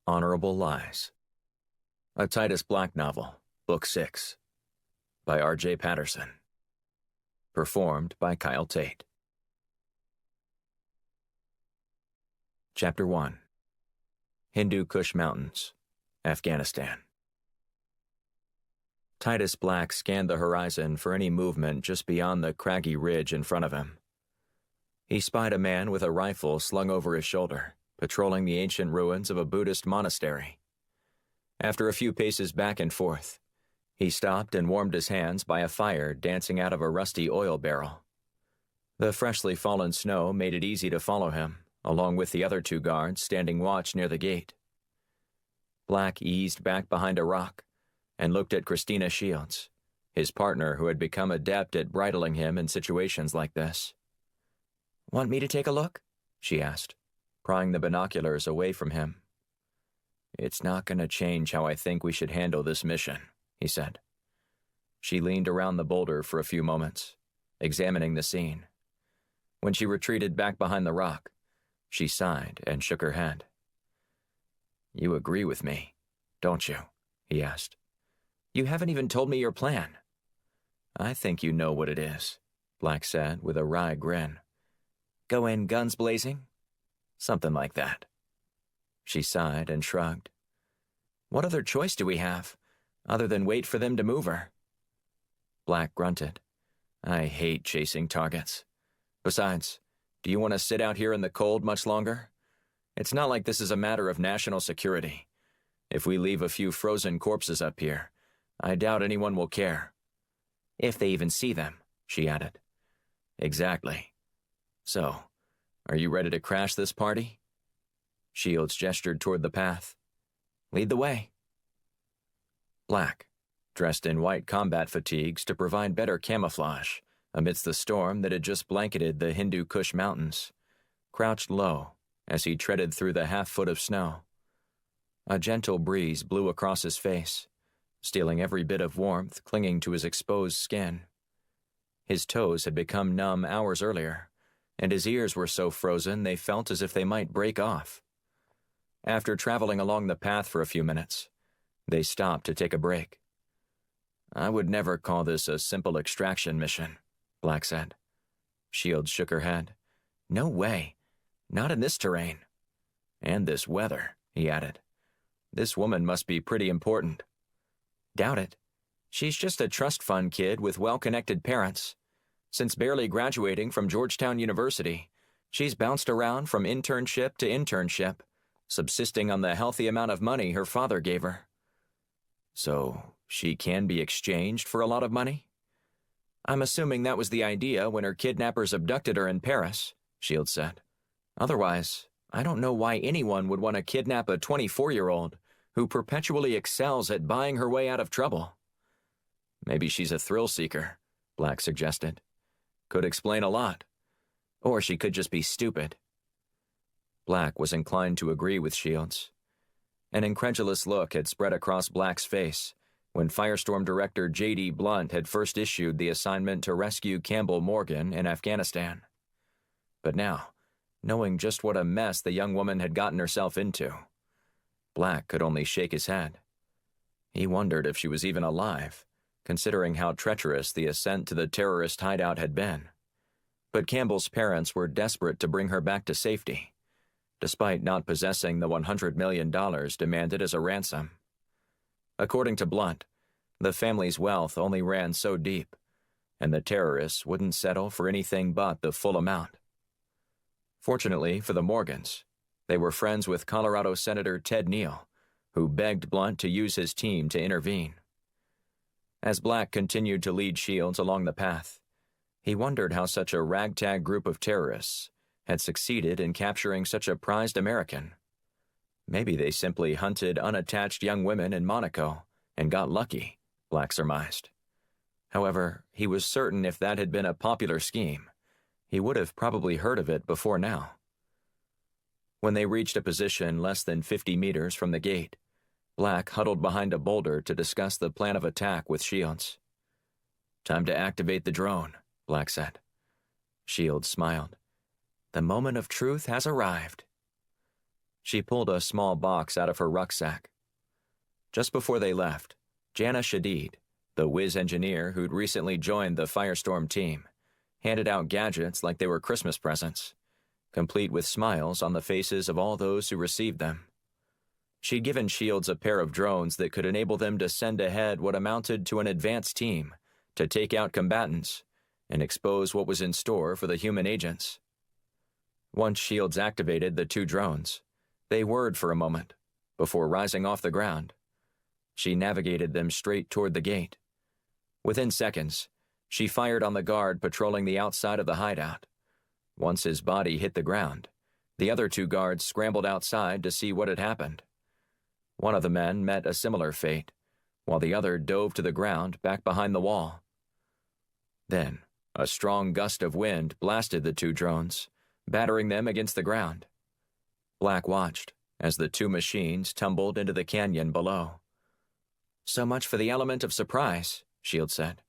Honorable Lies. A Titus Black novel, Book 6, by R.J. Patterson. Performed by Kyle Tate. Chapter 1. Hindu Kush Mountains, Afghanistan. Titus Black scanned the horizon for any movement just beyond the craggy ridge in front of him. He spied a man with a rifle slung over his shoulder, patrolling the ancient ruins of a Buddhist monastery. After a few paces back and forth, he stopped and warmed his hands by a fire dancing out of a rusty oil barrel. The freshly fallen snow made it easy to follow him, along with the other two guards standing watch near the gate. Black eased back behind a rock and looked at Christina Shields, his partner who had become adept at bridling him in situations like this. "Want me to take a look?" she asked, prying the binoculars away from him. "It's not going to change how I think we should handle this mission," he said. She leaned around the boulder for a few moments, examining the scene. When she retreated back behind the rock, she sighed and shook her head. "You agree with me, don't you?" he asked. "You haven't even told me your plan." "I think you know what it is," Black said with a wry grin. "Go in guns blazing?" "Something like that." She sighed and shrugged. "What other choice do we have, other than wait for them to move her?" Black grunted. "I hate chasing targets. Besides, do you want to sit out here in the cold much longer? It's not like this is a matter of national security. If we leave a few frozen corpses up here, I doubt anyone will care." "If they even see them," she added. "Exactly. So, are you ready to crash this party?" Shields gestured toward the path. "Lead the way." Black, dressed in white combat fatigues to provide better camouflage amidst the storm that had just blanketed the Hindu Kush Mountains, crouched low as he treaded through the half-foot of snow. A gentle breeze blew across his face, stealing every bit of warmth clinging to his exposed skin. His toes had become numb hours earlier, and his ears were so frozen they felt as if they might break off. After traveling along the path for a few minutes, they stopped to take a break. "I would never call this a simple extraction mission," Black said. Shields shook her head. "No way. Not in this terrain. And this weather," he added. "This woman must be pretty important." "Doubt it. She's just a trust fund kid with well-connected parents. Since barely graduating from Georgetown University, she's bounced around from internship to internship, subsisting on the healthy amount of money her father gave her." "So, she can be exchanged for a lot of money?" "I'm assuming that was the idea when her kidnappers abducted her in Paris," Shields said. "Otherwise, I don't know why anyone would want to kidnap a 24-year-old who perpetually excels at buying her way out of trouble." "Maybe she's a thrill seeker," Black suggested. "Could explain a lot. Or she could just be stupid." Black was inclined to agree with Shields. An incredulous look had spread across Black's face when Firestorm Director J.D. Blunt had first issued the assignment to rescue Campbell Morgan in Afghanistan. But now, knowing just what a mess the young woman had gotten herself into, Black could only shake his head. He wondered if she was even alive, considering how treacherous the ascent to the terrorist hideout had been. But Campbell's parents were desperate to bring her back to safety, despite not possessing the $100 million demanded as a ransom. According to Blunt, the family's wealth only ran so deep, and the terrorists wouldn't settle for anything but the full amount. Fortunately for the Morgans, they were friends with Colorado Senator Ted Neal, who begged Blunt to use his team to intervene. As Black continued to lead Shields along the path, he wondered how such a ragtag group of terrorists had succeeded in capturing such a prized American. Maybe they simply hunted unattached young women in Monaco and got lucky, Black surmised. However, he was certain if that had been a popular scheme, he would have probably heard of it before now. When they reached a position less than 50 meters from the gate, Black huddled behind a boulder to discuss the plan of attack with Shields. "Time to activate the drone," Black said. Shields smiled. "The moment of truth has arrived." She pulled a small box out of her rucksack. Just before they left, Jana Shadid, the whiz engineer who'd recently joined the Firestorm team, handed out gadgets like they were Christmas presents, complete with smiles on the faces of all those who received them. She'd given Shields a pair of drones that could enable them to send ahead what amounted to an advance team to take out combatants and expose what was in store for the human agents. Once Shields activated the 2 drones, they whirred for a moment before rising off the ground. She navigated them straight toward the gate. Within seconds, she fired on the guard patrolling the outside of the hideout. Once his body hit the ground, the other 2 guards scrambled outside to see what had happened. One of the men met a similar fate, while the other dove to the ground back behind the wall. Then, a strong gust of wind blasted the 2 drones, battering them against the ground. Black watched as the 2 machines tumbled into the canyon below. "So much for the element of surprise," Shields said.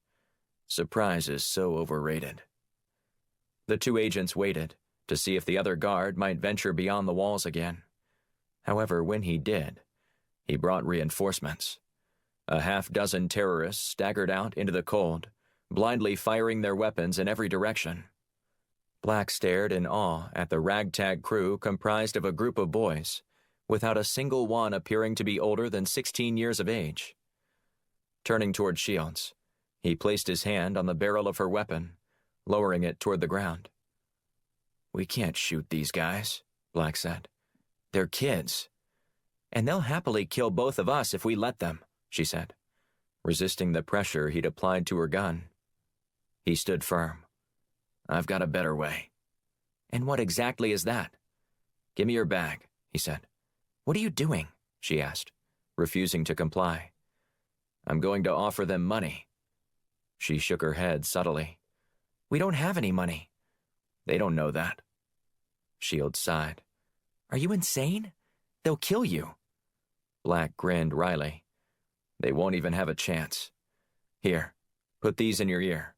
"Surprise is so overrated." The 2 agents waited to see if the other guard might venture beyond the walls again. However, when he did, he brought reinforcements. A half-dozen terrorists staggered out into the cold, blindly firing their weapons in every direction. Black stared in awe at the ragtag crew comprised of a group of boys, without a single one appearing to be older than 16 years of age. Turning toward Shields, he placed his hand on the barrel of her weapon, lowering it toward the ground. "We can't shoot these guys," Black said. "They're kids. And they'll happily kill both of us if we let them," she said, resisting the pressure he'd applied to her gun. He stood firm. "I've got a better way." "And what exactly is that?" "Give me your bag," he said. "What are you doing?" she asked, refusing to comply. "I'm going to offer them money." She shook her head subtly. "We don't have any money." "They don't know that." Shields sighed. "Are you insane? They'll kill you." Black grinned wryly. "They won't even have a chance. Here, put these in your ear."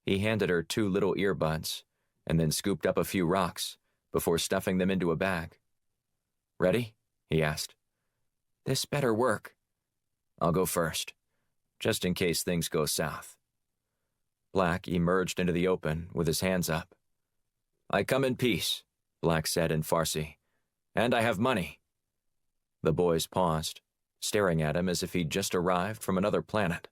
He handed her 2 little earbuds, and then scooped up a few rocks before stuffing them into a bag. "Ready?" he asked. "This better work." "I'll go first, just in case things go south." Black emerged into the open with his hands up. "I come in peace," Black said in Farsi, "and I have money." The boys paused, staring at him as if he'd just arrived from another planet.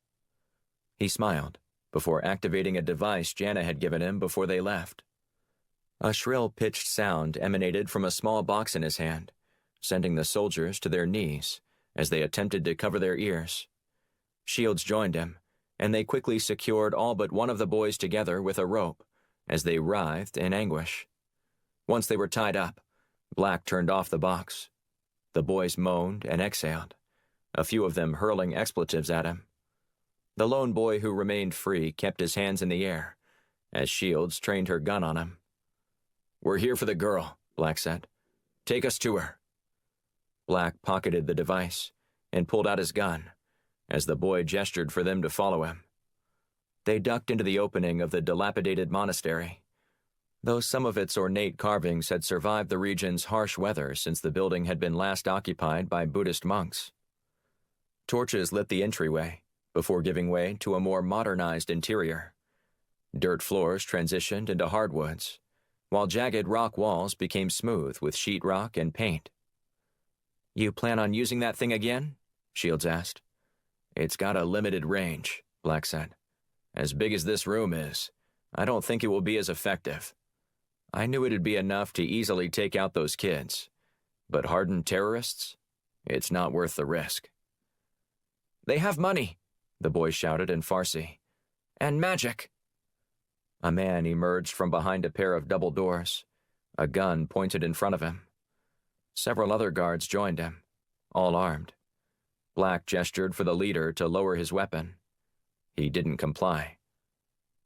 He smiled before activating a device Jana had given him before they left. A shrill pitched sound emanated from a small box in his hand, sending the soldiers to their knees as they attempted to cover their ears. Shields joined him, and they quickly secured all but one of the boys together with a rope as they writhed in anguish. Once they were tied up, Black turned off the box. The boys moaned and exhaled, a few of them hurling expletives at him. The lone boy who remained free kept his hands in the air, as Shields trained her gun on him. "We're here for the girl," Black said. "Take us to her." Black pocketed the device and pulled out his gun, as the boy gestured for them to follow him. They ducked into the opening of the dilapidated monastery. Though some of its ornate carvings had survived the region's harsh weather since the building had been last occupied by Buddhist monks. Torches lit the entryway, before giving way to a more modernized interior. Dirt floors transitioned into hardwoods, while jagged rock walls became smooth with sheetrock and paint. "You plan on using that thing again?" Shields asked. "It's got a limited range," Black said. "As big as this room is, I don't think it will be as effective. I knew it'd be enough to easily take out those kids, but hardened terrorists? It's not worth the risk." "They have money," the boy shouted in Farsi. "And magic." A man emerged from behind a pair of double doors, a gun pointed in front of him. Several other guards joined him, all armed. Black gestured for the leader to lower his weapon. He didn't comply.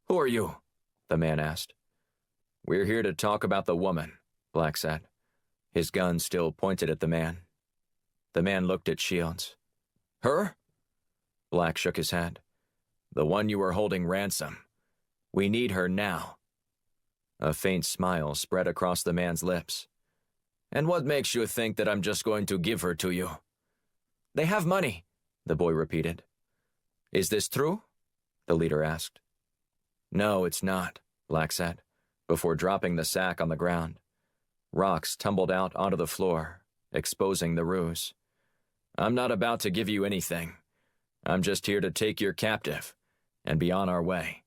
"Who are you?" the man asked. "We're here to talk about the woman," Black said, his gun still pointed at the man. The man looked at Shields. "Her?" Black shook his head. "The one you were holding ransom. We need her now." A faint smile spread across the man's lips. And what makes you think that I'm just going to give her to you? They have money, the boy repeated. Is this true? The leader asked. No, it's not, Black said, before dropping the sack on the ground. Rocks tumbled out onto the floor, exposing the ruse. I'm not about to give you anything. I'm just here to take your captive and be on our way.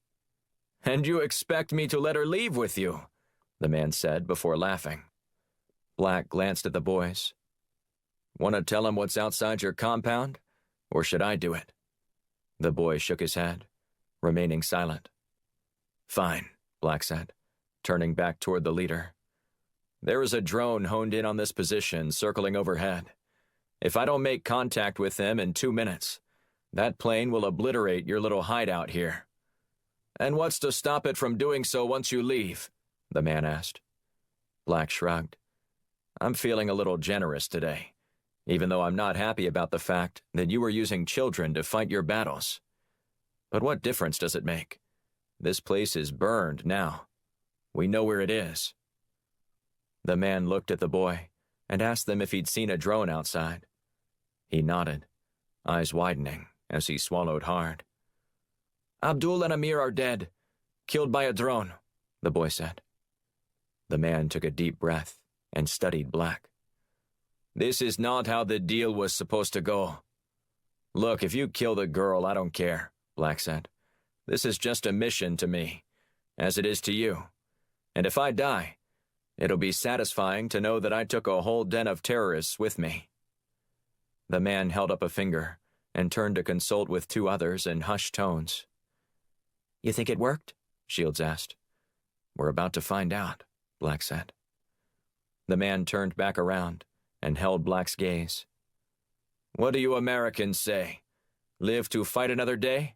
And you expect me to let her leave with you? The man said before laughing. Black glanced at the boys. Want to tell him what's outside your compound, or should I do it? The boy shook his head, remaining silent. Fine, Black said, turning back toward the leader. There is a drone honed in on this position, circling overhead. If I don't make contact with them in 2 minutes, that plane will obliterate your little hideout here. And what's to stop it from doing so once you leave? The man asked. Black shrugged. I'm feeling a little generous today, even though I'm not happy about the fact that you were using children to fight your battles. But what difference does it make? This place is burned now. We know where it is. The man looked at the boy and asked them if he'd seen a drone outside. He nodded, eyes widening as he swallowed hard. Abdul and Amir are dead, killed by a drone, the boy said. The man took a deep breath and studied Black. This is not how the deal was supposed to go. Look, if you kill the girl, I don't care, Black said. This is just a mission to me, as it is to you. And if I die, it'll be satisfying to know that I took a whole den of terrorists with me. The man held up a finger and turned to consult with 2 others in hushed tones. You think it worked? Shields asked. We're about to find out, Black said. The man turned back around and held Black's gaze. What do you Americans say? Live to fight another day?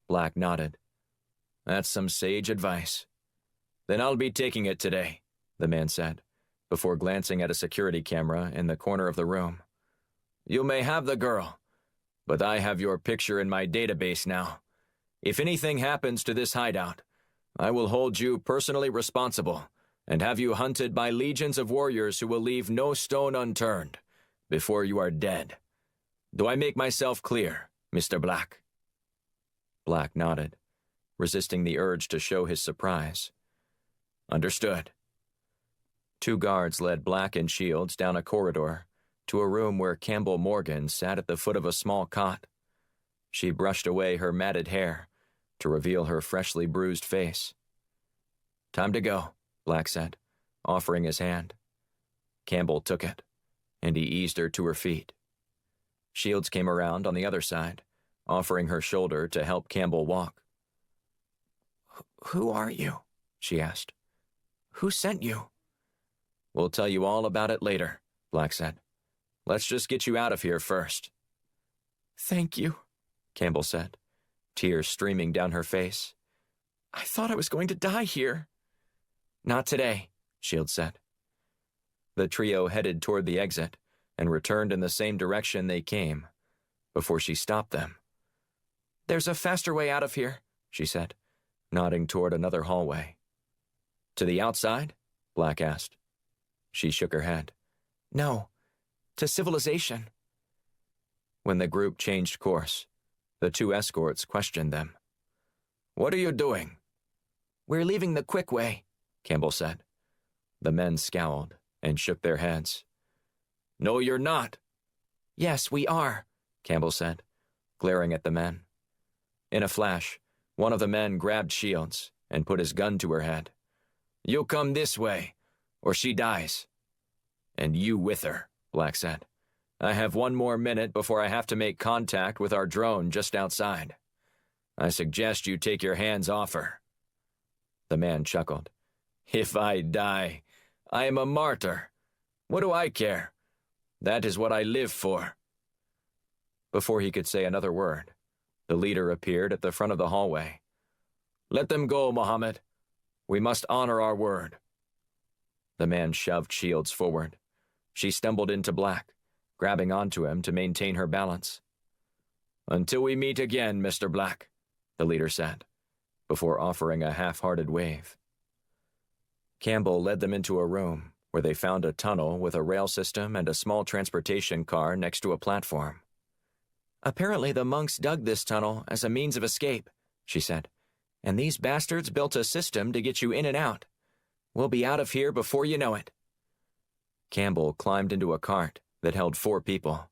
Black nodded. That's some sage advice. Then I'll be taking it today, the man said, before glancing at a security camera in the corner of the room. You may have the girl, but I have your picture in my database now. If anything happens to this hideout, I will hold you personally responsible and have you hunted by legions of warriors who will leave no stone unturned before you are dead. Do I make myself clear, Mr. Black? Black nodded, resisting the urge to show his surprise. Understood. 2 guards led Black and Shields down a corridor to a room where Campbell Morgan sat at the foot of a small cot. She brushed away her matted hair to reveal her freshly bruised face. Time to go, Black said, offering his hand. Campbell took it, and he eased her to her feet. Shields came around on the other side, offering her shoulder to help Campbell walk. Who are you? She asked. Who sent you? We'll tell you all about it later, Black said. Let's just get you out of here first. Thank you, Campbell said, tears streaming down her face. I thought I was going to die here. Not today, Shields said. The trio headed toward the exit and returned in the same direction they came, before she stopped them. There's a faster way out of here, she said, nodding toward another hallway. To the outside? Black asked. She shook her head. No, to civilization. When the group changed course, the 2 escorts questioned them. What are you doing? We're leaving the quick way, Campbell said. The men scowled and shook their heads. No, you're not. Yes, we are, Campbell said, glaring at the men. In a flash, one of the men grabbed Shields and put his gun to her head. You come this way, or she dies. And you with her, Black said. I have 1 more minute before I have to make contact with our drone just outside. I suggest you take your hands off her. The man chuckled. If I die, I am a martyr. What do I care? That is what I live for. Before he could say another word, the leader appeared at the front of the hallway. Let them go, Mohammed. We must honor our word. The man shoved Shields forward. She stumbled into Black, grabbing onto him to maintain her balance. Until we meet again, Mr. Black, the leader said, before offering a half-hearted wave. Campbell led them into a room where they found a tunnel with a rail system and a small transportation car next to a platform. "Apparently the monks dug this tunnel as a means of escape," she said, "and these bastards built a system to get you in and out. We'll be out of here before you know it." Campbell climbed into a cart that held 4 people.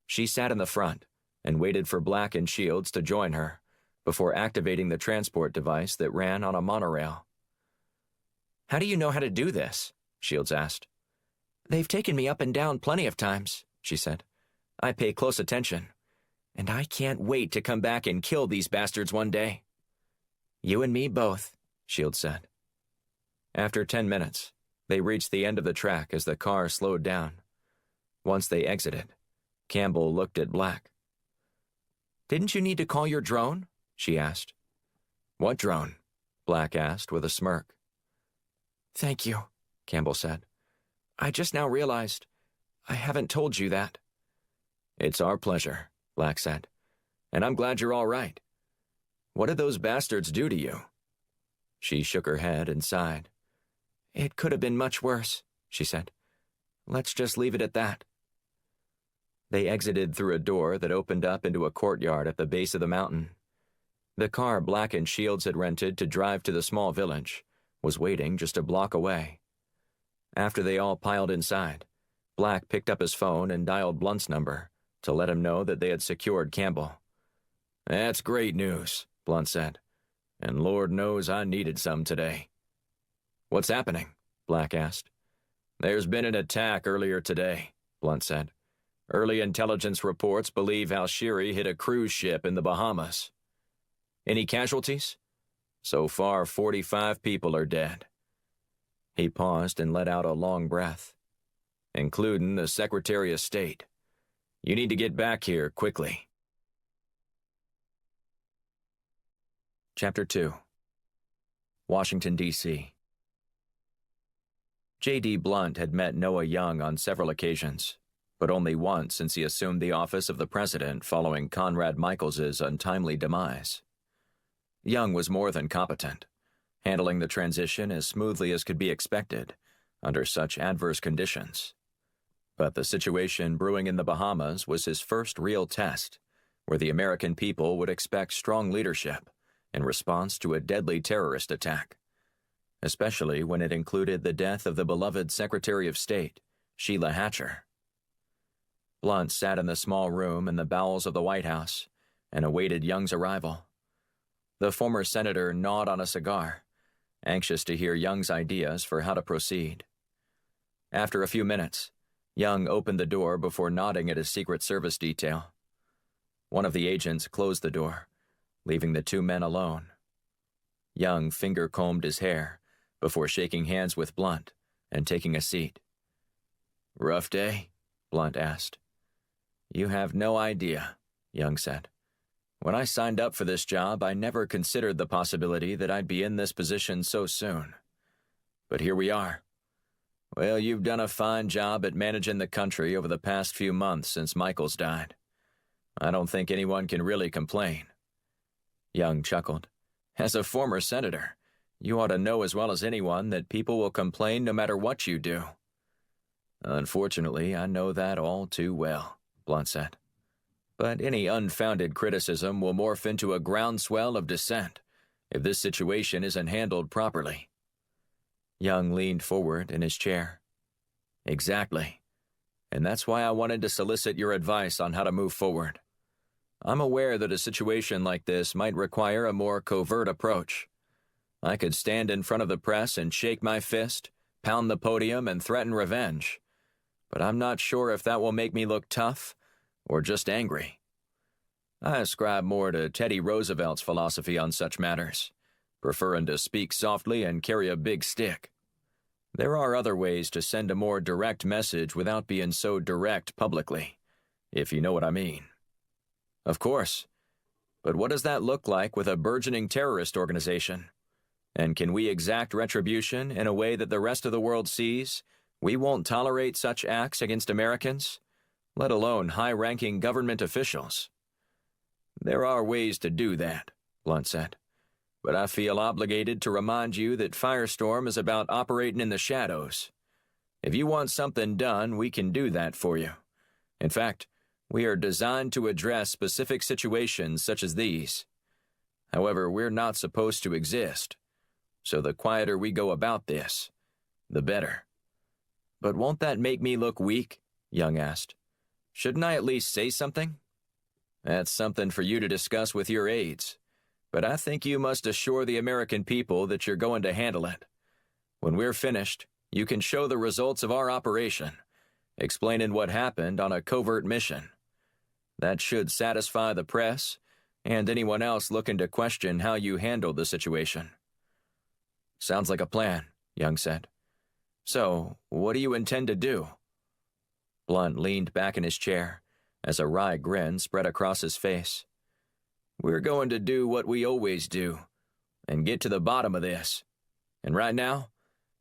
She sat in the front and waited for Black and Shields to join her before activating the transport device that ran on a monorail. "How do you know how to do this?" Shields asked. "They've taken me up and down plenty of times," she said. "I pay close attention, and I can't wait to come back and kill these bastards one day." "You and me both," Shields said. After 10 minutes, they reached the end of the track as the car slowed down. Once they exited, Campbell looked at Black. "Didn't you need to call your drone?" she asked. "What drone?" Black asked with a smirk. "Thank you," Campbell said. "I just now realized I haven't told you that." "It's our pleasure," Black said. "And I'm glad you're all right. What did those bastards do to you?" She shook her head and sighed. "It could have been much worse," she said. "Let's just leave it at that." They exited through a door that opened up into a courtyard at the base of the mountain. The car Black and Shields had rented to drive to the small village was waiting just a block away. After they all piled inside, Black picked up his phone and dialed Blunt's number to let him know that they had secured Campbell. "That's great news," Blunt said. "And Lord knows I needed some today." "What's happening?" Black asked. "There's been an attack earlier today," Blunt said. "Early intelligence reports believe Al-Shiri hit a cruise ship in the Bahamas." "Any casualties?" "So far, 45 people are dead." He paused and let out a long breath. "Including the Secretary of State. You need to get back here quickly." Chapter 2. Washington, D.C. J.D. Blunt had met Noah Young on several occasions, but only once since he assumed the office of the president following Conrad Michaels's untimely demise. Young was more than competent, handling the transition as smoothly as could be expected under such adverse conditions. But the situation brewing in the Bahamas was his first real test, where the American people would expect strong leadership in response to a deadly terrorist attack, especially when it included the death of the beloved Secretary of State, Sheila Hatcher. Blunt sat in the small room in the bowels of the White House and awaited Young's arrival. The former senator gnawed on a cigar, anxious to hear Young's ideas for how to proceed. After a few minutes, Young opened the door before nodding at his Secret Service detail. One of the agents closed the door, leaving the 2 men alone. Young finger-combed his hair before shaking hands with Blunt and taking a seat. "Rough day?" Blunt asked. "You have no idea," Young said. "When I signed up for this job, I never considered the possibility that I'd be in this position so soon. But here we are. Well, you've done a fine job at managing the country over the past few months since Michaels died. I don't think anyone can really complain." Young chuckled. "As a former senator, you ought to know as well as anyone that people will complain no matter what you do." "Unfortunately, I know that all too well," Blunt said. "But any unfounded criticism will morph into a groundswell of dissent if this situation isn't handled properly." Young leaned forward in his chair. "Exactly. And that's why I wanted to solicit your advice on how to move forward. I'm aware that a situation like this might require a more covert approach. I could stand in front of the press and shake my fist, pound the podium, and threaten revenge. But I'm not sure if that will make me look tough or just angry. I ascribe more to Teddy Roosevelt's philosophy on such matters, preferring to speak softly and carry a big stick. There are other ways to send a more direct message without being so direct publicly, if you know what I mean." "Of course. But what does that look like with a burgeoning terrorist organization? And can we exact retribution in a way that the rest of the world sees we won't tolerate such acts against Americans, let alone high-ranking government officials?" "There are ways to do that," Blunt said. "But I feel obligated to remind you that Firestorm is about operating in the shadows. If you want something done, we can do that for you. In fact, we are designed to address specific situations such as these. However, we're not supposed to exist, so the quieter we go about this, the better." "But won't that make me look weak?" Young asked. "Shouldn't I at least say something?" "That's something for you to discuss with your aides, but I think you must assure the American people that you're going to handle it. When we're finished, you can show the results of our operation, explaining what happened on a covert mission. That should satisfy the press and anyone else looking to question how you handled the situation." "Sounds like a plan," Young said. "So, what do you intend to do?" Blunt leaned back in his chair as a wry grin spread across his face. "We're going to do what we always do and get to the bottom of this. And right now,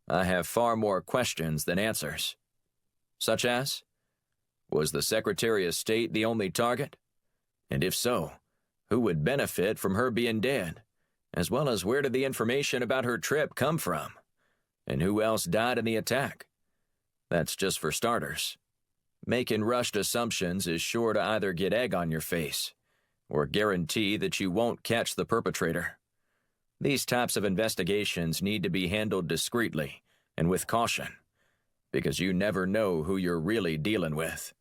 I have far more questions than answers." "Such as? Was the Secretary of State the only target? And if so, who would benefit from her being dead? As well as where did the information about her trip come from? And who else died in the attack? That's just for starters. Making rushed assumptions is sure to either get egg on your face or guarantee that you won't catch the perpetrator. These types of investigations need to be handled discreetly and with caution, because you never know who you're really dealing with."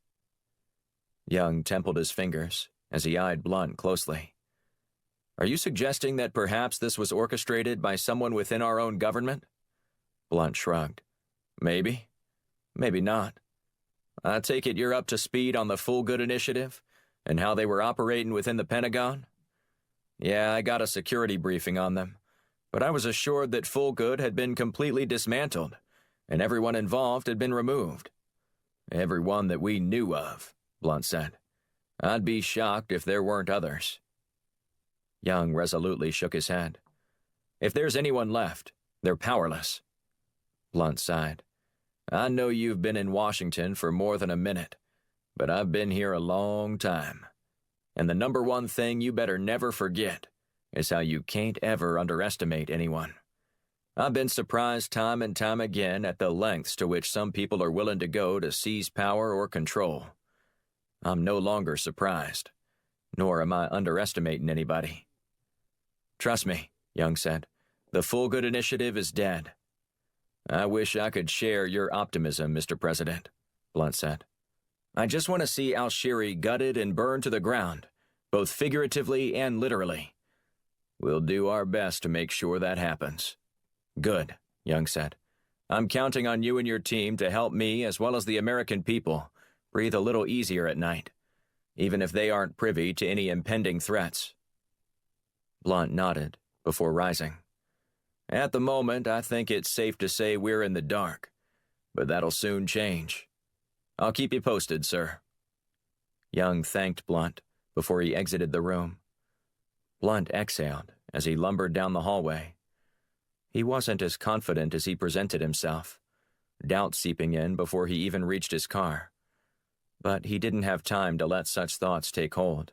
Young templed his fingers as he eyed Blunt closely. "Are you suggesting that perhaps this was orchestrated by someone within our own government?" Blunt shrugged. "Maybe. Maybe not. I take it you're up to speed on the Full Good initiative and how they were operating within the Pentagon?" "Yeah, I got a security briefing on them, but I was assured that Full Good had been completely dismantled and everyone involved had been removed." "Everyone that we knew of," Blunt said. "I'd be shocked if there weren't others." Young resolutely shook his head. "If there's anyone left, they're powerless." Blunt sighed. "I know you've been in Washington for more than a minute, but I've been here a long time. And the number one thing you better never forget is how you can't ever underestimate anyone. I've been surprised time and time again at the lengths to which some people are willing to go to seize power or control. I'm no longer surprised, nor am I underestimating anybody." "Trust me," Young said, "the Full Good initiative is dead." "I wish I could share your optimism, Mr. President," Blunt said. "I just want to see Al-Shiri gutted and burned to the ground, both figuratively and literally. We'll do our best to make sure that happens." "Good," Young said. "I'm counting on you and your team to help me as well as the American people breathe a little easier at night, even if they aren't privy to any impending threats." Blunt nodded before rising. "At the moment, I think it's safe to say we're in the dark, but that'll soon change. I'll keep you posted, sir." Young thanked Blunt before he exited the room. Blunt exhaled as he lumbered down the hallway. He wasn't as confident as he presented himself, doubt seeping in before he even reached his car. But he didn't have time to let such thoughts take hold.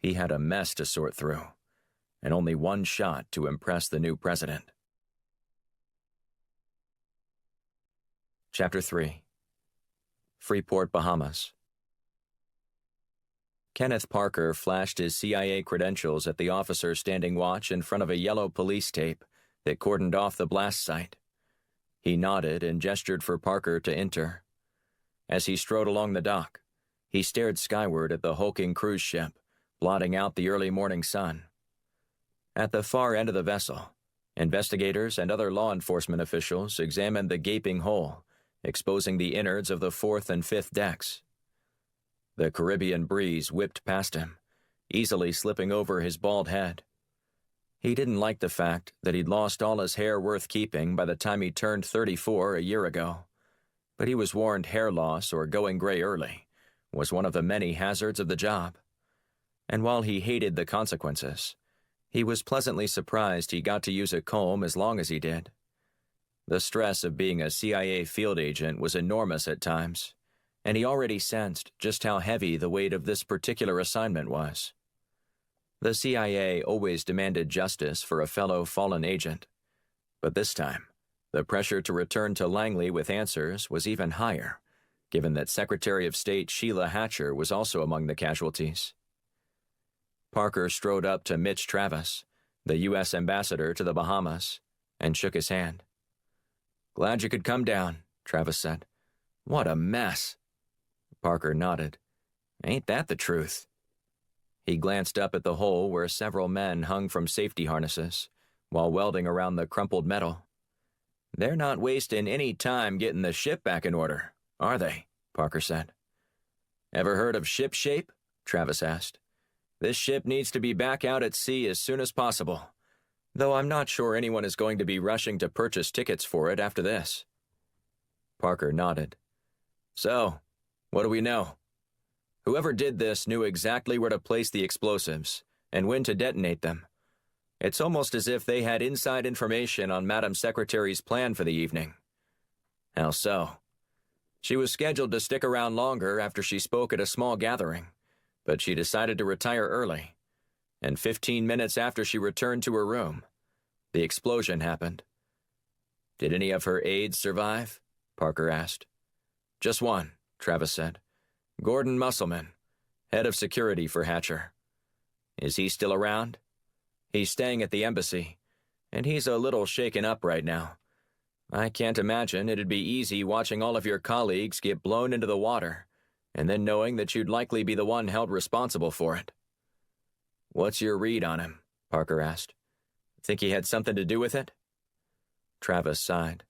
He had a mess to sort through, and only one shot to impress the new president. Chapter 3. Freeport, Bahamas. Kenneth Parker flashed his CIA credentials at the officer standing watch in front of a yellow police tape that cordoned off the blast site. He nodded and gestured for Parker to enter. As he strode along the dock, he stared skyward at the hulking cruise ship, blotting out the early morning sun. At the far end of the vessel, investigators and other law enforcement officials examined the gaping hole, exposing the innards of the fourth and fifth decks. The Caribbean breeze whipped past him, easily slipping over his bald head. He didn't like the fact that he'd lost all his hair worth keeping by the time he turned 34 a year ago, but he was warned hair loss or going gray early was one of the many hazards of the job. And while he hated the consequences, he was pleasantly surprised he got to use a comb as long as he did. The stress of being a CIA field agent was enormous at times, and he already sensed just how heavy the weight of this particular assignment was. The CIA always demanded justice for a fellow fallen agent, but this time, The pressure to return to Langley with answers was even higher, given that Secretary of State Sheila Hatcher was also among the casualties. Parker strode up to Mitch Travis, the U.S. ambassador to the Bahamas, and shook his hand. "Glad you could come down," Travis said. "What a mess." Parker nodded. "Ain't that the truth?" He glanced up at the hole where several men hung from safety harnesses, while welding around the crumpled metal. "They're not wasting any time getting the ship back in order, are they?" Parker said. "Ever heard of ship shape?" Travis asked. "This ship needs to be back out at sea as soon as possible, though I'm not sure anyone is going to be rushing to purchase tickets for it after this." Parker nodded. "So, what do we know?" "Whoever did this knew exactly where to place the explosives and when to detonate them. It's almost as if they had inside information on Madam Secretary's plan for the evening." "How so?" "She was scheduled to stick around longer after she spoke at a small gathering, but she decided to retire early. And 15 minutes after she returned to her room, the explosion happened." "Did any of her aides survive?" Parker asked. "Just one," Travis said. "Gordon Musselman, head of security for Hatcher." "Is he still around?" "He's staying at the embassy, and he's a little shaken up right now. I can't imagine it'd be easy watching all of your colleagues get blown into the water, and then knowing that you'd likely be the one held responsible for it." "What's your read on him?" Parker asked. "Think he had something to do with it?" Travis sighed.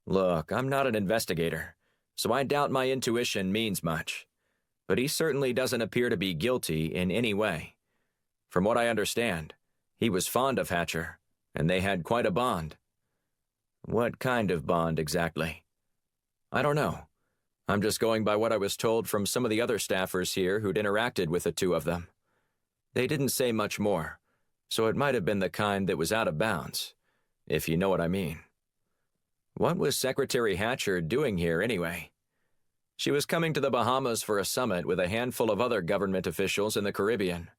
"Look, I'm not an investigator, so I doubt my intuition means much. But he certainly doesn't appear to be guilty in any way. From what I understand, he was fond of Hatcher, and they had quite a bond." "What kind of bond exactly?" "I don't know. I'm just going by what I was told from some of the other staffers here who'd interacted with the two of them. They didn't say much more, so it might have been the kind that was out of bounds, if you know what I mean." "What was Secretary Hatcher doing here anyway?" "She was coming to the Bahamas for a summit with a handful of other government officials in the Caribbean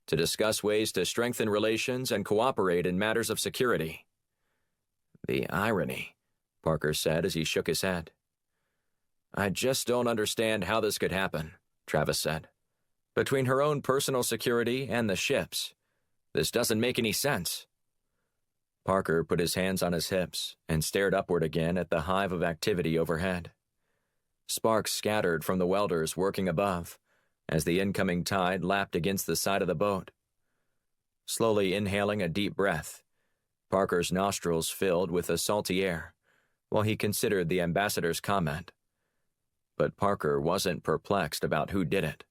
to discuss ways to strengthen relations and cooperate in matters of security." "The irony," Parker said as he shook his head. "I just don't understand how this could happen," Travis said. "Between her own personal security and the ship's. This doesn't make any sense." Parker put his hands on his hips and stared upward again at the hive of activity overhead. Sparks scattered from the welders working above as the incoming tide lapped against the side of the boat. Slowly inhaling a deep breath, Parker's nostrils filled with the salty air while he considered the ambassador's comment. But Parker wasn't perplexed about who did it.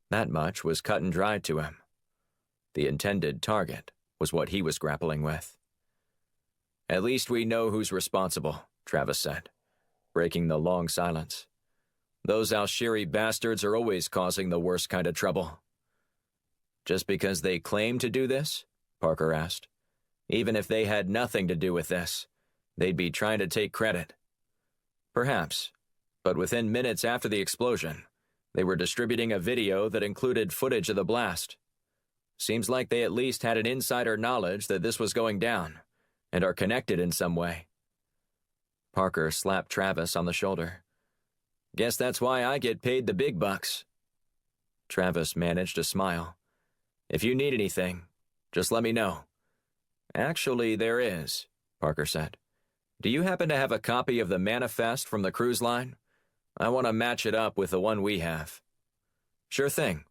That much was cut and dried to him. The intended target was what he was grappling with. "At least we know who's responsible," Travis said, breaking the long silence. "Those Alshiri bastards are always causing the worst kind of trouble." "Just because they claim to do this?" Parker asked. "Even if they had nothing to do with this, they'd be trying to take credit." "Perhaps, but within minutes after the explosion, they were distributing a video that included footage of the blast. Seems like they at least had an insider knowledge that this was going down, and are connected in some way." Parker slapped Travis on the shoulder. "Guess that's why I get paid the big bucks." Travis managed a smile. "If you need anything, just let me know." "Actually, there is," Parker said. "Do you happen to have a copy of the manifest from the cruise line? I want to match it up with the one we have." "Sure thing.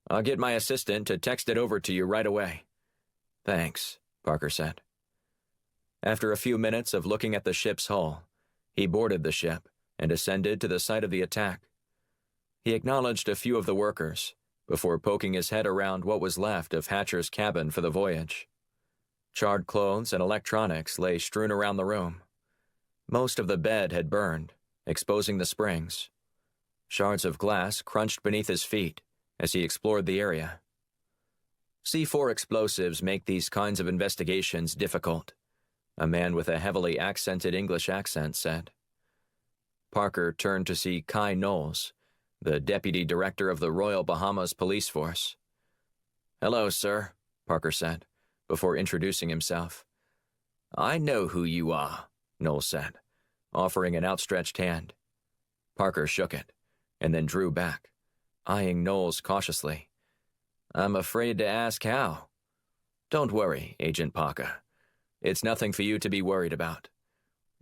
I'll get my assistant to text it over to you right away." "Thanks," Parker said. After a few minutes of looking at the ship's hull, he boarded the ship and ascended to the site of the attack. He acknowledged a few of the workers before poking his head around what was left of Hatcher's cabin for the voyage. Charred clothes and electronics lay strewn around the room. Most of the bed had burned, exposing the springs. Shards of glass crunched beneath his feet as he explored the area. C4 explosives make these kinds of investigations difficult, a man with a heavily accented English accent said. Parker turned to see Kai Knowles, the deputy director of the Royal Bahamas Police Force. "Hello, sir," Parker said, before introducing himself. "I know who you are," Knowles said, offering an outstretched hand. Parker shook it, and then drew back, eyeing Knowles cautiously. I'm afraid to ask how. Don't worry, Agent Parker. It's nothing for you to be worried about.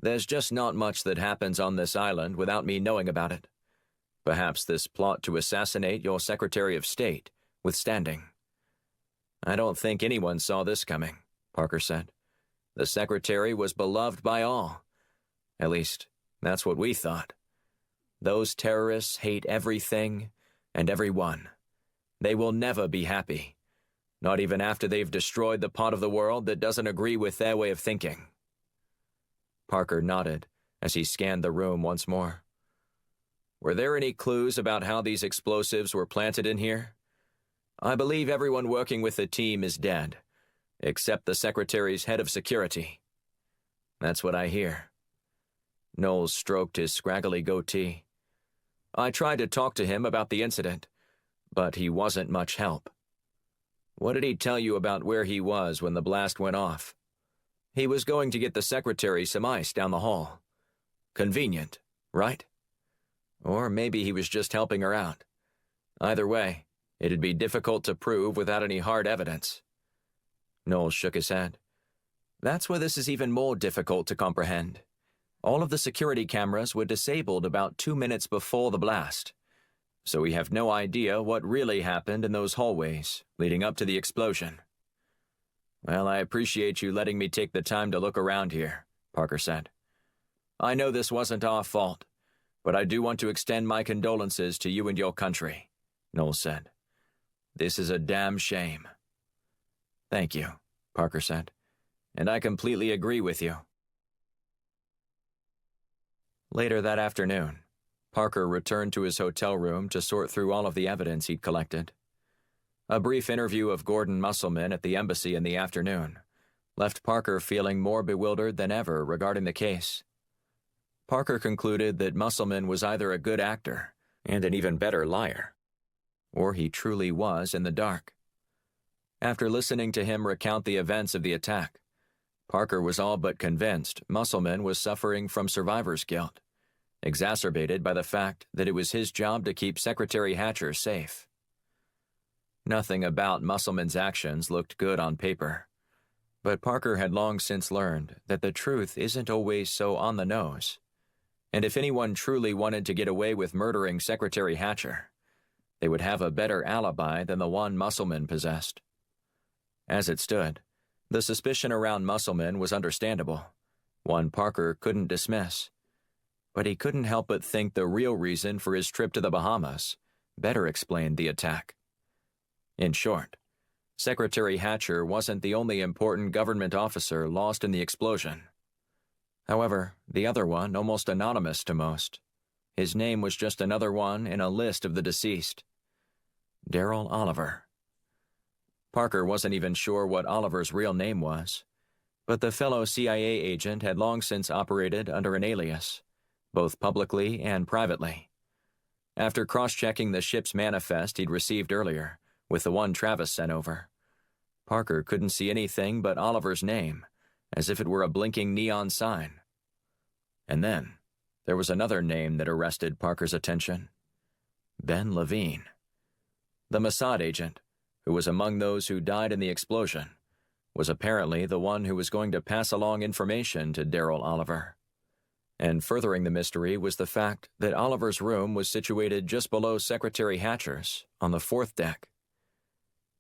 There's just not much that happens on this island without me knowing about it. Perhaps this plot to assassinate your Secretary of State, withstanding. I don't think anyone saw this coming, Parker said. The Secretary was beloved by all. At least, that's what we thought. Those terrorists hate everything and everyone. They will never be happy, not even after they've destroyed the part of the world that doesn't agree with their way of thinking. Parker nodded as he scanned the room once more. Were there any clues about how these explosives were planted in here? I believe everyone working with the team is dead, except the Secretary's head of security. That's what I hear. Knowles stroked his scraggly goatee. I tried to talk to him about the incident, but he wasn't much help. What did he tell you about where he was when the blast went off? He was going to get the Secretary some ice down the hall. Convenient, right? Or maybe he was just helping her out. Either way, it'd be difficult to prove without any hard evidence. Knowles shook his head. That's where this is even more difficult to comprehend. All of the security cameras were disabled about 2 minutes before the blast, so we have no idea what really happened in those hallways leading up to the explosion. Well, I appreciate you letting me take the time to look around here, Parker said. I know this wasn't our fault, but I do want to extend my condolences to you and your country, Knowles said. This is a damn shame. Thank you, Parker said, and I completely agree with you. Later that afternoon, Parker returned to his hotel room to sort through all of the evidence he'd collected. A brief interview of Gordon Musselman at the embassy in the afternoon left Parker feeling more bewildered than ever regarding the case. Parker concluded that Musselman was either a good actor and an even better liar, or he truly was in the dark. After listening to him recount the events of the attack, Parker was all but convinced Musselman was suffering from survivor's guilt, exacerbated by the fact that it was his job to keep Secretary Hatcher safe. Nothing about Musselman's actions looked good on paper, but Parker had long since learned that the truth isn't always so on the nose, and if anyone truly wanted to get away with murdering Secretary Hatcher, they would have a better alibi than the one Musselman possessed. As it stood, the suspicion around Musselman was understandable, one Parker couldn't dismiss, but he couldn't help but think the real reason for his trip to the Bahamas better explained the attack. In short, Secretary Hatcher wasn't the only important government officer lost in the explosion. However, the other one, almost anonymous to most, his name was just another one in a list of the deceased. Darrell Oliver. Parker wasn't even sure what Oliver's real name was, but the fellow CIA agent had long since operated under an alias, both publicly and privately. After cross-checking the ship's manifest he'd received earlier, with the one Travis sent over, Parker couldn't see anything but Oliver's name, as if it were a blinking neon sign. And then, there was another name that arrested Parker's attention. Ben Levine. The Mossad agent, who was among those who died in the explosion, was apparently the one who was going to pass along information to Darrell Oliver. And furthering the mystery was the fact that Oliver's room was situated just below Secretary Hatcher's, on the 4th deck.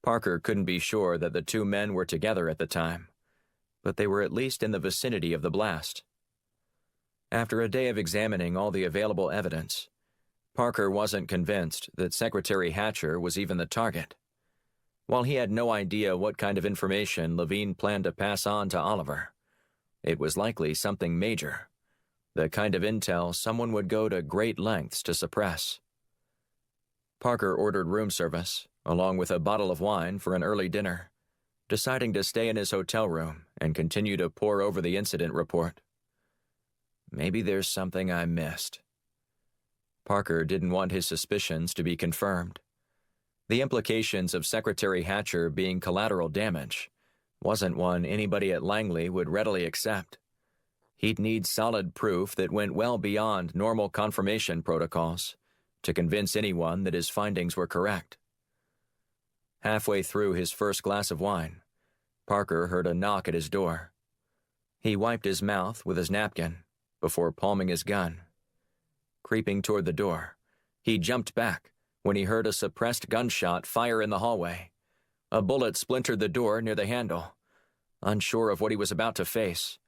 Parker couldn't be sure that the two men were together at the time, but they were at least in the vicinity of the blast. After a day of examining all the available evidence, Parker wasn't convinced that Secretary Hatcher was even the target. While he had no idea what kind of information Levine planned to pass on to Oliver, it was likely something major, the kind of intel someone would go to great lengths to suppress. Parker ordered room service, along with a bottle of wine for an early dinner, deciding to stay in his hotel room and continue to pore over the incident report. Maybe there's something I missed. Parker didn't want his suspicions to be confirmed. The implications of Secretary Hatcher being collateral damage wasn't one anybody at Langley would readily accept. He'd need solid proof that went well beyond normal confirmation protocols to convince anyone that his findings were correct. Halfway through his first glass of wine, Parker heard a knock at his door. He wiped his mouth with his napkin before palming his gun. Creeping toward the door, he jumped back when he heard a suppressed gunshot fire in the hallway. A bullet splintered the door near the handle. Unsure of what he was about to face,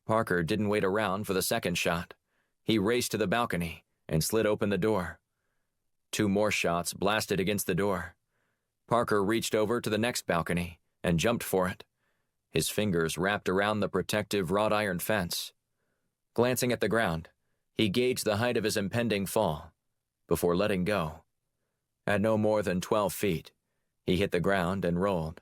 Parker didn't wait around for the second shot. He raced to the balcony and slid open the door. 2 more shots blasted against the door. Parker reached over to the next balcony and jumped for it. His fingers wrapped around the protective wrought iron fence. Glancing at the ground, he gauged the height of his impending fall before letting go. At no more than 12 feet, he hit the ground and rolled.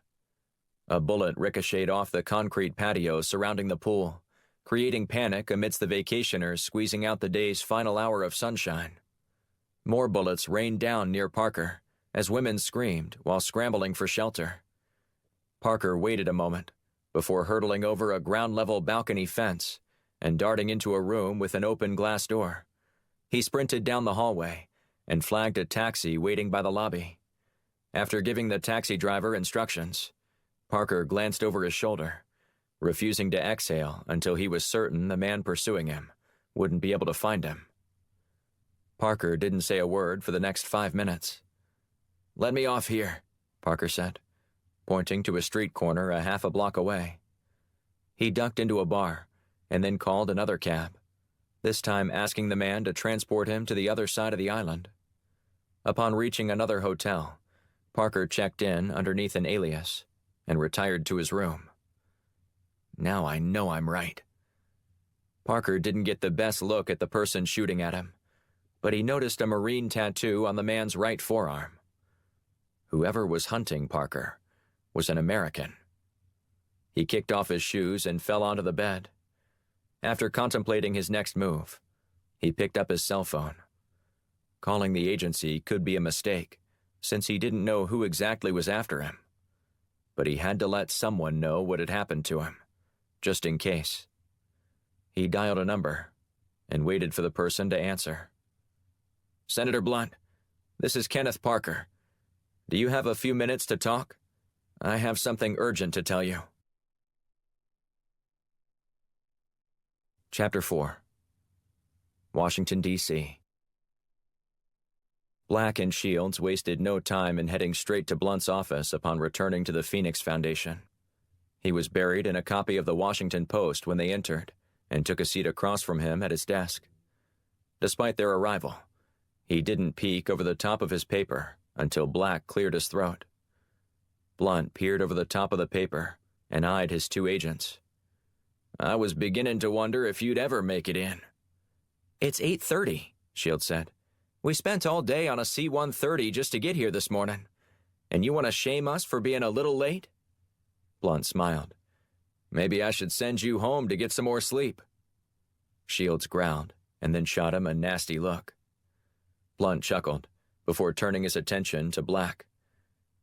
A bullet ricocheted off the concrete patio surrounding the pool, creating panic amidst the vacationers squeezing out the day's final hour of sunshine. More bullets rained down near Parker as women screamed while scrambling for shelter. Parker waited a moment before hurtling over a ground-level balcony fence and darting into a room with an open glass door. He sprinted down the hallway and flagged a taxi waiting by the lobby. After giving the taxi driver instructions, Parker glanced over his shoulder, refusing to exhale until he was certain the man pursuing him wouldn't be able to find him. Parker didn't say a word for the next 5 minutes. "Let me off here," Parker said, pointing to a street corner a half a block away. He ducked into a bar and then called another cab, this time asking the man to transport him to the other side of the island. Upon reaching another hotel, Parker checked in underneath an alias and retired to his room. Now I know I'm right. Parker didn't get the best look at the person shooting at him, but he noticed a Marine tattoo on the man's right forearm. Whoever was hunting Parker was an American. He kicked off his shoes and fell onto the bed. After contemplating his next move, he picked up his cell phone. Calling the agency could be a mistake, since he didn't know who exactly was after him. But he had to let someone know what had happened to him, just in case. He dialed a number and waited for the person to answer. "Senator Blunt, this is Kenneth Parker. Do you have a few minutes to talk? I have something urgent to tell you." Chapter 4. Washington, D.C. Black and Shields wasted no time in heading straight to Blunt's office upon returning to the Phoenix Foundation. He was buried in a copy of the Washington Post when they entered and took a seat across from him at his desk. Despite their arrival, he didn't peek over the top of his paper until Black cleared his throat. Blunt peered over the top of the paper and eyed his 2 agents. "I was beginning to wonder if you'd ever make it in." "It's 8:30, Shields said. "We spent all day on a C-130 just to get here this morning. And you want to shame us for being a little late?" Blunt smiled. "Maybe I should send you home to get some more sleep." Shields growled and then shot him a nasty look. Blunt chuckled before turning his attention to Black.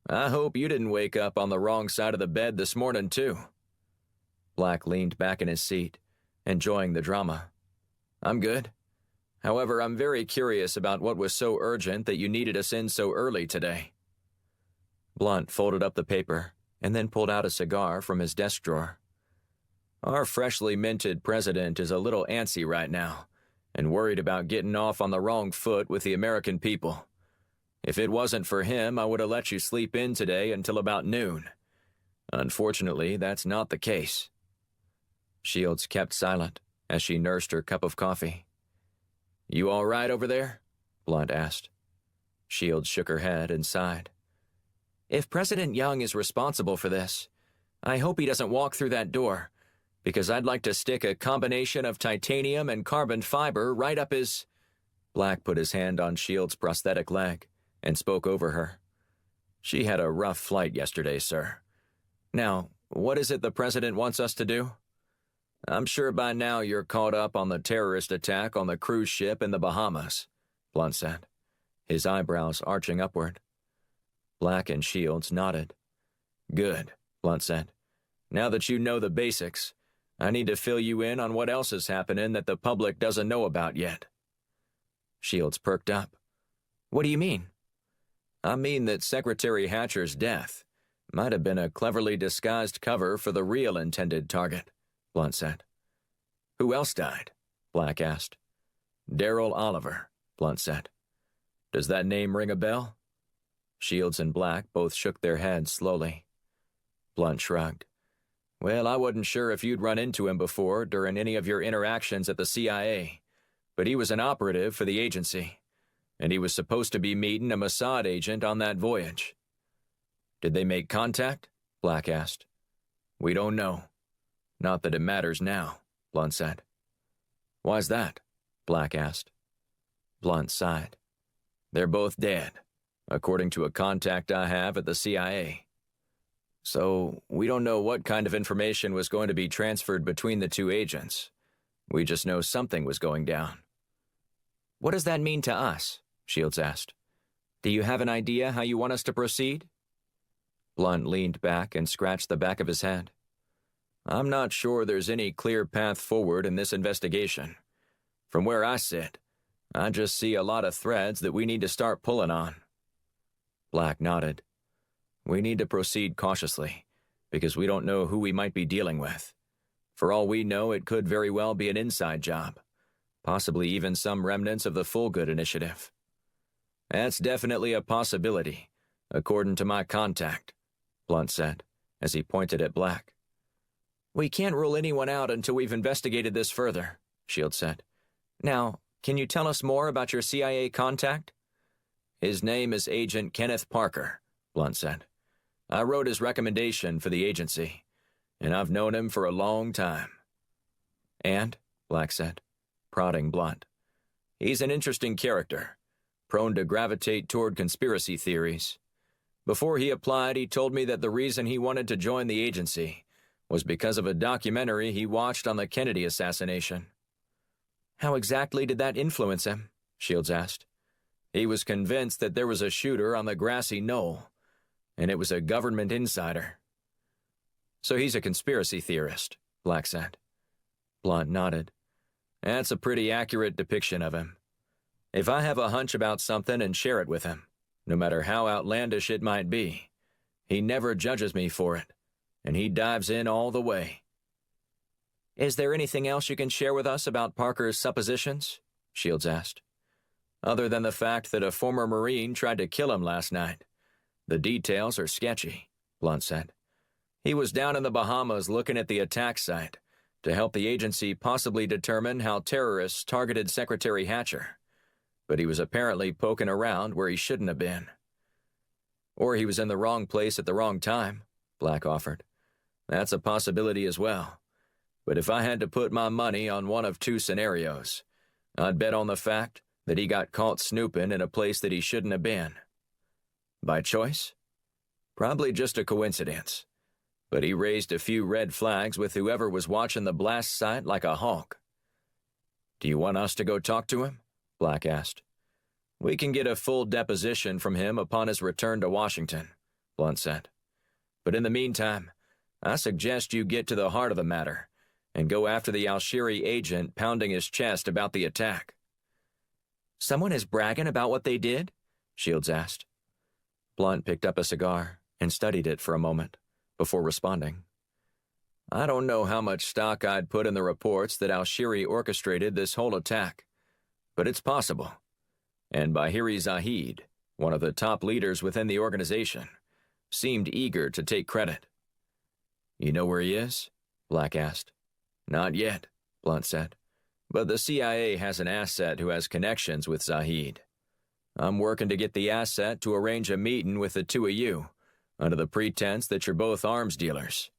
"I hope you didn't wake up on the wrong side of the bed this morning, too." Black leaned back in his seat, enjoying the drama. "I'm good. However, I'm very curious about what was so urgent that you needed us in so early today." Blunt folded up the paper and then pulled out a cigar from his desk drawer. "Our freshly minted president is a little antsy right now and worried about getting off on the wrong foot with the American people. If it wasn't for him, I would have let you sleep in today until about noon. Unfortunately, that's not the case." Shields kept silent as she nursed her cup of coffee. "You all right over there?" Blunt asked. Shields shook her head and sighed. "If President Young is responsible for this, I hope he doesn't walk through that door, because I'd like to stick a combination of titanium and carbon fiber right up his—" Black put his hand on Shields' prosthetic leg and spoke over her. "She had a rough flight yesterday, sir. Now, what is it the president wants us to do? I'm sure by now you're caught up on the terrorist attack on the cruise ship in the Bahamas," Blunt said, his eyebrows arching upward. Black and Shields nodded. "Good," Blunt said. "Now that you know the basics, I need to fill you in on what else is happening that the public doesn't know about yet." Shields perked up. "What do you mean?" "I mean that Secretary Hatcher's death might have been a cleverly disguised cover for the real intended target," Blunt said. "Who else died?" Black asked. "Darrell Oliver," Blunt said. "Does that name ring a bell?" Shields and Black both shook their heads slowly. Blunt shrugged. "Well, I wasn't sure if you'd run into him before during any of your interactions at the CIA, but he was an operative for the agency, and he was supposed to be meeting a Mossad agent on that voyage." "Did they make contact?" Black asked. "We don't know. Not that it matters now," Blunt said. "Why's that?" Black asked. Blunt sighed. "They're both dead, according to a contact I have at the CIA. So, we don't know what kind of information was going to be transferred between the two agents. We just know something was going down." "What does that mean to us?" Shields asked. "Do you have an idea how you want us to proceed?" Blunt leaned back and scratched the back of his head. "I'm not sure there's any clear path forward in this investigation. From where I sit, I just see a lot of threads that we need to start pulling on." Black nodded. "We need to proceed cautiously, because we don't know who we might be dealing with. For all we know, it could very well be an inside job, possibly even some remnants of the Full-Good initiative." "That's definitely a possibility, according to my contact," Blunt said, as he pointed at Black. "We can't rule anyone out until we've investigated this further," Shields said. "Now, can you tell us more about your CIA contact?" "His name is Agent Kenneth Parker," Blunt said. "I wrote his recommendation for the agency, and I've known him for a long time." "And?" Black said, prodding Blunt. "He's an interesting character, prone to gravitate toward conspiracy theories. Before he applied, he told me that the reason he wanted to join the agency was because of a documentary he watched on the Kennedy assassination." "How exactly did that influence him?" Shields asked. "He was convinced that there was a shooter on the grassy knoll, and it was a government insider." "So he's a conspiracy theorist," Black said. Blunt nodded. "That's a pretty accurate depiction of him. If I have a hunch about something and share it with him, no matter how outlandish it might be, he never judges me for it, and he dives in all the way." "Is there anything else you can share with us about Parker's suppositions?" Shields asked. "Other than the fact that a former Marine tried to kill him last night. The details are sketchy," Blunt said. "He was down in the Bahamas looking at the attack site to help the agency possibly determine how terrorists targeted Secretary Hatcher, but he was apparently poking around where he shouldn't have been." "Or he was in the wrong place at the wrong time," Black offered. "That's a possibility as well. But if I had to put my money on one of two scenarios, I'd bet on the fact that he got caught snooping in a place that he shouldn't have been." "By choice?" "Probably just a coincidence. But he raised a few red flags with whoever was watching the blast site like a hawk." "Do you want us to go talk to him?" Black asked. "We can get a full deposition from him upon his return to Washington," Blunt said. "But in the meantime, I suggest you get to the heart of the matter and go after the Alshiri agent pounding his chest about the attack." "Someone is bragging about what they did?" Shields asked. Blunt picked up a cigar and studied it for a moment before responding. "I don't know how much stock I'd put in the reports that Alshiri orchestrated this whole attack, but it's possible. And Bahiri Zahid, one of the top leaders within the organization, seemed eager to take credit." "You know where he is?" Black asked. "Not yet," Blunt said. "But the CIA has an asset who has connections with Zahid. I'm working to get the asset to arrange a meeting with the two of you, under the pretense that you're both arms dealers."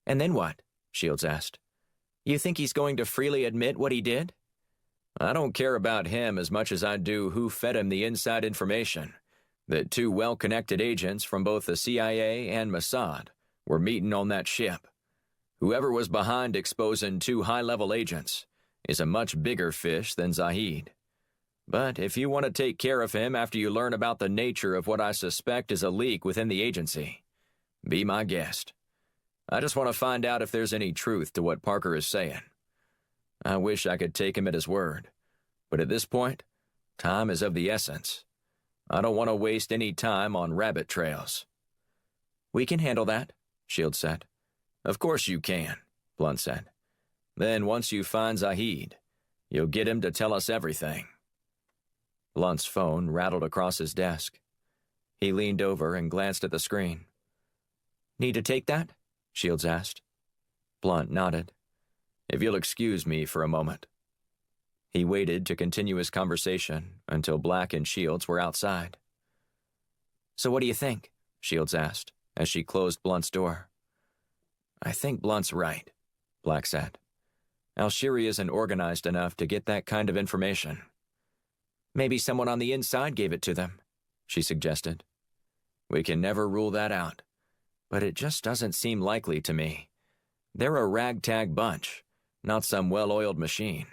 "And then what?" Shields asked. "You think he's going to freely admit what he did?" "I don't care about him as much as I do who fed him the inside information that two well-connected agents from both the CIA and Mossad were meeting on that ship. Whoever was behind exposing two high-level agents is a much bigger fish than Zahid. But if you want to take care of him after you learn about the nature of what I suspect is a leak within the agency, be my guest. I just want to find out if there's any truth to what Parker is saying. I wish I could take him at his word, but at this point, time is of the essence. I don't want to waste any time on rabbit trails." "We can handle that," Shields said. "Of course you can," Blunt said. "Then once you find Zahid, you'll get him to tell us everything." Blunt's phone rattled across his desk. He leaned over and glanced at the screen. "Need to take that?" Shields asked. Blunt nodded. "If you'll excuse me for a moment." He waited to continue his conversation until Black and Shields were outside. "So what do you think?" Shields asked, as she closed Blunt's door. "I think Blunt's right," Black said. "Al-Shiri isn't organized enough to get that kind of information." "Maybe someone on the inside gave it to them," she suggested. "We can never rule that out, but it just doesn't seem likely to me. They're a ragtag bunch, not some well-oiled machine."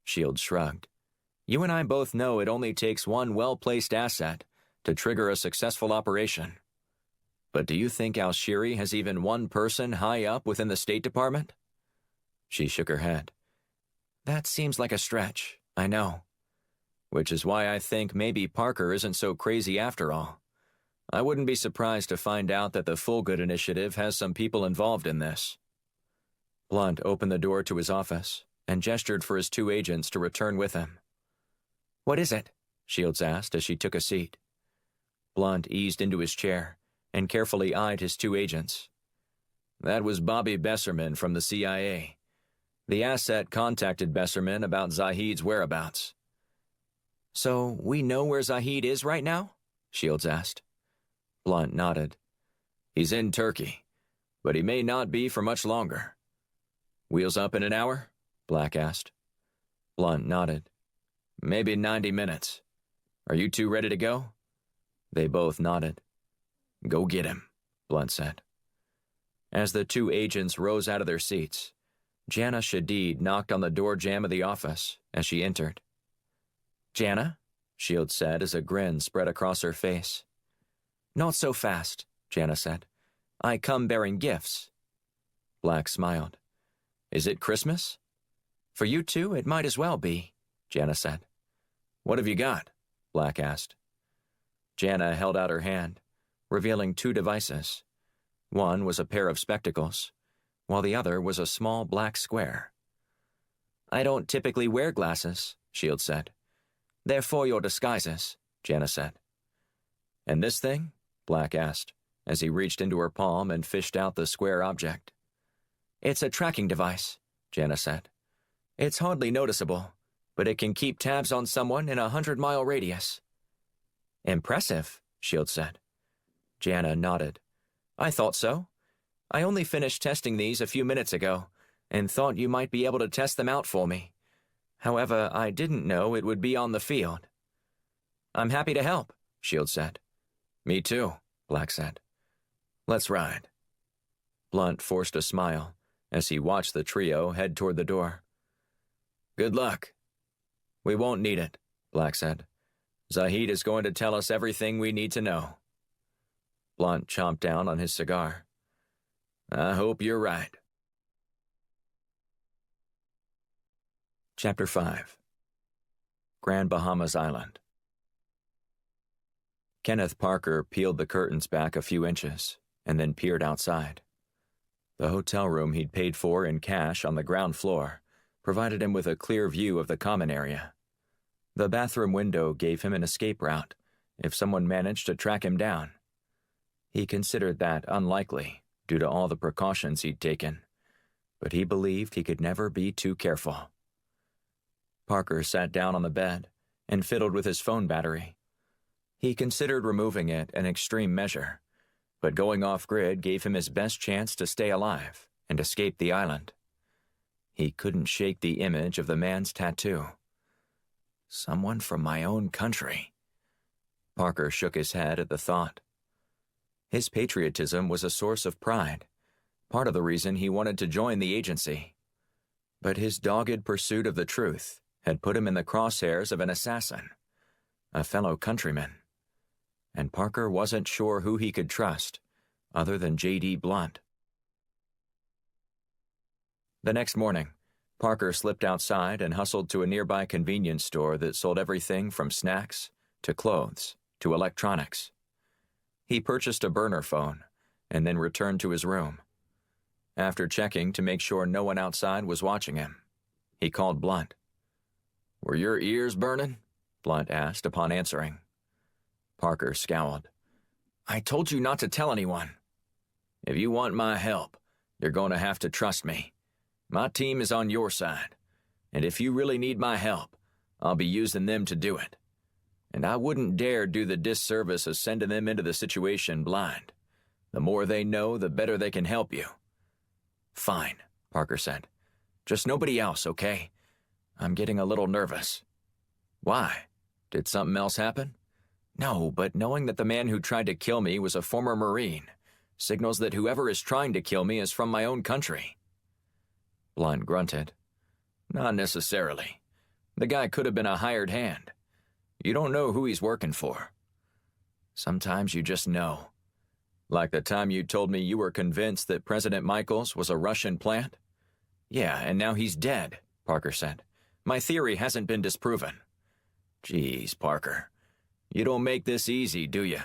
Shields shrugged. "You and I both know it only takes one well-placed asset to trigger a successful operation. But do you think Al-Shiri has even one person high up within the State Department?" She shook her head. "That seems like a stretch, I know. Which is why I think maybe Parker isn't so crazy after all. I wouldn't be surprised to find out that the Full Good Initiative has some people involved in this." Blunt opened the door to his office and gestured for his 2 agents to return with him. "What is it?" Shields asked as she took a seat. Blunt eased into his chair and carefully eyed his 2 agents. "That was Bobby Besserman from the CIA. The asset contacted Besserman about Zahid's whereabouts." "So we know where Zahid is right now?" Shields asked. Blunt nodded. "He's in Turkey, but he may not be for much longer." "Wheels up in an hour?" Black asked. Blunt nodded. "Maybe 90 minutes. Are you 2 ready to go?" They both nodded. "Go get him," Blunt said. As the 2 agents rose out of their seats, Jana Shadid knocked on the door jamb of the office as she entered. "Jana?" Shields said as a grin spread across her face. "Not so fast," Jana said. "I come bearing gifts." Black smiled. "Is it Christmas?" "For you two, it might as well be," Jana said. "What have you got?" Black asked. Jana held out her hand, revealing 2 devices. One was a pair of spectacles, while the other was a small black square. "I don't typically wear glasses," Shields said. "They're for your disguises," Jana said. "And this thing?" Black asked, as he reached into her palm and fished out the square object. "It's a tracking device," Jana said. "It's hardly noticeable, but it can keep tabs on someone in a 100-mile radius." "Impressive," Shields said. Jana nodded. "I thought so. I only finished testing these a few minutes ago, and thought you might be able to test them out for me. However, I didn't know it would be on the field." "I'm happy to help," Shields said. "Me too," Black said. "Let's ride." Blunt forced a smile as he watched the trio head toward the door. "Good luck." "We won't need it," Black said. "Zahid is going to tell us everything we need to know." Blunt chomped down on his cigar. "I hope you're right." Chapter 5. Grand Bahamas Island. Kenneth Parker peeled the curtains back a few inches and then peered outside. The hotel room he'd paid for in cash on the ground floor provided him with a clear view of the common area. The bathroom window gave him an escape route if someone managed to track him down. He considered that unlikely due to all the precautions he'd taken, but he believed he could never be too careful. Parker sat down on the bed and fiddled with his phone battery. He considered removing it an extreme measure, but going off-grid gave him his best chance to stay alive and escape the island. He couldn't shake the image of the man's tattoo. Someone from my own country. Parker shook his head at the thought. His patriotism was a source of pride, part of the reason he wanted to join the agency. But his dogged pursuit of the truth had put him in the crosshairs of an assassin, a fellow countryman. And Parker wasn't sure who he could trust, other than J.D. Blunt. The next morning, Parker slipped outside and hustled to a nearby convenience store that sold everything from snacks to clothes to electronics. He purchased a burner phone and then returned to his room. After checking to make sure no one outside was watching him, he called Blunt. "Were your ears burning?" Blunt asked upon answering. Parker scowled. "I told you not to tell anyone." "If you want my help, you're going to have to trust me. My team is on your side, and if you really need my help, I'll be using them to do it. And I wouldn't dare do the disservice of sending them into the situation blind. The more they know, the better they can help you." "Fine," Parker said. "Just nobody else, okay? I'm getting a little nervous." "Why? Did something else happen?" "No, but knowing that the man who tried to kill me was a former Marine signals that whoever is trying to kill me is from my own country." Blunt grunted. "Not necessarily. The guy could have been a hired hand. You don't know who he's working for. Sometimes you just know. Like the time you told me you were convinced that President Michaels was a Russian plant?" "Yeah, and now he's dead," Parker said. "My theory hasn't been disproven." "Geez, Parker. You don't make this easy, do you?"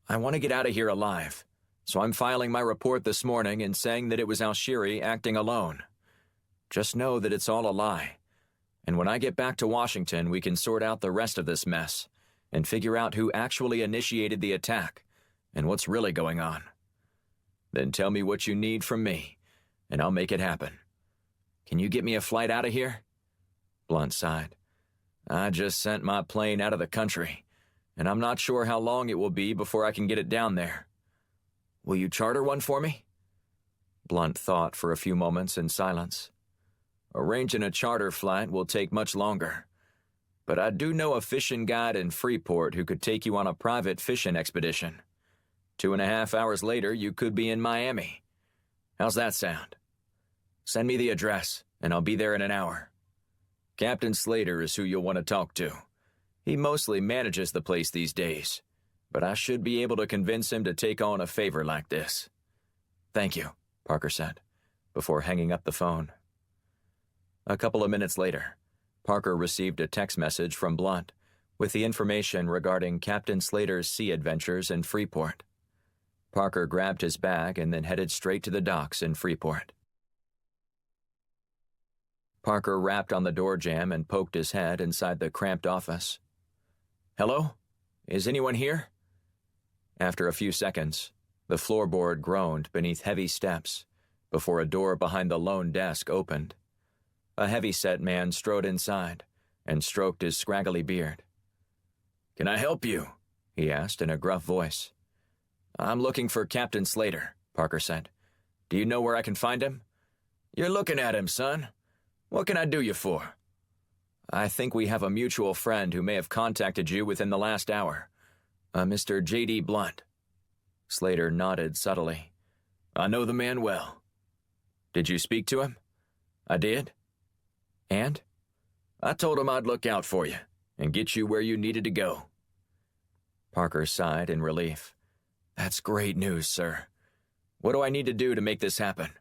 "I want to get out of here alive, so I'm filing my report this morning and saying that it was Alshiri acting alone. Just know that it's all a lie. And when I get back to Washington, we can sort out the rest of this mess and figure out who actually initiated the attack and what's really going on. Then tell me what you need from me, and I'll make it happen. Can you get me a flight out of here?" Blunt sighed. "I just sent my plane out of the country, and I'm not sure how long it will be before I can get it down there. Will you charter one for me?" Blunt thought for a few moments in silence. "Arranging a charter flight will take much longer, but I do know a fishing guide in Freeport who could take you on a private fishing expedition. 2.5 hours later, you could be in Miami. How's that sound? Send me the address, and I'll be there in an hour. Captain Slater is who you'll want to talk to. He mostly manages the place these days, but I should be able to convince him to take on a favor like this." "Thank you," Parker said, before hanging up the phone. A couple of minutes later, Parker received a text message from Blunt with the information regarding Captain Slater's sea adventures in Freeport. Parker grabbed his bag and then headed straight to the docks in Freeport. Parker rapped on the door jamb and poked his head inside the cramped office. "Hello? Is anyone here?" After a few seconds, the floorboard groaned beneath heavy steps before a door behind the lone desk opened. A heavy-set man strode inside and stroked his scraggly beard. "Can I help you?" he asked in a gruff voice. "I'm looking for Captain Slater," Parker said. "Do you know where I can find him?" "You're looking at him, son. What can I do you for?" "I think we have a mutual friend who may have contacted you within the last hour. Mr. J.D. Blunt." Slater nodded subtly. "I know the man well." "Did you speak to him?" "I did." "And?" "I told him I'd look out for you and get you where you needed to go." Parker sighed in relief. "That's great news, sir. What do I need to do to make this happen?"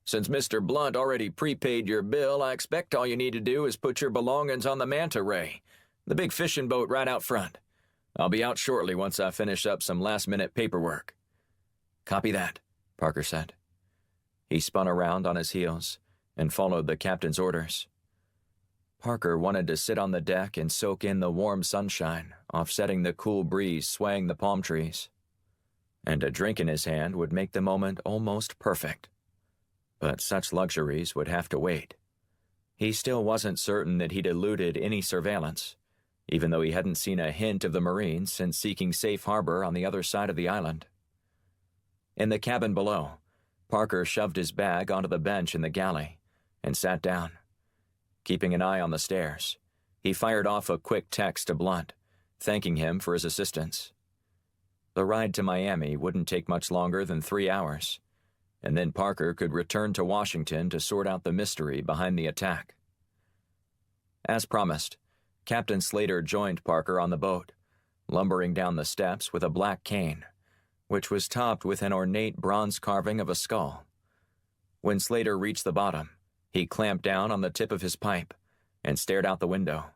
"Since Mr. Blunt already prepaid your bill, I expect all you need to do is put your belongings on the manta ray, the big fishing boat right out front. I'll be out shortly once I finish up some last-minute paperwork." "Copy that," Parker said. He spun around on his heels and followed the captain's orders. Parker wanted to sit on the deck and soak in the warm sunshine, offsetting the cool breeze swaying the palm trees. And a drink in his hand would make the moment almost perfect. But such luxuries would have to wait. He still wasn't certain that he'd eluded any surveillance, even though he hadn't seen a hint of the Marines since seeking safe harbor on the other side of the island. In the cabin below, Parker shoved his bag onto the bench in the galley and sat down. Keeping an eye on the stairs, he fired off a quick text to Blunt, thanking him for his assistance. The ride to Miami wouldn't take much longer than 3 hours, and then Parker could return to Washington to sort out the mystery behind the attack. As promised, Captain Slater joined Parker on the boat, lumbering down the steps with a black cane, which was topped with an ornate bronze carving of a skull. When Slater reached the bottom, he clamped down on the tip of his pipe and stared out the window.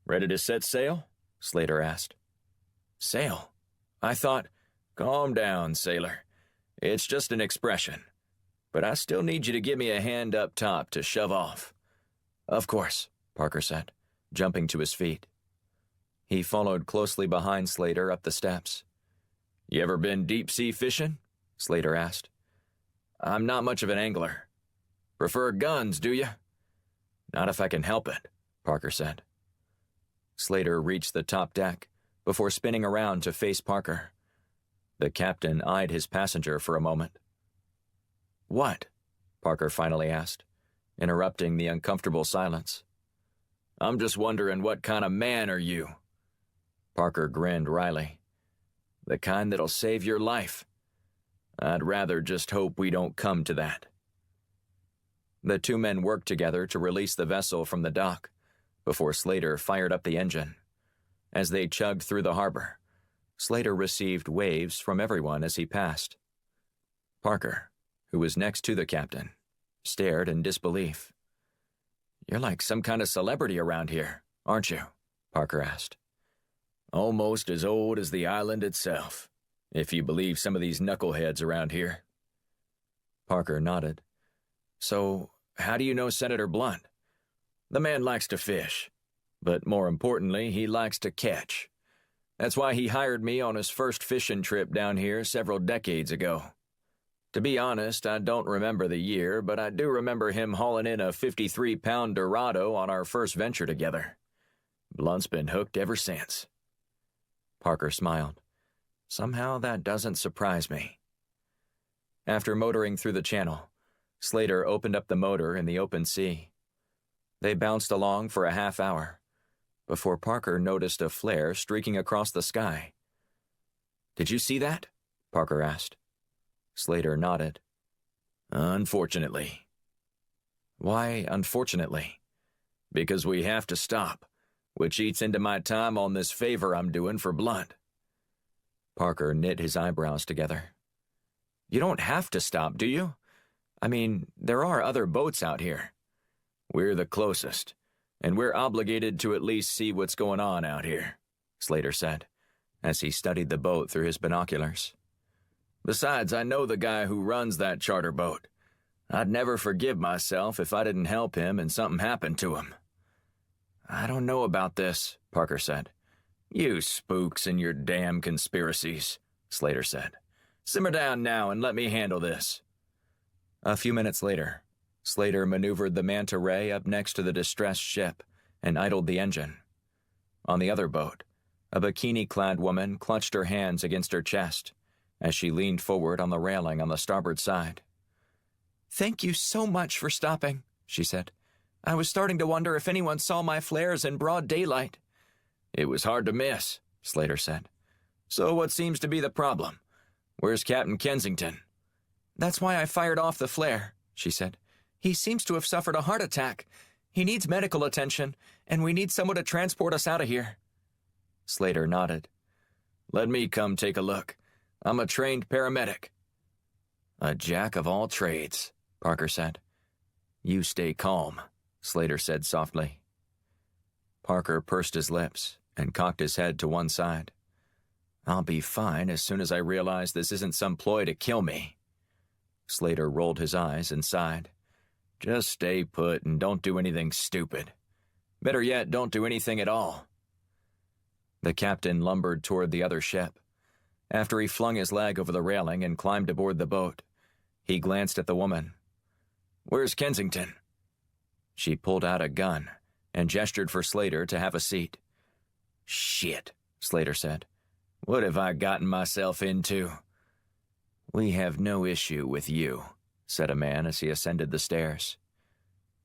"Ready to set sail?" Slater asked. "Sail? I thought—" "Calm down, sailor. It's just an expression. But I still need you to give me a hand up top to shove off." "Of course," Parker said, jumping to his feet. He followed closely behind Slater up the steps. "You ever been deep-sea fishing?" Slater asked. "I'm not much of an angler." "Prefer guns, do you?" "Not if I can help it," Parker said. Slater reached the top deck before spinning around to face Parker. The captain eyed his passenger for a moment. "What?" Parker finally asked, interrupting the uncomfortable silence. "I'm just wondering, what kind of man are you?" Parker grinned wryly. "The kind that'll save your life. I'd rather just hope we don't come to that." The two men worked together to release the vessel from the dock before Slater fired up the engine. As they chugged through the harbor, Slater received waves from everyone as he passed. Parker, who was next to the captain, stared in disbelief. "You're like some kind of celebrity around here, aren't you?" Parker asked. "Almost as old as the island itself, if you believe some of these knuckleheads around here." Parker nodded. "So, how do you know Senator Blunt?" "The man likes to fish, but more importantly, he likes to catch. That's why he hired me on his first fishing trip down here several decades ago. To be honest, I don't remember the year, but I do remember him hauling in a 53-pound Dorado on our first venture together. Blunt's been hooked ever since." Parker smiled. "Somehow that doesn't surprise me." After motoring through the channel, Slater opened up the motor in the open sea. They bounced along for a half hour before Parker noticed a flare streaking across the sky. "Did you see that?" Parker asked. Slater nodded. "Unfortunately." "Why unfortunately?" "Because we have to stop, which eats into my time on this favor I'm doing for Blunt." Parker knit his eyebrows together. "You don't have to stop, do you? I mean, there are other boats out here." "We're the closest, and we're obligated to at least see what's going on out here," Slater said, as he studied the boat through his binoculars. "Besides, I know the guy who runs that charter boat. I'd never forgive myself if I didn't help him and something happened to him." "I don't know about this," Parker said. "You spooks and your damn conspiracies," Slater said. "Simmer down now and let me handle this." A few minutes later, Slater maneuvered the manta ray up next to the distressed ship and idled the engine. On the other boat, a bikini-clad woman clutched her hands against her chest as she leaned forward on the railing on the starboard side. "Thank you so much for stopping," she said. "I was starting to wonder if anyone saw my flares in broad daylight." "It was hard to miss," Slater said. "So what seems to be the problem? Where's Captain Kensington?" "That's why I fired off the flare," she said. "He seems to have suffered a heart attack. He needs medical attention, and we need someone to transport us out of here." Slater nodded. "Let me come take a look. I'm a trained paramedic." "A jack of all trades," Parker said. "You stay calm," Slater said softly. Parker pursed his lips and cocked his head to one side. "I'll be fine as soon as I realize this isn't some ploy to kill me." Slater rolled his eyes and sighed. "Just stay put and don't do anything stupid. Better yet, don't do anything at all." The captain lumbered toward the other ship. After he flung his leg over the railing and climbed aboard the boat, he glanced at the woman. "Where's Kensington?" She pulled out a gun and gestured for Slater to have a seat. "Shit," Slater said. "What have I gotten myself into?" "We have no issue with you," said a man as he ascended the stairs.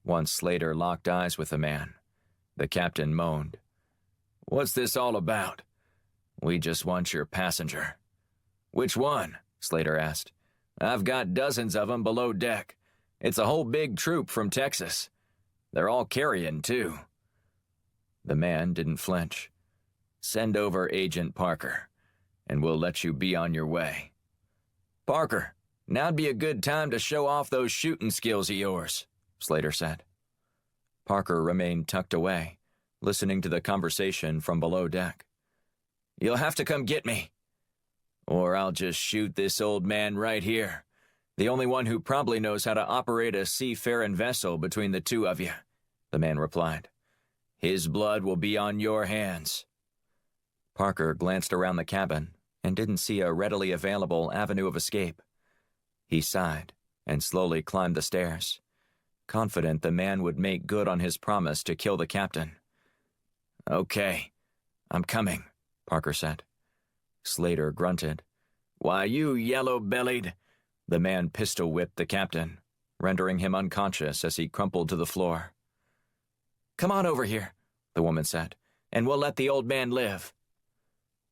Once Slater locked eyes with the man, the captain moaned. "What's this all about?" "We just want your passenger." "Which one?" Slater asked. "I've got dozens of them below deck. It's a whole big troop from Texas. They're all carrying, too." The man didn't flinch. "Send over Agent Parker, and we'll let you be on your way." "Parker, Now'd be a good time to show off those shooting skills of yours, Slater said. Parker remained tucked away, listening to the conversation from below deck. You'll have to come get me. Or I'll just shoot this old man right here, the only one who probably knows how to operate a seafaring vessel between the two of you, the man replied. His blood will be on your hands. Parker glanced around the cabin and didn't see a readily available avenue of escape. He sighed and slowly climbed the stairs, confident the man would make good on his promise to kill the captain. Okay, I'm coming, Parker said. Slater grunted. Why, you yellow-bellied... The man pistol-whipped the captain, rendering him unconscious as he crumpled to the floor. Come on over here, the woman said, and we'll let the old man live.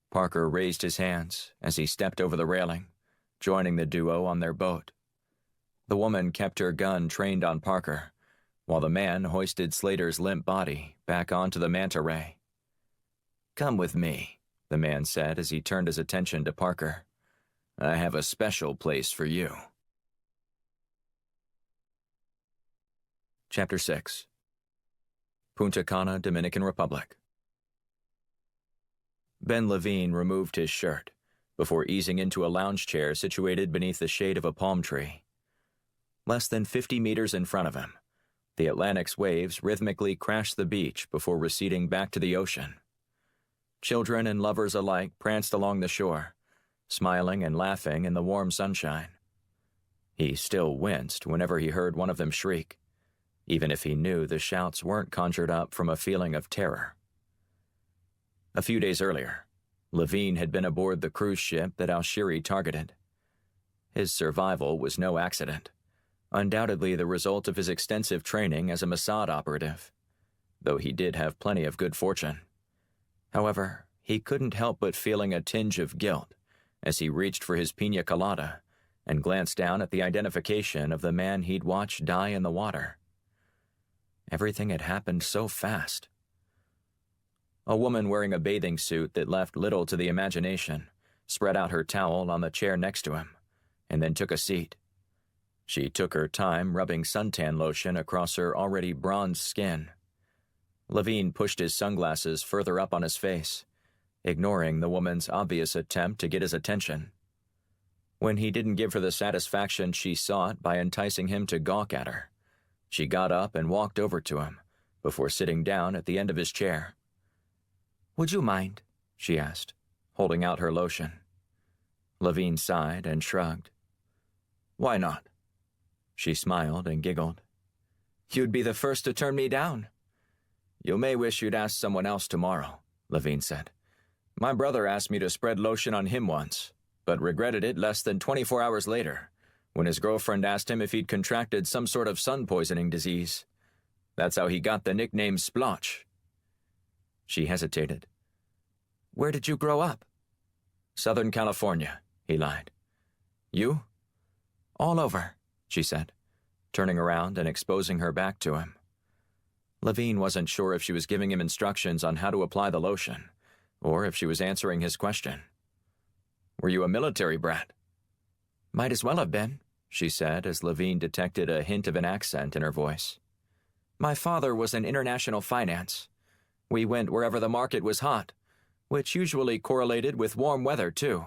Parker raised his hands as he stepped over the railing, joining the duo on their boat. The woman kept her gun trained on Parker, while the man hoisted Slater's limp body back onto the manta ray. Come with me, the man said as he turned his attention to Parker. I have a special place for you. Chapter 6. Punta Cana, Dominican Republic. Ben Levine removed his shirt before easing into a lounge chair situated beneath the shade of a palm tree. Less than 50 meters in front of him, the Atlantic's waves rhythmically crashed the beach before receding back to the ocean. Children and lovers alike pranced along the shore, smiling and laughing in the warm sunshine. He still winced whenever he heard one of them shriek, even if he knew the shouts weren't conjured up from a feeling of terror. A few days earlier, Levine had been aboard the cruise ship that Al-Shiri targeted. His survival was no accident, undoubtedly the result of his extensive training as a Mossad operative, though he did have plenty of good fortune. However, he couldn't help but feeling a tinge of guilt as he reached for his piña colada and glanced down at the identification of the man he'd watched die in the water. Everything had happened so fast. A woman wearing a bathing suit that left little to the imagination spread out her towel on the chair next to him and then took a seat. She took her time rubbing suntan lotion across her already bronzed skin. Levine pushed his sunglasses further up on his face, ignoring the woman's obvious attempt to get his attention. When he didn't give her the satisfaction she sought by enticing him to gawk at her, she got up and walked over to him before sitting down at the end of his chair. Would you mind? She asked, holding out her lotion. Levine sighed and shrugged. Why not? She smiled and giggled. You'd be the first to turn me down. You may wish you'd asked someone else tomorrow, Levine said. My brother asked me to spread lotion on him once, but regretted it less than 24 hours later, when his girlfriend asked him if he'd contracted some sort of sun-poisoning disease. That's how he got the nickname Splotch. She hesitated. Where did you grow up? Southern California, he lied. You? All over, she said, turning around and exposing her back to him. Levine wasn't sure if she was giving him instructions on how to apply the lotion, or if she was answering his question. Were you a military brat? Might as well have been, she said as Levine detected a hint of an accent in her voice. My father was in international finance. We went wherever the market was hot, which usually correlated with warm weather, too.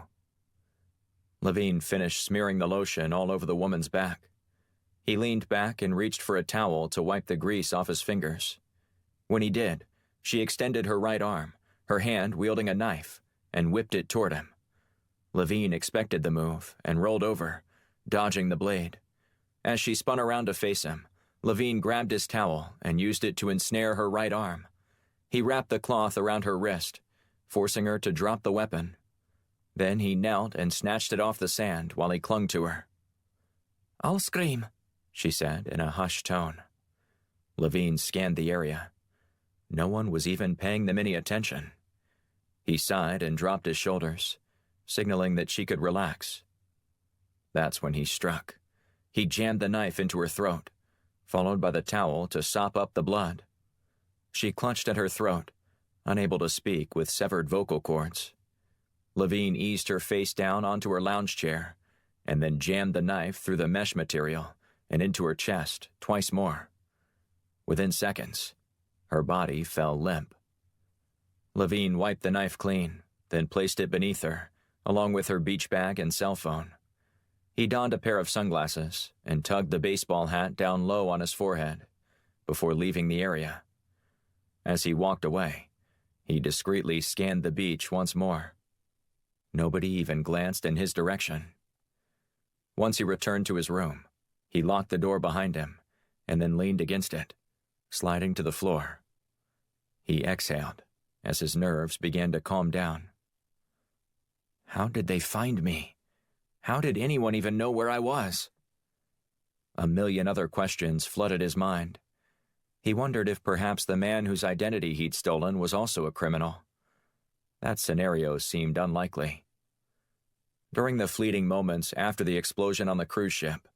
Levine finished smearing the lotion all over the woman's back. He leaned back and reached for a towel to wipe the grease off his fingers. When he did, she extended her right arm, her hand wielding a knife, and whipped it toward him. Levine expected the move and rolled over, dodging the blade. As she spun around to face him, Levine grabbed his towel and used it to ensnare her right arm. He wrapped the cloth around her wrist, forcing her to drop the weapon. Then he knelt and snatched it off the sand while he clung to her. I'll scream, she said in a hushed tone. Levine scanned the area. No one was even paying them any attention. He sighed and dropped his shoulders, signaling that she could relax. That's when he struck. He jammed the knife into her throat, followed by the towel to sop up the blood. She clutched at her throat, unable to speak with severed vocal cords. Levine eased her face down onto her lounge chair and then jammed the knife through the mesh material and into her chest twice more. Within seconds, her body fell limp. Levine wiped the knife clean, then placed it beneath her, along with her beach bag and cell phone. He donned a pair of sunglasses and tugged the baseball hat down low on his forehead before leaving the area. As he walked away, he discreetly scanned the beach once more. Nobody even glanced in his direction. Once he returned to his room, he locked the door behind him and then leaned against it, sliding to the floor. He exhaled as his nerves began to calm down. How did they find me? How did anyone even know where I was? A million other questions flooded his mind. He wondered if perhaps the man whose identity he'd stolen was also a criminal. That scenario seemed unlikely. During the fleeting moments after the explosion on the cruise ship,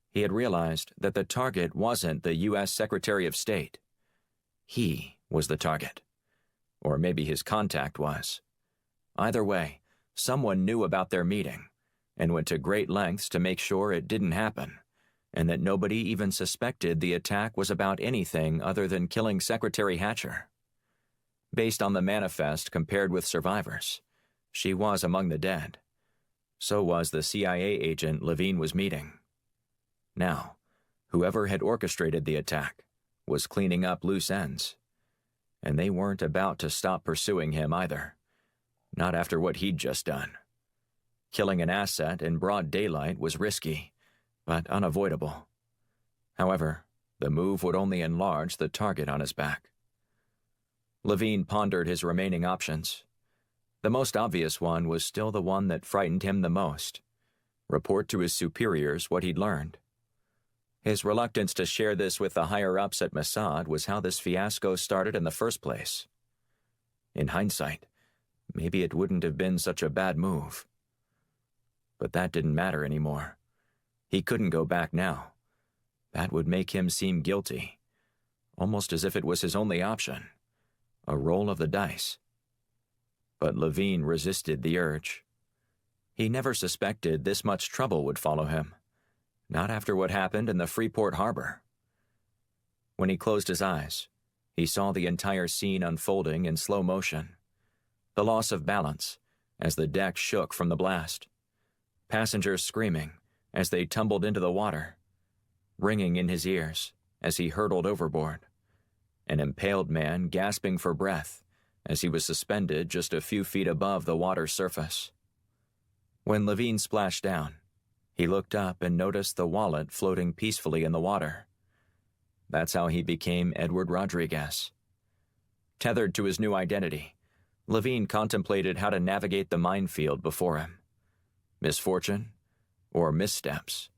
he had realized that the target wasn't the U.S. Secretary of State. He was the target. Or maybe his contact was. Either way, someone knew about their meeting and went to great lengths to make sure it didn't happen, and that nobody even suspected the attack was about anything other than killing Secretary Hatcher. Based on the manifest compared with survivors, she was among the dead. So was the CIA agent Levine was meeting. Now, whoever had orchestrated the attack was cleaning up loose ends. And they weren't about to stop pursuing him either. Not after what he'd just done. Killing an asset in broad daylight was risky, but unavoidable. However, the move would only enlarge the target on his back. Levine pondered his remaining options. The most obvious one was still the one that frightened him the most. Report to his superiors what he'd learned. His reluctance to share this with the higher-ups at Mossad was how this fiasco started in the first place. In hindsight, maybe it wouldn't have been such a bad move. But that didn't matter anymore. He couldn't go back now. That would make him seem guilty, almost as if it was his only option, a roll of the dice. But Levine resisted the urge. He never suspected this much trouble would follow him. Not after what happened in the Freeport Harbor. When he closed his eyes, he saw the entire scene unfolding in slow motion. The loss of balance as the deck shook from the blast. Passengers screaming as they tumbled into the water. Ringing in his ears as he hurtled overboard. An impaled man gasping for breath as he was suspended just a few feet above the water's surface. When Levine splashed down, he looked up and noticed the wallet floating peacefully in the water. That's how he became Edward Rodriguez. Tethered to his new identity, Levine contemplated how to navigate the minefield before him. Misfortune, or missteps,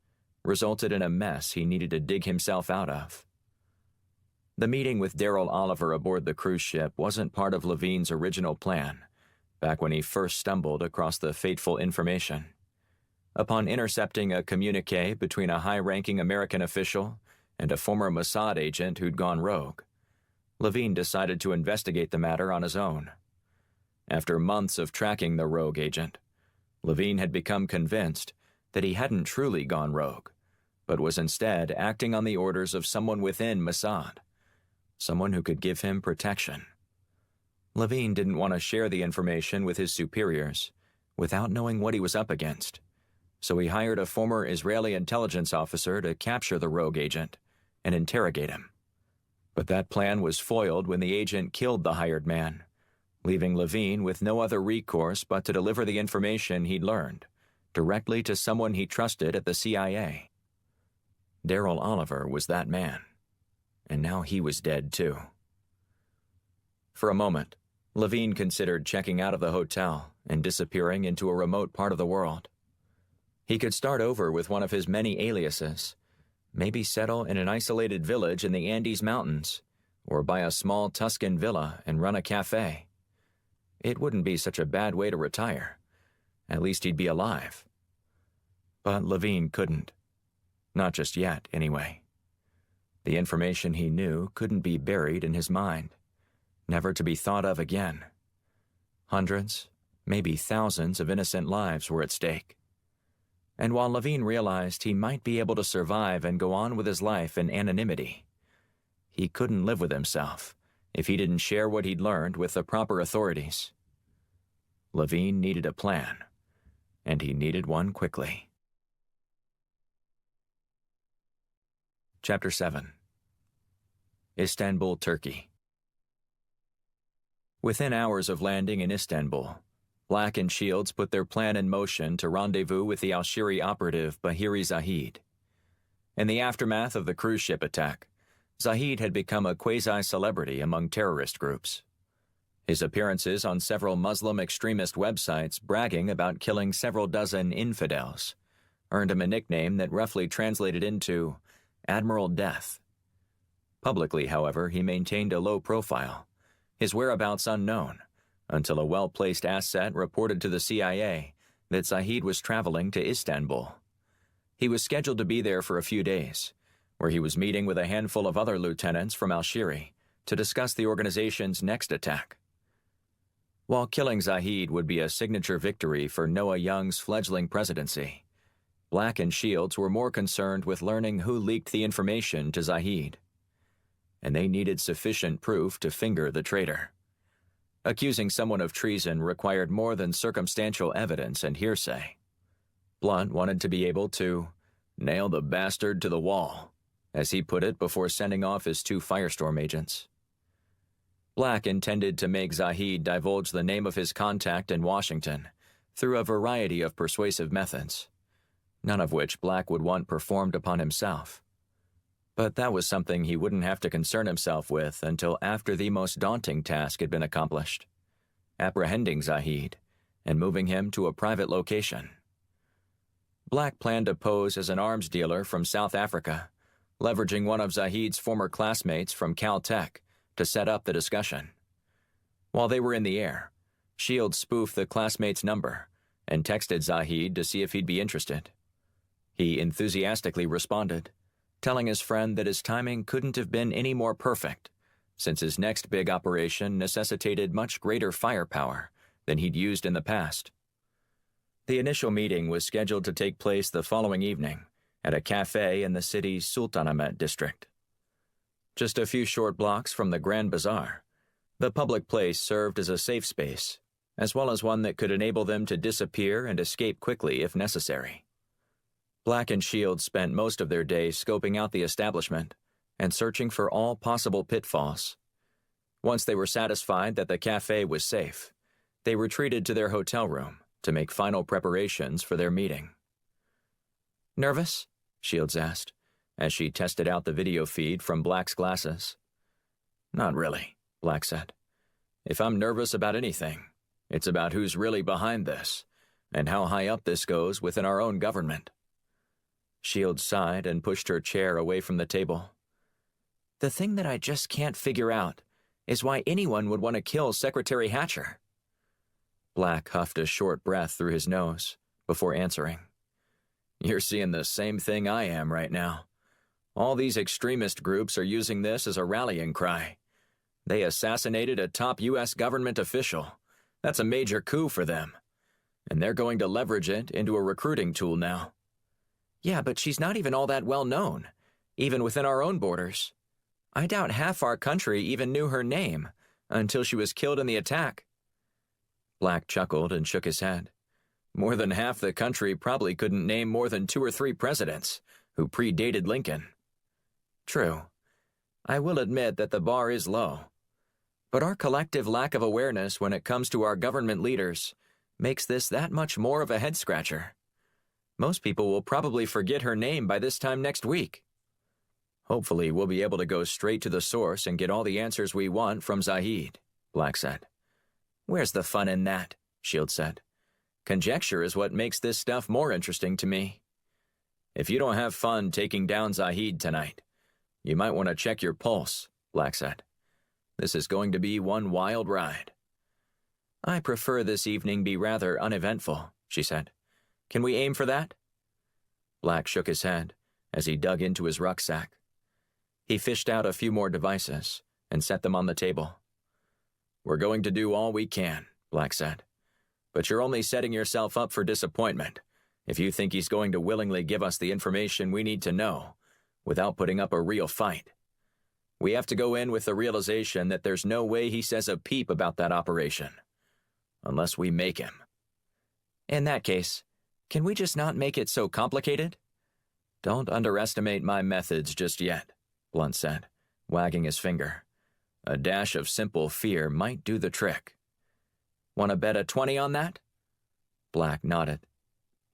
resulted in a mess he needed to dig himself out of. The meeting with Daryl Oliver aboard the cruise ship wasn't part of Levine's original plan, back when he first stumbled across the fateful information. Upon intercepting a communique between a high-ranking American official and a former Mossad agent who'd gone rogue, Levine decided to investigate the matter on his own. After months of tracking the rogue agent, Levine had become convinced that he hadn't truly gone rogue, but was instead acting on the orders of someone within Mossad, someone who could give him protection. Levine didn't want to share the information with his superiors without knowing what he was up against. So he hired a former Israeli intelligence officer to capture the rogue agent and interrogate him. But that plan was foiled when the agent killed the hired man, leaving Levine with no other recourse but to deliver the information he'd learned directly to someone he trusted at the CIA. Daryl Oliver was that man, and now he was dead too. For a moment, Levine considered checking out of the hotel and disappearing into a remote part of the world. He could start over with one of his many aliases, maybe settle in an isolated village in the Andes Mountains, or buy a small Tuscan villa and run a cafe. It wouldn't be such a bad way to retire. At least he'd be alive. But Levine couldn't. Not just yet, anyway. The information he knew couldn't be buried in his mind, never to be thought of again. Hundreds, maybe thousands of innocent lives were at stake. And while Levine realized he might be able to survive and go on with his life in anonymity, he couldn't live with himself if he didn't share what he'd learned with the proper authorities. Levine needed a plan, and he needed one quickly. Chapter 7. Istanbul, Turkey. Within hours of landing in Istanbul, Black and Shields put their plan in motion to rendezvous with the Alshiri operative Bahiri Zahid. In the aftermath of the cruise ship attack, Zahid had become a quasi-celebrity among terrorist groups. His appearances on several Muslim extremist websites bragging about killing several dozen infidels earned him a nickname that roughly translated into Admiral Death. Publicly, however, he maintained a low profile, his whereabouts unknown, until a well-placed asset reported to the CIA that Zahid was traveling to Istanbul. He was scheduled to be there for a few days, where he was meeting with a handful of other lieutenants from Alshiri to discuss the organization's next attack. While killing Zahid would be a signature victory for Noah Young's fledgling presidency, Black and Shields were more concerned with learning who leaked the information to Zahid, and they needed sufficient proof to finger the traitor. Accusing someone of treason required more than circumstantial evidence and hearsay. Blunt wanted to be able to nail the bastard to the wall, as he put it before sending off his 2 firestorm agents. Black intended to make Zahid divulge the name of his contact in Washington through a variety of persuasive methods, none of which Black would want performed upon himself. But that was something he wouldn't have to concern himself with until after the most daunting task had been accomplished: apprehending Zahid and moving him to a private location. Black planned to pose as an arms dealer from South Africa, leveraging one of Zahid's former classmates from Caltech to set up the discussion. While they were in the air, Shields spoofed the classmate's number and texted Zahid to see if he'd be interested. He enthusiastically responded, telling his friend that his timing couldn't have been any more perfect, since his next big operation necessitated much greater firepower than he'd used in the past. The initial meeting was scheduled to take place the following evening at a cafe in the city's Sultanahmet district. Just a few short blocks from the Grand Bazaar, the public place served as a safe space, as well as one that could enable them to disappear and escape quickly if necessary. Black and Shields spent most of their day scoping out the establishment and searching for all possible pitfalls. Once they were satisfied that the cafe was safe, they retreated to their hotel room to make final preparations for their meeting. "Nervous?" Shields asked, as she tested out the video feed from Black's glasses. "Not really," Black said. "If I'm nervous about anything, it's about who's really behind this and how high up this goes within our own government." Shields sighed and pushed her chair away from the table. "The thing that I just can't figure out is why anyone would want to kill Secretary Hatcher." Black huffed a short breath through his nose before answering. "You're seeing the same thing I am right now. All these extremist groups are using this as a rallying cry. They assassinated a top U.S. government official. That's a major coup for them. And they're going to leverage it into a recruiting tool now." "Yeah, but she's not even all that well known, even within our own borders. I doubt half our country even knew her name until she was killed in the attack." Black chuckled and shook his head. "More than half the country probably couldn't name more than 2 or 3 presidents who predated Lincoln." "True. I will admit that the bar is low. But our collective lack of awareness when it comes to our government leaders makes this that much more of a head-scratcher. Most people will probably forget her name by this time next week." "Hopefully we'll be able to go straight to the source and get all the answers we want from Zahid," Black said. "Where's the fun in that?" Shields said. "Conjecture is what makes this stuff more interesting to me." "If you don't have fun taking down Zahid tonight, you might want to check your pulse," Black said. "This is going to be one wild ride." "I prefer this evening be rather uneventful," she said. "Can we aim for that?" Black shook his head as he dug into his rucksack. He fished out a few more devices and set them on the table. "We're going to do all we can," Black said. "But you're only setting yourself up for disappointment if you think he's going to willingly give us the information we need to know, without putting up a real fight. We have to go in with the realization that there's no way he says a peep about that operation. Unless we make him. In that case, can we just not make it so complicated? Don't underestimate my methods just yet, Blunt said, wagging his finger. A dash of simple fear might do the trick. Want to bet a 20 on that? Black nodded.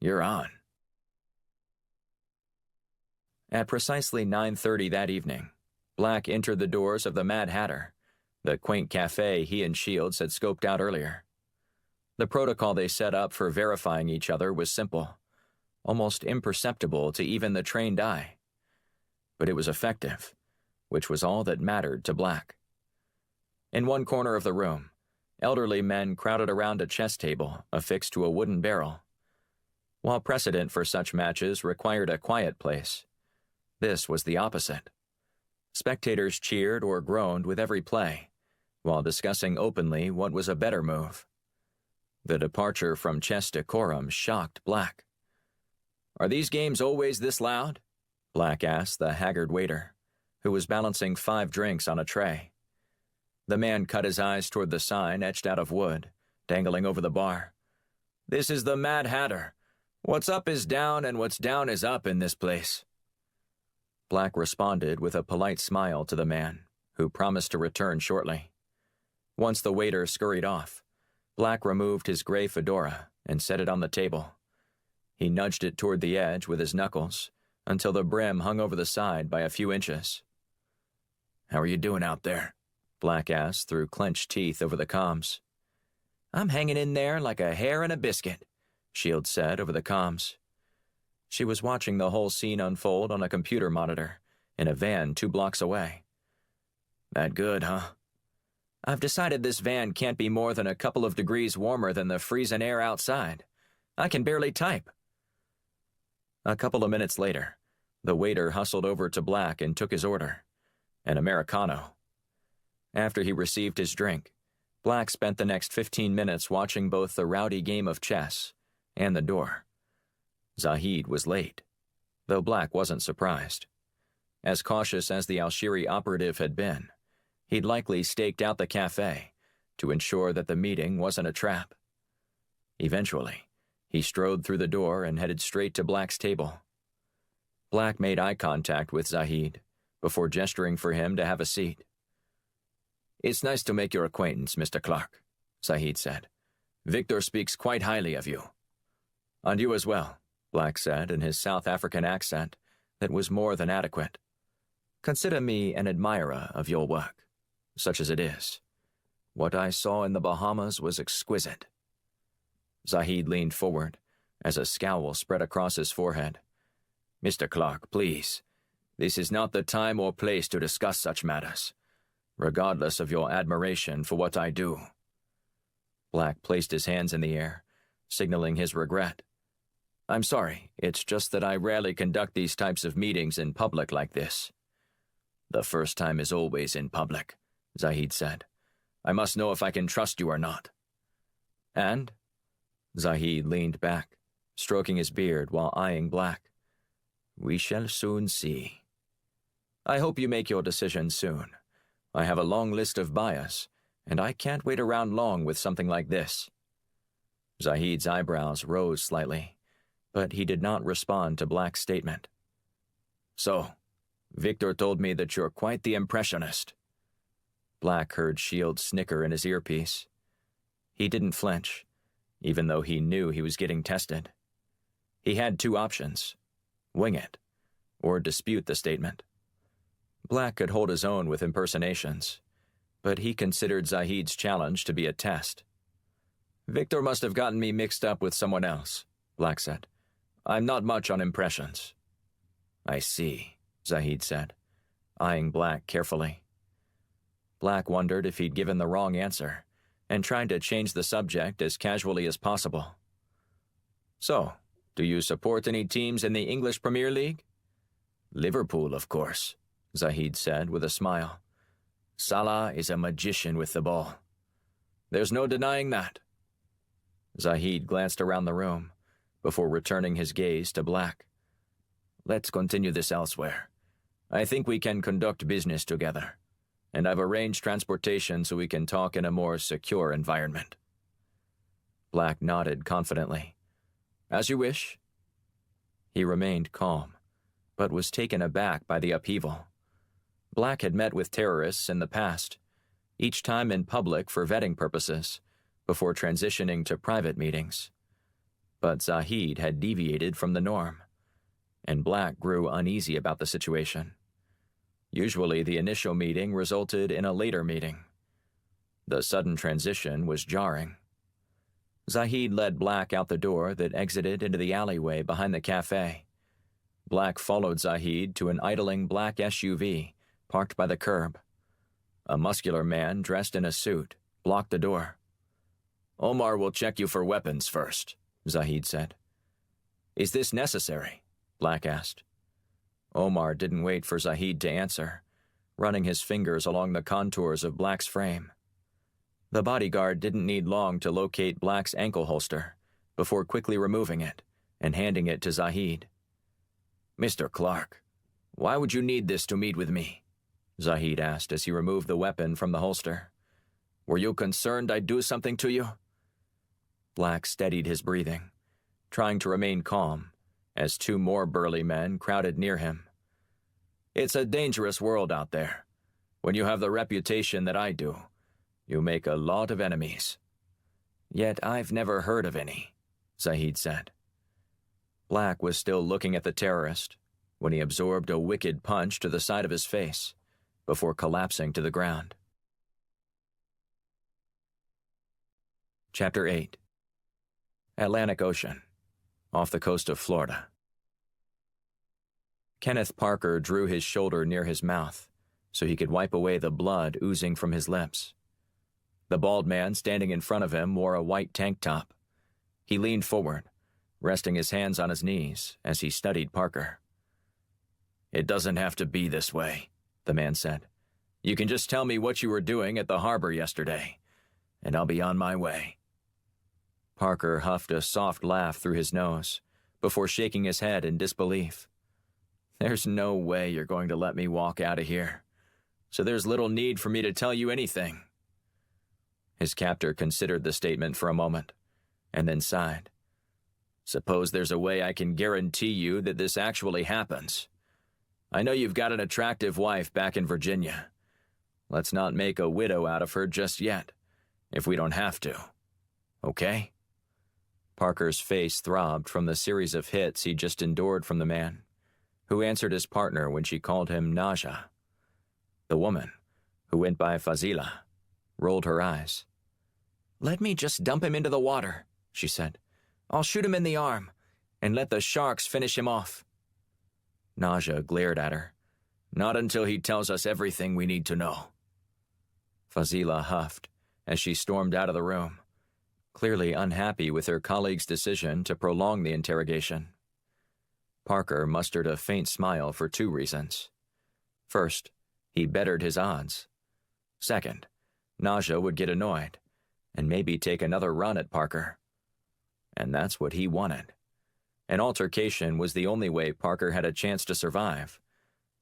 You're on. At precisely 9:30 that evening, Black entered the doors of the Mad Hatter, the quaint cafe he and Shields had scoped out earlier. The protocol they set up for verifying each other was simple, almost imperceptible to even the trained eye. But it was effective, which was all that mattered to Black. In one corner of the room, elderly men crowded around a chess table affixed to a wooden barrel. While precedent for such matches required a quiet place, this was the opposite. Spectators cheered or groaned with every play, while discussing openly what was a better move. The departure from chess decorum shocked Black. Are these games always this loud? Black asked the haggard waiter, who was balancing 5 drinks on a tray. The man cut his eyes toward the sign etched out of wood, dangling over the bar. This is the Mad Hatter. What's up is down and what's down is up in this place. Black responded with a polite smile to the man, who promised to return shortly. Once the waiter scurried off, Black removed his gray fedora and set it on the table. He nudged it toward the edge with his knuckles until the brim hung over the side by a few inches. How are you doing out there? Black asked through clenched teeth over the comms. I'm hanging in there like a hair in a biscuit, Shields said over the comms. She was watching the whole scene unfold on a computer monitor in a van 2 blocks away. That good, huh? I've decided this van can't be more than a couple of degrees warmer than the freezing air outside. I can barely type. A couple of minutes later, the waiter hustled over to Black and took his order, an Americano. After he received his drink, Black spent the next 15 minutes watching both the rowdy game of chess and the door. Zahid was late, though Black wasn't surprised. As cautious as the Alshiri operative had been, he'd likely staked out the cafe to ensure that the meeting wasn't a trap. Eventually, he strode through the door and headed straight to Black's table. Black made eye contact with Zahid before gesturing for him to have a seat. It's nice to make your acquaintance, Mr. Clark, Zahid said. Victor speaks quite highly of you. And you as well, Black said in his South African accent that was more than adequate. Consider me an admirer of your work, such as it is. What I saw in the Bahamas was exquisite. Zahid leaned forward as a scowl spread across his forehead. Mr. Clark, please, this is not the time or place to discuss such matters, regardless of your admiration for what I do. Black placed his hands in the air, signaling his regret. I'm sorry, it's just that I rarely conduct these types of meetings in public like this. The first time is always in public, Zahid said. I must know if I can trust you or not. And? Zahid leaned back, stroking his beard while eyeing Black. We shall soon see. I hope you make your decision soon. I have a long list of buyers, and I can't wait around long with something like this. Zahid's eyebrows rose slightly, but he did not respond to Black's statement. So, Victor told me that you're quite the impressionist. Black heard Shields snicker in his earpiece. He didn't flinch, even though he knew he was getting tested. He had 2 options: wing it, or dispute the statement. Black could hold his own with impersonations, but he considered Zahid's challenge to be a test. Victor must have gotten me mixed up with someone else, Black said. I'm not much on impressions. I see, Zahid said, eyeing Black carefully. Black wondered if he'd given the wrong answer, and tried to change the subject as casually as possible. So, do you support any teams in the English Premier League? Liverpool, of course, Zahid said with a smile. Salah is a magician with the ball. There's no denying that. Zahid glanced around the room, before returning his gaze to Black. "Let's continue this elsewhere. I think we can conduct business together, and I've arranged transportation so we can talk in a more secure environment." Black nodded confidently. "As you wish." He remained calm, but was taken aback by the upheaval. Black had met with terrorists in the past, each time in public for vetting purposes, before transitioning to private meetings. But Zahid had deviated from the norm, and Black grew uneasy about the situation. Usually, the initial meeting resulted in a later meeting. The sudden transition was jarring. Zahid led Black out the door that exited into the alleyway behind the cafe. Black followed Zahid to an idling black SUV parked by the curb. A muscular man dressed in a suit blocked the door. "Omar will check you for weapons first," Zahid said. "Is this necessary?" Black asked. Omar didn't wait for Zahid to answer, running his fingers along the contours of Black's frame. The bodyguard didn't need long to locate Black's ankle holster before quickly removing it and handing it to Zahid. "Mr. Clark, why would you need this to meet with me?" Zahid asked as he removed the weapon from the holster. "Were you concerned I'd do something to you?" Black steadied his breathing, trying to remain calm, as two more burly men crowded near him. "It's a dangerous world out there. When you have the reputation that I do, you make a lot of enemies." "Yet I've never heard of any," Zahid said. Black was still looking at the terrorist when he absorbed a wicked punch to the side of his face before collapsing to the ground. Chapter 8. Atlantic Ocean, off the coast of Florida. Kenneth Parker drew his shoulder near his mouth so he could wipe away the blood oozing from his lips. The bald man standing in front of him wore a white tank top. He leaned forward, resting his hands on his knees as he studied Parker. "It doesn't have to be this way," the man said. "You can just tell me what you were doing at the harbor yesterday, and I'll be on my way." Parker huffed a soft laugh through his nose before shaking his head in disbelief. "There's no way you're going to let me walk out of here, so there's little need for me to tell you anything." His captor considered the statement for a moment, and then sighed. "Suppose there's a way I can guarantee you that this actually happens. I know you've got an attractive wife back in Virginia. Let's not make a widow out of her just yet, if we don't have to. Okay?" Parker's face throbbed from the series of hits he just endured from the man, who answered his partner when she called him Naja. The woman, who went by Fazila, rolled her eyes. "Let me just dump him into the water," she said. "I'll shoot him in the arm, and let the sharks finish him off." Naja glared at her. "Not until he tells us everything we need to know." Fazila huffed as she stormed out of the room, clearly unhappy with her colleague's decision to prolong the interrogation. Parker mustered a faint smile for two reasons. First, he bettered his odds. Second, Naja would get annoyed and maybe take another run at Parker. And that's what he wanted. An altercation was the only way Parker had a chance to survive,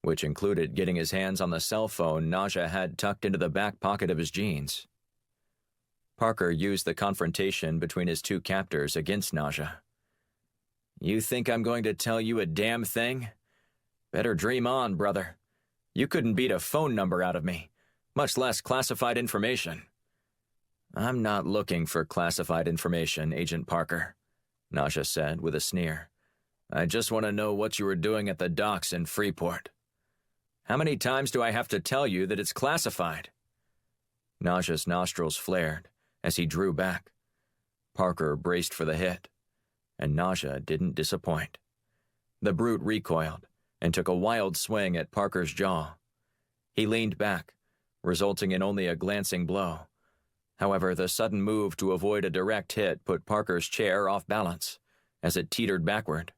which included getting his hands on the cell phone Naja had tucked into the back pocket of his jeans. Parker used the confrontation between his two captors against Naja. "You think I'm going to tell you a damn thing? Better dream on, brother. You couldn't beat a phone number out of me, much less classified information." "I'm not looking for classified information, Agent Parker," Naja said with a sneer. "I just want to know what you were doing at the docks in Freeport." "How many times do I have to tell you that it's classified?" Naja's nostrils flared as he drew back. Parker braced for the hit, and Naja didn't disappoint. The brute recoiled and took a wild swing at Parker's jaw. He leaned back, resulting in only a glancing blow. However, the sudden move to avoid a direct hit put Parker's chair off balance as it teetered backward.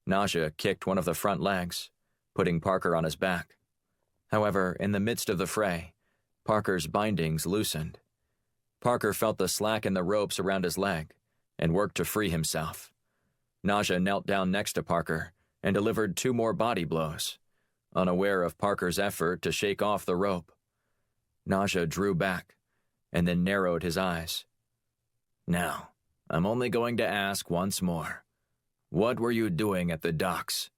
Naja kicked one of the front legs, putting Parker on his back. However, in the midst of the fray, Parker's bindings loosened. Parker felt the slack in the ropes around his leg and worked to free himself. Naja knelt down next to Parker and delivered 2 more body blows, unaware of Parker's effort to shake off the rope. Naja drew back and then narrowed his eyes. "Now, I'm only going to ask once more. What were you doing at the docks?"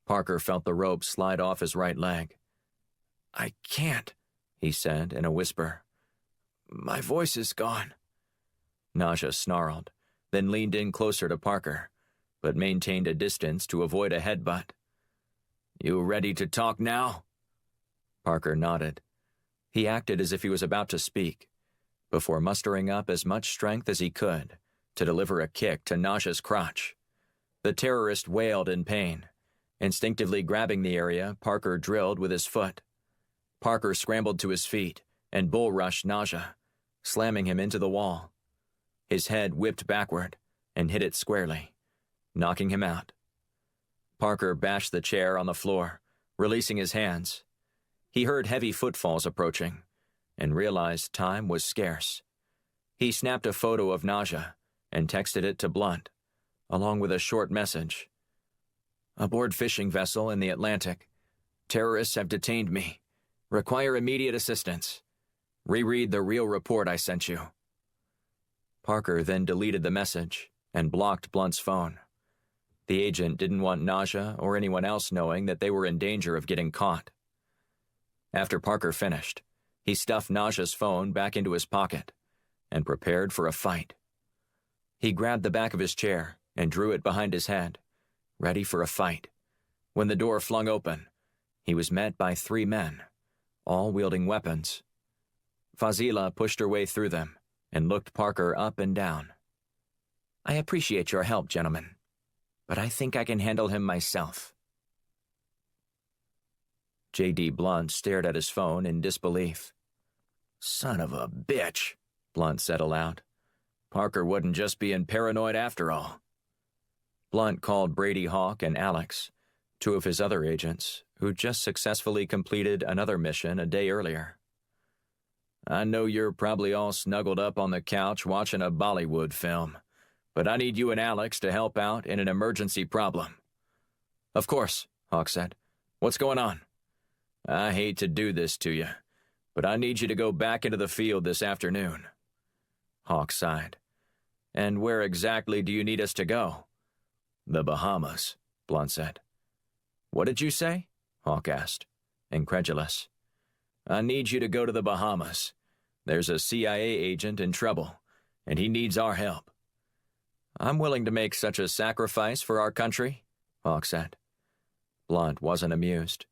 Parker felt the rope slide off his right leg. "I can't," he said in a whisper. "My voice is gone." Naja snarled, then leaned in closer to Parker, but maintained a distance to avoid a headbutt. "You ready to talk now?" Parker nodded. He acted as if he was about to speak, before mustering up as much strength as he could to deliver a kick to Naja's crotch. The terrorist wailed in pain. Instinctively grabbing the area, Parker drilled with his foot. Parker scrambled to his feet and bull-rushed Naja, slamming him into the wall. His head whipped backward and hit it squarely, knocking him out. Parker bashed the chair on the floor, releasing his hands. He heard heavy footfalls approaching and realized time was scarce. He snapped a photo of Naja and texted it to Blunt, along with a short message. "Aboard fishing vessel in the Atlantic. Terrorists have detained me. Require immediate assistance. Reread the real report I sent you." Parker then deleted the message and blocked Blunt's phone. The agent didn't want Naja or anyone else knowing that they were in danger of getting caught. After Parker finished, he stuffed Naja's phone back into his pocket and prepared for a fight. He grabbed the back of his chair and drew it behind his head, ready for a fight. When the door flung open, he was met by 3 men, all wielding weapons. Fazila pushed her way through them and looked Parker up and down. "I appreciate your help, gentlemen, but I think I can handle him myself." J.D. Blunt stared at his phone in disbelief. "Son of a bitch," Blunt said aloud. "Parker wasn't just being paranoid after all." Blunt called Brady Hawk and Alex, 2 of his other agents, who just successfully completed another mission a day earlier. "I know you're probably all snuggled up on the couch watching a Bollywood film, but I need you and Alex to help out in an emergency problem." "Of course," Hawk said. "What's going on?" "I hate to do this to you, but I need you to go back into the field this afternoon." Hawk sighed. "And where exactly do you need us to go?" "The Bahamas," Blunt said. "What did you say?" Hawk asked, incredulous. "I need you to go to the Bahamas. There's a CIA agent in trouble, and he needs our help." "I'm willing to make such a sacrifice for our country," Hawk said. Blunt wasn't amused.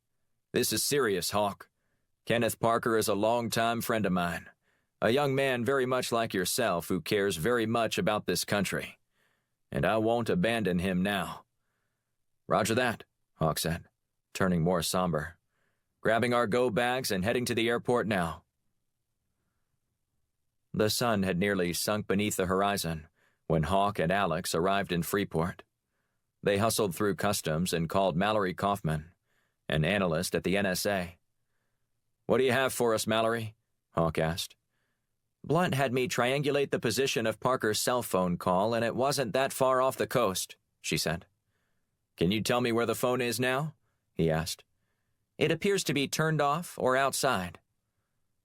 "This is serious, Hawk. Kenneth Parker is a longtime friend of mine, a young man very much like yourself who cares very much about this country, and I won't abandon him now." "Roger that," Hawk said, turning more somber. "Grabbing our go bags and heading to the airport now." The sun had nearly sunk beneath the horizon when Hawk and Alex arrived in Freeport. They hustled through customs and called Mallory Kaufman, an analyst at the NSA. "What do you have for us, Mallory?" Hawk asked. "Blunt had me triangulate the position of Parker's cell phone call, and it wasn't that far off the coast," she said. "Can you tell me where the phone is now?" he asked. "It appears to be turned off or outside."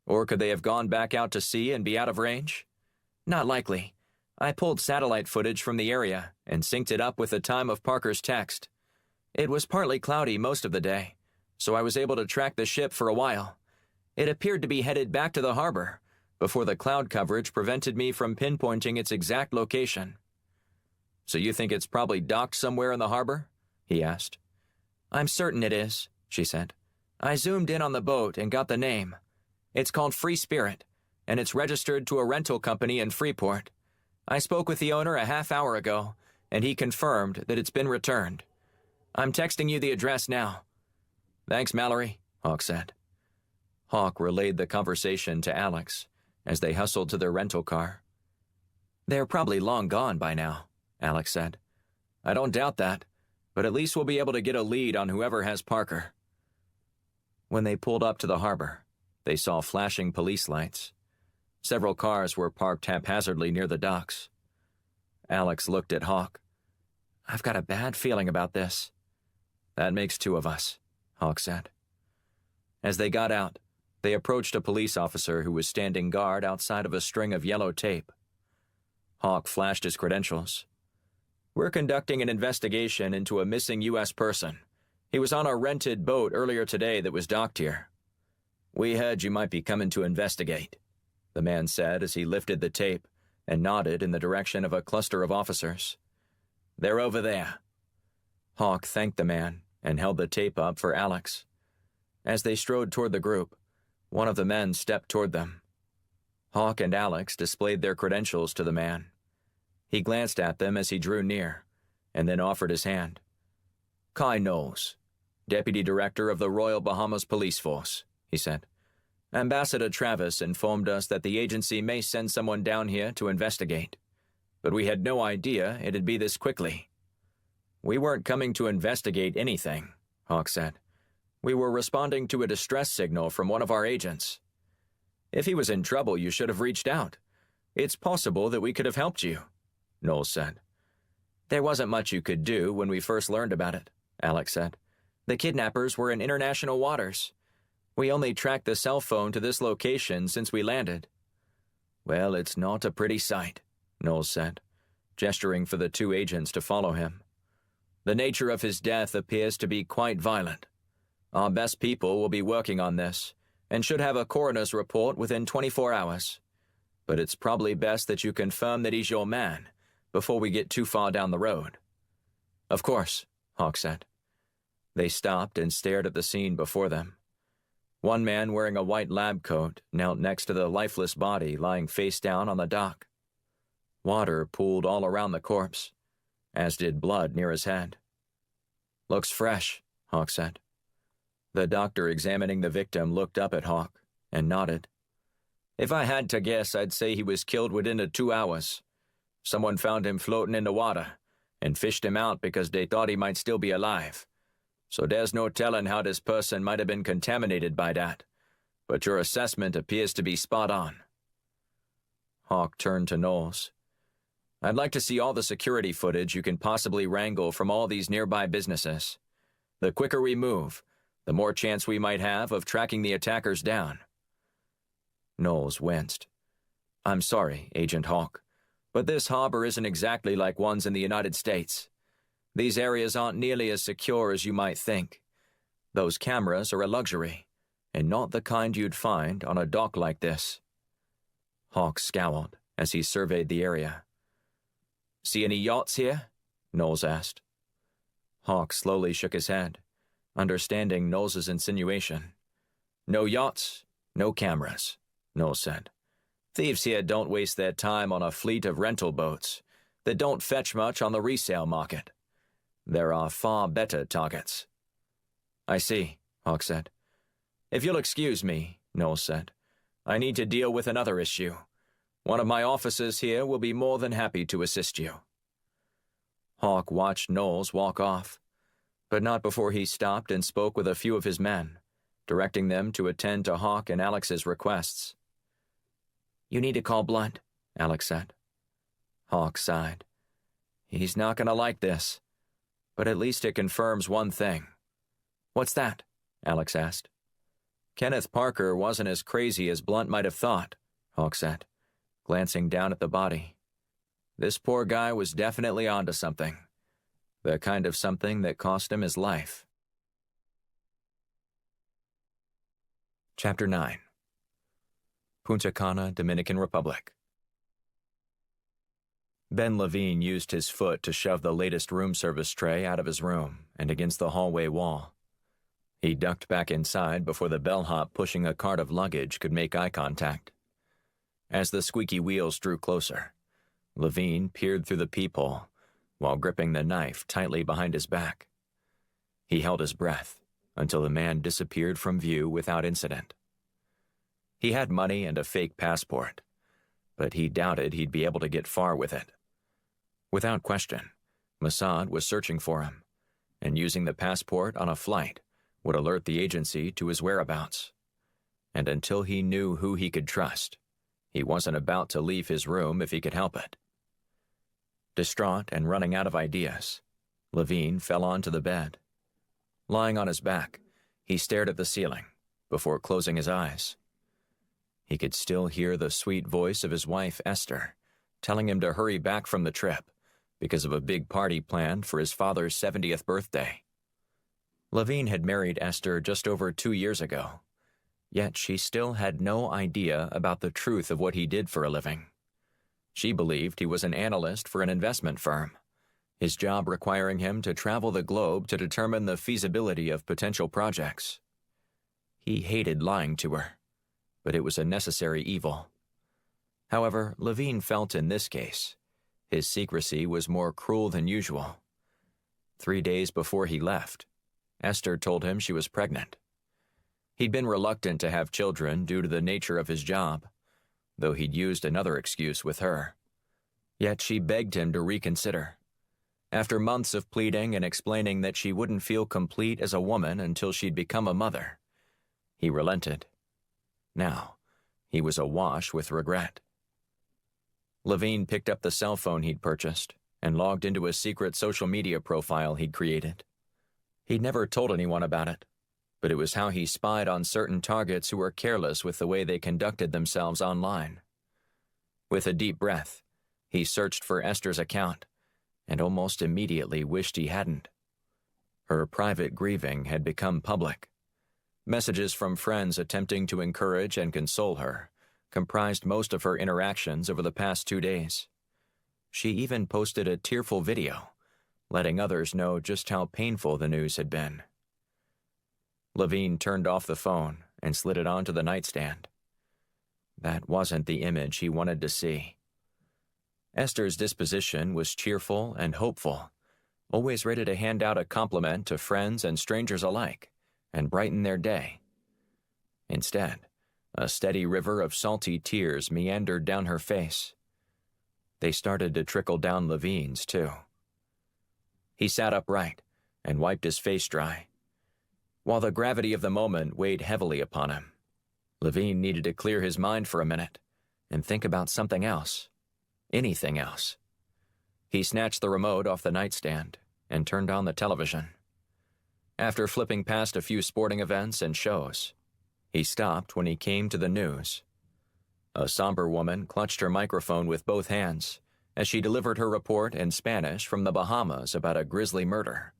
"Or could they have gone back out to sea and be out of range?" "Not likely. I pulled satellite footage from the area and synced it up with the time of Parker's text. It was partly cloudy most of the day, so I was able to track the ship for a while. It appeared to be headed back to the harbor before the cloud coverage prevented me from pinpointing its exact location." "So you think it's probably docked somewhere in the harbor?" he asked. "I'm certain it is," she said. "I zoomed in on the boat and got the name. It's called Free Spirit, and it's registered to a rental company in Freeport. I spoke with the owner a half-hour ago, and he confirmed that it's been returned. I'm texting you the address now." "Thanks, Mallory," Hawk said. Hawk relayed the conversation to Alex as they hustled to their rental car. "They're probably long gone by now," Alex said. "I don't doubt that, but at least we'll be able to get a lead on whoever has Parker." When they pulled up to the harbor, they saw flashing police lights. Several cars were parked haphazardly near the docks. Alex looked at Hawk. I've got a bad feeling about this. That makes two of us, Hawk said. As they got out, they approached a police officer who was standing guard outside of a string of yellow tape. Hawk flashed his credentials. We're conducting an investigation into a missing U.S. person. He was on a rented boat earlier today that was docked here. We heard you might be coming to investigate, the man said as he lifted the tape and nodded in the direction of a cluster of officers. They're over there. Hawk thanked the man and held the tape up for Alex. As they strode toward the group, one of the men stepped toward them. Hawk and Alex displayed their credentials to the man. He glanced at them as he drew near, and then offered his hand. Kai Knowles, Deputy Director of the Royal Bahamas Police Force, he said. Ambassador Travis informed us that the agency may send someone down here to investigate, but we had no idea it'd be this quickly. We weren't coming to investigate anything, Hawk said. We were responding to a distress signal from one of our agents. If he was in trouble, you should have reached out. It's possible that we could have helped you, Knowles said. There wasn't much you could do when we first learned about it, Alex said. The kidnappers were in international waters. We only tracked the cell phone to this location since we landed. Well, it's not a pretty sight, Knowles said, gesturing for the two agents to follow him. The nature of his death appears to be quite violent. Our best people will be working on this, and should have a coroner's report within 24 hours. But it's probably best that you confirm that he's your man before we get too far down the road. Of course, Hawk said. They stopped and stared at the scene before them. One man wearing a white lab coat knelt next to the lifeless body lying face down on the dock. Water pooled all around the corpse, as did blood near his head. Looks fresh, Hawk said. The doctor examining the victim looked up at Hawk and nodded. If I had to guess, I'd say he was killed within 2 hours. Someone found him floating in the water and fished him out because they thought he might still be alive. So there's no telling how this person might have been contaminated by that, but your assessment appears to be spot on. Hawk turned to Knowles. I'd like to see all the security footage you can possibly wrangle from all these nearby businesses. The quicker we move, the more chance we might have of tracking the attackers down. Knowles winced. I'm sorry, Agent Hawk, but this harbor isn't exactly like ones in the United States. These areas aren't nearly as secure as you might think. Those cameras are a luxury, and not the kind you'd find on a dock like this. Hawk scowled as he surveyed the area. See any yachts here? Knowles asked. Hawk slowly shook his head, understanding Knowles' insinuation. No yachts, no cameras, Knowles said. Thieves here don't waste their time on a fleet of rental boats that don't fetch much on the resale market. There are far better targets. I see, Hawk said. If you'll excuse me, Knowles said, I need to deal with another issue. One of my officers here will be more than happy to assist you. Hawk watched Knowles walk off, but not before he stopped and spoke with a few of his men, directing them to attend to Hawk and Alex's requests. You need to call Blunt, Alex said. Hawk sighed. He's not going to like this, but at least it confirms one thing. What's that? Alex asked. Kenneth Parker wasn't as crazy as Blunt might have thought, Hawk said, glancing down at the body. This poor guy was definitely onto something. The kind of something that cost him his life. Chapter 9. Punta Cana, Dominican Republic. Ben Levine used his foot to shove the latest room service tray out of his room and against the hallway wall. He ducked back inside before the bellhop pushing a cart of luggage could make eye contact. As the squeaky wheels drew closer, Levine peered through the peephole while gripping the knife tightly behind his back. He held his breath until the man disappeared from view without incident. He had money and a fake passport, but he doubted he'd be able to get far with it. Without question, Mossad was searching for him, and using the passport on a flight would alert the agency to his whereabouts. And until he knew who he could trust, he wasn't about to leave his room if he could help it. Distraught and running out of ideas, Levine fell onto the bed. Lying on his back, he stared at the ceiling before closing his eyes. He could still hear the sweet voice of his wife, Esther, telling him to hurry back from the trip because of a big party planned for his father's 70th birthday. Levine had married Esther just over 2 years ago, yet she still had no idea about the truth of what he did for a living. She believed he was an analyst for an investment firm, his job requiring him to travel the globe to determine the feasibility of potential projects. He hated lying to her, but it was a necessary evil. However, Levine felt in this case, his secrecy was more cruel than usual. 3 days before he left, Esther told him she was pregnant. He'd been reluctant to have children due to the nature of his job, though he'd used another excuse with her. Yet she begged him to reconsider. After months of pleading and explaining that she wouldn't feel complete as a woman until she'd become a mother, he relented. Now, he was awash with regret. Levine picked up the cell phone he'd purchased and logged into a secret social media profile he'd created. He'd never told anyone about it, but it was how he spied on certain targets who were careless with the way they conducted themselves online. With a deep breath, he searched for Esther's account and almost immediately wished he hadn't. Her private grieving had become public. Messages from friends attempting to encourage and console her comprised most of her interactions over the past 2 days. She even posted a tearful video, letting others know just how painful the news had been. Levine turned off the phone and slid it onto the nightstand. That wasn't the image he wanted to see. Esther's disposition was cheerful and hopeful, always ready to hand out a compliment to friends and strangers alike and brighten their day. Instead, a steady river of salty tears meandered down her face. They started to trickle down Levine's, too. He sat upright and wiped his face dry. While the gravity of the moment weighed heavily upon him, Levine needed to clear his mind for a minute and think about something else. Anything else. He snatched the remote off the nightstand and turned on the television. After flipping past a few sporting events and shows, he stopped when he came to the news. A somber woman clutched her microphone with both hands as she delivered her report in Spanish from the Bahamas about a grisly murder.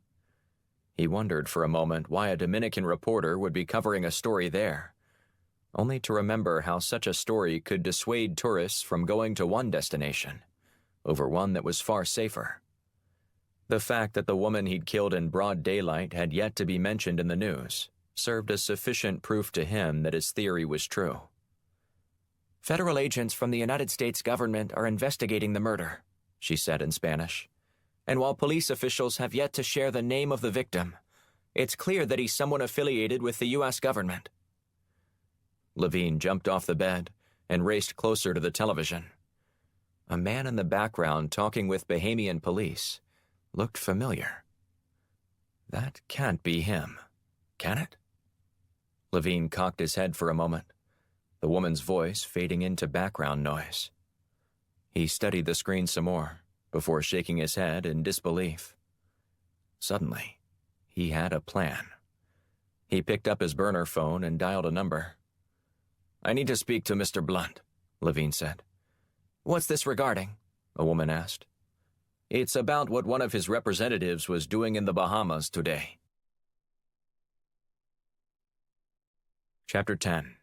He wondered for a moment why a Dominican reporter would be covering a story there, only to remember how such a story could dissuade tourists from going to one destination over one that was far safer. The fact that the woman he'd killed in broad daylight had yet to be mentioned in the news served as sufficient proof to him that his theory was true. "Federal agents from the United States government are investigating the murder," she said in Spanish. "And while police officials have yet to share the name of the victim, it's clear that he's someone affiliated with the U.S. government." Levine jumped off the bed and raced closer to the television. A man in the background talking with Bahamian police looked familiar. That can't be him, can it? Levine cocked his head for a moment, the woman's voice fading into background noise. He studied the screen some more before shaking his head in disbelief. Suddenly, he had a plan. He picked up his burner phone and dialed a number. "I need to speak to Mr. Blunt," Levine said. "What's this regarding?" a woman asked. "It's about what one of his representatives was doing in the Bahamas today." Chapter 10.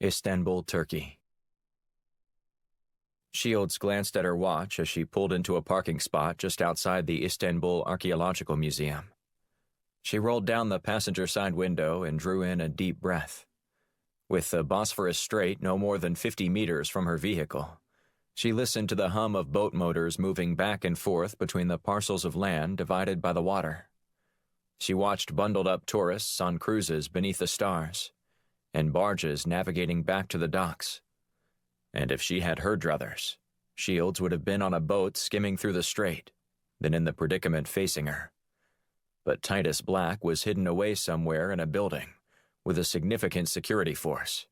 Istanbul, Turkey. Shields glanced at her watch as she pulled into a parking spot just outside the Istanbul Archaeological Museum. She rolled down the passenger side window and drew in a deep breath. With the Bosphorus Strait no more than 50 meters from her vehicle, she listened to the hum of boat motors moving back and forth between the parcels of land divided by the water. She watched bundled-up tourists on cruises beneath the stars, and barges navigating back to the docks. And if she had her druthers, Shields would have been on a boat skimming through the strait, than in the predicament facing her. But Titus Black was hidden away somewhere in a building with a significant security force,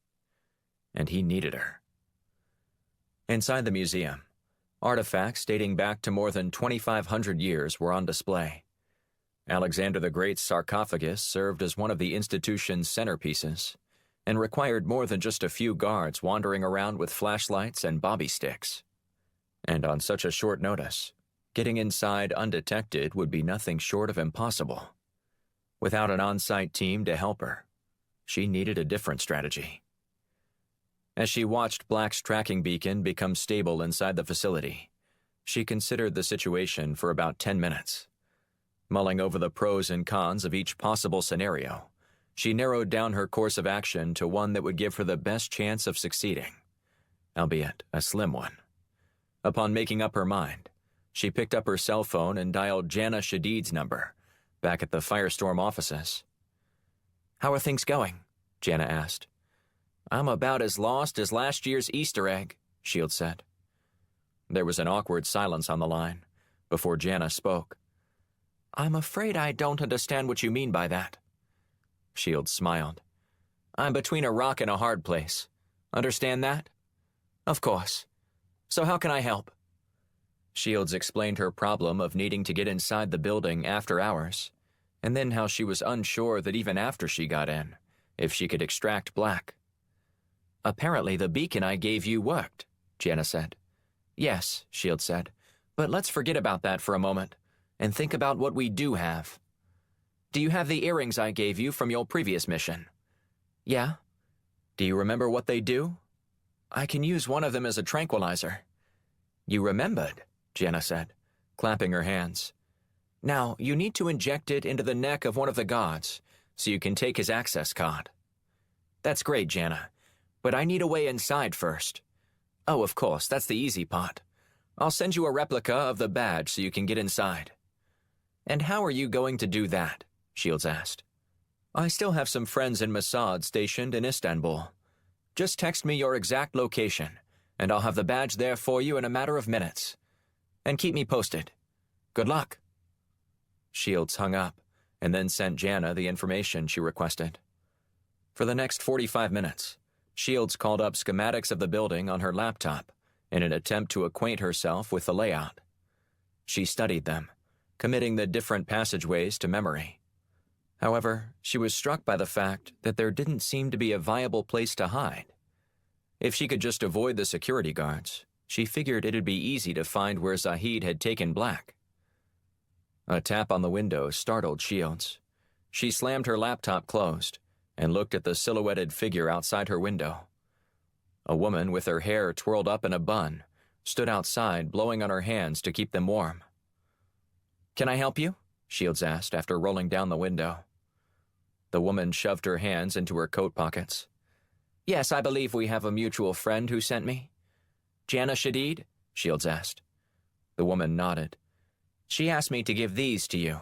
and he needed her. Inside the museum, Artifacts dating back to more than 2,500 years were on display. Alexander the Great's sarcophagus served as one of the institution's centerpieces and required more than just a few guards wandering around with flashlights and bobby sticks. And on such a short notice, getting inside undetected would be nothing short of impossible. Without an on-site team to help her, she needed a different strategy. As she watched Black's tracking beacon become stable inside the facility, she considered the situation for about 10 minutes. Mulling over the pros and cons of each possible scenario, she narrowed down her course of action to one that would give her the best chance of succeeding, albeit a slim one. Upon making up her mind, she picked up her cell phone and dialed Jana Shadid's number, back at the Firestorm offices. "How are things going?" Jana asked. "I'm about as lost as last year's Easter egg," Shields said. There was an awkward silence on the line before Jana spoke. "I'm afraid I don't understand what you mean by that." Shields smiled. "I'm between a rock and a hard place. Understand that?" "Of course. So how can I help?" Shields explained her problem of needing to get inside the building after hours, and then how she was unsure that even after she got in, if she could extract Black. "Apparently the beacon I gave you worked," Jana said. "Yes," Shields said, "but let's forget about that for a moment and think about what we do have. Do you have the earrings I gave you from your previous mission?" "Yeah." "Do you remember what they do?" "I can use one of them as a tranquilizer." "You remembered," Jana said, clapping her hands. "Now, you need to inject it into the neck of one of the guards so you can take his access card." "That's great, Jana, but I need a way inside first." "Oh, of course, that's the easy part. I'll send you a replica of the badge so you can get inside." "And how are you going to do that?" Shields asked. "I still have some friends in Mossad stationed in Istanbul. Just text me your exact location, and I'll have the badge there for you in a matter of minutes. And keep me posted. Good luck." Shields hung up, and then sent Jana the information she requested. For the next 45 minutes, Shields called up schematics of the building on her laptop in an attempt to acquaint herself with the layout. She studied them, committing the different passageways to memory. However, she was struck by the fact that there didn't seem to be a viable place to hide. If she could just avoid the security guards, she figured it'd be easy to find where Zahid had taken Black. A tap on the window startled Shields. She slammed her laptop closed and looked at the silhouetted figure outside her window. A woman with her hair twirled up in a bun stood outside, blowing on her hands to keep them warm. "Can I help you?" Shields asked after rolling down the window. The woman shoved her hands into her coat pockets. "Yes, I believe we have a mutual friend who sent me." "Jana Shadid?" Shields asked. The woman nodded. "She asked me to give these to you."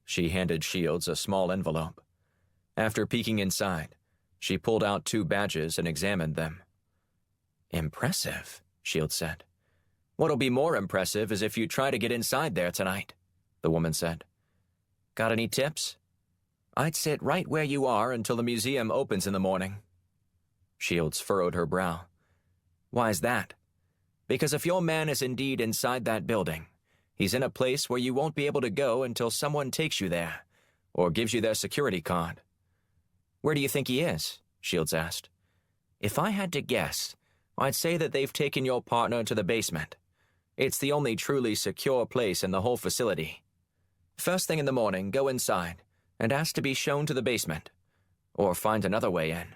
She handed Shields a small envelope. After peeking inside, she pulled out 2 badges and examined them. "Impressive," Shields said. "What'll be more impressive is if you try to get inside there tonight," the woman said. "Got any tips?" "I'd sit right where you are until the museum opens in the morning." Shields furrowed her brow. "Why's that?" "Because if your man is indeed inside that building, he's in a place where you won't be able to go until someone takes you there, or gives you their security card." "Where do you think he is?" Shields asked. "If I had to guess, I'd say that they've taken your partner to the basement. It's the only truly secure place in the whole facility. First thing in the morning, go inside and ask to be shown to the basement, or find another way in.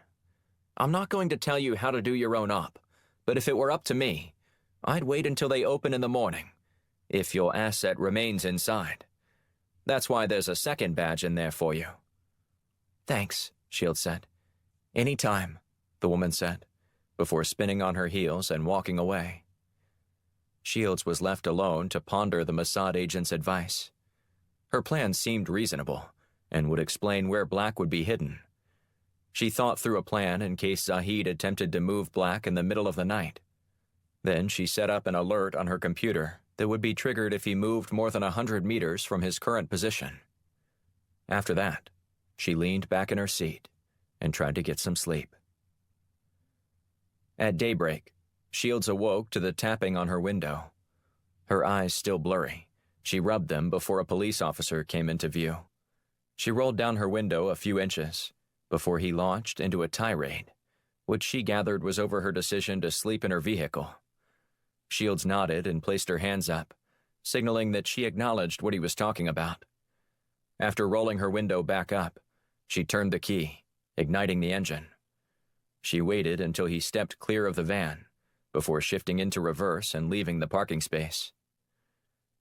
I'm not going to tell you how to do your own op, but if it were up to me, I'd wait until they open in the morning, if your asset remains inside. That's why there's a second badge in there for you." "Thanks," Shields said. "Any time," the woman said, before spinning on her heels and walking away. Shields was left alone to ponder the Mossad agent's advice. Her plan seemed reasonable and would explain where Black would be hidden. She thought through a plan in case Zahid attempted to move Black in the middle of the night. Then she set up an alert on her computer that would be triggered if he moved more than 100 meters from his current position. After that, she leaned back in her seat and tried to get some sleep. At daybreak, Shields awoke to the tapping on her window Her eyes still blurry, she rubbed them before a police officer came into view. She rolled down her window a few inches before he launched into a tirade, which she gathered was over her decision to sleep in her vehicle. Shields nodded and placed her hands up, signaling that she acknowledged what he was talking about. After rolling her window back up, she turned the key, igniting the engine. She waited until he stepped clear of the van before shifting into reverse and leaving the parking space.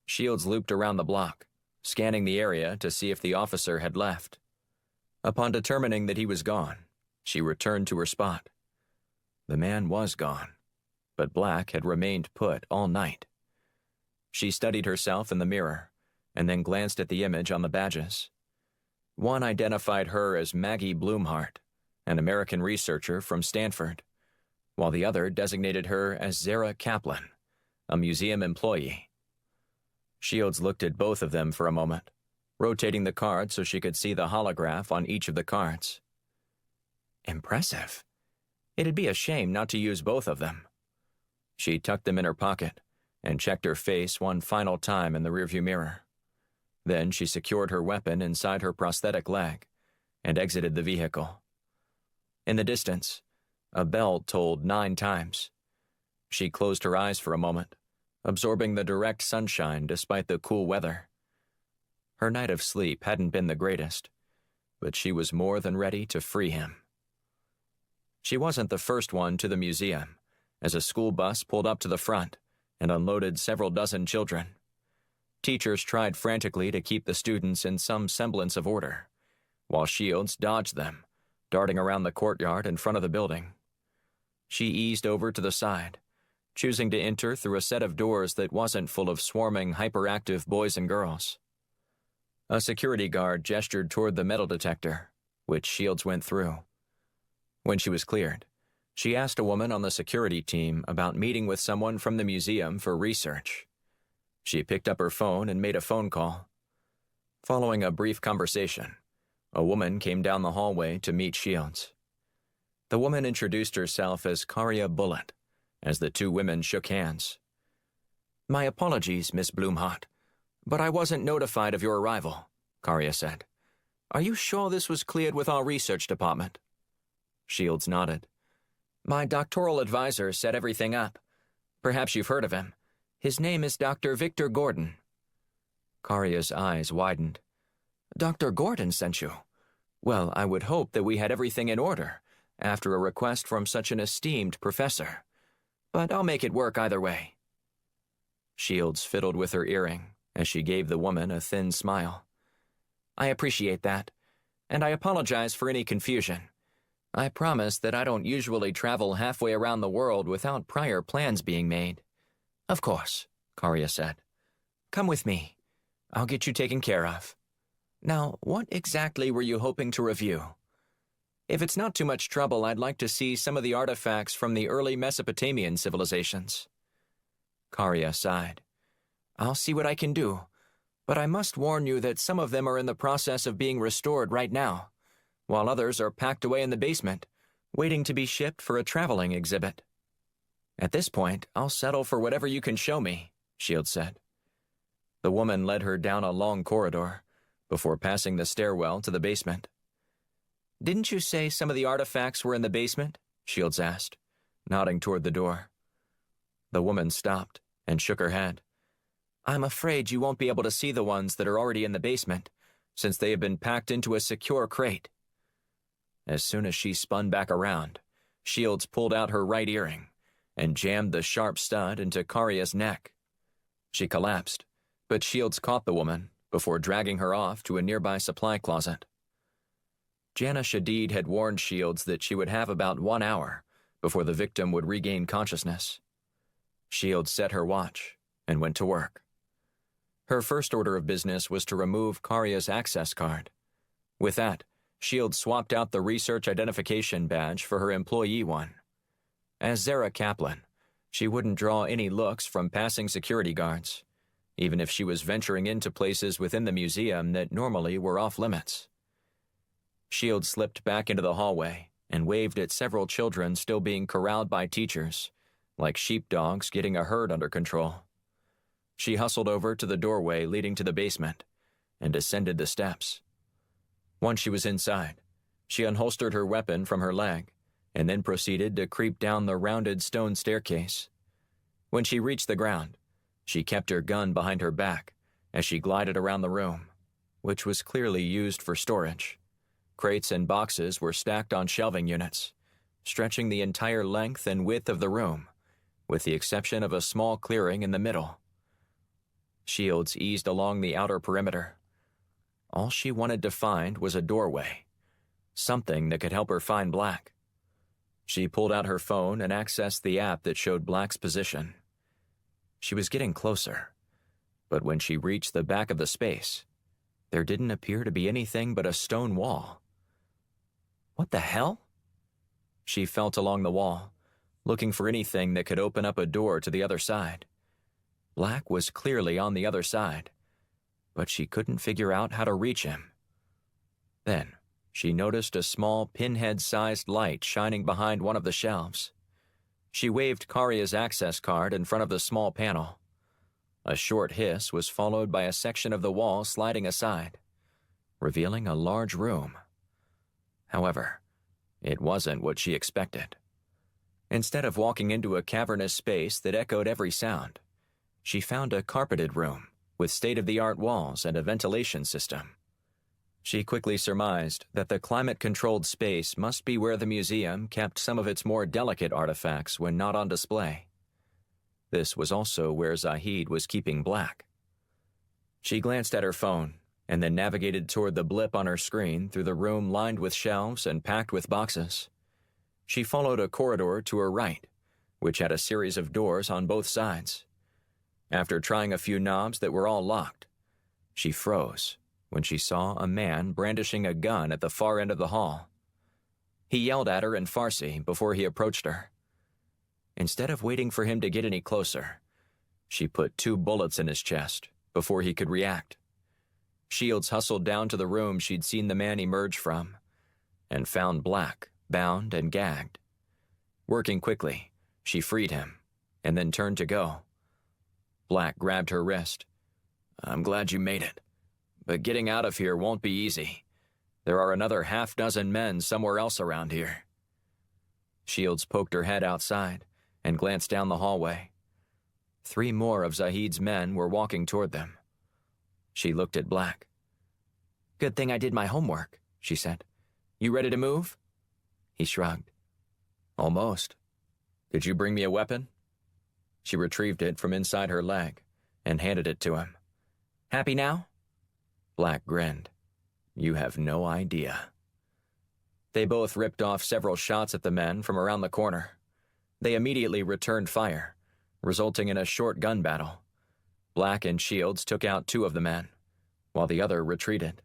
Shields looped around the block, scanning the area to see if the officer had left. Upon determining that he was gone, she returned to her spot. The man was gone, but Black had remained put all night. She studied herself in the mirror and then glanced at the image on the badges. One identified her as Maggie Blumhardt, an American researcher from Stanford, while the other designated her as Zara Kaplan, a museum employee. Shields looked at both of them for a moment, rotating the card so she could see the holograph on each of the cards. Impressive. It'd be a shame not to use both of them. She tucked them in her pocket and checked her face one final time in the rearview mirror. Then she secured her weapon inside her prosthetic leg and exited the vehicle. In the distance, a bell tolled 9 times. She closed her eyes for a moment, absorbing the direct sunshine despite the cool weather. Her night of sleep hadn't been the greatest, but she was more than ready to free him. She wasn't the first one to the museum, as a school bus pulled up to the front and unloaded several dozen children. Teachers tried frantically to keep the students in some semblance of order, while Shields dodged them, darting around the courtyard in front of the building. She eased over to the side, choosing to enter through a set of doors that wasn't full of swarming, hyperactive boys and girls. A security guard gestured toward the metal detector, which Shields went through. When she was cleared, she asked a woman on the security team about meeting with someone from the museum for research. She picked up her phone and made a phone call. Following a brief conversation, a woman came down the hallway to meet Shields. The woman introduced herself as Karia Bullitt, as the two women shook hands. "My apologies, Miss Blumhardt, but I wasn't notified of your arrival," Karia said. "Are you sure this was cleared with our research department?" Shields nodded. "My doctoral advisor set everything up. Perhaps you've heard of him. His name is Dr. Victor Gordon." Karia's eyes widened. "Dr. Gordon sent you? Well, I would hope that we had everything in order after a request from such an esteemed professor. But I'll make it work either way." Shields fiddled with her earring as she gave the woman a thin smile. "I appreciate that, and I apologize for any confusion. I promise that I don't usually travel halfway around the world without prior plans being made." "Of course," Karia said. "Come with me. I'll get you taken care of. Now, what exactly were you hoping to review? If it's not too much trouble, I'd like to see some of the artifacts from the early Mesopotamian civilizations." Karia sighed. "I'll see what I can do, but I must warn you that some of them are in the process of being restored right now, while others are packed away in the basement, waiting to be shipped for a traveling exhibit. At this point, I'll settle for whatever you can show me," Shields said. The woman led her down a long corridor before passing the stairwell to the basement. "Didn't you say some of the artifacts were in the basement?" Shields asked, nodding toward the door. The woman stopped and shook her head. "I'm afraid you won't be able to see the ones that are already in the basement, since they have been packed into a secure crate." As soon as she spun back around, Shields pulled out her right earring and jammed the sharp stud into Karia's neck. She collapsed, but Shields caught the woman before dragging her off to a nearby supply closet. Jana Shadid had warned Shields that she would have about 1 hour before the victim would regain consciousness. Shields set her watch and went to work. Her first order of business was to remove Karia's access card. With that, Shields swapped out the research identification badge for her employee one. As Zara Kaplan, she wouldn't draw any looks from passing security guards, even if she was venturing into places within the museum that normally were off-limits. Shields slipped back into the hallway and waved at several children still being corralled by teachers, like sheepdogs getting a herd under control. She hustled over to the doorway leading to the basement and descended the steps. Once she was inside, she unholstered her weapon from her leg and then proceeded to creep down the rounded stone staircase. When she reached the ground, she kept her gun behind her back as she glided around the room, which was clearly used for storage. Crates and boxes were stacked on shelving units, stretching the entire length and width of the room, with the exception of a small clearing in the middle. Shields eased along the outer perimeter. All she wanted to find was a doorway, something that could help her find Black. She pulled out her phone and accessed the app that showed Black's position. She was getting closer, but when she reached the back of the space, there didn't appear to be anything but a stone wall. What the hell? She felt along the wall, looking for anything that could open up a door to the other side. Black was clearly on the other side, but she couldn't figure out how to reach him. Then, she noticed a small pinhead-sized light shining behind one of the shelves. She waved Karya's access card in front of the small panel. A short hiss was followed by a section of the wall sliding aside, revealing a large room. However, it wasn't what she expected. Instead of walking into a cavernous space that echoed every sound, she found a carpeted room with state-of-the-art walls and a ventilation system. She quickly surmised that the climate-controlled space must be where the museum kept some of its more delicate artifacts when not on display. This was also where Zahid was keeping Black. She glanced at her phone and then navigated toward the blip on her screen through the room lined with shelves and packed with boxes. She followed a corridor to her right, which had a series of doors on both sides. After trying a few knobs that were all locked, she froze when she saw a man brandishing a gun at the far end of the hall. He yelled at her in Farsi before he approached her. Instead of waiting for him to get any closer, she put 2 bullets in his chest before he could react. Shields hustled down to the room she'd seen the man emerge from and found Black, bound and gagged. Working quickly, she freed him and then turned to go. Black grabbed her wrist. "I'm glad you made it, but getting out of here won't be easy. There are another 6 men somewhere else around here." Shields poked her head outside and glanced down the hallway. 3 more of Zahid's men were walking toward them. She looked at Black. "Good thing I did my homework," she said. "You ready to move?" He shrugged. "Almost. Did you bring me a weapon?" She retrieved it from inside her leg and handed it to him. "Happy now?" Black grinned. "You have no idea." They both ripped off several shots at the men from around the corner. They immediately returned fire, resulting in a short gun battle. Black and Shields took out 2 of the men, while the other retreated.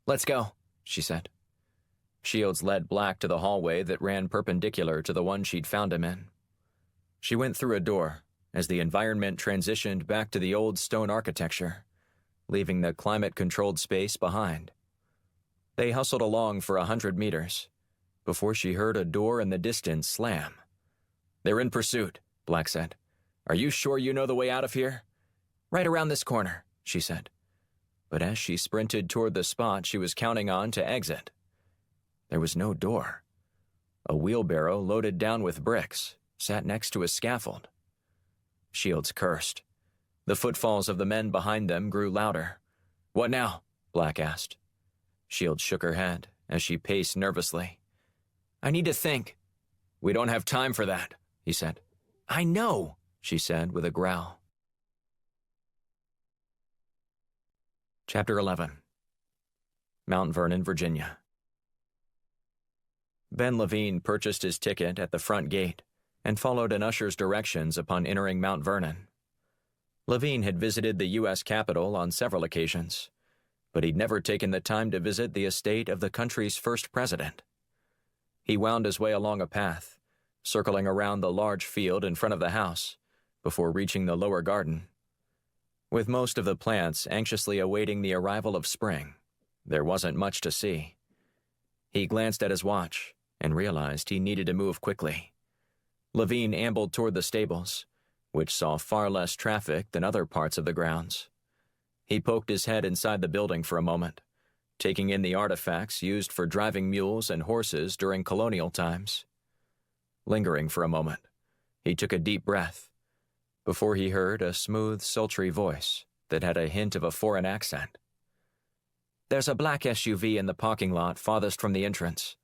"Let's go," she said. Shields led Black to the hallway that ran perpendicular to the one she'd found him in. She went through a door as the environment transitioned back to the old stone architecture, leaving the climate-controlled space behind. They hustled along for 100 meters before she heard a door in the distance slam. "They're in pursuit," Black said. "Are you sure you know the way out of here?" "Right around this corner," she said. But as she sprinted toward the spot she was counting on to exit, there was no door. A wheelbarrow loaded down with bricks sat next to a scaffold. Shields cursed. The footfalls of the men behind them grew louder. "What now?" Black asked. Shields shook her head as she paced nervously. "I need to think." "We don't have time for that," he said. "I know," she said with a growl. Chapter 11. Mount Vernon, Virginia. Ben Levine purchased his ticket at the front gate and followed an usher's directions upon entering Mount Vernon. Levine had visited the U.S. Capitol on several occasions, but he'd never taken the time to visit the estate of the country's first president. He wound his way along a path, circling around the large field in front of the house, before reaching the lower garden. With most of the plants anxiously awaiting the arrival of spring, there wasn't much to see. He glanced at his watch and realized he needed to move quickly. Levine ambled toward the stables, which saw far less traffic than other parts of the grounds. He poked his head inside the building for a moment, taking in the artifacts used for driving mules and horses during colonial times. Lingering for a moment, he took a deep breath before he heard a smooth, sultry voice that had a hint of a foreign accent. "There's a black SUV in the parking lot farthest from the entrance.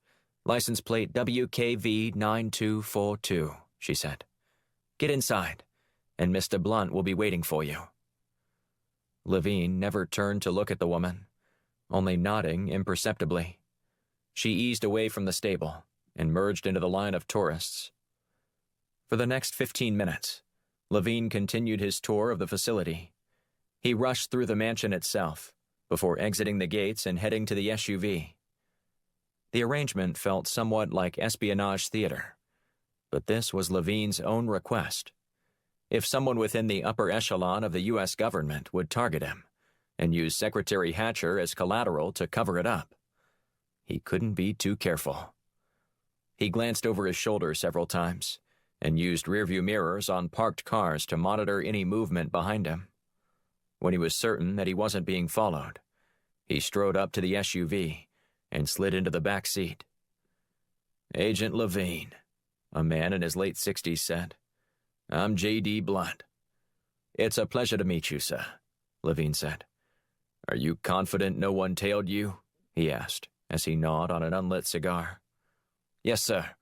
License plate WKV9242, she said. "Get inside, and Mr. Blunt will be waiting for you." Levine never turned to look at the woman, only nodding imperceptibly. She eased away from the stable and merged into the line of tourists. For the next 15 minutes, Levine continued his tour of the facility. He rushed through the mansion itself before exiting the gates and heading to the SUV. The arrangement felt somewhat like espionage theater, but this was Levine's own request. If someone within the upper echelon of the U.S. government would target him and use Secretary Hatcher as collateral to cover it up, he couldn't be too careful. He glanced over his shoulder several times and used rearview mirrors on parked cars to monitor any movement behind him. When he was certain that he wasn't being followed, he strode up to the SUV and slid into the back seat. "Agent Levine," a man in his late 60s said. "I'm J.D. Blunt." "It's a pleasure to meet you, sir," Levine said. "Are you confident no one tailed you?" he asked, as he gnawed on an unlit cigar. "Yes, sir.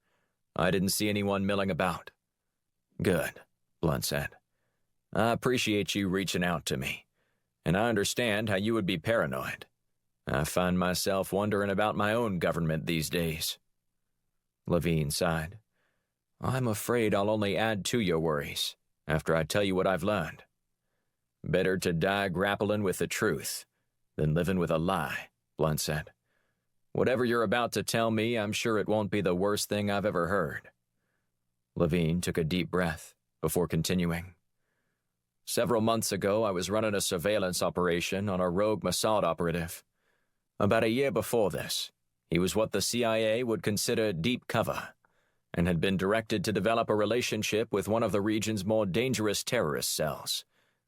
I didn't see anyone milling about." "Good," Blunt said. "I appreciate you reaching out to me, and I understand how you would be paranoid. I find myself wondering about my own government these days." Levine sighed. "I'm afraid I'll only add to your worries after I tell you what I've learned. Better to die grappling with the truth than living with a lie," Blunt said. "Whatever you're about to tell me, I'm sure it won't be the worst thing I've ever heard." Levine took a deep breath before continuing. "Several months ago, I was running a surveillance operation on a rogue Mossad operative. About a year before this, he was what the CIA would consider deep cover, and had been directed to develop a relationship with one of the region's more dangerous terrorist cells,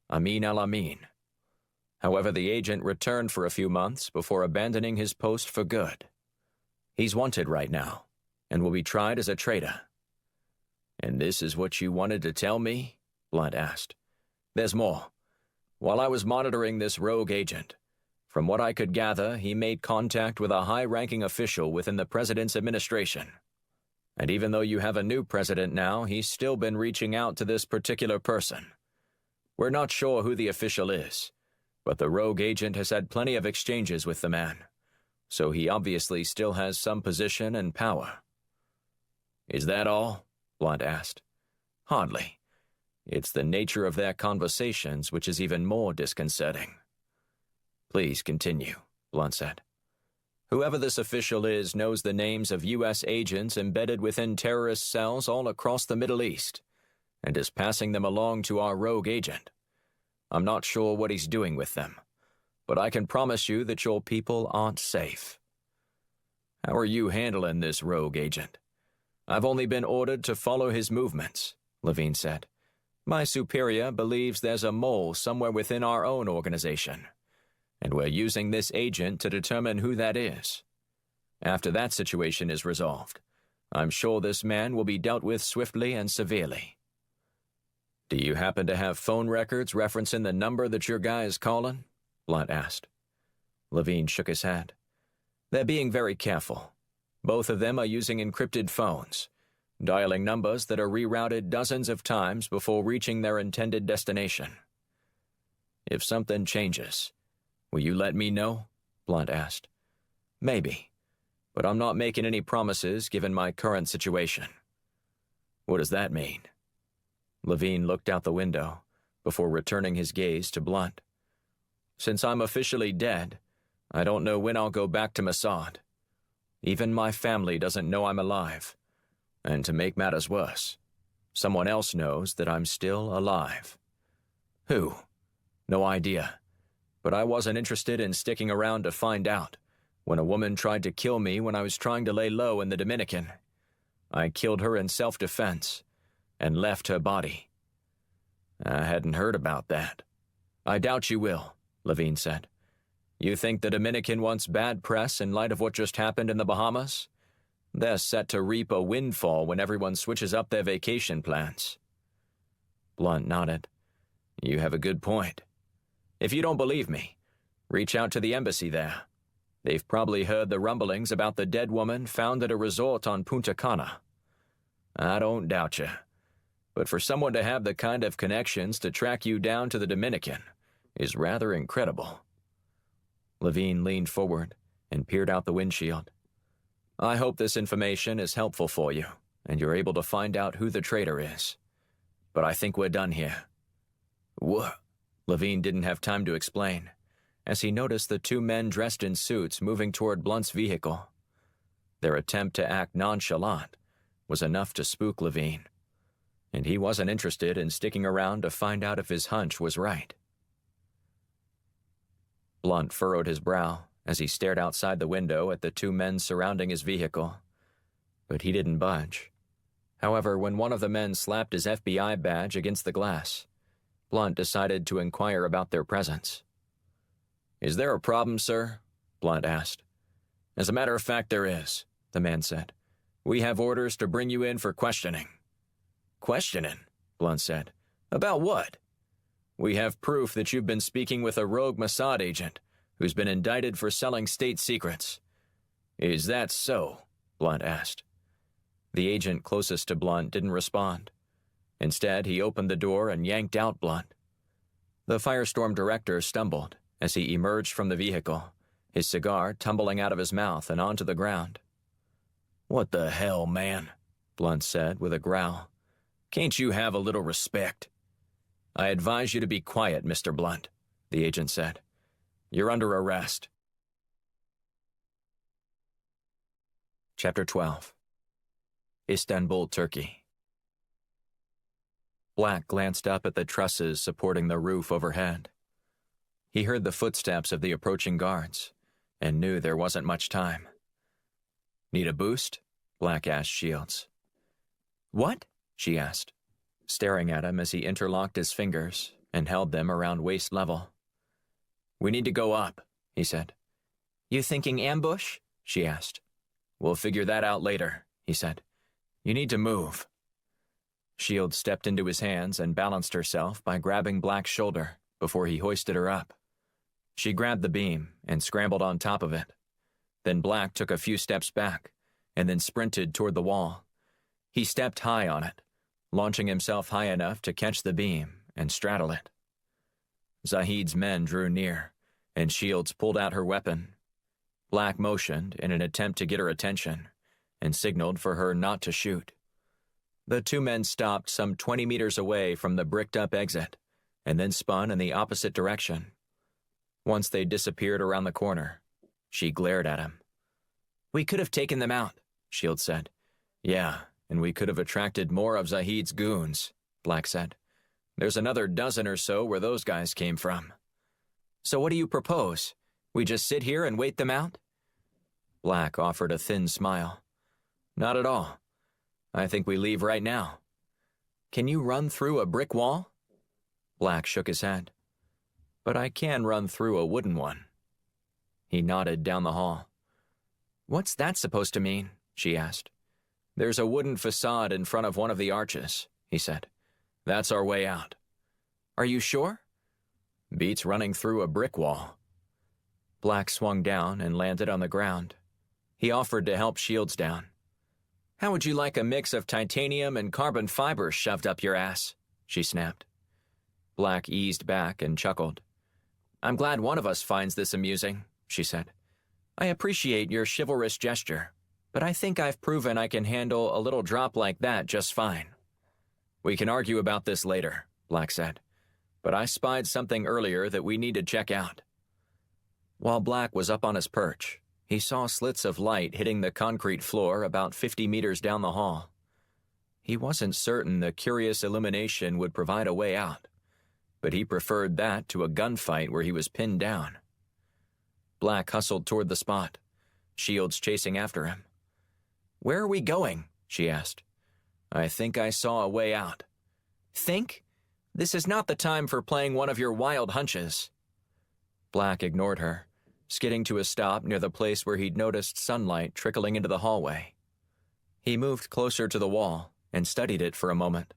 Amin al-Amin. However, the agent returned for a few months before abandoning his post for good. He's wanted right now, and will be tried as a traitor." "And this is what you wanted to tell me?" Blunt asked. "There's more. While I was monitoring this rogue agent, from what I could gather, he made contact with a high-ranking official within the president's administration. And even though you have a new president now, he's still been reaching out to this particular person. We're not sure who the official is, but the rogue agent has had plenty of exchanges with the man, so he obviously still has some position and power." "Is that all?" Blunt asked. "Hardly. It's the nature of their conversations which is even more disconcerting." "Please continue," Blunt said. "Whoever this official is knows the names of U.S. agents embedded within terrorist cells all across the Middle East, and is passing them along to our rogue agent. I'm not sure what he's doing with them, but I can promise you that your people aren't safe." "How are you handling this rogue agent?" "I've only been ordered to follow his movements," Levine said. "My superior believes there's a mole somewhere within our own organization, and we're using this agent to determine who that is. After that situation is resolved, I'm sure this man will be dealt with swiftly and severely." "Do you happen to have phone records referencing the number that your guy is calling?" Blunt asked. Levine shook his head. "They're being very careful. Both of them are using encrypted phones, dialing numbers that are rerouted dozens of times before reaching their intended destination." "If something changes, will you let me know?" Blunt asked. "Maybe, but I'm not making any promises given my current situation." "What does that mean?" Levine looked out the window before returning his gaze to Blunt. "Since I'm officially dead, I don't know when I'll go back to Mossad. Even my family doesn't know I'm alive. And to make matters worse, someone else knows that I'm still alive." "Who?" "No idea. But I wasn't interested in sticking around to find out when a woman tried to kill me when I was trying to lay low in the Dominican. I killed her in self-defense and left her body." I hadn't heard about that. I doubt you will, Levine said. You think the Dominican wants bad press in light of what just happened in the Bahamas? They're set to reap a windfall when everyone switches up their vacation plans. Blunt nodded. You have a good point. If you don't believe me, reach out to the embassy there. They've probably heard the rumblings about the dead woman found at a resort on Punta Cana. I don't doubt you. But for someone to have the kind of connections to track you down to the Dominican is rather incredible. Levine leaned forward and peered out the windshield. I hope this information is helpful for you, and you're able to find out who the traitor is. But I think we're done here. What? Levine didn't have time to explain, as he noticed the two men dressed in suits moving toward Blunt's vehicle. Their attempt to act nonchalant was enough to spook Levine, and he wasn't interested in sticking around to find out if his hunch was right. Blunt furrowed his brow as he stared outside the window at the two men surrounding his vehicle, but he didn't budge. However, when one of the men slapped his FBI badge against the glass, Blunt decided to inquire about their presence. Is there a problem, sir? Blunt asked. As a matter of fact, there is, the man said. We have orders to bring you in for questioning. Questioning? Blunt said. About what? We have proof that you've been speaking with a rogue Mossad agent who's been indicted for selling state secrets. Is that so? Blunt asked. The agent closest to Blunt didn't respond. Instead, he opened the door and yanked out Blunt. The firestorm director stumbled as he emerged from the vehicle, his cigar tumbling out of his mouth and onto the ground. What the hell, man? Blunt said with a growl. Can't you have a little respect? I advise you to be quiet, Mr. Blunt, the agent said. You're under arrest. Chapter 12. Istanbul, Turkey. Black glanced up at the trusses supporting the roof overhead. He heard the footsteps of the approaching guards and knew there wasn't much time. Need a boost? Black asked Shields. What? She asked, staring at him as he interlocked his fingers and held them around waist level. We need to go up, he said. You thinking ambush? She asked. We'll figure that out later, he said. You need to move. Shields stepped into his hands and balanced herself by grabbing Black's shoulder before he hoisted her up. She grabbed the beam and scrambled on top of it. Then Black took a few steps back and then sprinted toward the wall. He stepped high on it, launching himself high enough to catch the beam and straddle it. Zahid's men drew near, and Shields pulled out her weapon. Black motioned in an attempt to get her attention and signaled for her not to shoot. The two men stopped some 20 meters away from the bricked-up exit and then spun in the opposite direction. Once they disappeared around the corner, she glared at him. We could have taken them out, Shields said. Yeah, and we could have attracted more of Zahid's goons, Black said. There's another dozen or so where those guys came from. So what do you propose? We just sit here and wait them out? Black offered a thin smile. Not at all. I think we leave right now. Can you run through a brick wall? Black shook his head. But I can run through a wooden one. He nodded down the hall. What's that supposed to mean? She asked. There's a wooden facade in front of one of the arches, he said. That's our way out. Are you sure? Beats running through a brick wall. Black swung down and landed on the ground. He offered to help Shields down. How would you like a mix of titanium and carbon fiber shoved up your ass? She snapped. Black eased back and chuckled. I'm glad one of us finds this amusing, she said. I appreciate your chivalrous gesture, but I think I've proven I can handle a little drop like that just fine. We can argue about this later, Black said, but I spied something earlier that we need to check out. While Black was up on his perch, he saw slits of light hitting the concrete floor about 50 meters down the hall. He wasn't certain the curious illumination would provide a way out, but he preferred that to a gunfight where he was pinned down. Black hustled toward the spot, Shields chasing after him. Where are we going? She asked. I think I saw a way out. Think? This is not the time for playing one of your wild hunches. Black ignored her, skidding to a stop near the place where he'd noticed sunlight trickling into the hallway. He moved closer to the wall and studied it for a moment,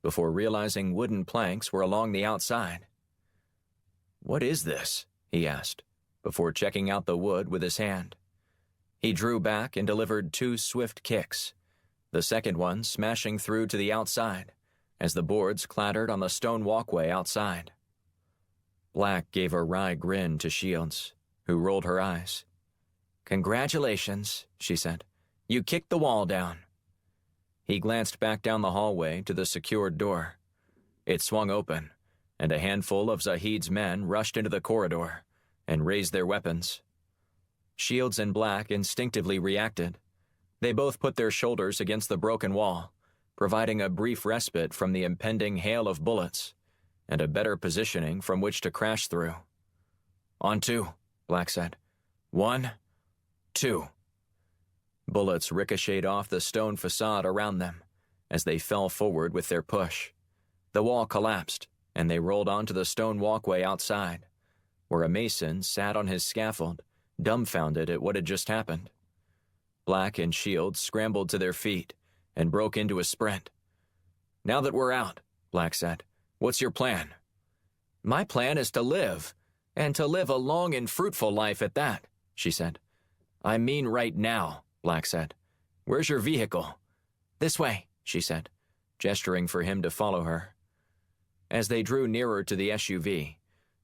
before realizing wooden planks were along the outside. "What is this?" he asked, before checking out the wood with his hand. He drew back and delivered 2 swift kicks, the second one smashing through to the outside, as the boards clattered on the stone walkway outside. Black gave a wry grin to Shields, who rolled her eyes. "Congratulations," she said. "You kicked the wall down." He glanced back down the hallway to the secured door. It swung open, and a handful of Zahid's men rushed into the corridor and raised their weapons. Shields and Black instinctively reacted. They both put their shoulders against the broken wall, providing a brief respite from the impending hail of bullets, and a better positioning from which to crash through. "On 2, Black said. 1, 2. Bullets ricocheted off the stone facade around them as they fell forward with their push. The wall collapsed, and they rolled onto the stone walkway outside, where a mason sat on his scaffold, dumbfounded at what had just happened. Black and Shields scrambled to their feet and broke into a sprint. "Now that we're out," Black said, "what's your plan?" "My plan is to live, and to live a long and fruitful life at that," she said. "I mean right now," Black said. "Where's your vehicle?" "This way," she said, gesturing for him to follow her. As they drew nearer to the SUV,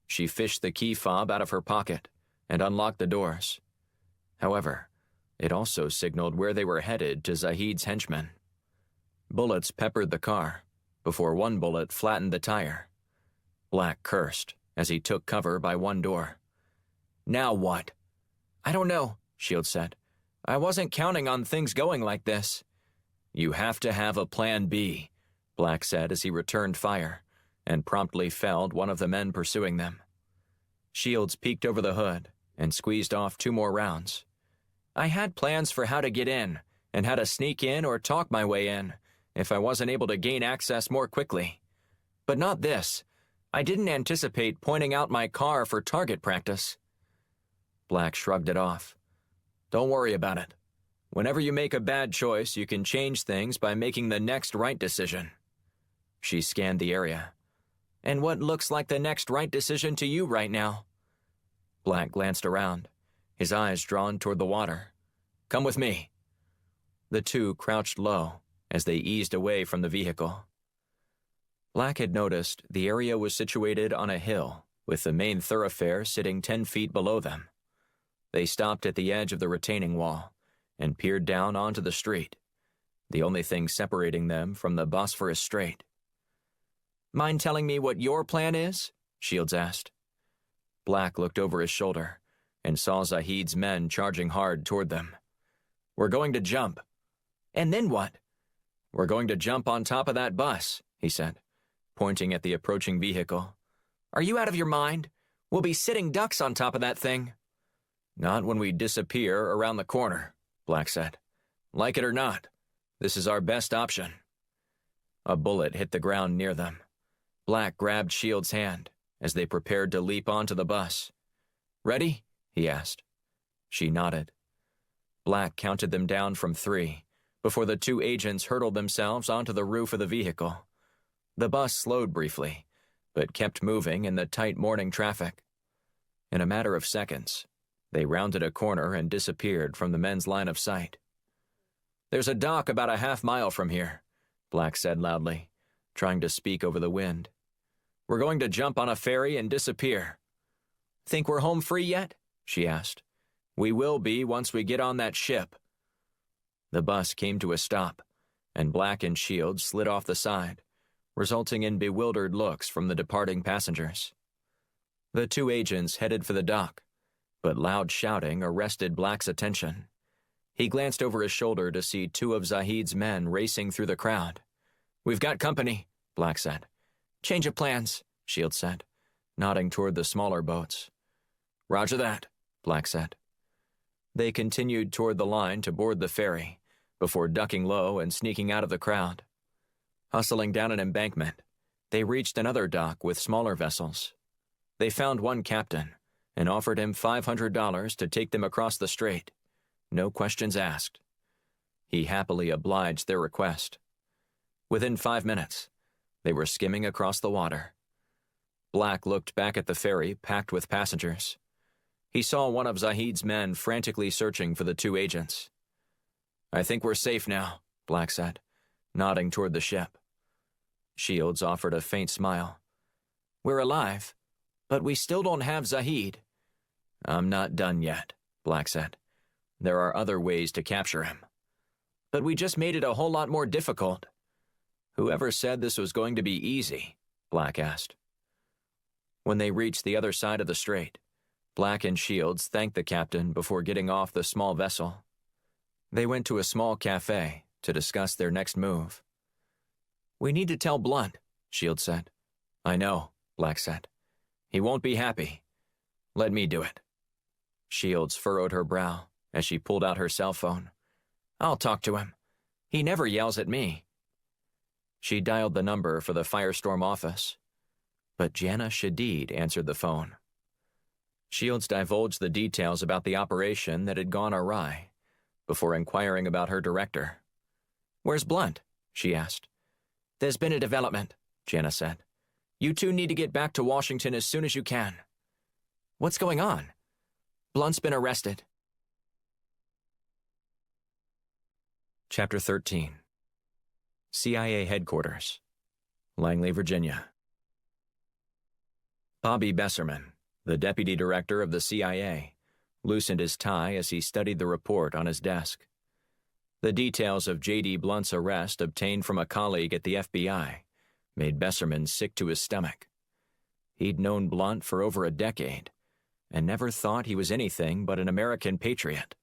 she fished the key fob out of her pocket and unlocked the doors. However, it also signaled where they were headed to Zahid's henchmen. Bullets peppered the car, before one bullet flattened the tire. Black cursed as he took cover by one door. "Now what?" "I don't know," Shields said. "I wasn't counting on things going like this." "You have to have a plan B," Black said as he returned fire, and promptly felled one of the men pursuing them. Shields peeked over the hood and squeezed off 2 more rounds. "I had plans for how to get in, and how to sneak in or talk my way in, if I wasn't able to gain access more quickly. But not this. I didn't anticipate pointing out my car for target practice." Black shrugged it off. "Don't worry about it. Whenever you make a bad choice, you can change things by making the next right decision." She scanned the area. "And what looks like the next right decision to you right now?" Black glanced around, his eyes drawn toward the water. "Come with me." The two crouched low as they eased away from the vehicle. Black had noticed the area was situated on a hill, with the main thoroughfare sitting 10 feet below them. They stopped at the edge of the retaining wall and peered down onto the street, the only thing separating them from the Bosphorus Strait. "Mind telling me what your plan is?" Shields asked. Black looked over his shoulder and saw Zahid's men charging hard toward them. "We're going to jump." "And then what?" "We're going to jump on top of that bus," he said, pointing at the approaching vehicle. "Are you out of your mind? We'll be sitting ducks on top of that thing." "Not when we disappear around the corner," Black said. "Like it or not, this is our best option." A bullet hit the ground near them. Black grabbed Shields' hand as they prepared to leap onto the bus. "Ready?" he asked. She nodded. Black counted them down from 3 before the 2 agents hurtled themselves onto the roof of the vehicle. The bus slowed briefly, but kept moving in the tight morning traffic. In a matter of seconds, they rounded a corner and disappeared from the men's line of sight. "There's a dock about a half-mile from here," Black said loudly, trying to speak over the wind. "We're going to jump on a ferry and disappear." "Think we're home free yet?" she asked. "We will be once we get on that ship." The bus came to a stop, and Black and Shields slid off the side, resulting in bewildered looks from the departing passengers. The 2 agents headed for the dock, but loud shouting arrested Black's attention. He glanced over his shoulder to see 2 of Zahid's men racing through the crowd. "We've got company," Black said. "Change of plans," Shields said, nodding toward the smaller boats. "Roger that," Black said. They continued toward the line to board the ferry, before ducking low and sneaking out of the crowd. Hustling down an embankment, They reached another dock with smaller vessels. They found one captain and offered him $500 to take them across the strait. No questions asked. He happily obliged their request. Within 5 minutes, they were skimming across the water. Black looked back at the ferry packed with passengers. He saw one of Zahid's men frantically searching for the two agents. "I think we're safe now," Black said, nodding toward the ship. Shields offered a faint smile. "We're alive, but we still don't have Zahid." "I'm not done yet," Black said. "There are other ways to capture him." "But we just made it a whole lot more difficult." "Whoever said this was going to be easy?" Black asked. When they reached the other side of the strait, Black and Shields thanked the captain before getting off the small vessel. They went to a small cafe to discuss their next move. "We need to tell Blunt," Shields said. "I know," Black said. "He won't be happy. Let me do it." Shields furrowed her brow as she pulled out her cell phone. "I'll talk to him. He never yells at me." She dialed the number for the Firestorm office, but Jana Shadid answered the phone. Shields divulged the details about the operation that had gone awry before inquiring about her director. "Where's Blunt?" she asked. "There's been a development," Jana said. "You two need to get back to Washington as soon as you can." "What's going on?" "Blunt's been arrested." Chapter 13. CIA Headquarters, Langley, Virginia. Bobby Besserman, the deputy director of the CIA, loosened his tie as he studied the report on his desk. The details of J.D. Blunt's arrest obtained from a colleague at the FBI made Besserman sick to his stomach. He'd known Blunt for over a decade and never thought he was anything but an American patriot.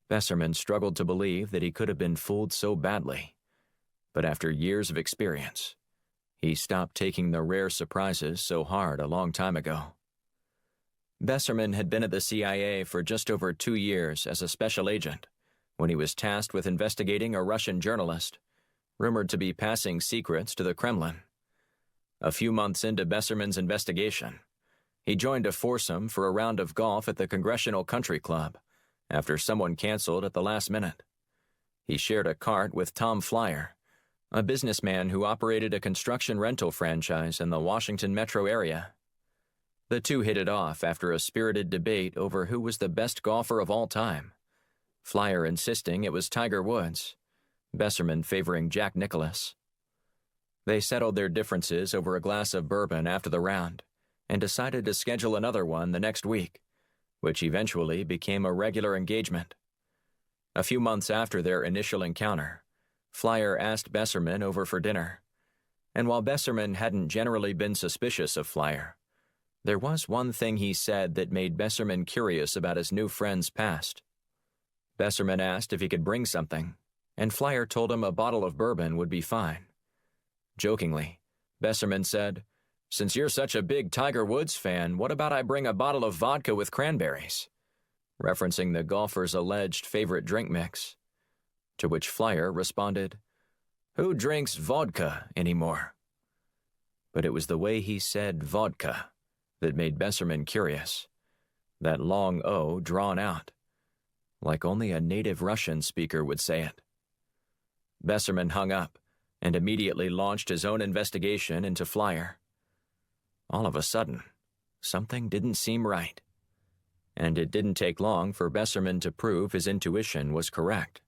Besserman struggled to believe that he could have been fooled so badly, but after years of experience, he stopped taking the rare surprises so hard a long time ago. Besserman had been at the CIA for just over 2 years as a special agent when he was tasked with investigating a Russian journalist, rumored to be passing secrets to the Kremlin. A few months into Besserman's investigation, he joined a foursome for a round of golf at the Congressional Country Club after someone canceled at the last minute. He shared a cart with Tom Flyer, a businessman who operated a construction rental franchise in the Washington metro area. The two hit it off after a spirited debate over who was the best golfer of all time, Flyer insisting it was Tiger Woods, Besserman favoring Jack Nicklaus. They settled their differences over a glass of bourbon after the round and decided to schedule another one the next week, which eventually became a regular engagement. A few months after their initial encounter, Flyer asked Besserman over for dinner, and while Besserman hadn't generally been suspicious of Flyer, there was one thing he said that made Besserman curious about his new friend's past. Besserman asked if he could bring something, and Flyer told him a bottle of bourbon would be fine. Jokingly, Besserman said, "Since you're such a big Tiger Woods fan, what about I bring a bottle of vodka with cranberries?" referencing the golfer's alleged favorite drink mix. To which Flyer responded, "Who drinks vodka anymore?" But it was the way he said vodka that made Besserman curious. That long O drawn out, like only a native Russian speaker would say it. Besserman hung up and immediately launched his own investigation into Flyer. All of a sudden, something didn't seem right. And it didn't take long for Besserman to prove his intuition was correct.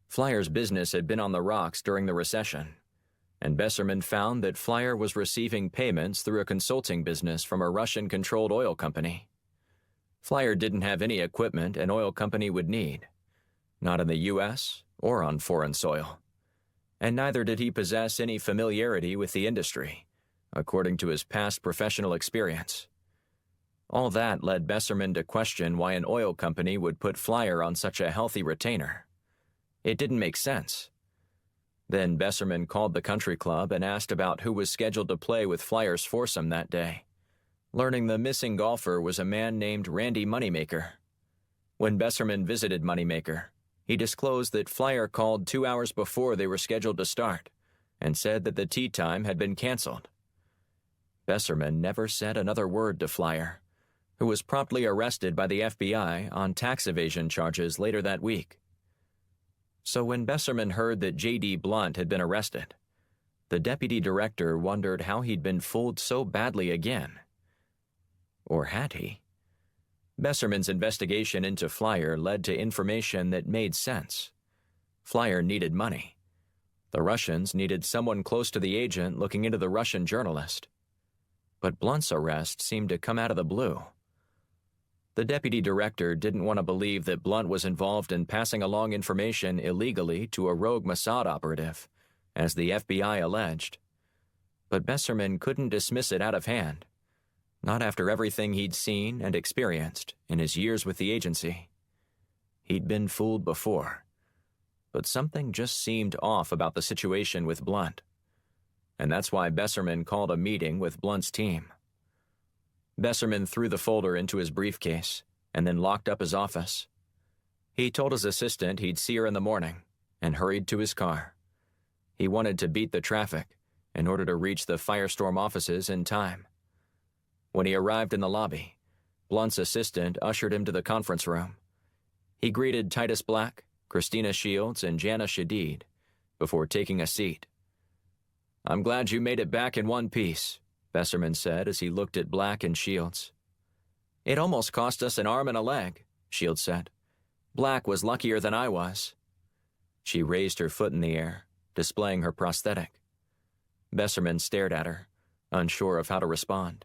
Flyer's business had been on the rocks during the recession, and Besserman found that Flyer was receiving payments through a consulting business from a Russian-controlled oil company. Flyer didn't have any equipment an oil company would need, not in the U.S. or on foreign soil, and neither did he possess any familiarity with the industry, according to his past professional experience. All that led Besserman to question why an oil company would put Flyer on such a healthy retainer. It didn't make sense. Then Besserman called the country club and asked about who was scheduled to play with Flyer's foursome that day, learning the missing golfer was a man named Randy Moneymaker. When Besserman visited Moneymaker, he disclosed that Flyer called 2 hours before they were scheduled to start and said that the tea time had been canceled. Besserman never said another word to Flyer, who was promptly arrested by the FBI on tax evasion charges later that week. So when Besserman heard that J.D. Blunt had been arrested, the deputy director wondered how he'd been fooled so badly again. Or had he? Besserman's investigation into Flyer led to information that made sense. Flyer needed money. The Russians needed someone close to the agent looking into the Russian journalist. But Blunt's arrest seemed to come out of the blue. The deputy director didn't want to believe that Blunt was involved in passing along information illegally to a rogue Mossad operative, as the FBI alleged. But Besserman couldn't dismiss it out of hand, not after everything he'd seen and experienced in his years with the agency. He'd been fooled before, but something just seemed off about the situation with Blunt. And that's why Besserman called a meeting with Blunt's team. Besserman threw the folder into his briefcase and then locked up his office. He told his assistant he'd see her in the morning and hurried to his car. He wanted to beat the traffic in order to reach the Firestorm offices in time. When he arrived in the lobby, Blunt's assistant ushered him to the conference room. He greeted Titus Black, Christina Shields, and Jana Shadid before taking a seat. "I'm glad you made it back in one piece," Besserman said as he looked at Black and Shields. "It almost cost us an arm and a leg," Shields said. "Black was luckier than I was." She raised her foot in the air, displaying her prosthetic. Besserman stared at her, unsure of how to respond.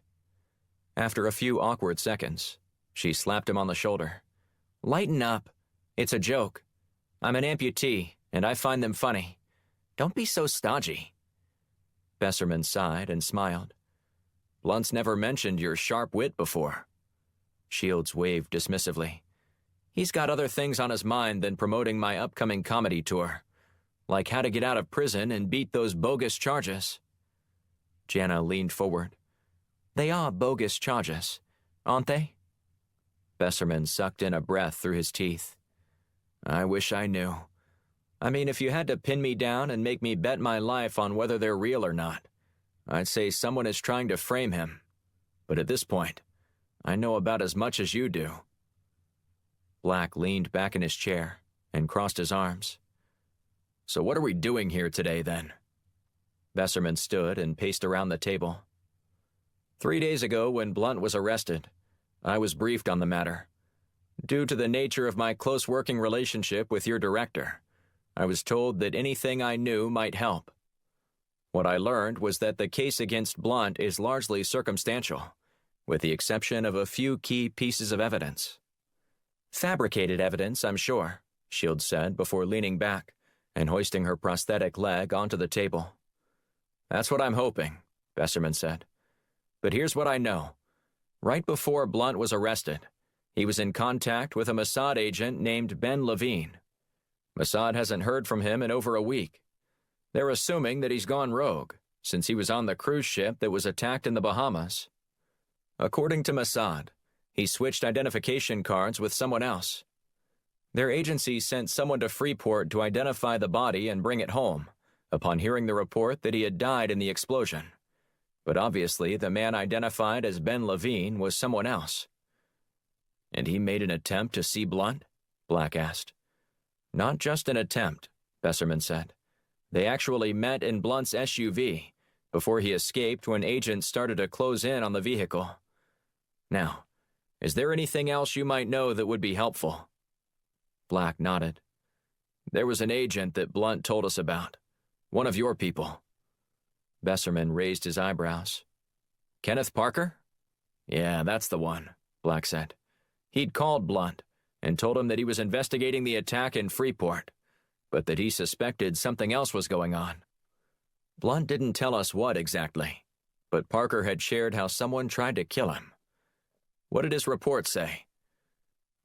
After a few awkward seconds, she slapped him on the shoulder. "Lighten up. It's a joke. I'm an amputee, and I find them funny. Don't be so stodgy." Besserman sighed and smiled. "Blunt's never mentioned your sharp wit before." Shields waved dismissively. "He's got other things on his mind than promoting my upcoming comedy tour, like how to get out of prison and beat those bogus charges." Jana leaned forward. "They are bogus charges, aren't they?" Besserman sucked in a breath through his teeth. "I wish I knew. I mean, if you had to pin me down and make me bet my life on whether they're real or not, I'd say someone is trying to frame him. But at this point, I know about as much as you do." Black leaned back in his chair and crossed his arms. "So what are we doing here today, then?" Besserman stood and paced around the table. 3 days ago, when Blunt was arrested, I was briefed on the matter. Due to the nature of my close working relationship with your director, I was told that anything I knew might help. What I learned was that the case against Blunt is largely circumstantial, with the exception of a few key pieces of evidence. "Fabricated evidence, I'm sure," Shields said before leaning back and hoisting her prosthetic leg onto the table. "That's what I'm hoping," Besserman said. "But here's what I know. Right before Blunt was arrested, he was in contact with a Mossad agent named Ben Levine. Mossad hasn't heard from him in over a week. They're assuming that he's gone rogue, since he was on the cruise ship that was attacked in the Bahamas. According to Mossad, he switched identification cards with someone else. Their agency sent someone to Freeport to identify the body and bring it home, upon hearing the report that he had died in the explosion. But obviously the man identified as Ben Levine was someone else." "And he made an attempt to see Blunt?" Black asked. "Not just an attempt," Besserman said. "They actually met in Blunt's SUV before he escaped when agents started to close in on the vehicle. Now, is there anything else you might know that would be helpful?" Black nodded. "There was an agent that Blunt told us about. One of your people." Besserman raised his eyebrows. "Kenneth Parker?" "Yeah, that's the one," Black said. "He'd called Blunt and told him that he was investigating the attack in Freeport, but that he suspected something else was going on. Blunt didn't tell us what exactly, but Parker had shared how someone tried to kill him. What did his report say?"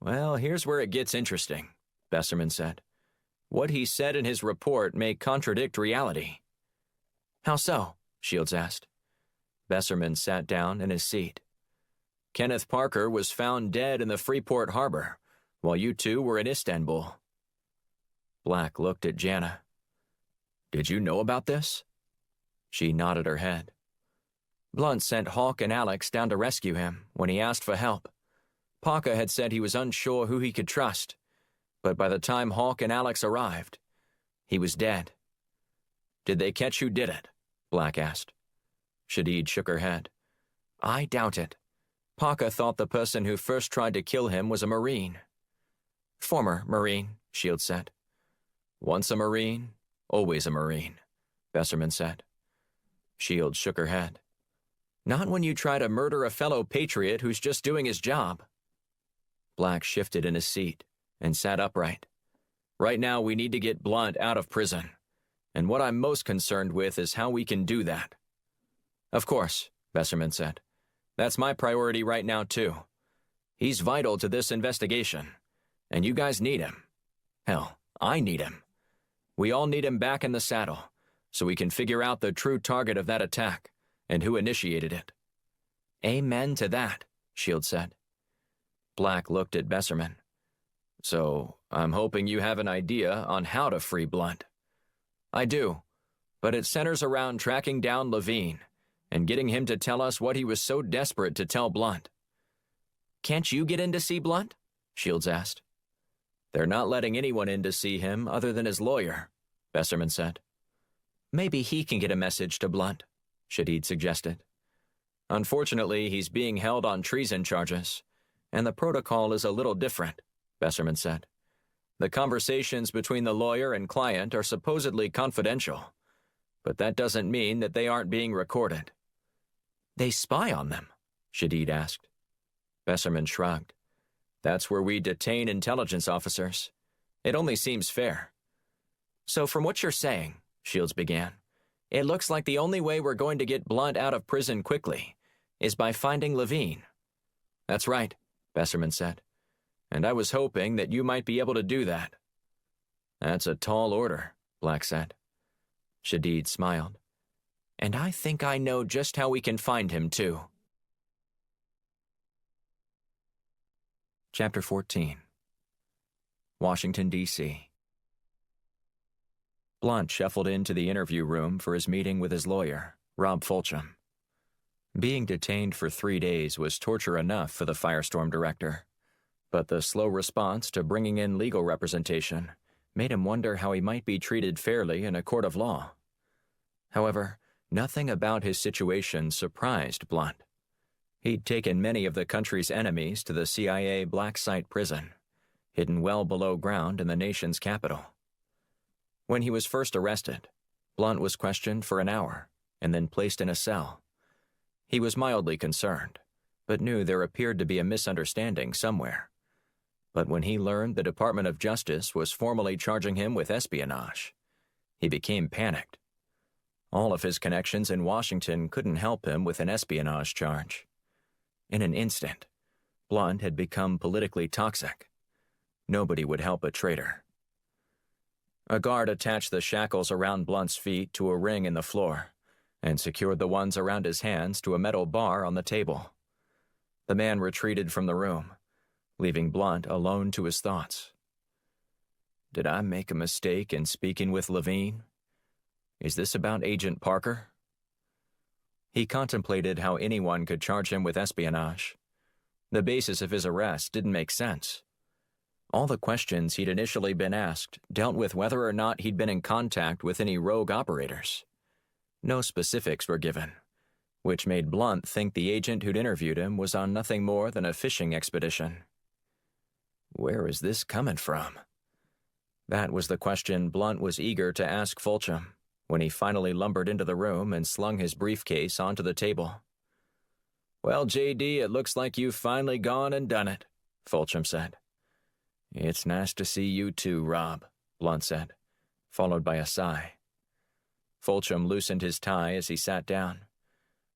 "Well, here's where it gets interesting," Besserman said. "What he said in his report may contradict reality." "How so?" Shields asked. Besserman sat down in his seat. "Kenneth Parker was found dead in the Freeport harbor, while you two were in Istanbul." Black looked at Jana. "Did you know about this?" She nodded her head. Blunt sent Hawk and Alex down to rescue him when he asked for help. Parker had said he was unsure who he could trust, but by the time Hawk and Alex arrived, he was dead. Did they catch who did it? Black asked. Shadid shook her head. I doubt it. Parker thought the person who first tried to kill him was a Marine. Former Marine, Shields said. Once a Marine, always a Marine, Besserman said. Shields shook her head. Not when you try to murder a fellow patriot who's just doing his job. Black shifted in his seat and sat upright. Right now we need to get Blunt out of prison, and what I'm most concerned with is how we can do that. Of course, Besserman said. That's my priority right now, too. He's vital to this investigation, and you guys need him. Hell, I need him. We all need him back in the saddle, so we can figure out the true target of that attack and who initiated it. Amen to that, Shields said. Black looked at Besserman. So, I'm hoping you have an idea on how to free Blunt. I do, but it centers around tracking down Levine and getting him to tell us what he was so desperate to tell Blunt. Can't you get in to see Blunt? Shields asked. They're not letting anyone in to see him other than his lawyer, Besserman said. Maybe he can get a message to Blunt, Shadid suggested. Unfortunately, he's being held on treason charges, and the protocol is a little different, Besserman said. The conversations between the lawyer and client are supposedly confidential, but that doesn't mean that they aren't being recorded. They spy on them? Shadid asked. Besserman shrugged. That's where we detain intelligence officers. It only seems fair. So from what you're saying, Shields began, it looks like the only way we're going to get Blunt out of prison quickly is by finding Levine. That's right, Besserman said. And I was hoping that you might be able to do that. That's a tall order, Black said. Shadid smiled. And I think I know just how we can find him, too. Chapter 14. Washington, D.C. Blunt shuffled into the interview room for his meeting with his lawyer, Rob Fulcham. Being detained for 3 days was torture enough for the Firestorm director, but the slow response to bringing in legal representation made him wonder how he might be treated fairly in a court of law. However, nothing about his situation surprised Blunt. He'd taken many of the country's enemies to the CIA Black Site prison, hidden well below ground in the nation's capital. When he was first arrested, Blunt was questioned for an hour and then placed in a cell. He was mildly concerned, but knew there appeared to be a misunderstanding somewhere. But when he learned the Department of Justice was formally charging him with espionage, he became panicked. All of his connections in Washington couldn't help him with an espionage charge. In an instant, Blunt had become politically toxic. Nobody would help a traitor. A guard attached the shackles around Blunt's feet to a ring in the floor and secured the ones around his hands to a metal bar on the table. The man retreated from the room, leaving Blunt alone to his thoughts. Did I make a mistake in speaking with Levine? Is this about Agent Parker? He contemplated how anyone could charge him with espionage. The basis of his arrest didn't make sense. All the questions he'd initially been asked dealt with whether or not he'd been in contact with any rogue operators. No specifics were given, which made Blunt think the agent who'd interviewed him was on nothing more than a fishing expedition. Where is this coming from? That was the question Blunt was eager to ask Fulcham when he finally lumbered into the room and slung his briefcase onto the table. Well, J.D., it looks like you've finally gone and done it, Fulcham said. It's nice to see you too, Rob, Blunt said, followed by a sigh. Fulcham loosened his tie as he sat down.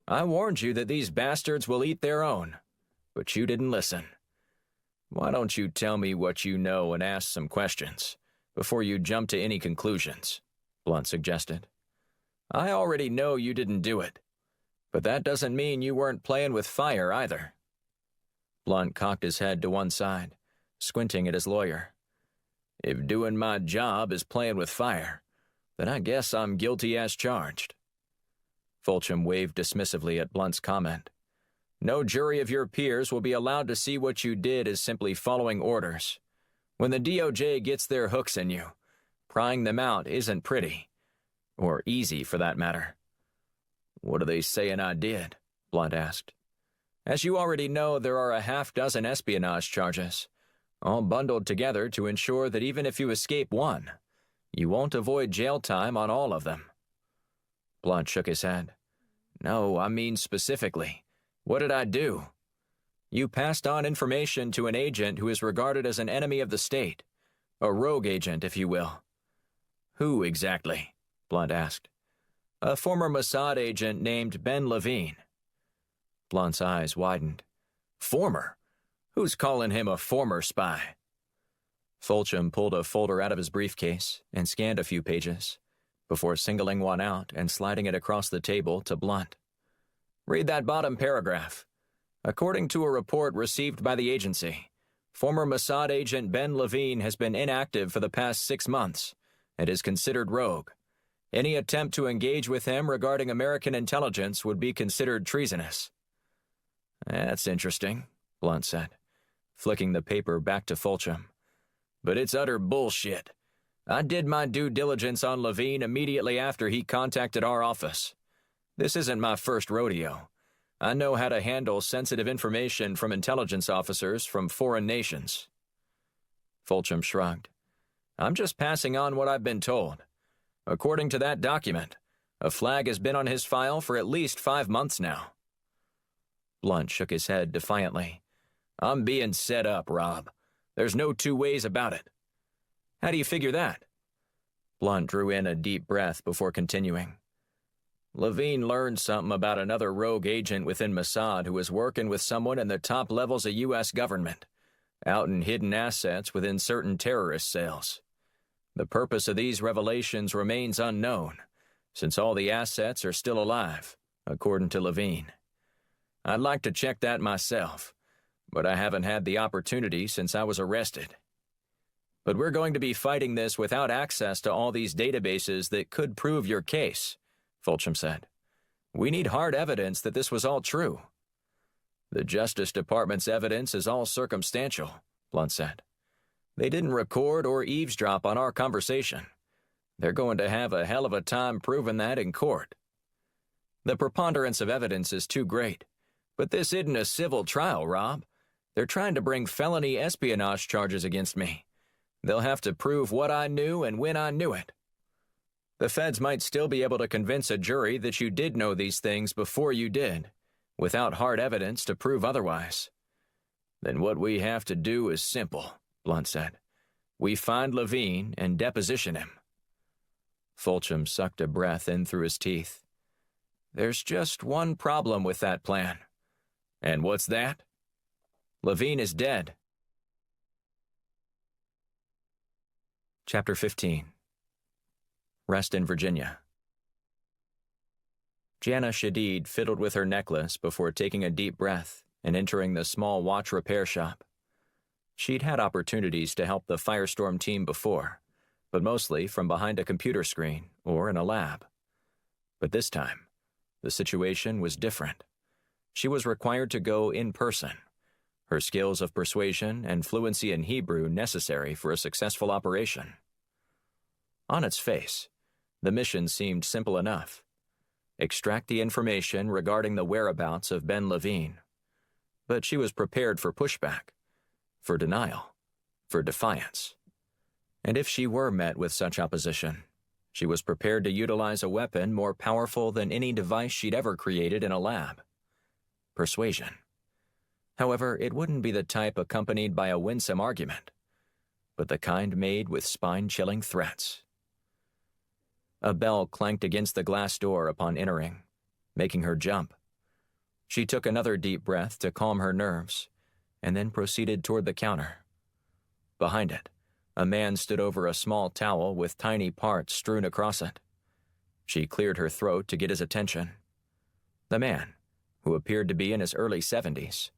I warned you that these bastards will eat their own, but you didn't listen. Why don't you tell me what you know and ask some questions before you jump to any conclusions, Blunt suggested. I already know you didn't do it, but that doesn't mean you weren't playing with fire either. Blunt cocked his head to one side, squinting at his lawyer. If doing my job is playing with fire, then I guess I'm guilty as charged. Fulcham waved dismissively at Blunt's comment. No jury of your peers will be allowed to see what you did as simply following orders. When the DOJ gets their hooks in you, prying them out isn't pretty. Or easy, for that matter. What are they saying I did? Blunt asked. As you already know, there are a half-dozen espionage charges, all bundled together to ensure that even if you escape one, you won't avoid jail time on all of them. Blunt shook his head. No, I mean specifically. What did I do? You passed on information to an agent who is regarded as an enemy of the state. A rogue agent, if you will. Who exactly? Blunt asked. A former Mossad agent named Ben Levine. Blunt's eyes widened. Former? Who's calling him a former spy? Fulcham pulled a folder out of his briefcase and scanned a few pages, before singling one out and sliding it across the table to Blunt. Read that bottom paragraph. According to a report received by the agency, former Mossad agent Ben Levine has been inactive for the past 6 months and is considered rogue. Any attempt to engage with him regarding American intelligence would be considered treasonous. That's interesting, Blunt said, flicking the paper back to Fulcham. But it's utter bullshit. I did my due diligence on Levine immediately after he contacted our office. This isn't my first rodeo. I know how to handle sensitive information from intelligence officers from foreign nations. Fulcham shrugged. I'm just passing on what I've been told. According to that document, a flag has been on his file for at least 5 months now. Blunt shook his head defiantly. I'm being set up, Rob. There's no two ways about it. How do you figure that? Blunt drew in a deep breath before continuing. Levine learned something about another rogue agent within Mossad who was working with someone in the top levels of U.S. government, out in hidden assets within certain terrorist cells. The purpose of these revelations remains unknown, since all the assets are still alive, according to Levine. I'd like to check that myself, but I haven't had the opportunity since I was arrested. But we're going to be fighting this without access to all these databases that could prove your case, Fulcham said. We need hard evidence that this was all true. The Justice Department's evidence is all circumstantial, Blunt said. They didn't record or eavesdrop on our conversation. They're going to have a hell of a time proving that in court. The preponderance of evidence is too great. But this isn't a civil trial, Rob. They're trying to bring felony espionage charges against me. They'll have to prove what I knew and when I knew it. The feds might still be able to convince a jury that you did know these things before you did, without hard evidence to prove otherwise. Then what we have to do is simple, Blunt said. We find Levine and deposition him. Fulcham sucked a breath in through his teeth. There's just one problem with that plan. And what's that? Levine is dead. Chapter 15. Rest in Virginia. Jana Shadid fiddled with her necklace before taking a deep breath and entering the small watch repair shop. She'd had opportunities to help the Firestorm team before, but mostly from behind a computer screen or in a lab. But this time, the situation was different. She was required to go in person, her skills of persuasion and fluency in Hebrew necessary for a successful operation. On its face, the mission seemed simple enough. Extract the information regarding the whereabouts of Ben Levine. But she was prepared for pushback, for denial, for defiance. And if she were met with such opposition, she was prepared to utilize a weapon more powerful than any device she'd ever created in a lab. Persuasion. However, it wouldn't be the type accompanied by a winsome argument, but the kind made with spine-chilling threats. A bell clanked against the glass door upon entering, making her jump. She took another deep breath to calm her nerves, and then proceeded toward the counter. Behind it, a man stood over a small towel with tiny parts strewn across it. She cleared her throat to get his attention. The man, who appeared to be in his early 70s,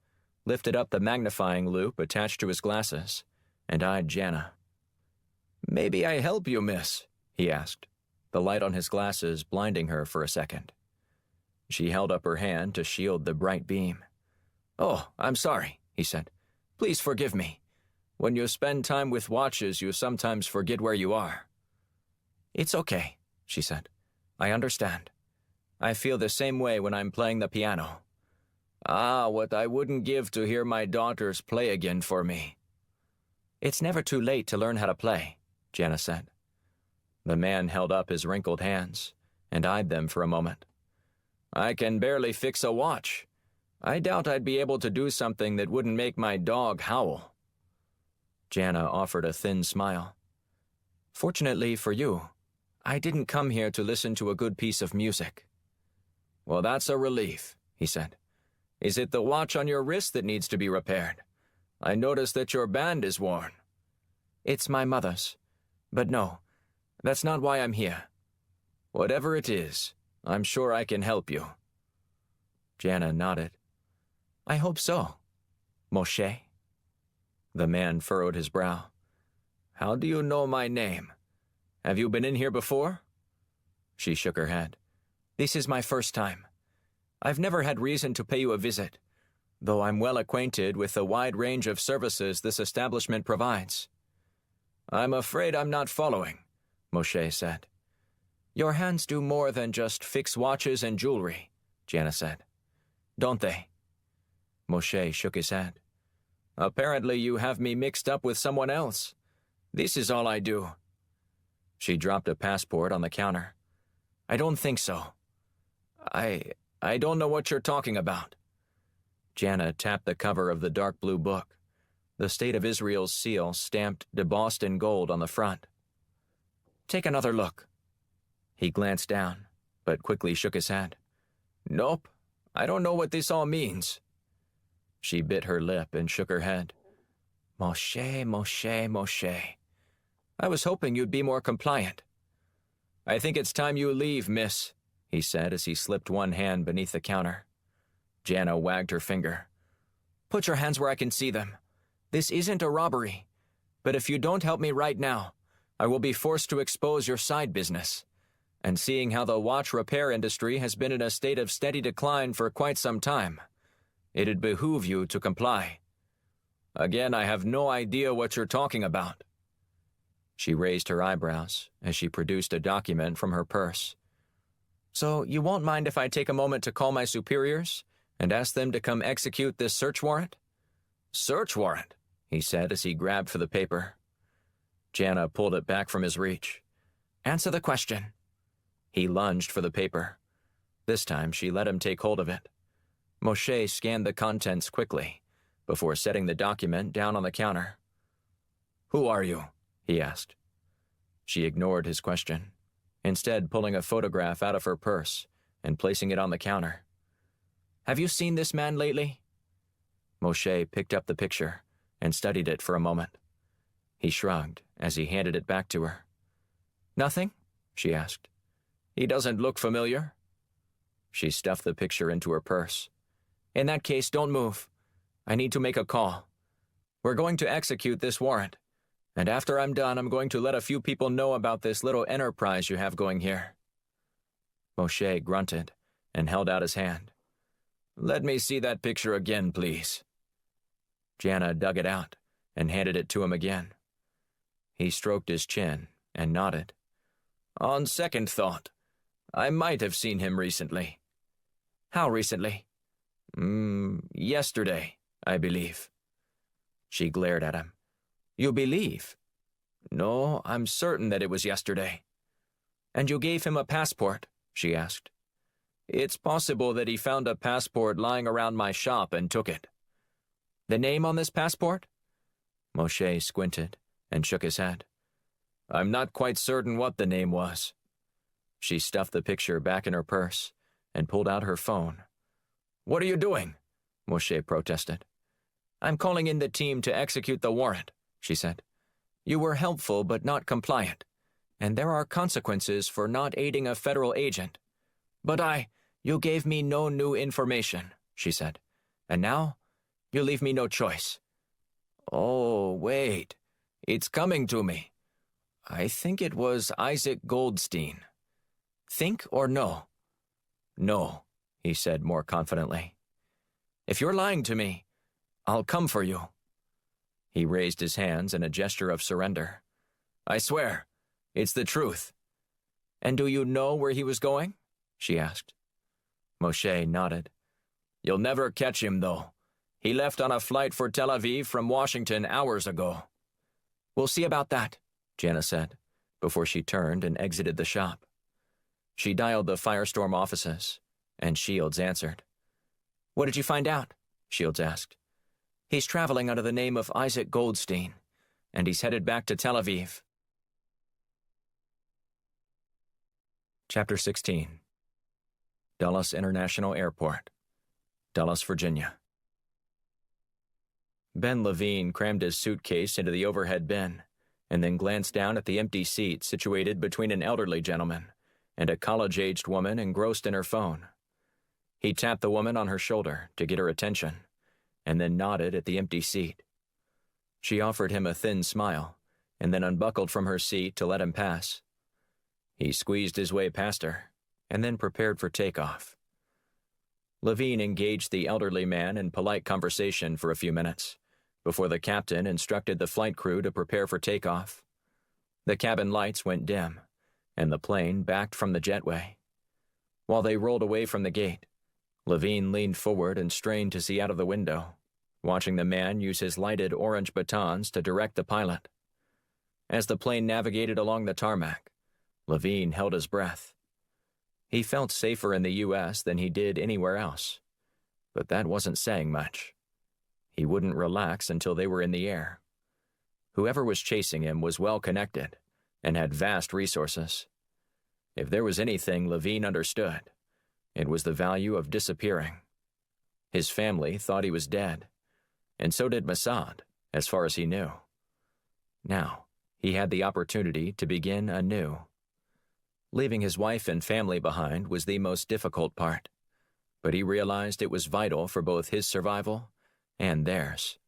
lifted up the magnifying loupe attached to his glasses and eyed Jana. "Maybe I help you, miss?" he asked, the light on his glasses blinding her for a second. She held up her hand to shield the bright beam. "Oh, I'm sorry," he said. "Please forgive me. When you spend time with watches, you sometimes forget where you are." "It's okay," she said. "I understand. I feel the same way when I'm playing the piano. Ah, what I wouldn't give to hear my daughters play again for me." "It's never too late to learn how to play," Jana said. The man held up his wrinkled hands and eyed them for a moment. "I can barely fix a watch. I doubt I'd be able to do something that wouldn't make my dog howl." Jana offered a thin smile. "Fortunately for you, I didn't come here to listen to a good piece of music." "Well, that's a relief," he said. "Is it the watch on your wrist that needs to be repaired? I notice that your band is worn." "It's my mother's. But no, that's not why I'm here." "Whatever it is, I'm sure I can help you." Jana nodded. "I hope so, Moshe." The man furrowed his brow. "How do you know my name? Have you been in here before?" She shook her head. "This is my first time. I've never had reason to pay you a visit, though I'm well acquainted with the wide range of services this establishment provides." "I'm afraid I'm not following," Moshe said. "Your hands do more than just fix watches and jewelry," Jana said. "Don't they?" Moshe shook his head. "Apparently you have me mixed up with someone else. This is all I do." She dropped a passport on the counter. "I don't think so. I don't know what you're talking about." Jana tapped the cover of the dark blue book, the State of Israel's seal stamped debossed in gold on the front. "Take another look." He glanced down, but quickly shook his head. "Nope, I don't know what this all means." She bit her lip and shook her head. "Moshe, Moshe, Moshe. I was hoping you'd be more compliant." "I think it's time you leave, miss," he said as he slipped one hand beneath the counter. Jana wagged her finger. "Put your hands where I can see them. This isn't a robbery. But if you don't help me right now, I will be forced to expose your side business. And seeing how the watch repair industry has been in a state of steady decline for quite some time, it'd behoove you to comply." "Again, I have no idea what you're talking about." She raised her eyebrows as she produced a document from her purse. "So you won't mind if I take a moment to call my superiors and ask them to come execute this search warrant?" "Search warrant?" he said as he grabbed for the paper. Jana pulled it back from his reach. "Answer the question." He lunged for the paper. This time she let him take hold of it. Moshe scanned the contents quickly before setting the document down on the counter. "Who are you?" he asked. She ignored his question, instead pulling a photograph out of her purse and placing it on the counter. "Have you seen this man lately?" Moshe picked up the picture and studied it for a moment. He shrugged as he handed it back to her. "Nothing?" she asked. "He doesn't look familiar." She stuffed the picture into her purse. "In that case, don't move. I need to make a call. We're going to execute this warrant, and after I'm done, I'm going to let a few people know about this little enterprise you have going here." Moshe grunted and held out his hand. "Let me see that picture again, please." Jana dug it out and handed it to him again. He stroked his chin and nodded. "On second thought, I might have seen him recently." "How recently?" Yesterday, I believe." She glared at him. "You believe?" "No, I'm certain that it was yesterday." "And you gave him a passport?" she asked. "It's possible that he found a passport lying around my shop and took it." "The name on this passport?" Moshe squinted and shook his head. "I'm not quite certain what the name was." She stuffed the picture back in her purse and pulled out her phone. "What are you doing?" Moshe protested. "I'm calling in the team to execute the warrant," she said. "You were helpful but not compliant, and there are consequences for not aiding a federal agent." "But you gave me no new information," she said. "And now, you leave me no choice." "Oh, wait. It's coming to me. I think it was Isaac Goldstein." "Think or know?" "No," he said more confidently. "If you're lying to me, I'll come for you." He raised his hands in a gesture of surrender. "I swear, it's the truth." "And do you know where he was going?" she asked. Moshe nodded. "You'll never catch him, though. He left on a flight for Tel Aviv from Washington hours ago." "We'll see about that," Jana said, before she turned and exited the shop. She dialed the Firestorm offices, and Shields answered. "What did you find out?" Shields asked. "He's traveling under the name of Isaac Goldstein, and he's headed back to Tel Aviv." Chapter 16. Dulles International Airport, Dulles, Virginia. Ben Levine crammed his suitcase into the overhead bin, and then glanced down at the empty seat situated between an elderly gentleman and a college-aged woman engrossed in her phone. He tapped the woman on her shoulder to get her attention, and then nodded at the empty seat. She offered him a thin smile, and then unbuckled from her seat to let him pass. He squeezed his way past her, and then prepared for takeoff. Levine engaged the elderly man in polite conversation for a few minutes, before the captain instructed the flight crew to prepare for takeoff. The cabin lights went dim, and the plane backed from the jetway. While they rolled away from the gate, Levine leaned forward and strained to see out of the window, watching the man use his lighted orange batons to direct the pilot. As the plane navigated along the tarmac, Levine held his breath. He felt safer in the U.S. than he did anywhere else, but that wasn't saying much. He wouldn't relax until they were in the air. Whoever was chasing him was well connected and had vast resources. If there was anything Levine understood, it was the value of disappearing. His family thought he was dead, and so did Mossad, as far as he knew. Now, he had the opportunity to begin anew. Leaving his wife and family behind was the most difficult part, but he realized it was vital for both his survival and theirs.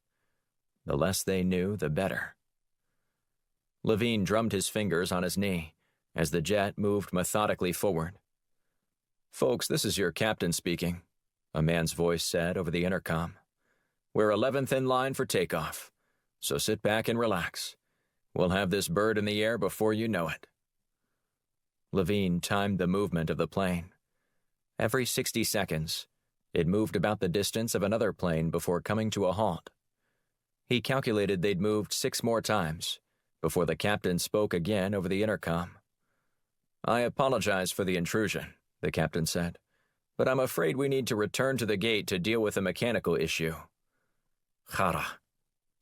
The less they knew, the better. Levine drummed his fingers on his knee as the jet moved methodically forward. "Folks, this is your captain speaking," a man's voice said over the intercom. "We're 11th in line for takeoff, so sit back and relax. We'll have this bird in the air before you know it." Levine timed the movement of the plane. Every 60 seconds, it moved about the distance of another plane before coming to a halt. He calculated they'd moved 6 more times before the captain spoke again over the intercom. "I apologize for the intrusion," the captain said, "but I'm afraid we need to return to the gate to deal with a mechanical issue." "Chara,"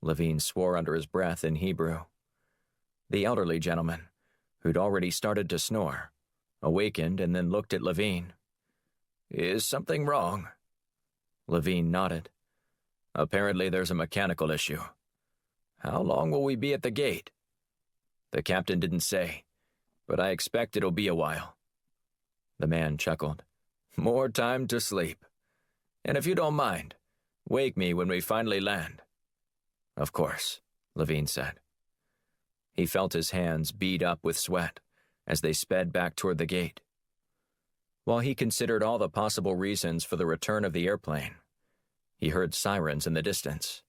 Levine swore under his breath in Hebrew. The elderly gentleman, who'd already started to snore, awakened and then looked at Levine. "Is something wrong?" Levine nodded. "Apparently there's a mechanical issue." "How long will we be at the gate?" "The captain didn't say, but I expect it'll be a while." The man chuckled. "More time to sleep. And if you don't mind, wake me when we finally land." "Of course," Levine said. He felt his hands bead up with sweat as they sped back toward the gate. While he considered all the possible reasons for the return of the airplane, he heard sirens in the distance.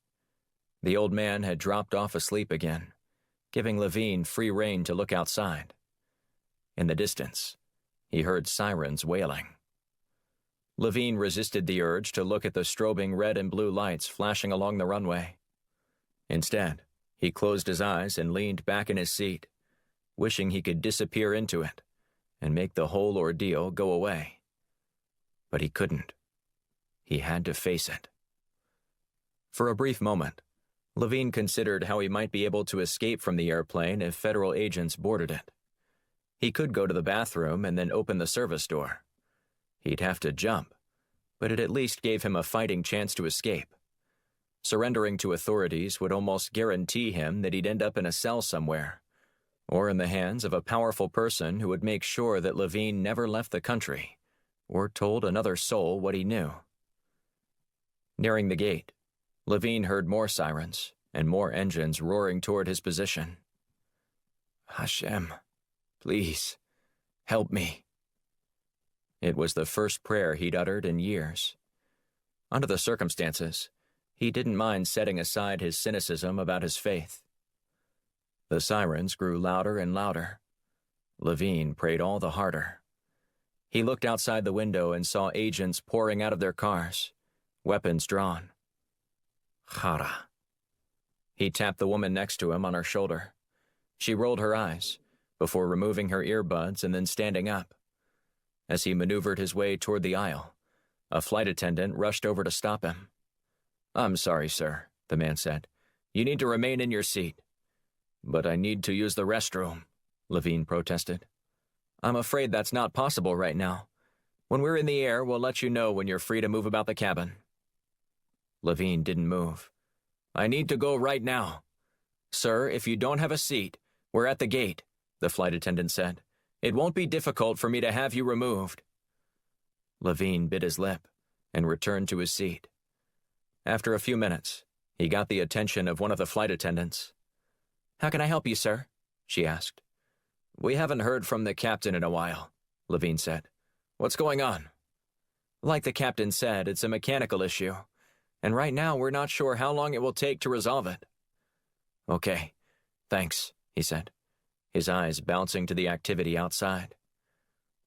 The old man had dropped off asleep again, giving Levine free rein to look outside. In the distance, he heard sirens wailing. Levine resisted the urge to look at the strobing red and blue lights flashing along the runway. Instead, he closed his eyes and leaned back in his seat, wishing he could disappear into it and make the whole ordeal go away. But he couldn't. He had to face it. For a brief moment, Levine considered how he might be able to escape from the airplane if federal agents boarded it. He could go to the bathroom and then open the service door. He'd have to jump, but it at least gave him a fighting chance to escape. Surrendering to authorities would almost guarantee him that he'd end up in a cell somewhere, or in the hands of a powerful person who would make sure that Levine never left the country, or told another soul what he knew. Nearing the gate, Levine heard more sirens and more engines roaring toward his position. "Hashem, please, help me." It was the first prayer he'd uttered in years. Under the circumstances, he didn't mind setting aside his cynicism about his faith. The sirens grew louder and louder. Levine prayed all the harder. He looked outside the window and saw agents pouring out of their cars, weapons drawn. Chara. He tapped the woman next to him on her shoulder. She rolled her eyes, before removing her earbuds and then standing up. As he maneuvered his way toward the aisle, a flight attendant rushed over to stop him. "I'm sorry, sir," the man said. "You need to remain in your seat." "But I need to use the restroom," Levine protested. "I'm afraid that's not possible right now. When we're in the air, we'll let you know when you're free to move about the cabin." Levine didn't move. "I need to go right now." "Sir, if you don't have a seat, we're at the gate," the flight attendant said. "It won't be difficult for me to have you removed." Levine bit his lip and returned to his seat. After a few minutes, he got the attention of one of the flight attendants. "How can I help you, sir?" she asked. "We haven't heard from the captain in a while," Levine said. "What's going on?" "Like the captain said, it's a mechanical issue, and right now we're not sure how long it will take to resolve it." "Okay, thanks," he said, his eyes bouncing to the activity outside.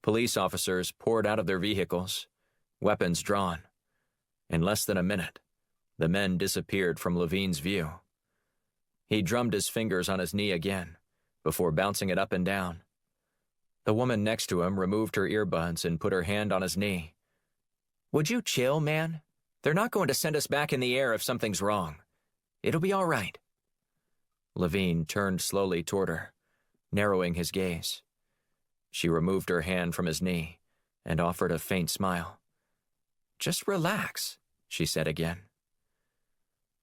Police officers poured out of their vehicles, weapons drawn. In less than a minute, the men disappeared from Levine's view. He drummed his fingers on his knee again, before bouncing it up and down. The woman next to him removed her earbuds and put her hand on his knee. "Would you chill, man? They're not going to send us back in the air if something's wrong. It'll be all right." Levine turned slowly toward her, narrowing his gaze. She removed her hand from his knee and offered a faint smile. "Just relax," she said again.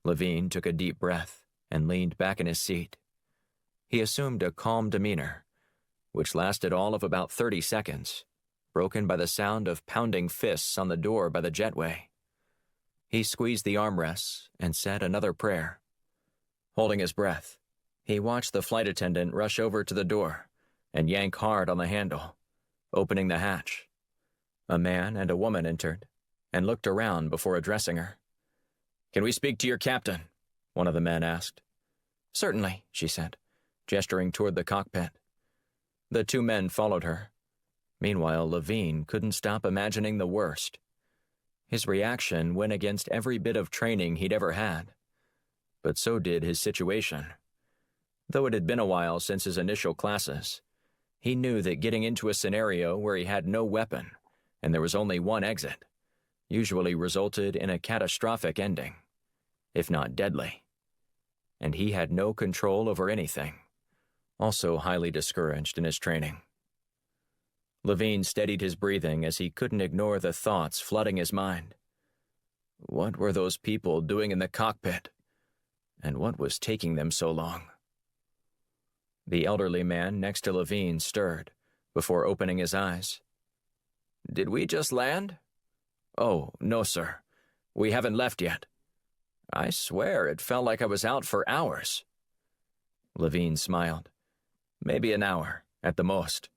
Levine took a deep breath and leaned back in his seat. He assumed a calm demeanor, which lasted all of about 30 seconds, broken by the sound of pounding fists on the door by the jetway. He squeezed the armrests and said another prayer. Holding his breath, he watched the flight attendant rush over to the door and yank hard on the handle, opening the hatch. A man and a woman entered and looked around before addressing her. "Can we speak to your captain?" one of the men asked. "Certainly," she said, gesturing toward the cockpit. The two men followed her. Meanwhile, Levine couldn't stop imagining the worst. His reaction went against every bit of training he'd ever had. But so did his situation. Though it had been a while since his initial classes, he knew that getting into a scenario where he had no weapon and there was only one exit usually resulted in a catastrophic ending, if not deadly. And he had no control over anything, also highly discouraged in his training. Levine steadied his breathing as he couldn't ignore the thoughts flooding his mind. What were those people doing in the cockpit? And what was taking them so long? The elderly man next to Levine stirred before opening his eyes. "Did we just land?" "Oh, no, sir. We haven't left yet." "I swear it felt like I was out for hours." Levine smiled. "Maybe an hour, at the most.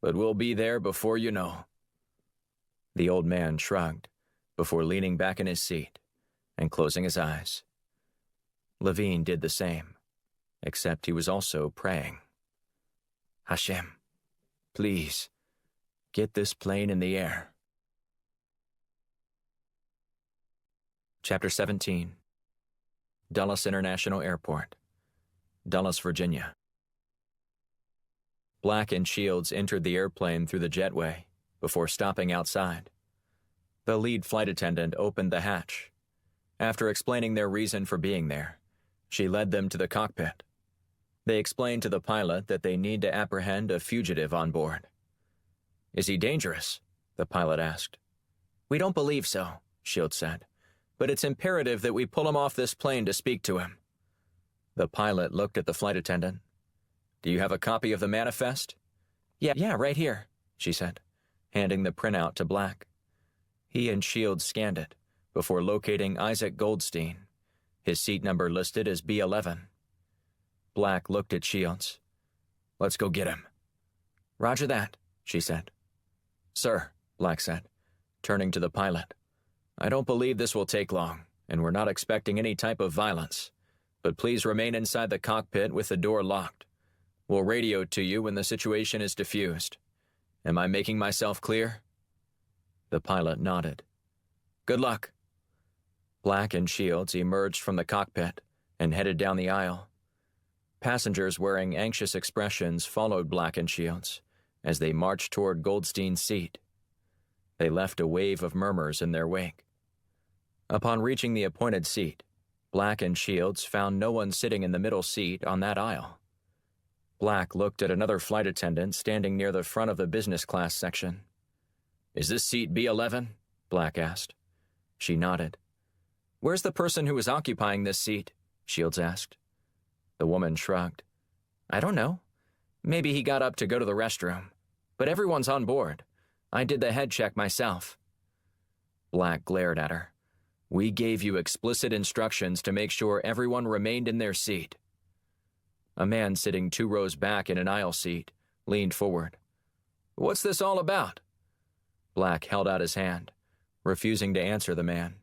But we'll be there before you know." The old man shrugged before leaning back in his seat and closing his eyes. Levine did the same, except he was also praying. "Hashem, please, get this plane in the air." Chapter 17. Dulles International Airport, Dulles, Virginia. Black and Shields entered the airplane through the jetway before stopping outside. The lead flight attendant opened the hatch. After explaining their reason for being there, she led them to the cockpit. They explained to the pilot that they need to apprehend a fugitive on board. "Is he dangerous?" the pilot asked. "We don't believe so," Shields said, "but it's imperative that we pull him off this plane to speak to him." The pilot looked at the flight attendant. "Do you have a copy of the manifest?" Yeah, right here," she said, handing the printout to Black. He and Shields scanned it before locating Isaac Goldstein, his seat number listed as B11. Black looked at Shields. "Let's go get him." "Roger that," she said. "Sir," Black said, turning to the pilot. I don't believe this will take long, and we're not expecting any type of violence. But please remain inside the cockpit with the door locked. We'll radio to you when the situation is diffused. Am I making myself clear? The pilot nodded. Good luck. Black and Shields emerged from the cockpit and headed down the aisle. Passengers wearing anxious expressions followed Black and Shields as they marched toward Goldstein's seat. They left a wave of murmurs in their wake. Upon reaching the appointed seat, Black and Shields found no one sitting in the middle seat on that aisle. Black looked at another flight attendant standing near the front of the business class section. Is this seat B11? Black asked. She nodded. Where's the person who is occupying this seat? Shields asked. The woman shrugged. I don't know. Maybe he got up to go to the restroom. But everyone's on board. I did the head check myself. Black glared at her. We gave you explicit instructions to make sure everyone remained in their seat. A man sitting 2 rows back in an aisle seat leaned forward. What's this all about? Black held out his hand, refusing to answer the man.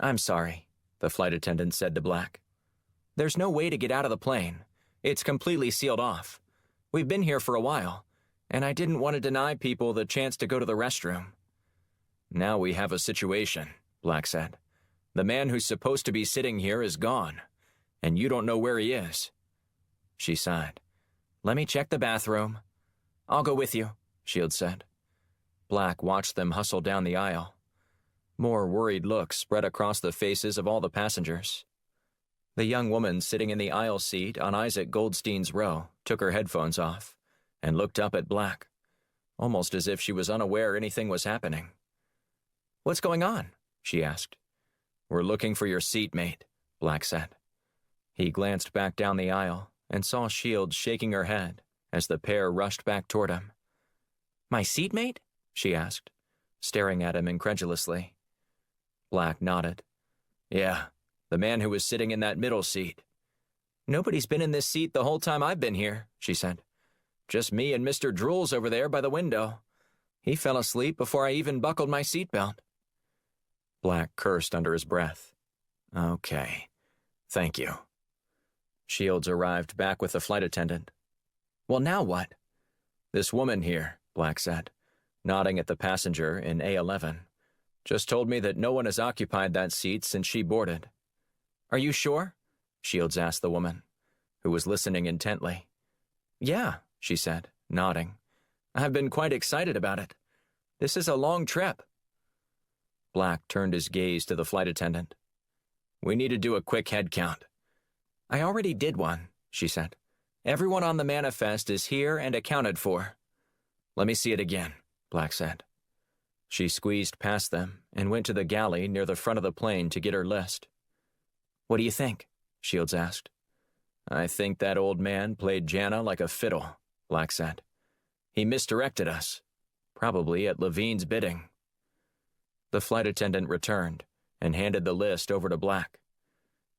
I'm sorry, the flight attendant said to Black. There's no way to get out of the plane. It's completely sealed off. We've been here for a while, and I didn't want to deny people the chance to go to the restroom. Now we have a situation, Black said. The man who's supposed to be sitting here is gone, and you don't know where he is. She sighed. Let me check the bathroom. I'll go with you, Shields said. Black watched them hustle down the aisle. More worried looks spread across the faces of all the passengers. The young woman sitting in the aisle seat on Isaac Goldstein's row took her headphones off and looked up at Black, almost as if she was unaware anything was happening. What's going on? She asked. We're looking for your seatmate, Black said. He glanced back down the aisle and saw Shields shaking her head as the pair rushed back toward him. My seatmate? She asked, staring at him incredulously. Black nodded. Yeah, the man who was sitting in that middle seat. Nobody's been in this seat the whole time I've been here, she said. Just me and Mr. Drools over there by the window. He fell asleep before I even buckled my seatbelt. Black cursed under his breath. Okay, thank you. Shields arrived back with the flight attendant. Well, now what? This woman here, Black said, nodding at the passenger in A11, just told me that no one has occupied that seat since she boarded. Are you sure? Shields asked the woman, who was listening intently. Yeah, she said, nodding. I've been quite excited about it. This is a long trip. Black turned his gaze to the flight attendant. We need to do a quick head count. I already did one, she said. Everyone on the manifest is here and accounted for. Let me see it again, Black said. She squeezed past them and went to the galley near the front of the plane to get her list. What do you think? Shields asked. I think that old man played Jana like a fiddle, Black said. He misdirected us, probably at Levine's bidding. The flight attendant returned and handed the list over to Black.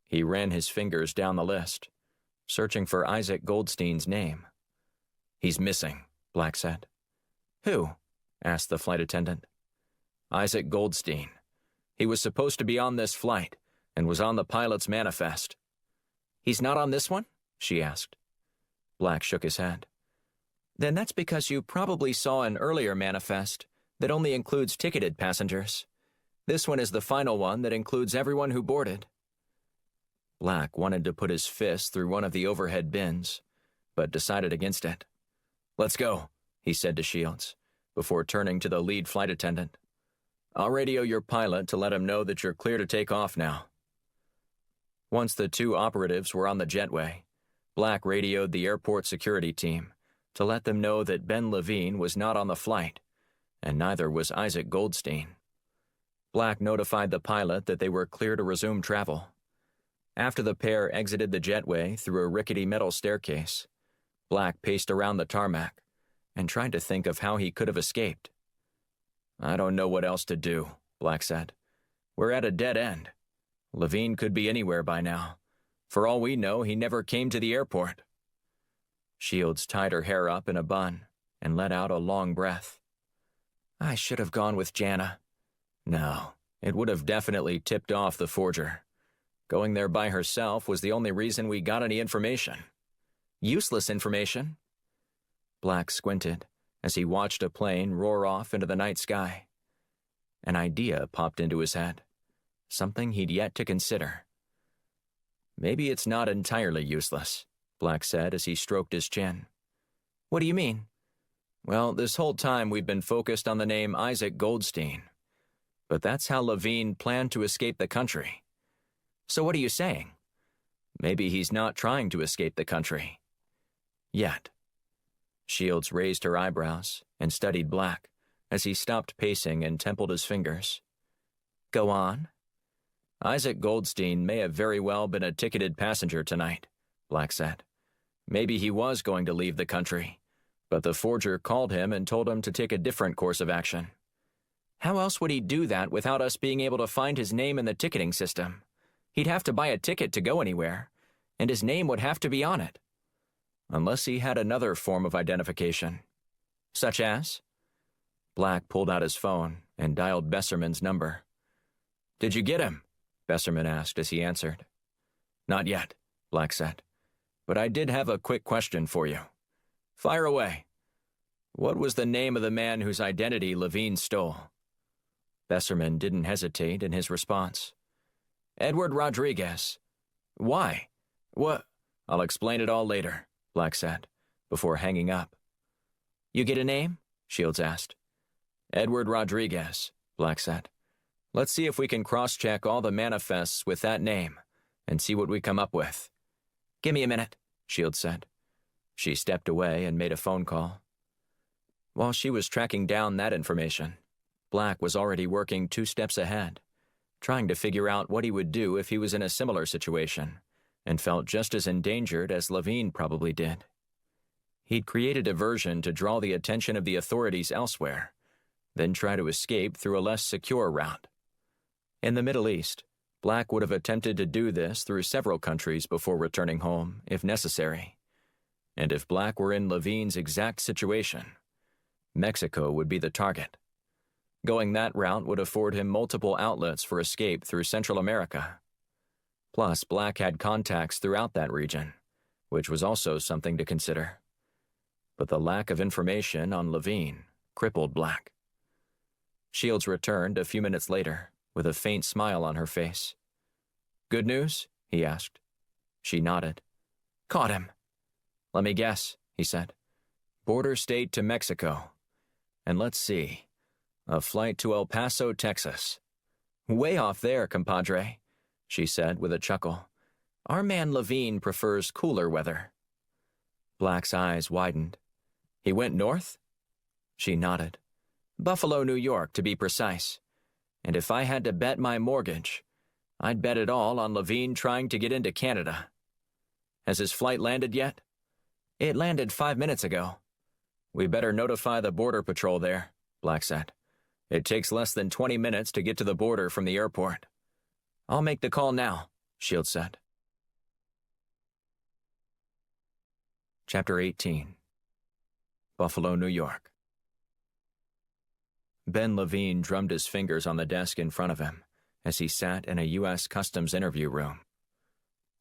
He ran his fingers down the list, searching for Isaac Goldstein's name. He's missing, Black said. Who? Asked the flight attendant. Isaac Goldstein. He was supposed to be on this flight and was on the pilot's manifest. He's not on this one? She asked. Black shook his head. Then that's because you probably saw an earlier manifest that only includes ticketed passengers. This one is the final one that includes everyone who boarded. Black wanted to put his fist through one of the overhead bins, but decided against it. Let's go, he said to Shields, before turning to the lead flight attendant. I'll radio your pilot to let him know that you're clear to take off now. Once the 2 operatives were on the jetway, Black radioed the airport security team to let them know that Ben Levine was not on the flight, and neither was Isaac Goldstein. Black notified the pilot that they were clear to resume travel. After the pair exited the jetway through a rickety metal staircase, Black paced around the tarmac and tried to think of how he could have escaped. I don't know what else to do, Black said. We're at a dead end. Levine could be anywhere by now. For all we know, he never came to the airport. Shields tied her hair up in a bun and let out a long breath. I should have gone with Jana. No, it would have definitely tipped off the forger. Going there by herself was the only reason we got any information. Useless information. Black squinted as he watched a plane roar off into the night sky. An idea popped into his head, something he'd yet to consider. Maybe it's not entirely useless, Black said as he stroked his chin. What do you mean? Well, this whole time we've been focused on the name Isaac Goldstein. But that's how Levine planned to escape the country. So what are you saying? Maybe he's not trying to escape the country. Yet. Shields raised her eyebrows and studied Black as he stopped pacing and templed his fingers. Go on. Isaac Goldstein may have very well been a ticketed passenger tonight, Black said. Maybe he was going to leave the country, but the forger called him and told him to take a different course of action. How else would he do that without us being able to find his name in the ticketing system? He'd have to buy a ticket to go anywhere, and his name would have to be on it. Unless he had another form of identification. Such as? Black pulled out his phone and dialed Besserman's number. Did you get him? Besserman asked as he answered. Not yet, Black said. But I did have a quick question for you. Fire away. What was the name of the man whose identity Levine stole? Besserman didn't hesitate in his response. Edward Rodriguez. Why? What? I'll explain it all later, Black said, before hanging up. You get a name? Shields asked. Edward Rodriguez, Black said. Let's see if we can cross-check all the manifests with that name and see what we come up with. Give me a minute, Shields said. She stepped away and made a phone call. While she was tracking down that information, Black was already working 2 steps ahead, trying to figure out what he would do if he was in a similar situation and felt just as endangered as Levine probably did. He'd create a diversion to draw the attention of the authorities elsewhere, then try to escape through a less secure route. In the Middle East, Black would have attempted to do this through several countries before returning home, if necessary. And if Black were in Levine's exact situation, Mexico would be the target. Going that route would afford him multiple outlets for escape through Central America. Plus, Black had contacts throughout that region, which was also something to consider. But the lack of information on Levine crippled Black. Shields returned a few minutes later, with a faint smile on her face. Good news? He asked. She nodded. Caught him. Let me guess, he said. Border state to Mexico. And let's see. A flight to El Paso, Texas. Way off there, compadre, she said with a chuckle. Our man Levine prefers cooler weather. Black's eyes widened. He went north? She nodded. Buffalo, New York, to be precise. And if I had to bet my mortgage, I'd bet it all on Levine trying to get into Canada. Has his flight landed yet? It landed 5 minutes ago. We better notify the border patrol there, Black said. It takes less than 20 minutes to get to the border from the airport. I'll make the call now, Shields said. Chapter 18. Buffalo, New York. Ben Levine drummed his fingers on the desk in front of him as he sat in a U.S. Customs interview room.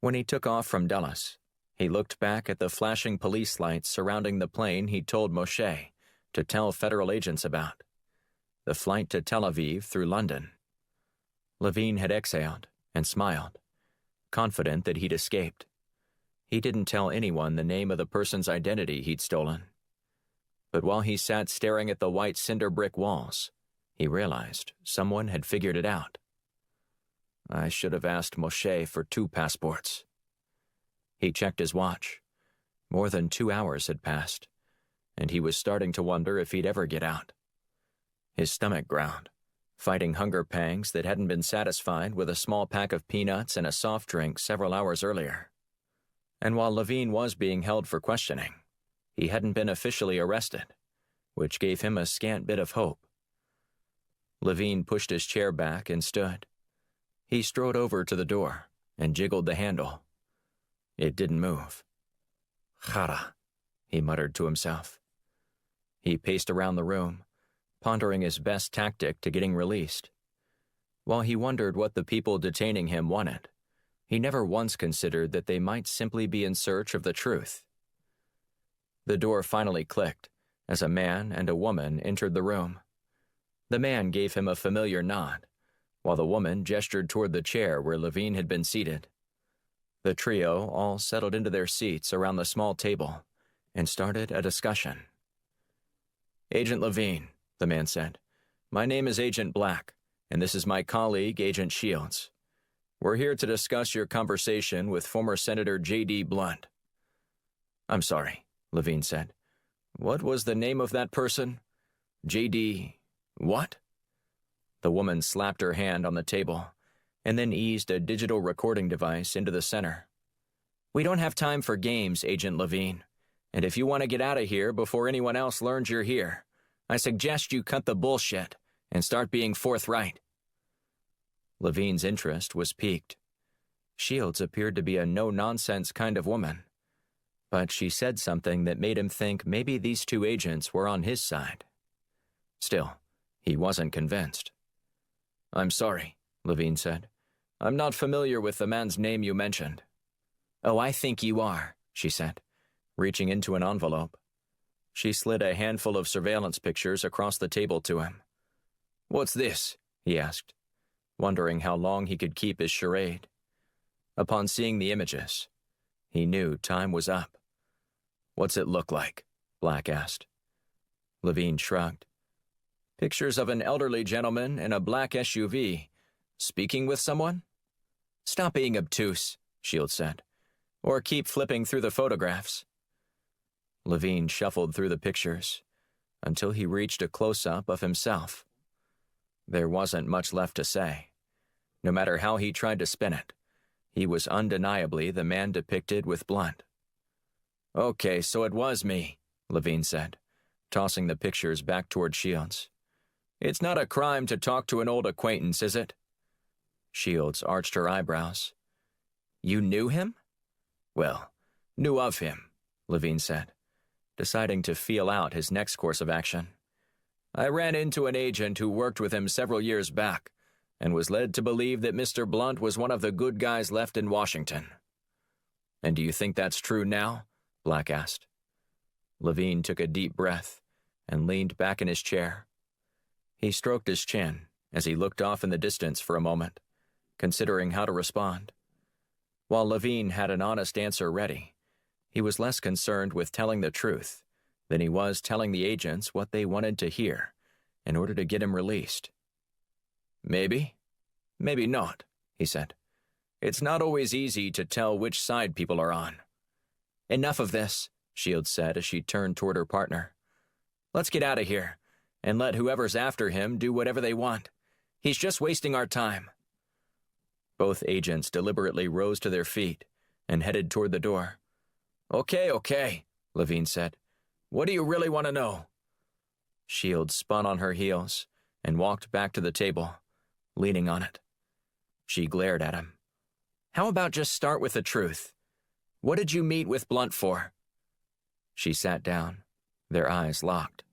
When he took off from Dulles, he looked back at the flashing police lights surrounding the plane he'd told Moshe to tell federal agents about. The flight to Tel Aviv through London. Levine had exhaled and smiled, confident that he'd escaped. He didn't tell anyone the name of the person's identity he'd stolen. But while he sat staring at the white cinder brick walls, he realized someone had figured it out. I should have asked Moshe for 2 passports. He checked his watch. More than 2 hours had passed, and he was starting to wonder if he'd ever get out. His stomach growled, fighting hunger pangs that hadn't been satisfied with a small pack of peanuts and a soft drink several hours earlier. And while Levine was being held for questioning, he hadn't been officially arrested, which gave him a scant bit of hope. Levine pushed his chair back and stood. He strode over to the door and jiggled the handle. It didn't move. Chara, he muttered to himself. He paced around the room, pondering his best tactic to getting released. While he wondered what the people detaining him wanted, he never once considered that they might simply be in search of the truth. The door finally clicked as a man and a woman entered the room. The man gave him a familiar nod, while the woman gestured toward the chair where Levine had been seated. The trio all settled into their seats around the small table and started a discussion. "Agent Levine," the man said, "my name is Agent Black, and this is my colleague, Agent Shields. We're here to discuss your conversation with former Senator J.D. Blunt." "I'm sorry," Levine said. "What was the name of that person? J.D. what?" The woman slapped her hand on the table and then eased a digital recording device into the center. "We don't have time for games, Agent Levine. And if you want to get out of here before anyone else learns you're here, I suggest you cut the bullshit and start being forthright." Levine's interest was piqued. Shields appeared to be a no-nonsense kind of woman, but she said something that made him think maybe these two agents were on his side. Still, he wasn't convinced. "I'm sorry," Levine said. "I'm not familiar with the man's name you mentioned." "Oh, I think you are," she said, reaching into an envelope. She slid a handful of surveillance pictures across the table to him. "What's this?" he asked, wondering how long he could keep his charade. Upon seeing the images, he knew time was up. "What's it look like?" Black asked. Levine shrugged. "Pictures of an elderly gentleman in a black SUV, speaking with someone?" "Stop being obtuse," Shields said, "or keep flipping through the photographs." Levine shuffled through the pictures until he reached a close-up of himself. There wasn't much left to say. No matter how he tried to spin it, he was undeniably the man depicted with Blunt. "Okay, so it was me," Levine said, tossing the pictures back toward Shields. "It's not a crime to talk to an old acquaintance, is it?" Shields arched her eyebrows. "You knew him?" "Well, knew of him," Levine said, deciding to feel out his next course of action. "I ran into an agent who worked with him several years back and was led to believe that Mr. Blunt was one of the good guys left in Washington." "And do you think that's true now?" Black asked. Levine took a deep breath and leaned back in his chair. He stroked his chin as he looked off in the distance for a moment, considering how to respond. While Levine had an honest answer ready, he was less concerned with telling the truth than he was telling the agents what they wanted to hear in order to get him released. "Maybe. Maybe not," he said. "It's not always easy to tell which side people are on." "Enough of this," Shields said as she turned toward her partner. "Let's get out of here and let whoever's after him do whatever they want. He's just wasting our time." Both agents deliberately rose to their feet and headed toward the door. Okay, Levine said. "What do you really want to know?" Shields spun on her heels and walked back to the table, leaning on it. She glared at him. "How about just start with the truth? What did you meet with Blunt for?" She sat down, their eyes locked.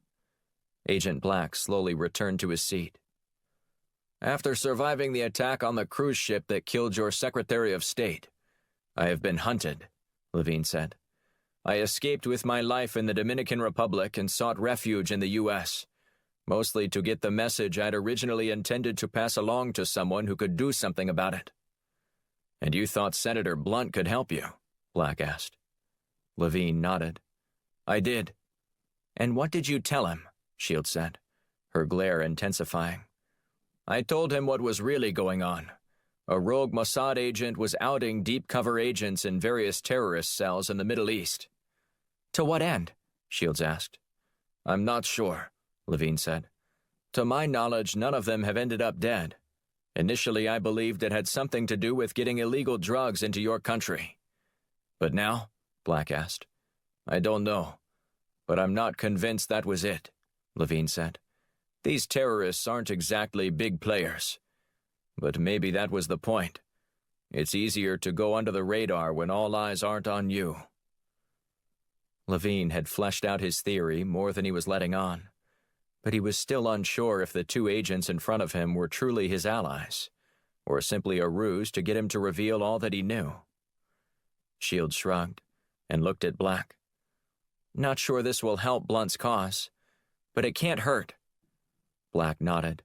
Agent Black slowly returned to his seat. "After surviving the attack on the cruise ship that killed your Secretary of State, I have been hunted," Levine said. "I escaped with my life in the Dominican Republic and sought refuge in the U.S., mostly to get the message I'd originally intended to pass along to someone who could do something about it." "And you thought Senator Blunt could help you?" Black asked. Levine nodded. "I did." "And what did you tell him?" Shields said, her glare intensifying. "I told him what was really going on. A rogue Mossad agent was outing deep-cover agents in various terrorist cells in the Middle East." "To what end?" Shields asked. "I'm not sure," Levine said. "To my knowledge, none of them have ended up dead. Initially, I believed it had something to do with getting illegal drugs into your country. But now?" Black asked. "I don't know. But I'm not convinced that was it," Levine said. "These terrorists aren't exactly big players. But maybe that was the point. It's easier to go under the radar when all eyes aren't on you." Levine had fleshed out his theory more than he was letting on, but he was still unsure if the two agents in front of him were truly his allies, or simply a ruse to get him to reveal all that he knew. Shields shrugged and looked at Black. "Not sure this will help Blunt's cause, but it can't hurt." Black nodded.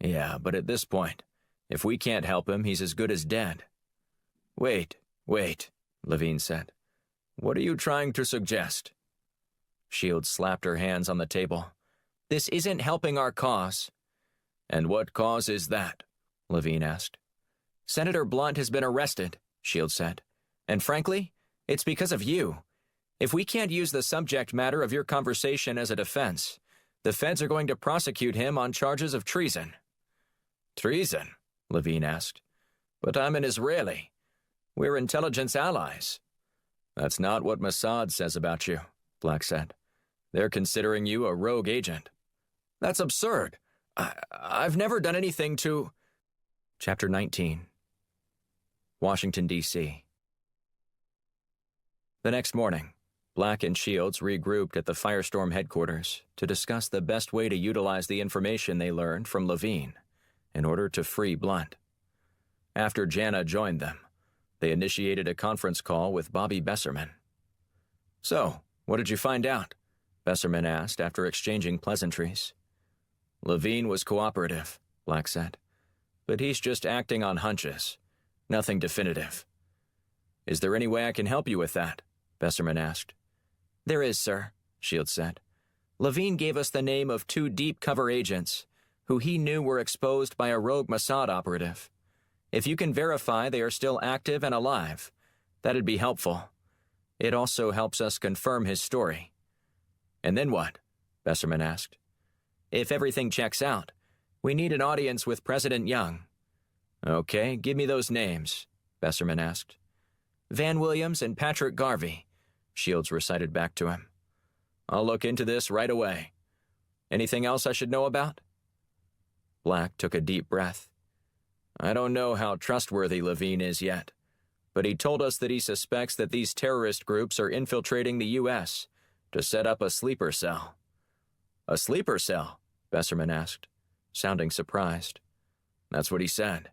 "Yeah, but at this point, if we can't help him, he's as good as dead." Wait, Levine said. "What are you trying to suggest?" Shields slapped her hands on the table. "This isn't helping our cause." "And what cause is that?" Levine asked. "Senator Blunt has been arrested," Shields said. "And frankly, it's because of you. If we can't use the subject matter of your conversation as a defense, the feds are going to prosecute him on charges of treason." "Treason?" Levine asked. "But I'm an Israeli. We're intelligence allies." "That's not what Mossad says about you," Black said. "They're considering you a rogue agent." "That's absurd. I've never done anything to—" Chapter 19. Washington, D.C. The next morning, Black and Shields regrouped at the Firestorm headquarters to discuss the best way to utilize the information they learned from Levine in order to free Blunt. After Jana joined them, they initiated a conference call with Bobby Besserman. "So, what did you find out?" Besserman asked after exchanging pleasantries. "Levine was cooperative," Black said. "But he's just acting on hunches. Nothing definitive." "Is there any way I can help you with that?" Besserman asked. "There is, sir," Shields said. "Levine gave us the name of 2 deep cover agents who he knew were exposed by a rogue Mossad operative. If you can verify they are still active and alive, that'd be helpful. It also helps us confirm his story." "And then what?" Besserman asked. "If everything checks out, we need an audience with President Young." "Okay, give me those names," Besserman asked. "Van Williams and Patrick Garvey," Shields recited back to him. "I'll look into this right away. Anything else I should know about?" Black took a deep breath. "I don't know how trustworthy Levine is yet, but he told us that he suspects that these terrorist groups are infiltrating the U.S. to set up a sleeper cell." "A sleeper cell?" Besserman asked, sounding surprised. "That's what he said.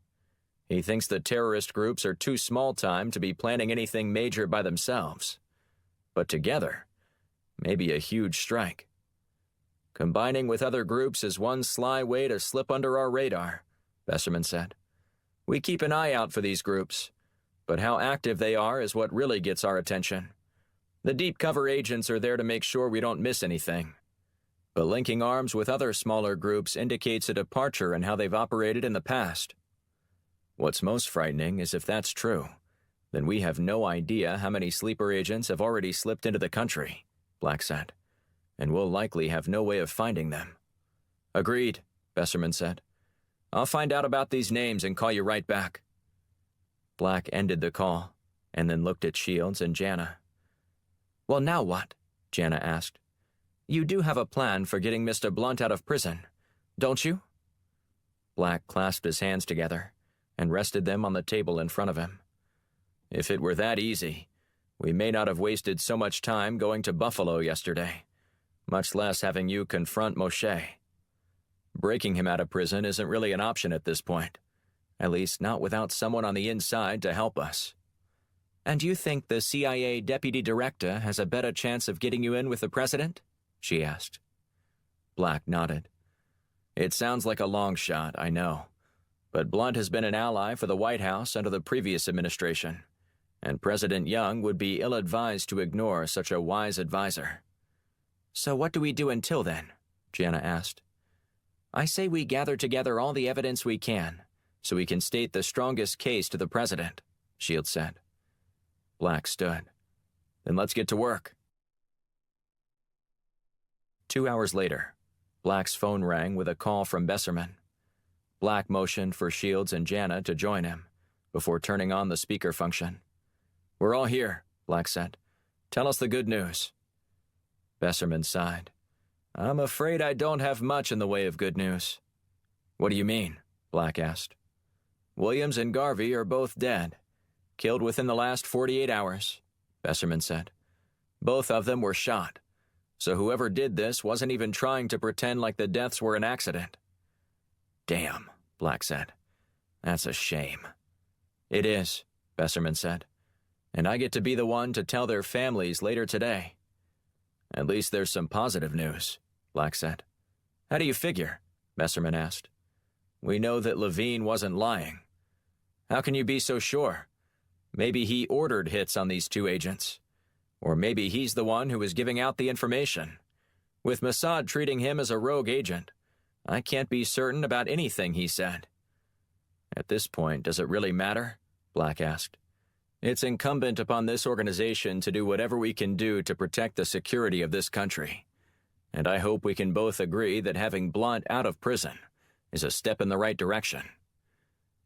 He thinks the terrorist groups are too small-time to be planning anything major by themselves. But together, maybe a huge strike. Combining with other groups is one sly way to slip under our radar," Besserman said. "We keep an eye out for these groups, but how active they are is what really gets our attention. The deep cover agents are there to make sure we don't miss anything. But linking arms with other smaller groups indicates a departure in how they've operated in the past. What's most frightening is if that's true, then we have no idea how many sleeper agents have already slipped into the country," Black said, "and we'll likely have no way of finding them." "Agreed," Besserman said. "I'll find out about these names and call you right back." Black ended the call, and then looked at Shields and Jana. "Well, now what?" Jana asked. "You do have a plan for getting Mr. Blunt out of prison, don't you?" Black clasped his hands together and rested them on the table in front of him. "If it were that easy, we may not have wasted so much time going to Buffalo yesterday, much less having you confront Moshe. Breaking him out of prison isn't really an option at this point, at least not without someone on the inside to help us." "And you think the CIA deputy director has a better chance of getting you in with the president?" she asked. Black nodded. "It sounds like a long shot, I know, but Blunt has been an ally for the White House under the previous administration, and President Young would be ill-advised to ignore such a wise advisor." "So what do we do until then?" Jana asked. "I say we gather together all the evidence we can, so we can state the strongest case to the president," Shields said. Black stood. "Then let's get to work." 2 hours later, Black's phone rang with a call from Besserman. Black motioned for Shields and Jana to join him, before turning on the speaker function. "We're all here," Black said. "Tell us the good news." Besserman sighed. "I'm afraid I don't have much in the way of good news." "What do you mean?" Black asked. "Williams and Garvey are both dead, killed within the last 48 hours, Besserman said. "Both of them were shot, So whoever did this wasn't even trying to pretend like the deaths were an accident. Damn, Black said. That's a shame. It is, Besserman said. And I get to be the one to tell their families later today. At least there's some positive news, Black said. How do you figure? Besserman asked. We know that Levine wasn't lying. How can you be so sure? Maybe he ordered hits on these two agents. Or maybe he's the one who was giving out the information. With Mossad treating him as a rogue agent, I can't be certain about anything he said. At this point, does it really matter? Black asked. It's incumbent upon this organization to do whatever we can do to protect the security of this country. And I hope we can both agree that having Blunt out of prison is a step in the right direction.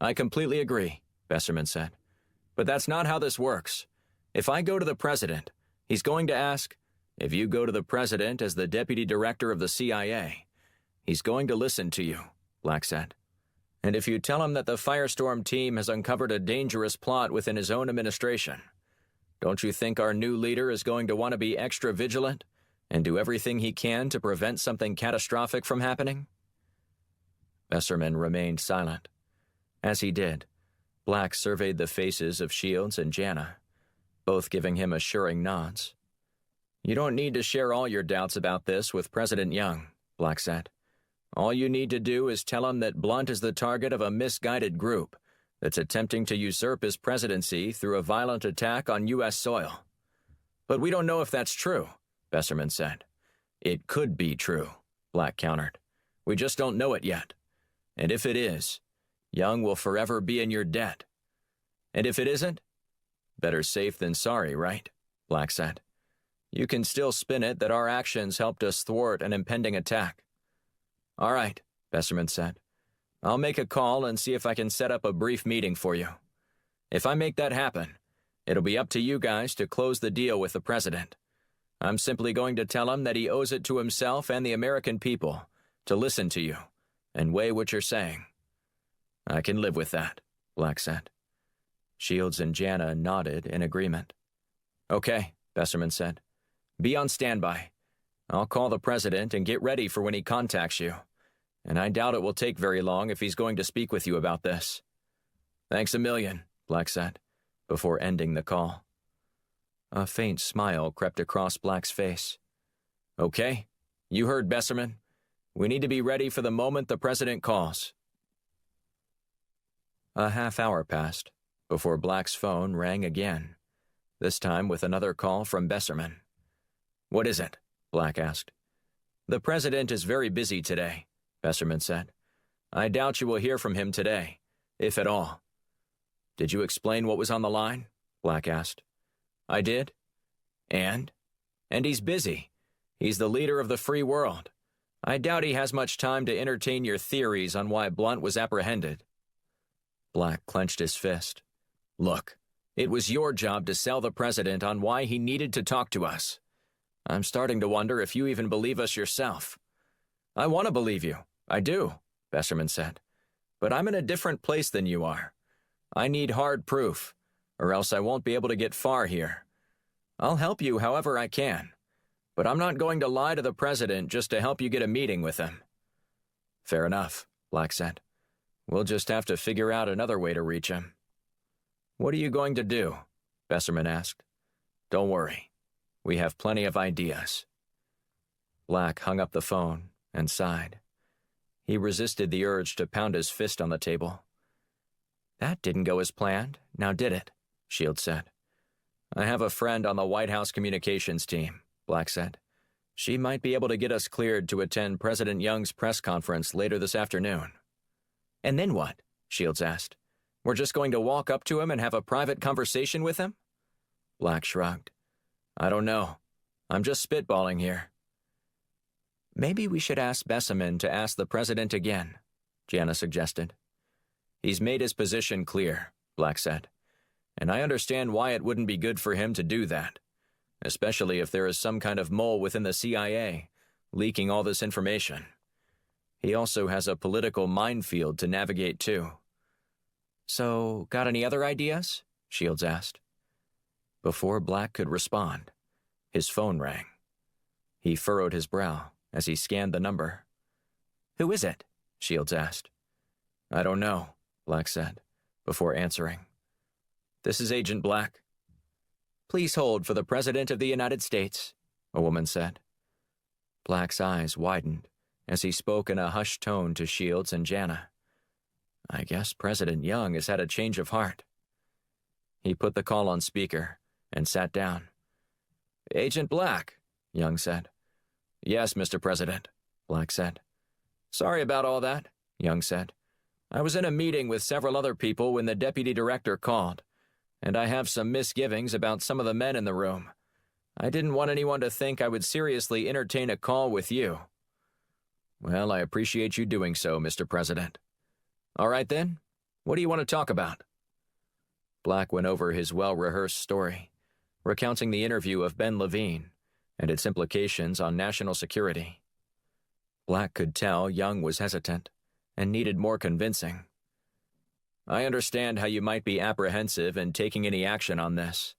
I completely agree, Besserman said. But that's not how this works. If I go to the president, he's going to ask, if you go to the president as the deputy director of the CIA, he's going to listen to you, Black said. And if you tell him that the Firestorm team has uncovered a dangerous plot within his own administration, don't you think our new leader is going to want to be extra vigilant and do everything he can to prevent something catastrophic from happening? Besserman remained silent. As he did, Black surveyed the faces of Shields and Jana, both giving him assuring nods. You don't need to share all your doubts about this with President Young, Black said. All you need to do is tell him that Blunt is the target of a misguided group that's attempting to usurp his presidency through a violent attack on U.S. soil. But we don't know if that's true, Besserman said. It could be true, Black countered. We just don't know it yet. And if it is, Young will forever be in your debt. And if it isn't, better safe than sorry, right? Black said. You can still spin it that our actions helped us thwart an impending attack. All right, Besserman said. I'll make a call and see if I can set up a brief meeting for you. If I make that happen, it'll be up to you guys to close the deal with the president. I'm simply going to tell him that he owes it to himself and the American people to listen to you and weigh what you're saying. I can live with that, Black said. Shields and Jana nodded in agreement. Okay, Besserman said. Be on standby. I'll call the president and get ready for when he contacts you. And I doubt it will take very long if he's going to speak with you about this. Thanks a million, Black said, before ending the call. A faint smile crept across Black's face. Okay, you heard Besserman. We need to be ready for the moment the president calls. A half hour passed before Black's phone rang again, this time with another call from Besserman. What is it? Black asked. The president is very busy today, Besserman said. I doubt you will hear from him today, if at all. Did you explain what was on the line? Black asked. I did. And? And he's busy. He's the leader of the free world. I doubt he has much time to entertain your theories on why Blunt was apprehended. Black clenched his fist. Look, it was your job to sell the president on why he needed to talk to us. I'm starting to wonder if you even believe us yourself. I want to believe you. I do, Besserman said. But I'm in a different place than you are. I need hard proof, or else I won't be able to get far here. I'll help you however I can, but I'm not going to lie to the president just to help you get a meeting with him. Fair enough, Black said. We'll just have to figure out another way to reach him. What are you going to do? Besserman asked. Don't worry. We have plenty of ideas. Black hung up the phone and sighed. He resisted the urge to pound his fist on the table. That didn't go as planned, now did it? Shields said. I have a friend on the White House communications team, Black said. She might be able to get us cleared to attend President Young's press conference later this afternoon. And then what? Shields asked. We're just going to walk up to him and have a private conversation with him? Black shrugged. I don't know. I'm just spitballing here. Maybe we should ask Besserman to ask the president again, Jana suggested. He's made his position clear, Black said. And I understand why it wouldn't be good for him to do that, especially if there is some kind of mole within the CIA leaking all this information. He also has a political minefield to navigate too. So, got any other ideas? Shields asked. Before Black could respond, his phone rang. He furrowed his brow as he scanned the number. "Who is it?" Shields asked. "I don't know," Black said, before answering. "This is Agent Black." "Please hold for the President of the United States," a woman said. Black's eyes widened as he spoke in a hushed tone to Shields and Jana. I guess President Young has had a change of heart. He put the call on speaker and sat down. "Agent Black," Young said. "Yes, Mr. President," Black said. "Sorry about all that," Young said. "I was in a meeting with several other people when the deputy director called, and I have some misgivings about some of the men in the room. I didn't want anyone to think I would seriously entertain a call with you." "Well, I appreciate you doing so, Mr. President." "All right then, what do you want to talk about?" Black went over his well-rehearsed story, recounting the interview of Ben Levine and its implications on national security. Black could tell Young was hesitant and needed more convincing. "I understand how you might be apprehensive in taking any action on this,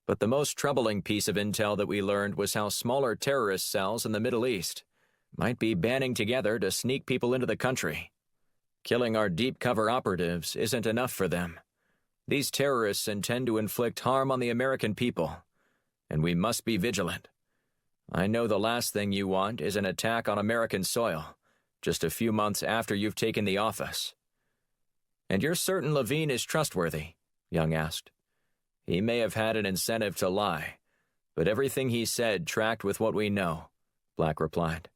but the most troubling piece of intel that we learned was how smaller terrorist cells in the Middle East might be banding together to sneak people into the country. Killing our deep-cover operatives isn't enough for them. These terrorists intend to inflict harm on the American people, and we must be vigilant. I know the last thing you want is an attack on American soil, just a few months after you've taken the office." "And you're certain Levine is trustworthy?" Young asked. "He may have had an incentive to lie, but everything he said tracked with what we know," Black replied.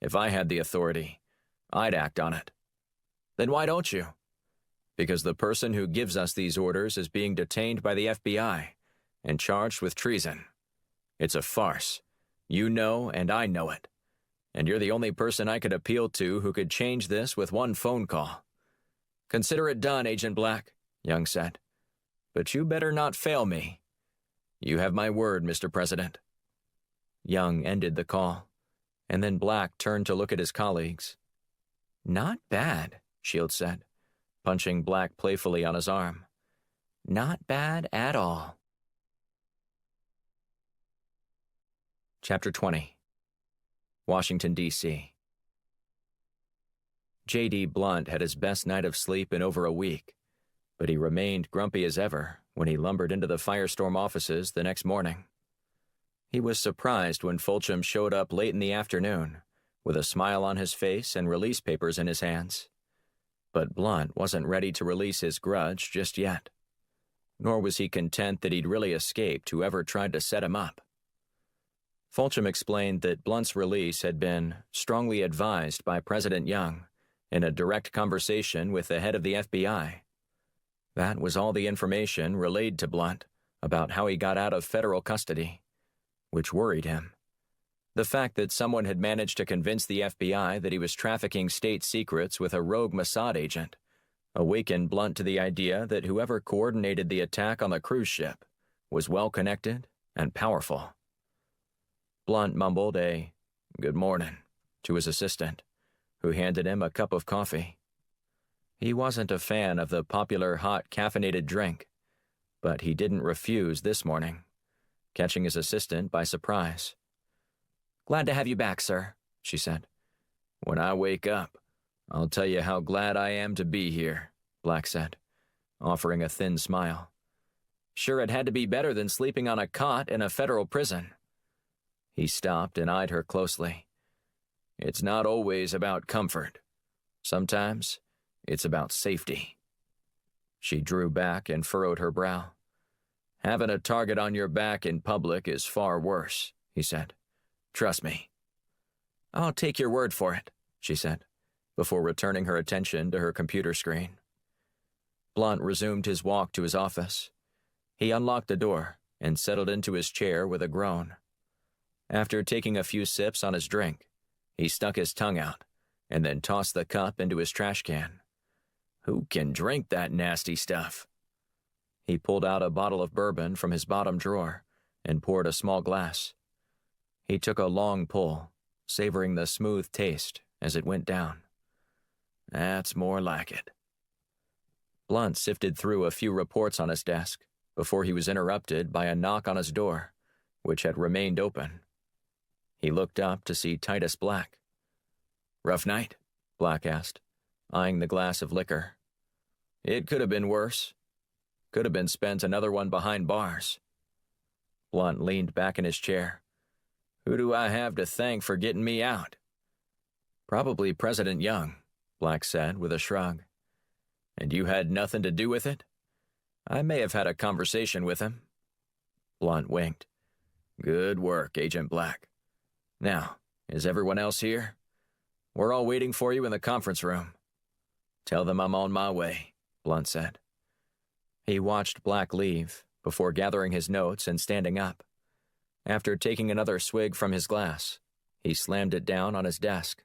"If I had the authority, I'd act on it." "Then why don't you?" "Because the person who gives us these orders is being detained by the FBI and charged with treason. It's a farce. You know and I know it. And you're the only person I could appeal to who could change this with one phone call." "Consider it done, Agent Black," Young said. "But you better not fail me." "You have my word, Mr. President." Young ended the call, and then Black turned to look at his colleagues. "Not bad," Shields said, punching Black playfully on his arm. "Not bad at all." Chapter 20. Washington, D.C. J.D. Blunt had his best night of sleep in over a week, but he remained grumpy as ever when he lumbered into the Firestorm offices the next morning. He was surprised when Fulcham showed up late in the afternoon, with a smile on his face and release papers in his hands. But Blunt wasn't ready to release his grudge just yet. Nor was he content that he'd really escaped whoever tried to set him up. Fulcham explained that Blunt's release had been strongly advised by President Young in a direct conversation with the head of the FBI. That was all the information relayed to Blunt about how he got out of federal custody, which worried him. The fact that someone had managed to convince the FBI that he was trafficking state secrets with a rogue Mossad agent awakened Blunt to the idea that whoever coordinated the attack on the cruise ship was well-connected and powerful. Blunt mumbled a "good morning" to his assistant, who handed him a cup of coffee. He wasn't a fan of the popular hot caffeinated drink, but he didn't refuse this morning, catching his assistant by surprise. "Glad to have you back, sir," she said. "When I wake up, I'll tell you how glad I am to be here," Black said, offering a thin smile. "Sure it had to be better than sleeping on a cot in a federal prison." He stopped and eyed her closely. "It's not always about comfort. Sometimes it's about safety." She drew back and furrowed her brow. "Having a target on your back in public is far worse," he said. "Trust me." "I'll take your word for it," she said, before returning her attention to her computer screen. Blunt resumed his walk to his office. He unlocked the door and settled into his chair with a groan. After taking a few sips on his drink, he stuck his tongue out and then tossed the cup into his trash can. Who can drink that nasty stuff? He pulled out a bottle of bourbon from his bottom drawer and poured a small glass. He took a long pull, savoring the smooth taste as it went down. That's more like it. Blunt sifted through a few reports on his desk before he was interrupted by a knock on his door, which had remained open. He looked up to see Titus Black. "Rough night?" Black asked, eyeing the glass of liquor. "It could have been worse. Could have been spent another one behind bars." Blunt leaned back in his chair. "Who do I have to thank for getting me out?" "Probably President Young," Black said with a shrug. "And you had nothing to do with it?" "I may have had a conversation with him." Blunt winked. "Good work, Agent Black. Now, is everyone else here? We're all waiting for you in the conference room." "Tell them I'm on my way," Blunt said. He watched Black leave before gathering his notes and standing up. After taking another swig from his glass, he slammed it down on his desk.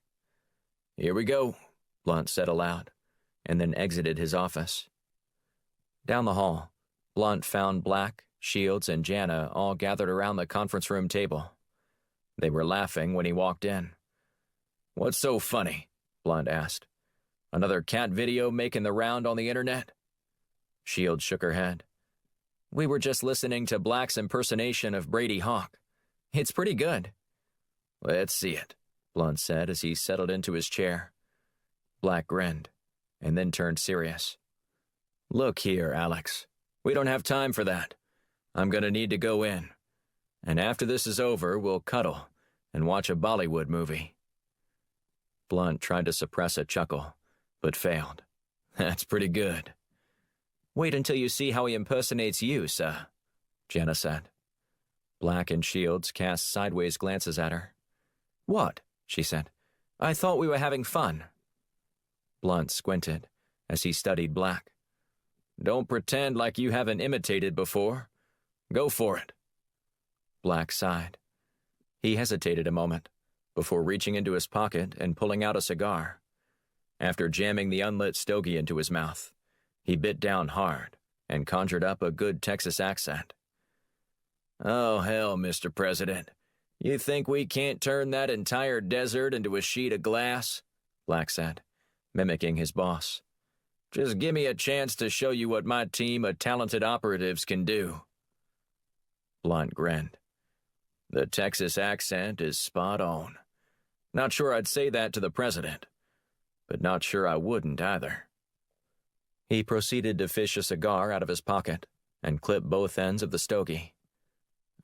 "Here we go," Blunt said aloud, and then exited his office. Down the hall, Blunt found Black, Shields, and Jana all gathered around the conference room table. They were laughing when he walked in. "What's so funny?" Blunt asked. "Another cat video making the round on the internet?" Shields shook her head. "We were just listening to Black's impersonation of Brady Hawk. It's pretty good." "Let's see it," Blunt said as he settled into his chair. Black grinned, and then turned serious. "Look here, Alex. We don't have time for that. I'm going to need to go in. And after this is over, we'll cuddle and watch a Bollywood movie." Blunt tried to suppress a chuckle, but failed. "That's pretty good." "Wait until you see how he impersonates you, sir," Jana said. Black and Shields cast sideways glances at her. "What?" she said. "I thought we were having fun." Blunt squinted as he studied Black. "Don't pretend like you haven't imitated before. Go for it." Black sighed. He hesitated a moment before reaching into his pocket and pulling out a cigar. After jamming the unlit stogie into his mouth, he bit down hard and conjured up a good Texas accent. "Oh, hell, Mr. President. You think we can't turn that entire desert into a sheet of glass?" Black said, mimicking his boss. "Just give me a chance to show you what my team of talented operatives can do." Blunt grinned. "The Texas accent is spot on. Not sure I'd say that to the president, but not sure I wouldn't either." He proceeded to fish a cigar out of his pocket and clip both ends of the stogie.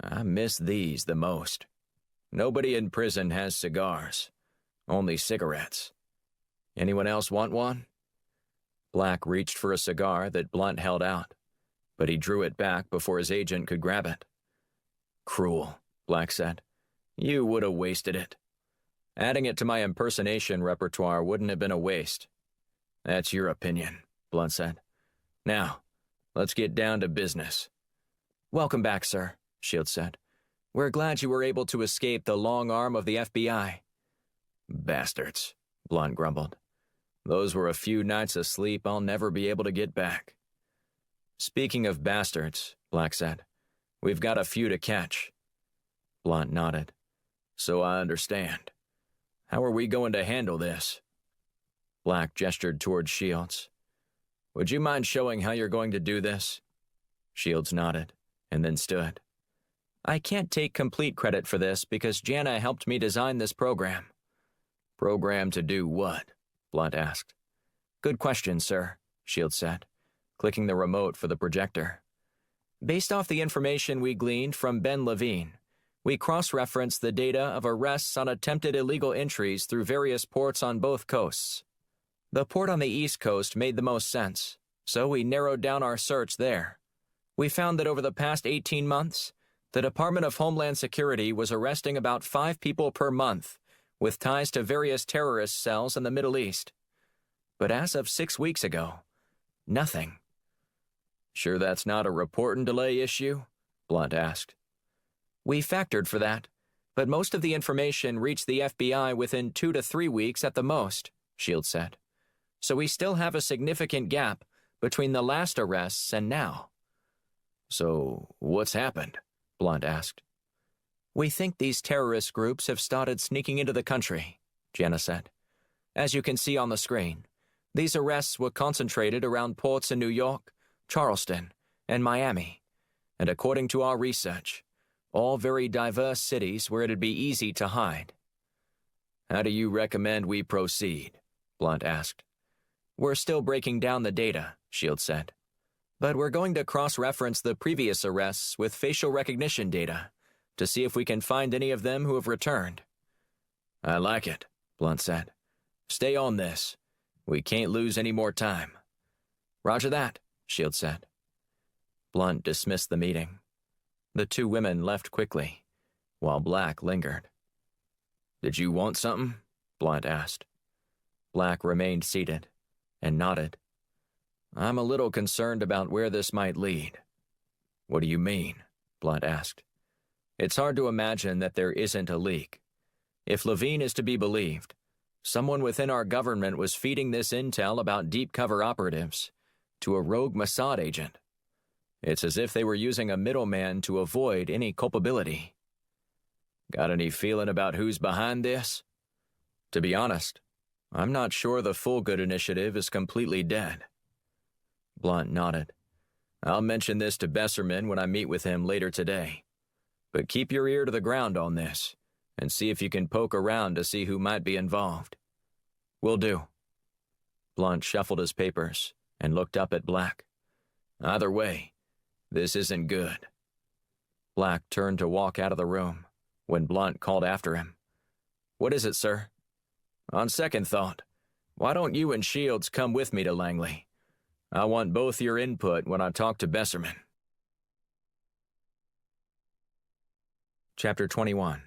"I miss these the most. Nobody in prison has cigars, only cigarettes. Anyone else want one?" Black reached for a cigar that Blunt held out, but he drew it back before his agent could grab it. "Cruel," Black said. "You would have wasted it." "Adding it to my impersonation repertoire wouldn't have been a waste." "That's your opinion," Blunt said. "Now, let's get down to business." "Welcome back, sir," Shields said. "We're glad you were able to escape the long arm of the FBI." "Bastards," Blunt grumbled. "Those were a few nights of sleep I'll never be able to get back." "Speaking of bastards," Black said, "we've got a few to catch." Blunt nodded. "So I understand. How are we going to handle this?" Black gestured toward Shields. "Would you mind showing how you're going to do this?" Shields nodded, and then stood. "I can't take complete credit for this because Jana helped me design this program." "Program to do what?" Blunt asked. "Good question, sir," Shields said, clicking the remote for the projector. "Based off the information we gleaned from Ben Levine, we cross-referenced the data of arrests on attempted illegal entries through various ports on both coasts. The port on the East Coast made the most sense, so we narrowed down our search there. We found that over the past 18 months, the Department of Homeland Security was arresting about 5 people per month with ties to various terrorist cells in the Middle East. But as of 6 weeks ago, nothing." "Sure that's not a report and delay issue?" Blunt asked. "We factored for that, but most of the information reached the FBI within 2 to 3 weeks at the most," Shields said. "So we still have a significant gap between the last arrests and now." "So what's happened?" Blunt asked. "We think these terrorist groups have started sneaking into the country," Jana said. "As you can see on the screen, these arrests were concentrated around ports in New York, Charleston, and Miami, and according to our research, all very diverse cities where it'd be easy to hide. How do you recommend we proceed? Blunt asked. We're still breaking down the data, Shields said. But we're going to cross-reference the previous arrests with facial recognition data to see if we can find any of them who have returned. I like it, Blunt said. Stay on this. We can't lose any more time. Roger that, Shields said. Blunt dismissed the meeting. The two women left quickly, while Black lingered. Did you want something? Blunt asked. Black remained seated and nodded. I'm a little concerned about where this might lead. What do you mean? Blunt asked. It's hard to imagine that there isn't a leak. If Levine is to be believed, someone within our government was feeding this intel about deep cover operatives to a rogue Mossad agent. It's as if they were using a middleman to avoid any culpability. Got any feeling about who's behind this? To be honest, I'm not sure the Full Good initiative is completely dead. Blunt nodded. I'll mention this to Besserman when I meet with him later today. But keep your ear to the ground on this, and see if you can poke around to see who might be involved. Will do. Blunt shuffled his papers and looked up at Black. Either way, this isn't good. Black turned to walk out of the room when Blunt called after him. What is it, sir? On second thought, why don't you and Shields come with me to Langley? I want both your input when I talk to Besserman. Chapter 21.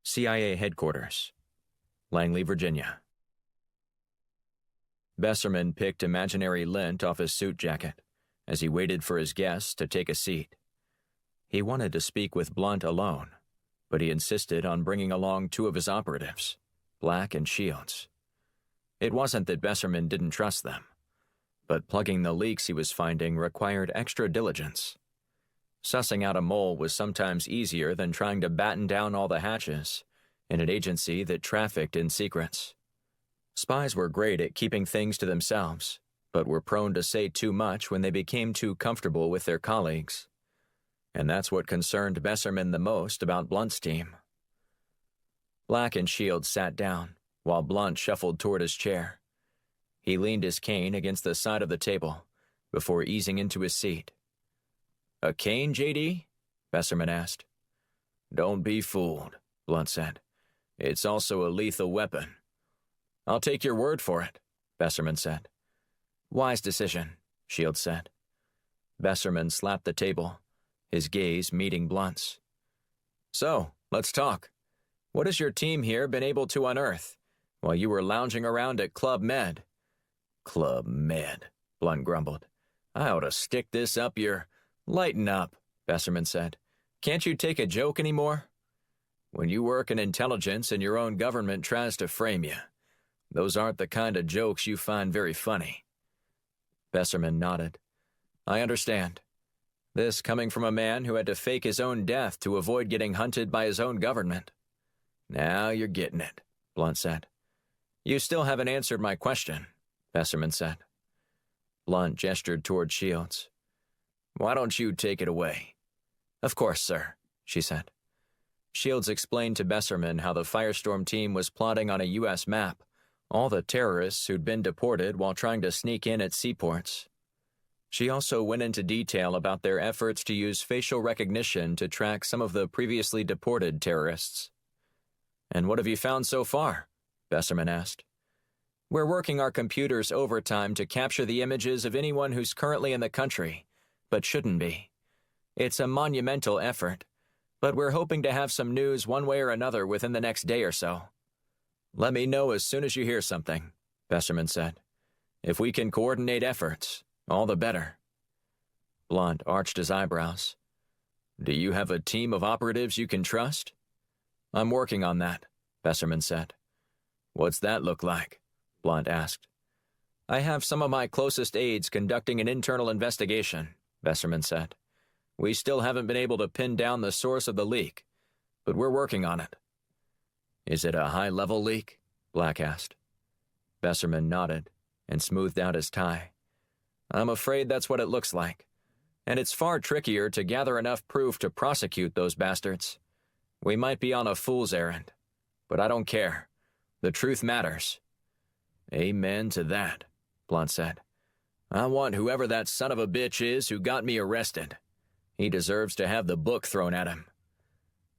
CIA Headquarters, Langley, Virginia. Besserman picked imaginary lint off his suit jacket as he waited for his guests to take a seat. He wanted to speak with Blunt alone, but he insisted on bringing along two of his operatives, Black and Shields. It wasn't that Besserman didn't trust them, but plugging the leaks he was finding required extra diligence. Sussing out a mole was sometimes easier than trying to batten down all the hatches in an agency that trafficked in secrets. Spies were great at keeping things to themselves, but were prone to say too much when they became too comfortable with their colleagues. And that's what concerned Besserman the most about Blunt's team. Black and Shields sat down, while Blunt shuffled toward his chair. He leaned his cane against the side of the table before easing into his seat. A cane, J.D.? Besserman asked. Don't be fooled, Blunt said. It's also a lethal weapon. I'll take your word for it, Besserman said. Wise decision, Shields said. Besserman slapped the table, his gaze meeting Blunt's. So, let's talk. What has your team here been able to unearth while you were lounging around at Club Med? Club Med, Blunt grumbled. I ought to stick this up your... Lighten up, Besserman said. Can't you take a joke anymore? When you work in intelligence and your own government tries to frame you, those aren't the kind of jokes you find very funny. Besserman nodded. I understand. This coming from a man who had to fake his own death to avoid getting hunted by his own government. Now you're getting it, Blunt said. You still haven't answered my question, Besserman said. Blunt gestured toward Shields. Why don't you take it away? Of course, sir, she said. Shields explained to Besserman how the Firestorm team was plotting on a U.S. map all the terrorists who'd been deported while trying to sneak in at seaports. She also went into detail about their efforts to use facial recognition to track some of the previously deported terrorists. And what have you found so far? Besserman asked. We're working our computers overtime to capture the images of anyone who's currently in the country, but shouldn't be. It's a monumental effort, but we're hoping to have some news one way or another within the next day or so. Let me know as soon as you hear something, Besserman said. If we can coordinate efforts, all the better. Blunt arched his eyebrows. Do you have a team of operatives you can trust? I'm working on that, Besserman said. What's that look like? Blunt asked. I have some of my closest aides conducting an internal investigation, Besserman said. We still haven't been able to pin down the source of the leak, but we're working on it. Is it a high-level leak? Black asked. Besserman nodded and smoothed out his tie. I'm afraid that's what it looks like. and it's far trickier to gather enough proof to prosecute those bastards. We might be on a fool's errand, but I don't care. The truth matters." "Amen to that," Blunt said. "I want whoever that son of a bitch is who got me arrested. He deserves to have the book thrown at him."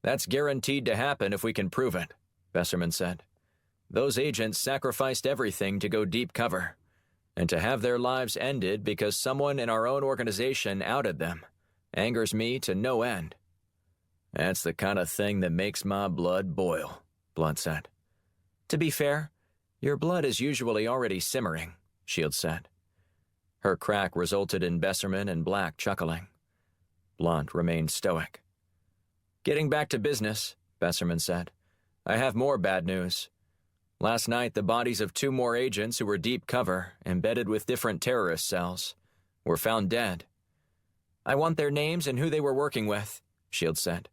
"That's guaranteed to happen if we can prove it," Besserman said. "Those agents sacrificed everything to go deep cover, and to have their lives ended because someone in our own organization outed them angers me to no end." "That's the kind of thing that makes my blood boil," Blunt said. "To be fair, your blood is usually already simmering," Shields said. Her crack resulted in Besserman and Black chuckling. Blunt remained stoic. "Getting back to business," Besserman said. "I have more bad news. Last night, the bodies of 2 more agents who were deep cover, embedded with different terrorist cells, were found dead." "I want their names and who they were working with," Shields said.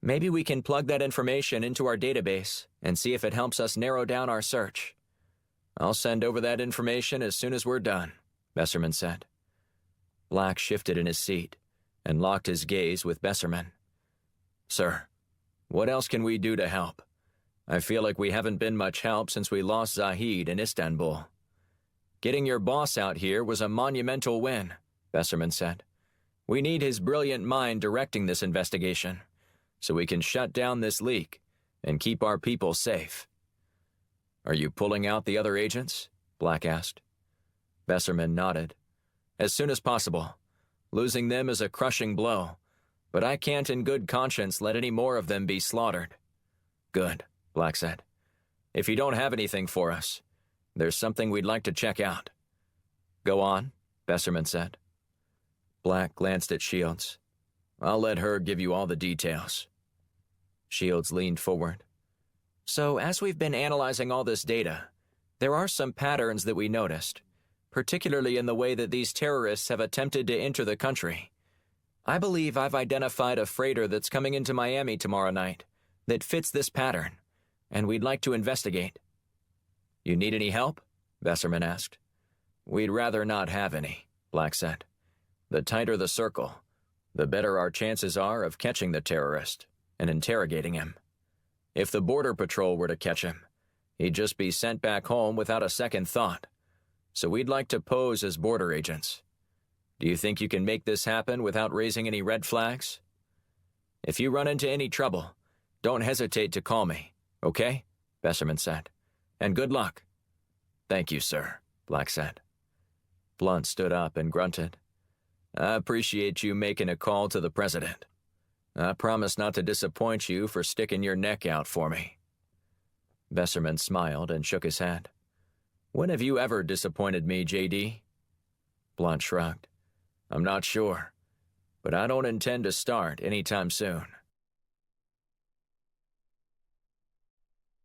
"Maybe we can plug that information into our database and see if it helps us narrow down our search." "I'll send over that information as soon as we're done," Besserman said. Black shifted in his seat and locked his gaze with Besserman. "Sir, what else can we do to help? I feel like we haven't been much help since we lost Zahid in Istanbul." "Getting your boss out here was a monumental win," Besserman said. "We need his brilliant mind directing this investigation, so we can shut down this leak and keep our people safe." "Are you pulling out the other agents?" Black asked. Besserman nodded. "As soon as possible. Losing them is a crushing blow, but I can't in good conscience let any more of them be slaughtered." "Good," Black said. "If you don't have anything for us, there's something we'd like to check out." "Go on," Besserman said. Black glanced at Shields. "I'll let her give you all the details." Shields leaned forward. "So, as we've been analyzing all this data, there are some patterns that we noticed, particularly in the way that these terrorists have attempted to enter the country. I believe I've identified a freighter that's coming into Miami tomorrow night that fits this pattern, and we'd like to investigate." "You need any help?" Besserman asked. "We'd rather not have any," Black said. "The tighter the circle, the better our chances are of catching the terrorist and interrogating him. If the Border Patrol were to catch him, he'd just be sent back home without a second thought. So we'd like to pose as border agents. Do you think you can make this happen without raising any red flags? If you run into any trouble, don't hesitate to call me, okay?" Besserman said. "And good luck." "Thank you, sir," Black said. Blunt stood up and grunted. "I appreciate you making a call to the president. I promise not to disappoint you for sticking your neck out for me." Besserman smiled and shook his head. "When have you ever disappointed me, J.D.?" Blunt shrugged. "I'm not sure, but I don't intend to start anytime soon."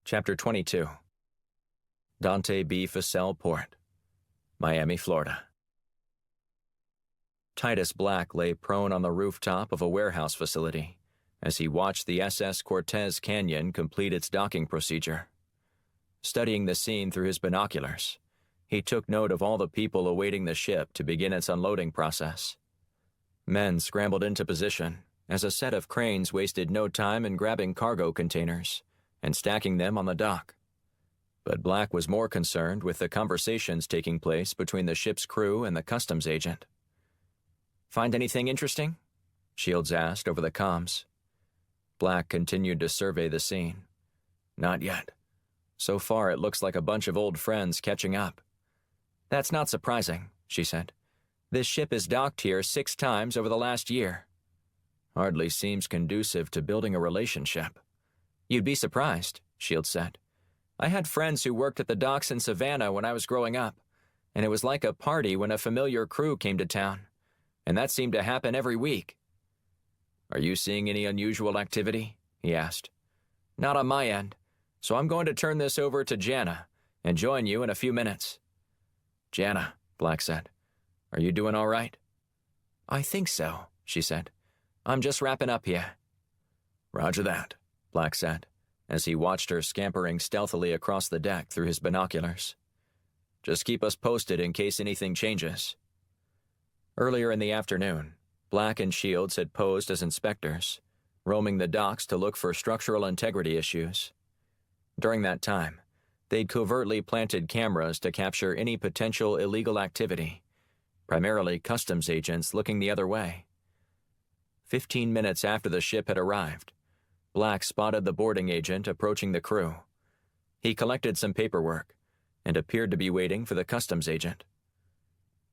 Chapter 22. Dante B. Fussell Port, Miami, Florida. Titus Black lay prone on the rooftop of a warehouse facility as he watched the SS Cortez Canyon complete its docking procedure. Studying the scene through his binoculars, he took note of all the people awaiting the ship to begin its unloading process. Men scrambled into position as a set of cranes wasted no time in grabbing cargo containers and stacking them on the dock. But Black was more concerned with the conversations taking place between the ship's crew and the customs agent. "Find anything interesting?" Shields asked over the comms. Black continued to survey the scene. "Not yet. So far it looks like a bunch of old friends catching up." "That's not surprising," she said. "This ship has docked here 6 times over the last year." "Hardly seems conducive to building a relationship." "You'd be surprised," Shields said. "I had friends who worked at the docks in Savannah when I was growing up, and it was like a party when a familiar crew came to town. And that seemed to happen every week." "Are you seeing any unusual activity?" he asked. "Not on my end, so I'm going to turn this over to Jana and join you in a few minutes." "Jana," Black said, "are you doing all right?" "I think so," she said. "I'm just wrapping up here." "Roger that," Black said, as he watched her scampering stealthily across the deck through his binoculars. "Just keep us posted in case anything changes." Earlier in the afternoon, Black and Shields had posed as inspectors, roaming the docks to look for structural integrity issues. During that time, they'd covertly planted cameras to capture any potential illegal activity, primarily customs agents looking the other way. 15 minutes after the ship had arrived, Black spotted the boarding agent approaching the crew. He collected some paperwork and appeared to be waiting for the customs agent.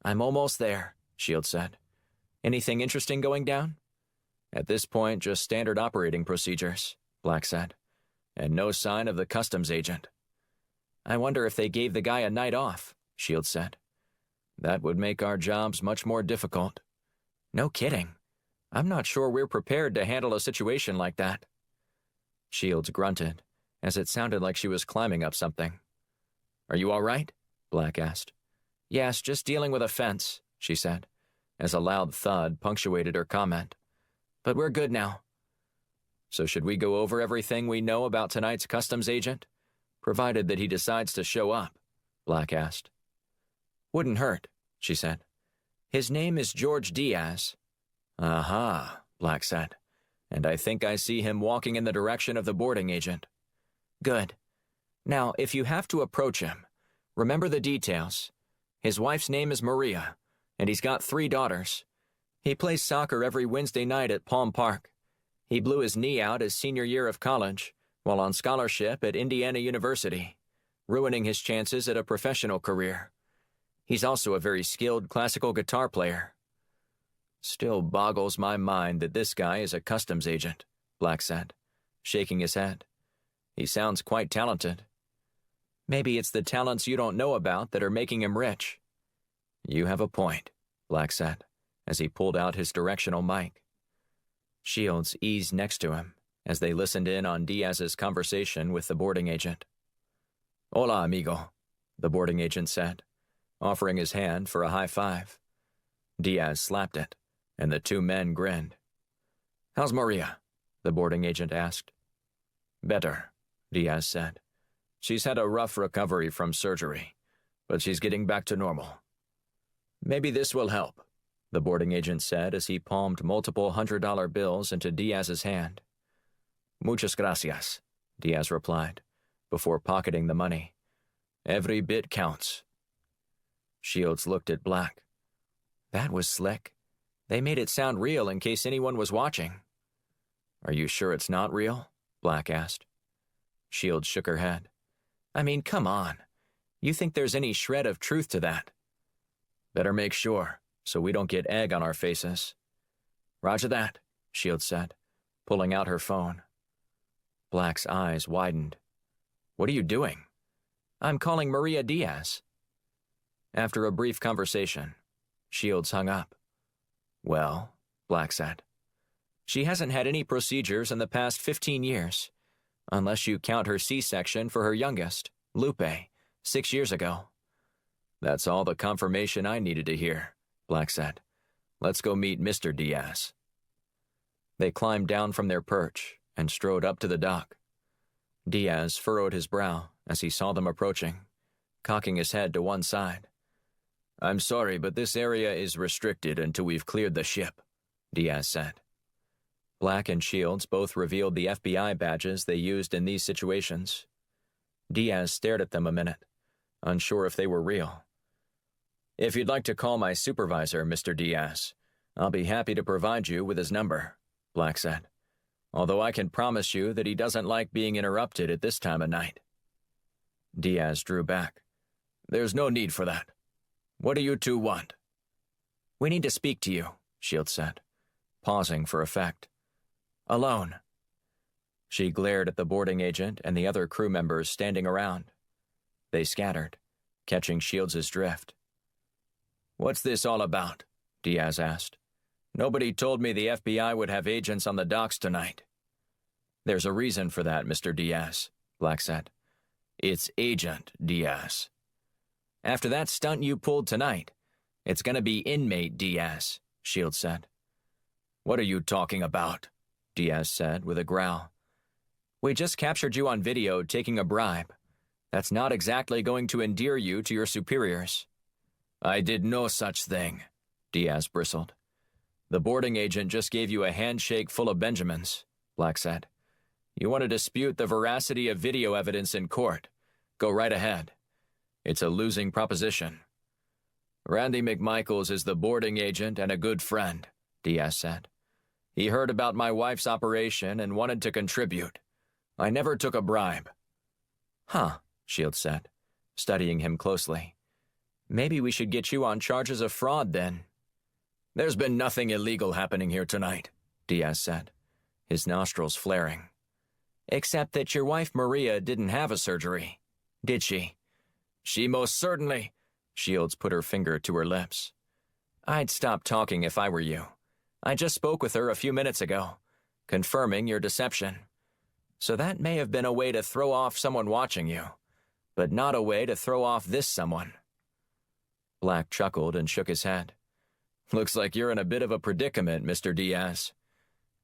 "I'm almost there," Shields said. "Anything interesting going down?" "At this point, just standard operating procedures," Black said, "and no sign of the customs agent." "I wonder if they gave the guy a night off," Shields said. "That would make our jobs much more difficult." "No kidding. I'm not sure we're prepared to handle a situation like that." Shields grunted, as it sounded like she was climbing up something. "Are you all right?" Black asked. "Yes, just dealing with a fence," she said, as a loud thud punctuated her comment. "But we're good now." "So should we go over everything we know about tonight's customs agent, provided that he decides to show up?" Black asked. "Wouldn't hurt," she said. "His name is George Diaz." "Aha," Black said, "and I think I see him walking in the direction of the boarding agent." "Good. Now, if you have to approach him, remember the details. His wife's name is Maria, and he's got 3 daughters. He plays soccer every Wednesday night at Palm Park. He blew his knee out his senior year of college, while on scholarship at Indiana University, ruining his chances at a professional career. He's also a very skilled classical guitar player." "Still boggles my mind that this guy is a customs agent," Black said, shaking his head. "He sounds quite talented." "Maybe it's the talents you don't know about that are making him rich." "You have a point," Black said, as he pulled out his directional mic. Shields eased next to him as they listened in on Diaz's conversation with the boarding agent. "Hola, amigo," the boarding agent said, offering his hand for a high five. Diaz slapped it, and the 2 men grinned. "How's Maria?" the boarding agent asked. "Better," Diaz said. "She's had a rough recovery from surgery, but she's getting back to normal." "Maybe this will help," the boarding agent said as he palmed multiple $100 bills into Diaz's hand. "Muchas gracias," Diaz replied, before pocketing the money. "Every bit counts." Shields looked at Black. "That was slick. They made it sound real in case anyone was watching." "Are you sure it's not real?" Black asked. Shields shook her head. "I mean, come on. You think there's any shred of truth to that?" "Better make sure, so we don't get egg on our faces." "Roger that," Shields said, pulling out her phone. Black's eyes widened. "What are you doing?" "I'm calling Maria Diaz." After a brief conversation, Shields hung up. "Well," Black said, "she hasn't had any procedures in the past 15 years, unless you count her C-section for her youngest, Lupe, 6 years ago." "That's all the confirmation I needed to hear," Black said. "Let's go meet Mr. Diaz." They climbed down from their perch and strode up to the dock. Diaz furrowed his brow as he saw them approaching, cocking his head to one side. "I'm sorry, but this area is restricted until we've cleared the ship," Diaz said. Black and Shields both revealed the FBI badges they used in these situations. Diaz stared at them a minute, unsure if they were real. "If you'd like to call my supervisor, Mr. Diaz, I'll be happy to provide you with his number," Black said, "although I can promise you that he doesn't like being interrupted at this time of night." Diaz drew back. "There's no need for that. What do you 2 want?" "We need to speak to you," Shields said, pausing for effect. "Alone." She glared at the boarding agent and the other crew members standing around. They scattered, catching Shields' drift. "What's this all about?" Diaz asked. "Nobody told me the FBI would have agents on the docks tonight." "There's a reason for that, Mr. Diaz," Black said. "It's Agent Diaz. After that stunt you pulled tonight, it's going to be Inmate Diaz," Shields said. "What are you talking about?" Diaz said with a growl. "We just captured you on video taking a bribe. That's not exactly going to endear you to your superiors." "I did no such thing," Diaz bristled. The boarding agent just gave you a handshake full of Benjamins, Black said. You want to dispute the veracity of video evidence in court? Go right ahead. It's a losing proposition. Randy McMichaels is the boarding agent and a good friend, Diaz said. He heard about my wife's operation and wanted to contribute. I never took a bribe. Huh, Shields said, studying him closely. Maybe we should get you on charges of fraud then. There's been nothing illegal happening here tonight, Diaz said, his nostrils flaring. Except that your wife Maria didn't have a surgery, did she? She most certainly, Shields put her finger to her lips. I'd stop talking if I were you. I just spoke with her a few minutes ago, confirming your deception. So that may have been a way to throw off someone watching you, but not a way to throw off this someone. Black chuckled and shook his head. Looks like you're in a bit of a predicament, Mr. Diaz.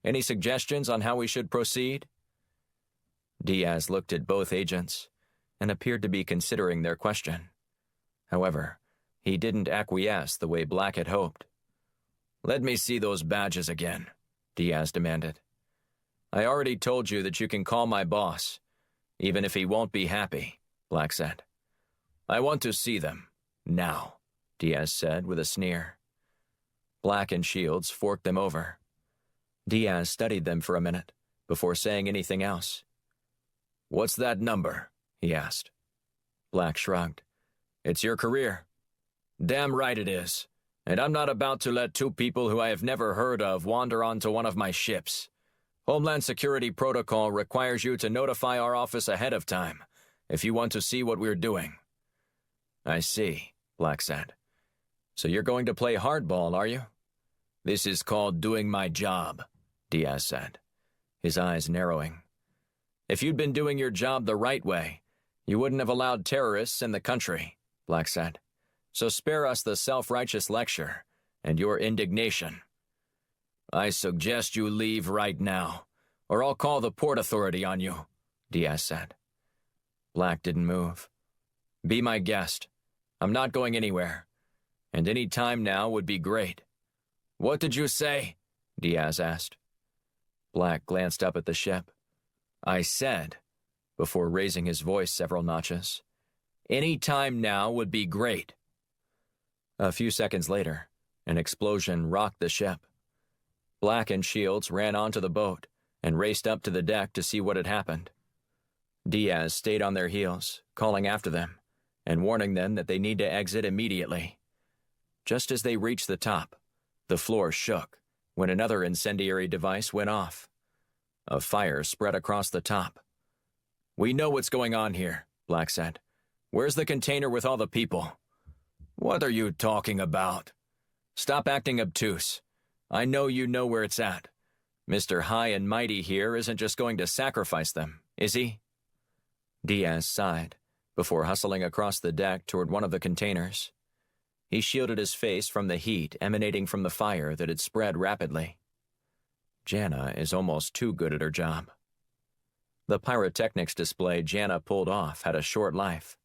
Any suggestions on how we should proceed? Diaz looked at both agents and appeared to be considering their question. However, he didn't acquiesce the way Black had hoped. Let me see those badges again, Diaz demanded. I already told you that you can call my boss, even if he won't be happy, Black said. I want to see them, now, Diaz said with a sneer. Black and Shields forked them over. Diaz studied them for a minute before saying anything else. What's that number? He asked. Black shrugged. It's your career. Damn right it is. And I'm not about to let two people who I have never heard of wander onto one of my ships. Homeland Security Protocol requires you to notify our office ahead of time if you want to see what we're doing. I see, Black said. So you're going to play hardball, are you? This is called doing my job, Diaz said, his eyes narrowing. If you'd been doing your job the right way, you wouldn't have allowed terrorists in the country, Black said. So spare us the self-righteous lecture and your indignation. I suggest you leave right now, or I'll call the Port Authority on you, Diaz said. Black didn't move. Be my guest. I'm not going anywhere, and any time now would be great. What did you say? Diaz asked. Black glanced up at the ship. I said, before raising his voice several notches, any time now would be great. A few seconds later, an explosion rocked the ship. Black and Shields ran onto the boat and raced up to the deck to see what had happened. Diaz stayed on their heels, calling after them and warning them that they need to exit immediately. Just as they reached the top, the floor shook when another incendiary device went off. A fire spread across the top. We know what's going on here, Black said. Where's the container with all the people? What are you talking about? Stop acting obtuse. I know you know where it's at. Mr. High and Mighty here isn't just going to sacrifice them, is he? Diaz sighed before hustling across the deck toward one of the containers. He shielded his face from the heat emanating from the fire that had spread rapidly. Jana is almost too good at her job. The pyrotechnics display Jana pulled off had a short life,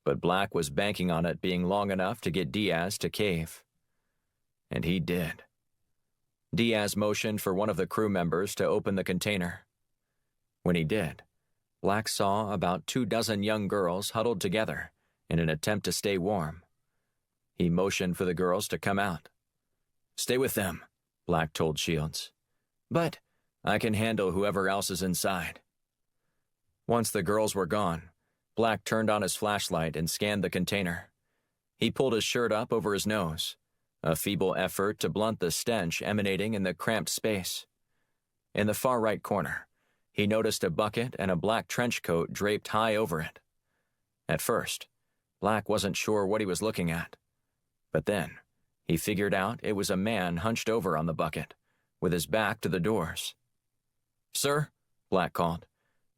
but Black was banking on it being long enough to get Diaz to cave. And he did. Diaz motioned for one of the crew members to open the container. When he did, Black saw about 24 young girls huddled together in an attempt to stay warm. He motioned for the girls to come out. Stay with them, Black told Shields. But I can handle whoever else is inside. Once the girls were gone, Black turned on his flashlight and scanned the container. He pulled his shirt up over his nose, a feeble effort to blunt the stench emanating in the cramped space. In the far right corner, he noticed a bucket and a black trench coat draped high over it. At first, Black wasn't sure what he was looking at. But then, he figured out it was a man hunched over on the bucket, with his back to the doors. Sir, Black called,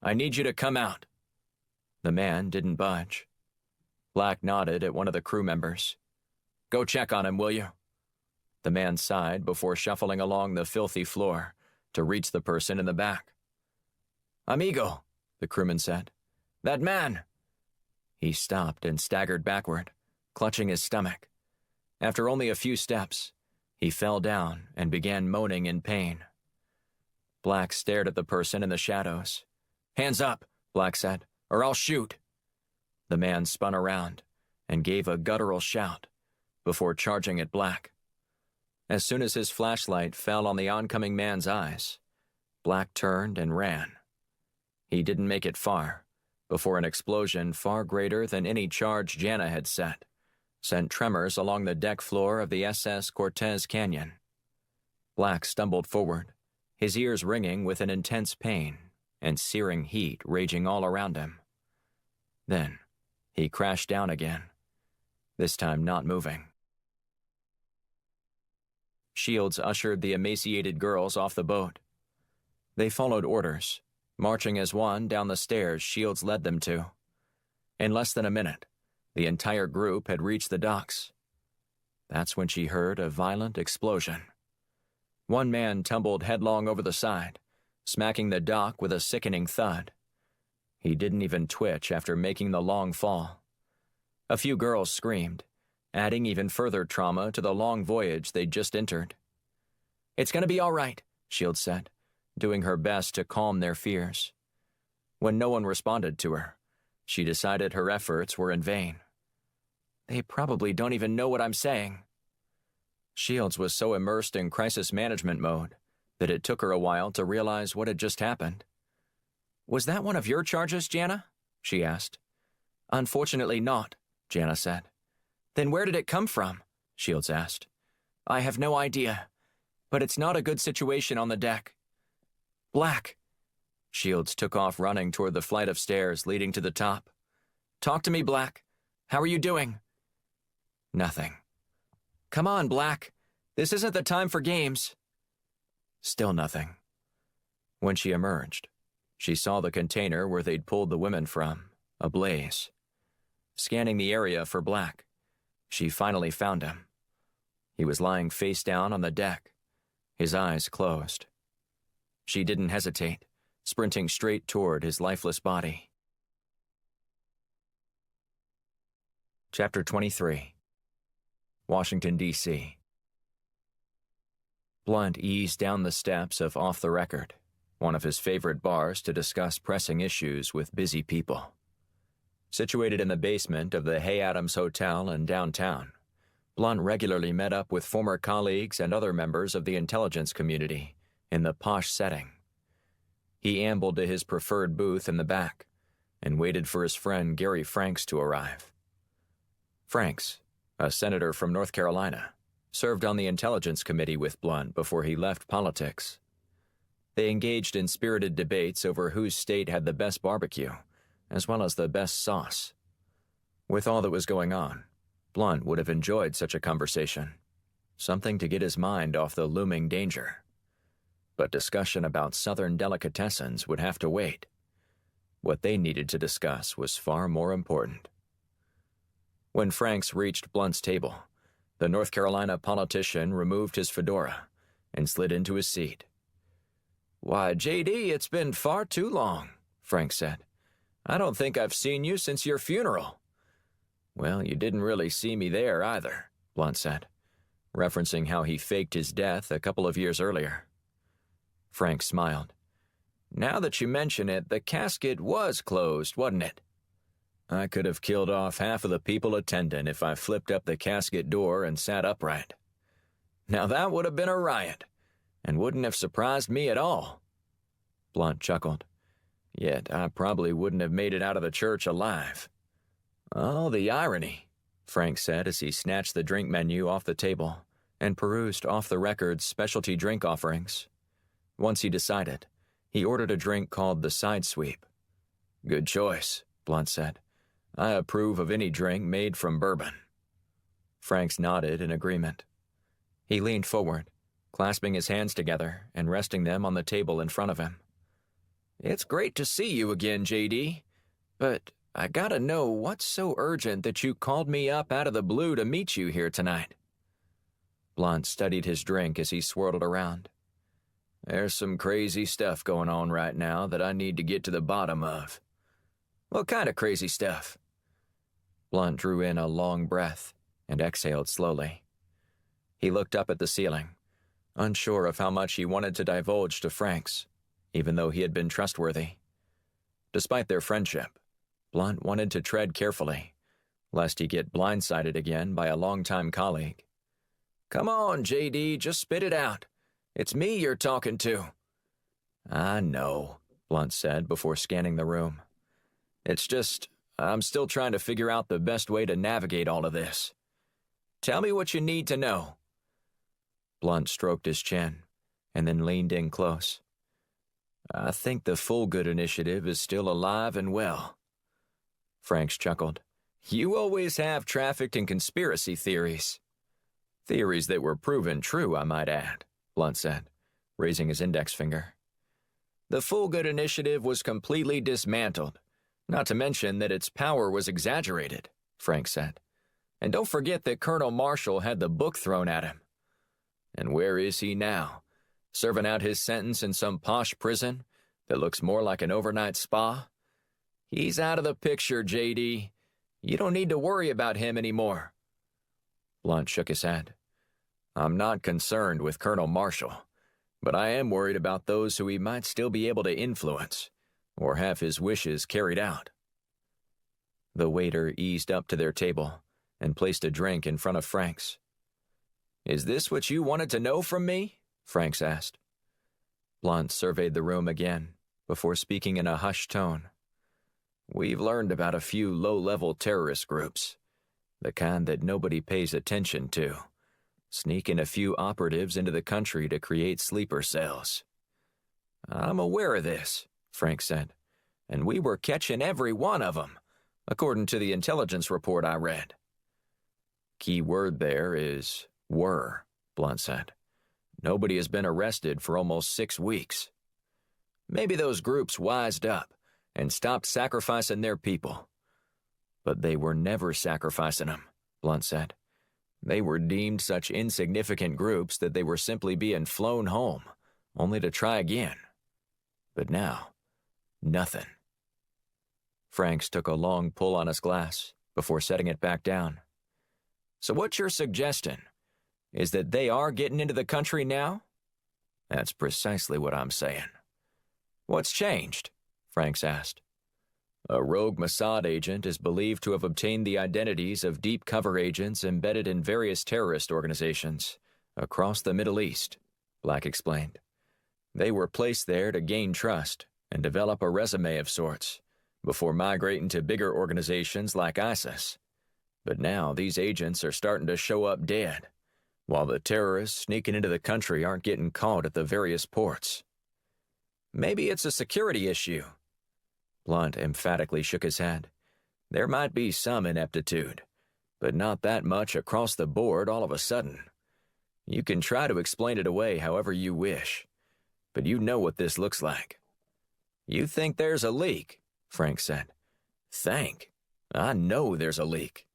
I need you to come out. The man didn't budge. Black nodded at one of the crew members. Go check on him, will you? The man sighed before shuffling along the filthy floor to reach the person in the back. Amigo, the crewman said. That man! He stopped and staggered backward, clutching his stomach. After only a few steps, He fell down and began moaning in pain. Black stared at the person in the shadows. "Hands up," Black said, "or I'll shoot." The man spun around and gave a guttural shout before charging at Black. As soon as his flashlight fell on the oncoming man's eyes, Black turned and ran. He didn't make it far before an explosion far greater than any charge Jana had set sent tremors along the deck floor of the SS Cortez Canyon. Black stumbled forward, his ears ringing with an intense pain and searing heat raging all around him. Then, he crashed down again, this time not moving. Shields ushered the emaciated girls off the boat. They followed orders, marching as one down the stairs Shields led them to. In less than a minute, the entire group had reached the docks. That's when she heard a violent explosion. One man tumbled headlong over the side, smacking the dock with a sickening thud. He didn't even twitch after making the long fall. A few girls screamed, adding even further trauma to the long voyage they'd just entered. "It's going to be all right," Shields said, doing her best to calm their fears. When no one responded to her, she decided her efforts were in vain. "They probably don't even know what I'm saying." Shields was so immersed in crisis management mode that it took her a while to realize what had just happened. "Was that one of your charges, Jana?" she asked. "Unfortunately not," Jana said. "Then where did it come from?" Shields asked. "I have no idea, but it's not a good situation on the deck." "Black." Shields took off running toward the flight of stairs leading to the top. "Talk to me, Black. How are you doing?" "Nothing." "Come on, Black. This isn't the time for games." Still nothing. When she emerged, she saw the container where they'd pulled the women from, ablaze. Scanning the area for Black, she finally found him. He was lying face down on the deck, his eyes closed. She didn't hesitate, sprinting straight toward his lifeless body. Chapter 23. Washington, D.C. Blunt eased down the steps of Off the Record, one of his favorite bars to discuss pressing issues with busy people. Situated in the basement of the Hay Adams Hotel in downtown, Blunt regularly met up with former colleagues and other members of the intelligence community in the posh setting. He ambled to his preferred booth in the back and waited for his friend Gary Franks to arrive. Franks, a senator from North Carolina, served on the Intelligence Committee with Blunt before he left politics. They engaged in spirited debates over whose state had the best barbecue, as well as the best sauce. With all that was going on, Blunt would have enjoyed such a conversation, something to get his mind off the looming danger. But discussion about Southern delicatessens would have to wait. What they needed to discuss was far more important. When Franks reached Blunt's table, the North Carolina politician removed his fedora and slid into his seat. "Why, J.D., it's been far too long," Franks said. "I don't think I've seen you since your funeral." "Well, you didn't really see me there either," Blunt said, referencing how he faked his death a couple of years earlier. Franks smiled. "Now that you mention it, the casket was closed, wasn't it? I could have killed off half of the people attending if I flipped up the casket door and sat upright. Now that would have been a riot, and wouldn't have surprised me at all." Blunt chuckled. "Yet I probably wouldn't have made it out of the church alive." "Oh, the irony," Frank said as he snatched the drink menu off the table and perused Off the Record's specialty drink offerings. Once he decided, he ordered a drink called the Side Sweep. "Good choice," Blunt said. "I approve of any drink made from bourbon." Franks nodded in agreement. He leaned forward, clasping his hands together and resting them on the table in front of him. "It's great to see you again, J.D., but I gotta know what's so urgent that you called me up out of the blue to meet you here tonight." Blunt studied his drink as he swirled it around. "There's some crazy stuff going on right now that I need to get to the bottom of." "What kind of crazy stuff?" Blunt drew in a long breath and exhaled slowly. He looked up at the ceiling, unsure of how much he wanted to divulge to Franks, even though he had been trustworthy. Despite their friendship, Blunt wanted to tread carefully, lest he get blindsided again by a longtime colleague. "Come on, JD, just spit it out. It's me you're talking to." "I know," Blunt said before scanning the room. "It's just, I'm still trying to figure out the best way to navigate all of this. Tell me what you need to know." Blunt stroked his chin, and then leaned in close. "I think the Full Good Initiative is still alive and well." Franks chuckled. "You always have trafficked in conspiracy theories." "Theories that were proven true, I might add," Blunt said, raising his index finger. "The Full Good Initiative was completely dismantled, not to mention that its power was exaggerated," Franks said. "And don't forget that Colonel Marshall had the book thrown at him. And where is he now? Serving out his sentence in some posh prison that looks more like an overnight spa? He's out of the picture, JD. You don't need to worry about him anymore." Blunt shook his head. "I'm not concerned with Colonel Marshall, but I am worried about those who he might still be able to influence, or have his wishes carried out." The waiter eased up to their table and placed a drink in front of Franks. "Is this what you wanted to know from me?" Franks asked. Blunt surveyed the room again, before speaking in a hushed tone. "We've learned about a few low-level terrorist groups, the kind that nobody pays attention to, sneaking a few operatives into the country to create sleeper cells." "I'm aware of this," Franks said, "and we were catching every one of them, according to the intelligence report I read." "Key word there is were," Blunt said. "Nobody has been arrested for almost 6 weeks. Maybe those groups wised up and stopped sacrificing their people. But they were never sacrificing them," Blunt said. "They were deemed such insignificant groups that they were simply being flown home, only to try again. But now, nothing." Franks took a long pull on his glass before setting it back down. "So what you're suggesting is that they are getting into the country now?" "That's precisely what I'm saying." "What's changed?" Franks asked. "A rogue Mossad agent is believed to have obtained the identities of deep cover agents embedded in various terrorist organizations across the Middle East," Black explained. "They were placed there to gain trust and develop a resume of sorts before migrating to bigger organizations like ISIS. But now these agents are starting to show up dead, while the terrorists sneaking into the country aren't getting caught at the various ports." "Maybe it's a security issue." Blunt emphatically shook his head. "There might be some ineptitude, but not that much across the board all of a sudden. You can try to explain it away however you wish, but you know what this looks like." "You think there's a leak?" Frank said. "Think? I know there's a leak.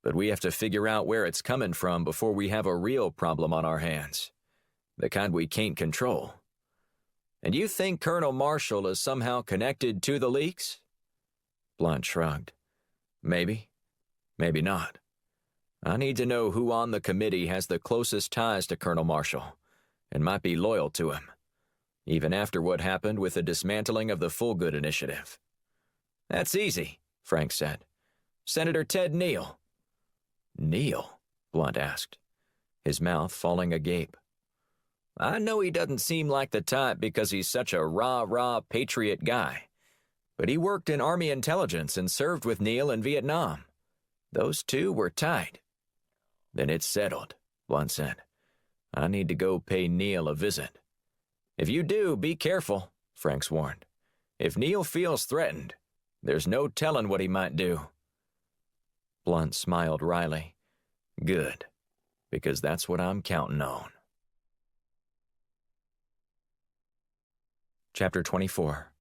But we have to figure out where it's coming from before we have a real problem on our hands, the kind we can't control." "And you think Colonel Marshall is somehow connected to the leaks?" Blunt shrugged. "Maybe. Maybe not. I need to know who on the committee has the closest ties to Colonel Marshall and might be loyal to him, even after what happened with the dismantling of the Full Good Initiative." "That's easy," Frank said. "Senator Ted Neal." "Neal?" Blunt asked, his mouth falling agape. "I know he doesn't seem like the type because he's such a rah-rah patriot guy, but he worked in Army intelligence and served with Neal in Vietnam. Those two were tight." "Then it's settled," Blunt said. "I need to go pay Neal a visit." "If you do, be careful," Franks warned. "If Neal feels threatened, there's no telling what he might do." Blunt smiled wryly. "Good, because that's what I'm counting on." Chapter 24.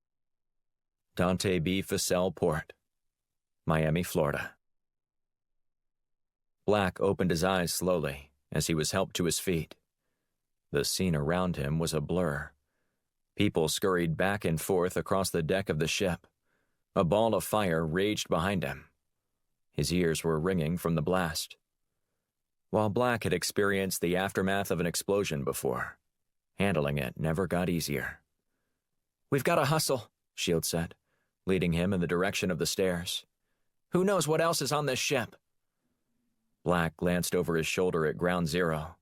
Dante B. Fussell Port, Miami, Florida. Black opened his eyes slowly as he was helped to his feet. The scene around him was a blur. People scurried back and forth across the deck of the ship. A ball of fire raged behind him. His ears were ringing from the blast. While Black had experienced the aftermath of an explosion before, handling it never got easier. "We've got to hustle," Shields said, leading him in the direction of the stairs. "Who knows what else is on this ship?" Black glanced over his shoulder at Ground Zero.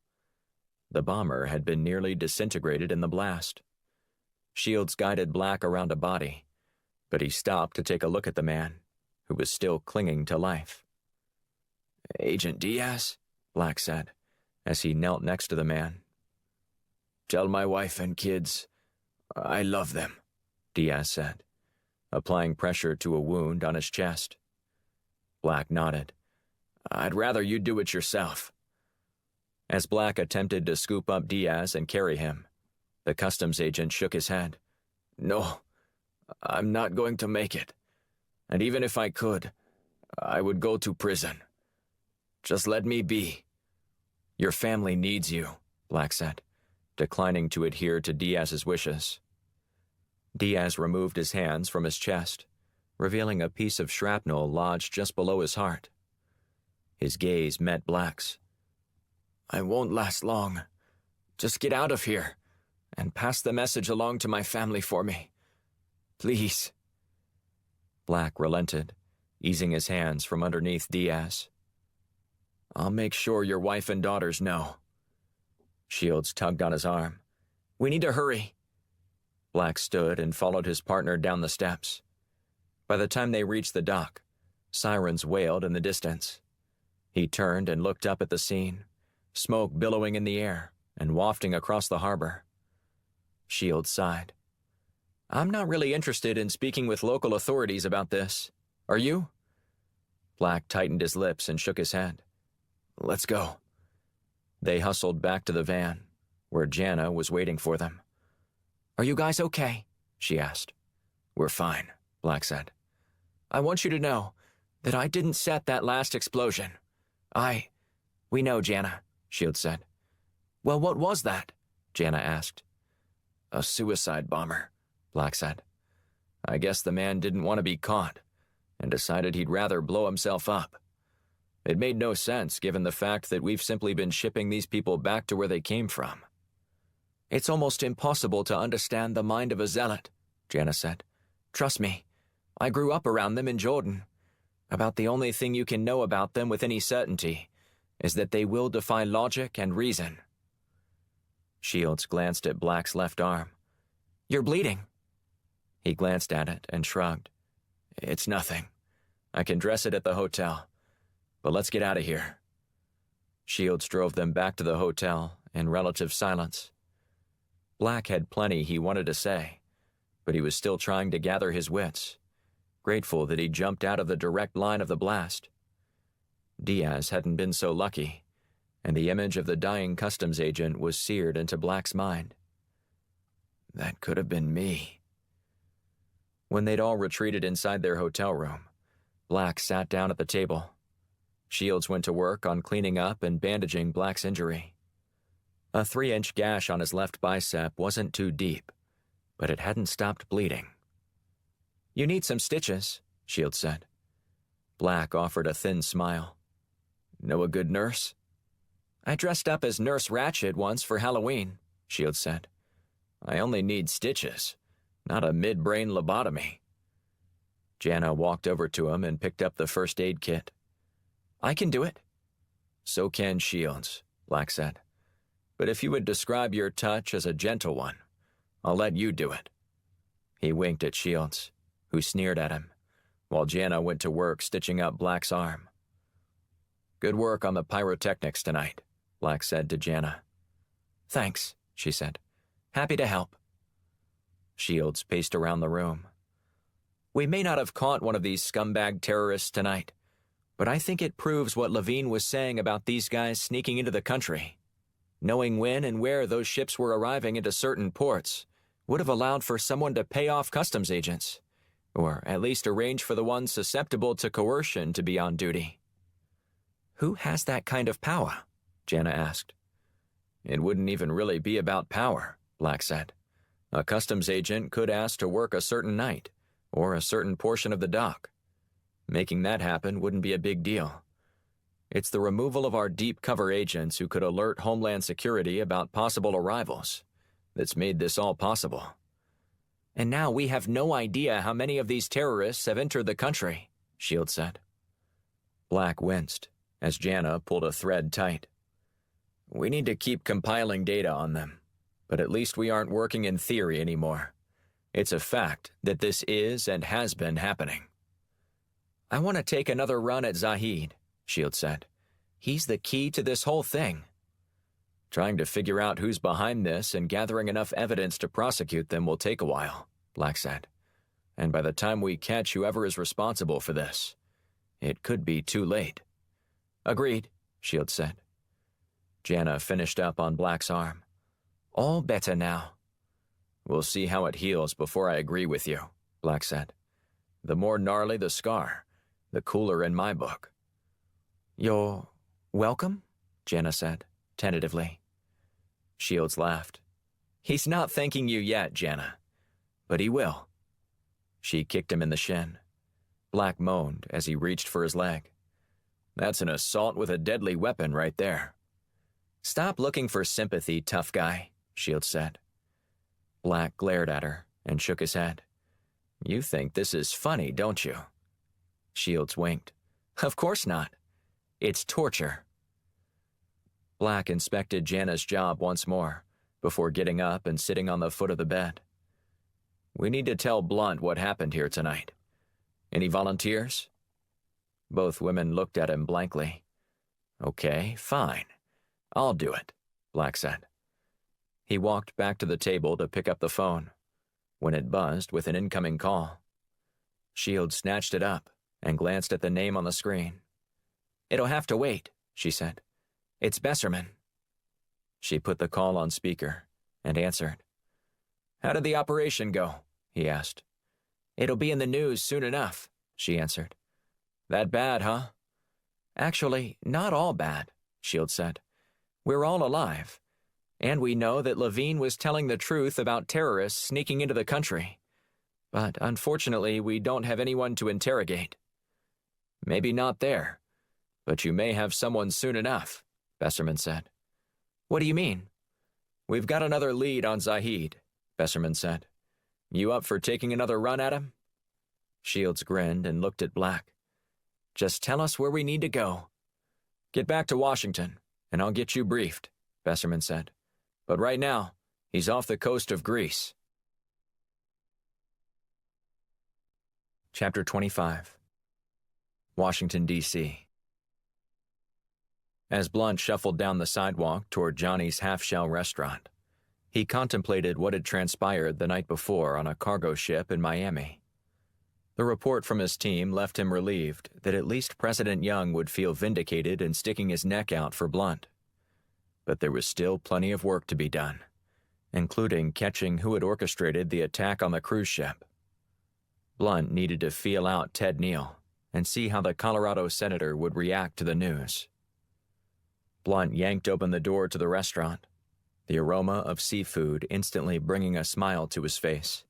The bomber had been nearly disintegrated in the blast. Shields guided Black around a body, but he stopped to take a look at the man, who was still clinging to life. "Agent Diaz," Black said, as he knelt next to the man. "Tell my wife and kids I love them," Diaz said, applying pressure to a wound on his chest. Black nodded. "I'd rather you do it yourself." As Black attempted to scoop up Diaz and carry him, the customs agent shook his head. "No, I'm not going to make it. And even if I could, I would go to prison. Just let me be." "Your family needs you," Black said, declining to adhere to Diaz's wishes. Diaz removed his hands from his chest, revealing a piece of shrapnel lodged just below his heart. His gaze met Black's. "I won't last long. Just get out of here and pass the message along to my family for me. Please." Black relented, easing his hands from underneath Diaz. "I'll make sure your wife and daughters know." Shields tugged on his arm. "We need to hurry." Black stood and followed his partner down the steps. By the time they reached the dock, sirens wailed in the distance. He turned and looked up at the scene, smoke billowing in the air and wafting across the harbor. Shields sighed. "I'm not really interested in speaking with local authorities about this. Are you?" Black tightened his lips and shook his head. "Let's go." They hustled back to the van, where Jana was waiting for them. "Are you guys okay?" she asked. "We're fine," Black said. "I want you to know that I didn't set that last explosion. We know, Jana," Shields said. "Well, what was that?" Jana asked. "A suicide bomber," Black said. "I guess the man didn't want to be caught and decided he'd rather blow himself up. It made no sense given the fact that we've simply been shipping these people back to where they came from." "It's almost impossible to understand the mind of a zealot," Jana said. "Trust me, I grew up around them in Jordan. About the only thing you can know about them with any certainty is that they will defy logic and reason." Shields glanced at Black's left arm. "You're bleeding." He glanced at it and shrugged. "It's nothing. I can dress it at the hotel. But let's get out of here." Shields drove them back to the hotel in relative silence. Black had plenty he wanted to say, but he was still trying to gather his wits, grateful that he jumped out of the direct line of the blast. Diaz hadn't been so lucky, and the image of the dying customs agent was seared into Black's mind. That could have been me. When they'd all retreated inside their hotel room, Black sat down at the table. Shields went to work on cleaning up and bandaging Black's injury. A 3-inch gash on his left bicep wasn't too deep, but it hadn't stopped bleeding. "You need some stitches," Shields said. Black offered a thin smile. "Know a good nurse?" "I dressed up as Nurse Ratched once for Halloween," Shields said. "I only need stitches, not a mid-brain lobotomy." Jana walked over to him and picked up the first aid kit. "I can do it." "So can Shields," Black said. "But if you would describe your touch as a gentle one, I'll let you do it." He winked at Shields, who sneered at him, while Jana went to work stitching up Black's arm. "Good work on the pyrotechnics tonight," Black said to Jana. "Thanks," she said. "Happy to help." Shields paced around the room. "We may not have caught one of these scumbag terrorists tonight, but I think it proves what Levine was saying about these guys sneaking into the country. Knowing when and where those ships were arriving into certain ports would have allowed for someone to pay off customs agents, or at least arrange for the ones susceptible to coercion to be on duty." "Who has that kind of power?" Jana asked. "It wouldn't even really be about power," Black said. "A customs agent could ask to work a certain night, or a certain portion of the dock. Making that happen wouldn't be a big deal. It's the removal of our deep cover agents who could alert Homeland Security about possible arrivals that's made this all possible. And now we have no idea how many of these terrorists have entered the country, Shield said. Black winced as Jana pulled a thread tight. We need to keep compiling data on them, but at least we aren't working in theory anymore. It's a fact that this is and has been happening. I want to take another run at Zahid, Shield said. He's the key to this whole thing. Trying to figure out who's behind this and gathering enough evidence to prosecute them will take a while, Black said. And by the time we catch whoever is responsible for this, it could be too late. Agreed, Shield said. Jana finished up on Black's arm. All better now. We'll see how it heals before I agree with you, Black said. The more gnarly the scar, the cooler in my book. You're welcome? Jana said, tentatively. Shields laughed. He's not thanking you yet, Jana, but he will. She kicked him in the shin. Black moaned as he reached for his leg. That's an assault with a deadly weapon right there. Stop looking for sympathy, tough guy, Shields said. Black glared at her and shook his head. You think this is funny, don't you? Shields winked. Of course not. It's torture. Black inspected Jana's job once more, before getting up and sitting on the foot of the bed. We need to tell Blunt what happened here tonight. Any volunteers? Both women looked at him blankly. Okay, fine. I'll do it, Black said. He walked back to the table to pick up the phone, when it buzzed with an incoming call. Shield snatched it up and glanced at the name on the screen. It'll have to wait, she said. It's Besserman. She put the call on speaker and answered. How did the operation go? He asked. It'll be in the news soon enough, she answered. That bad, huh? Actually, not all bad, Shield said. We're all alive, and we know that Levine was telling the truth about terrorists sneaking into the country. But unfortunately, we don't have anyone to interrogate. Maybe not there, but you may have someone soon enough, Besserman said. What do you mean? We've got another lead on Zahid, Besserman said. You up for taking another run at him? Shields grinned and looked at Black. Just tell us where we need to go. Get back to Washington, and I'll get you briefed, Besserman said. But right now, he's off the coast of Greece. Chapter 25. Washington, D.C. As Blunt shuffled down the sidewalk toward Johnny's half-shell restaurant, he contemplated what had transpired the night before on a cargo ship in Miami. The report from his team left him relieved that at least President Young would feel vindicated in sticking his neck out for Blunt. But there was still plenty of work to be done, including catching who had orchestrated the attack on the cruise ship. Blunt needed to feel out Ted Neal and see how the Colorado senator would react to the news. Blunt yanked open the door to the restaurant, the aroma of seafood instantly bringing a smile to his face.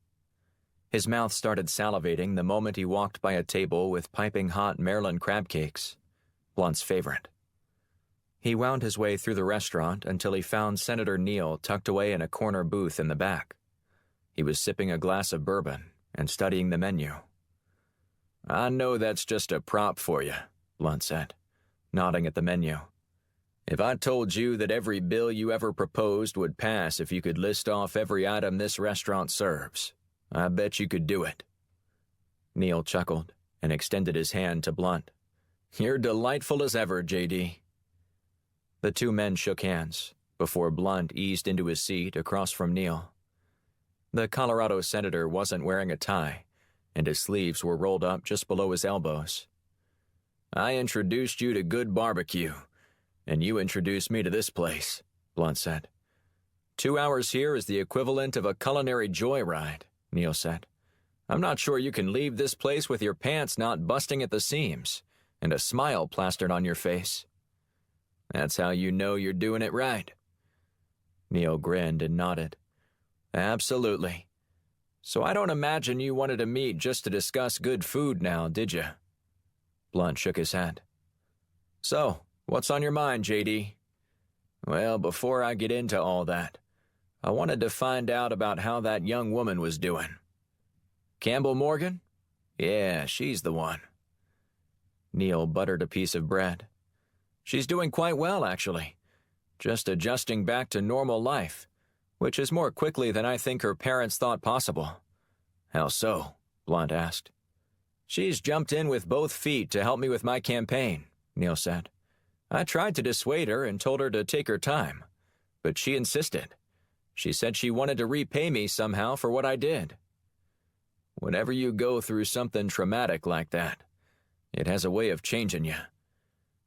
His mouth started salivating the moment he walked by a table with piping hot Maryland crab cakes, Blunt's favorite. He wound his way through the restaurant until he found Senator Neal tucked away in a corner booth in the back. He was sipping a glass of bourbon and studying the menu. I know that's just a prop for you, Blunt said, nodding at the menu. If I told you that every bill you ever proposed would pass if you could list off every item this restaurant serves, I bet you could do it. Neal chuckled and extended his hand to Blunt. You're delightful as ever, J.D. The two men shook hands before Blunt eased into his seat across from Neal. The Colorado senator wasn't wearing a tie, and his sleeves were rolled up just below his elbows. I introduced you to good barbecue, and you introduced me to this place, Blunt said. 2 hours here is the equivalent of a culinary joyride, Neal said. I'm not sure you can leave this place with your pants not busting at the seams and a smile plastered on your face. That's how you know you're doing it right. Neal grinned and nodded. Absolutely. So I don't imagine you wanted to meet just to discuss good food now, did you? Blunt shook his head. So, What's on your mind, JD? Well, before I get into all that, I wanted to find out about how that young woman was doing. Campbell Morgan? Yeah, she's the one. Neil buttered a piece of bread. She's doing quite well, actually. Just adjusting back to normal life, which is more quickly than I think her parents thought possible. How so? Blunt asked. She's jumped in with both feet to help me with my campaign, Neil said. I tried to dissuade her and told her to take her time, but she insisted. She said she wanted to repay me somehow for what I did. Whenever you go through something traumatic like that, it has a way of changing you.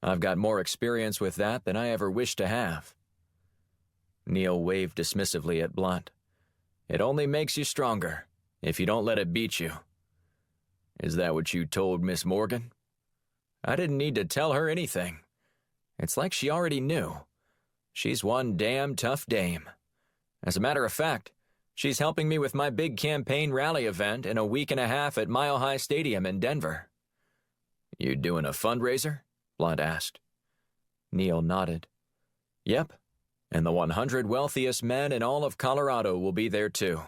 I've got more experience with that than I ever wished to have. Neil waved dismissively at Blunt. It only makes you stronger, if you don't let it beat you. Is that what you told Miss Morgan? I didn't need to tell her anything. It's like she already knew. She's one damn tough dame. As a matter of fact, she's helping me with my big campaign rally event in a week and a half at Mile High Stadium in Denver. You doing a fundraiser? Blunt asked. Neil nodded. Yep, and the 100 wealthiest men in all of Colorado will be there too.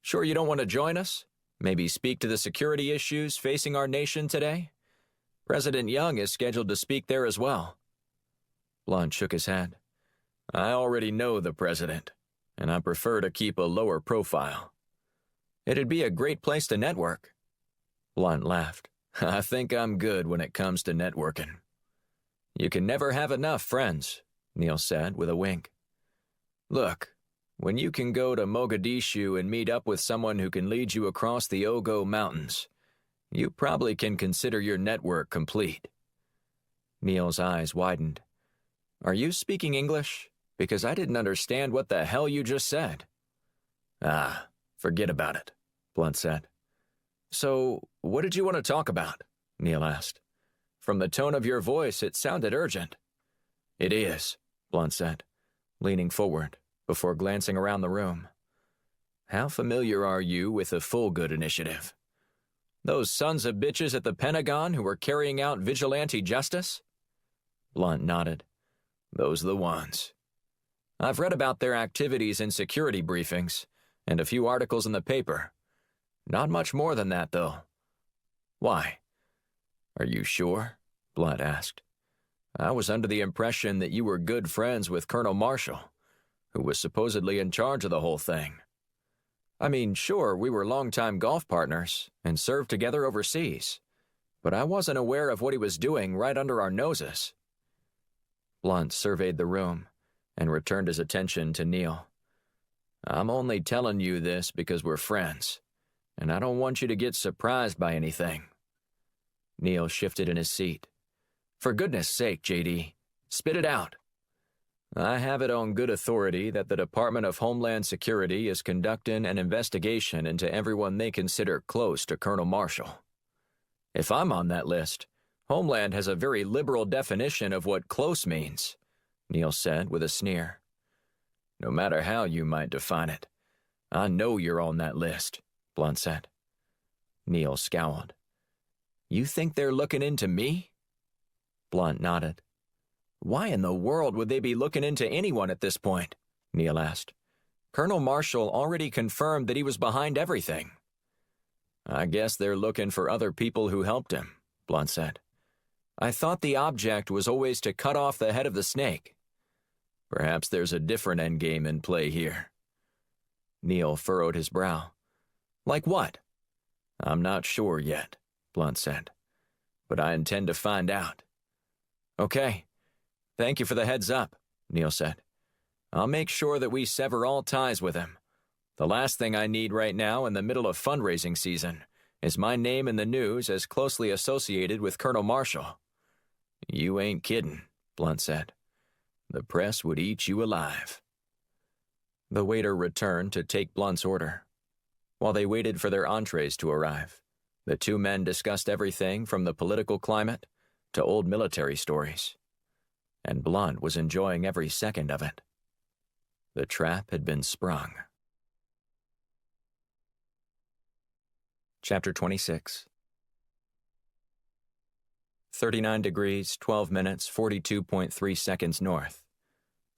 Sure you don't want to join us? Maybe speak to the security issues facing our nation today? President Young is scheduled to speak there as well. Blunt shook his head. I already know the president, and I prefer to keep a lower profile. It'd be a great place to network. Blunt laughed. I think I'm good when it comes to networking. You can never have enough friends, Neil said with a wink. Look, when you can go to Mogadishu and meet up with someone who can lead you across the Ogo Mountains, you probably can consider your network complete. Neil's eyes widened. Are you speaking English? Because I didn't understand what the hell you just said. Ah, forget about it, Blunt said. So, what did you want to talk about? Neil asked. From the tone of your voice, it sounded urgent. It is, Blunt said, leaning forward before glancing around the room. How familiar are you with the Full Good Initiative? Those sons of bitches at the Pentagon who were carrying out vigilante justice? Blunt nodded. Those are the ones. I've read about their activities in security briefings, and a few articles in the paper. Not much more than that, though. Why? Are you sure? Blunt asked. I was under the impression that you were good friends with Colonel Marshall, who was supposedly in charge of the whole thing. I mean, sure, we were longtime golf partners and served together overseas, but I wasn't aware of what he was doing right under our noses. Blunt surveyed the room and returned his attention to Neil. I'm only telling you this because we're friends, and I don't want you to get surprised by anything. Neil shifted in his seat. For goodness sake, JD, spit it out. I have it on good authority that the Department of Homeland Security is conducting an investigation into everyone they consider close to Colonel Marshall. If I'm on that list, Homeland has a very liberal definition of what close means, Neil said with a sneer. No matter how you might define it, I know you're on that list, Blunt said. Neil scowled. You think they're looking into me? Blunt nodded. Why in the world would they be looking into anyone at this point? Neil asked. Colonel Marshall already confirmed that he was behind everything. I guess they're looking for other people who helped him, Blunt said. I thought the object was always to cut off the head of the snake. Perhaps there's a different endgame in play here. Neil furrowed his brow. Like what? I'm not sure yet, Blunt said. But I intend to find out. Okay. Thank you for the heads up, Neil said. I'll make sure that we sever all ties with him. The last thing I need right now in the middle of fundraising season is my name in the news as closely associated with Colonel Marshall. You ain't kidding, Blunt said. The press would eat you alive. The waiter returned to take Blunt's order. While they waited for their entrees to arrive, the two men discussed everything from the political climate to old military stories. And Blunt was enjoying every second of it. The trap had been sprung. Chapter 26. 39 degrees, 12 minutes, 42.3 seconds north.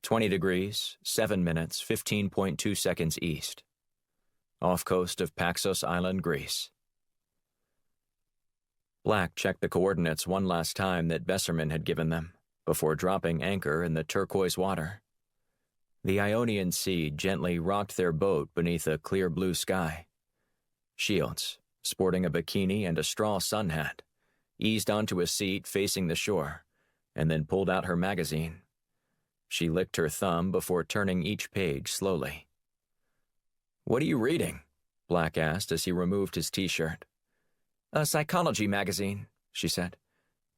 20 degrees, 7 minutes, 15.2 seconds east. Off coast of Paxos Island, Greece. Black checked the coordinates one last time that Besserman had given them, before dropping anchor in the turquoise water. The Ionian Sea gently rocked their boat beneath a clear blue sky. Shields, sporting a bikini and a straw sun hat, eased onto a seat facing the shore, and then pulled out her magazine. She licked her thumb before turning each page slowly. "What are you reading?" Black asked as he removed his t-shirt. "A psychology magazine," she said.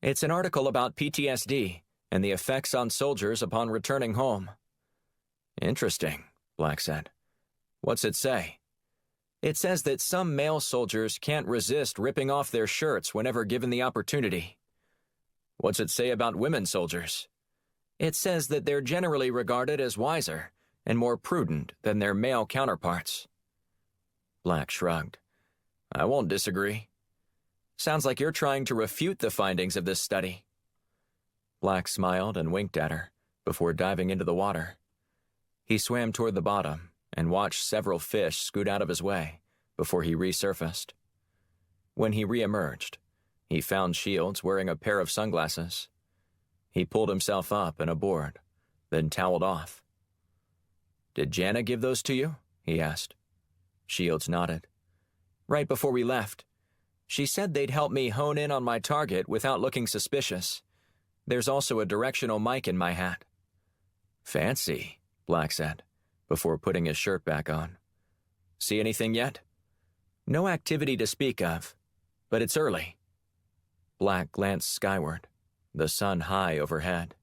"It's an article about PTSD and the effects on soldiers upon returning home." "Interesting," Black said. "What's it say?" "It says that some male soldiers can't resist ripping off their shirts whenever given the opportunity." "What's it say about women soldiers?" "It says that they're generally regarded as wiser and more prudent than their male counterparts." Black shrugged. "I won't disagree. Sounds like you're trying to refute the findings of this study." Black smiled and winked at her before diving into the water. He swam toward the bottom and watched several fish scoot out of his way before he resurfaced. When he reemerged, he found Shields wearing a pair of sunglasses. He pulled himself up and aboard, then toweled off. "Did Jana give those to you?" he asked. Shields nodded. "Right before we left. She said they'd help me hone in on my target without looking suspicious. There's also a directional mic in my hat." "Fancy," Black said, before putting his shirt back on. "See anything yet?" "No activity to speak of, but it's early." Black glanced skyward, the sun high overhead.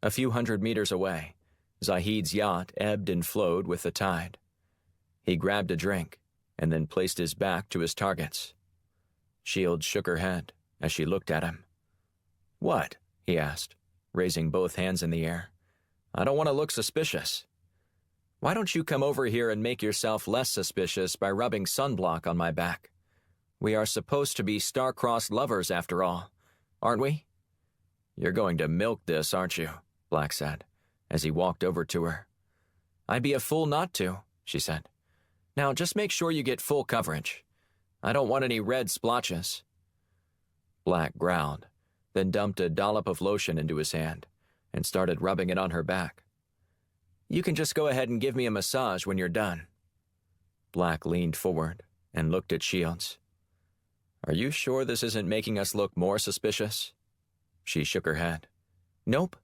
A few hundred meters away, Zahid's yacht ebbed and flowed with the tide. He grabbed a drink and then placed his back to his targets. Shields shook her head as she looked at him. "What?" he asked, raising both hands in the air. "I don't want to look suspicious." "Why don't you come over here and make yourself less suspicious by rubbing sunblock on my back? We are supposed to be star-crossed lovers after all, aren't we?" "You're going to milk this, aren't you?" Black said, as he walked over to her. "I'd be a fool not to," she said. "Now just make sure you get full coverage. I don't want any red splotches." Black growled, then dumped a dollop of lotion into his hand and started rubbing it on her back. "You can just go ahead and give me a massage when you're done." Black leaned forward and looked at Shields. "Are you sure this isn't making us look more suspicious?" She shook her head. "Nope."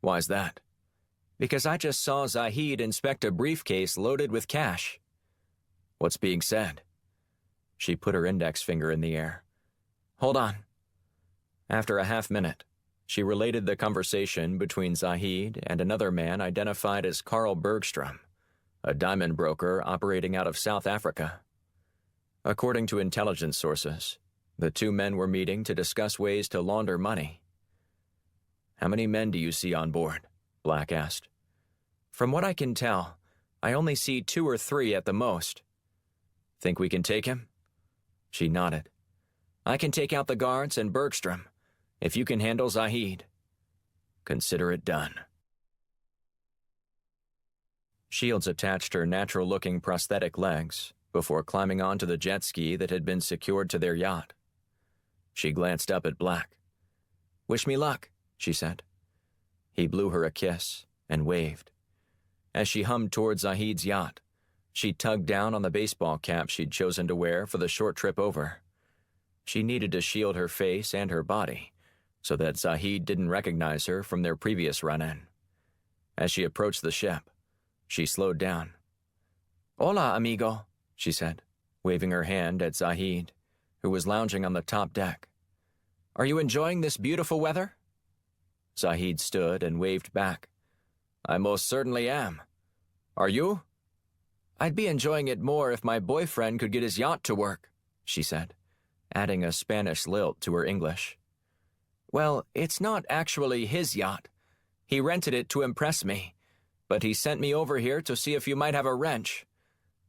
"Why's that?" "Because I just saw Zahid inspect a briefcase loaded with cash." "What's being said?" She put her index finger in the air. "Hold on." After a half-minute, she related the conversation between Zahid and another man identified as Carl Bergstrom, a diamond broker operating out of South Africa. According to intelligence sources, the two men were meeting to discuss ways to launder money. "How many men do you see on board?" Black asked. "From what I can tell, I only see 2 or 3 at the most." "Think we can take him?" She nodded. "I can take out the guards and Bergstrom, if you can handle Zahid." "Consider it done." Shields attached her natural-looking prosthetic legs before climbing onto the jet ski that had been secured to their yacht. She glanced up at Black. "Wish me luck," she said. He blew her a kiss and waved. As she hummed towards Zahid's yacht, she tugged down on the baseball cap she'd chosen to wear for the short trip over. She needed to shield her face and her body so that Zahid didn't recognize her from their previous run-in. As she approached the ship, she slowed down. "Hola, amigo," she said, waving her hand at Zahid, who was lounging on the top deck. "Are you enjoying this beautiful weather?" Zahid stood and waved back. "I most certainly am. Are you?" "I'd be enjoying it more if my boyfriend could get his yacht to work," she said, adding a Spanish lilt to her English. "Well, it's not actually his yacht. He rented it to impress me, but he sent me over here to see if you might have a wrench.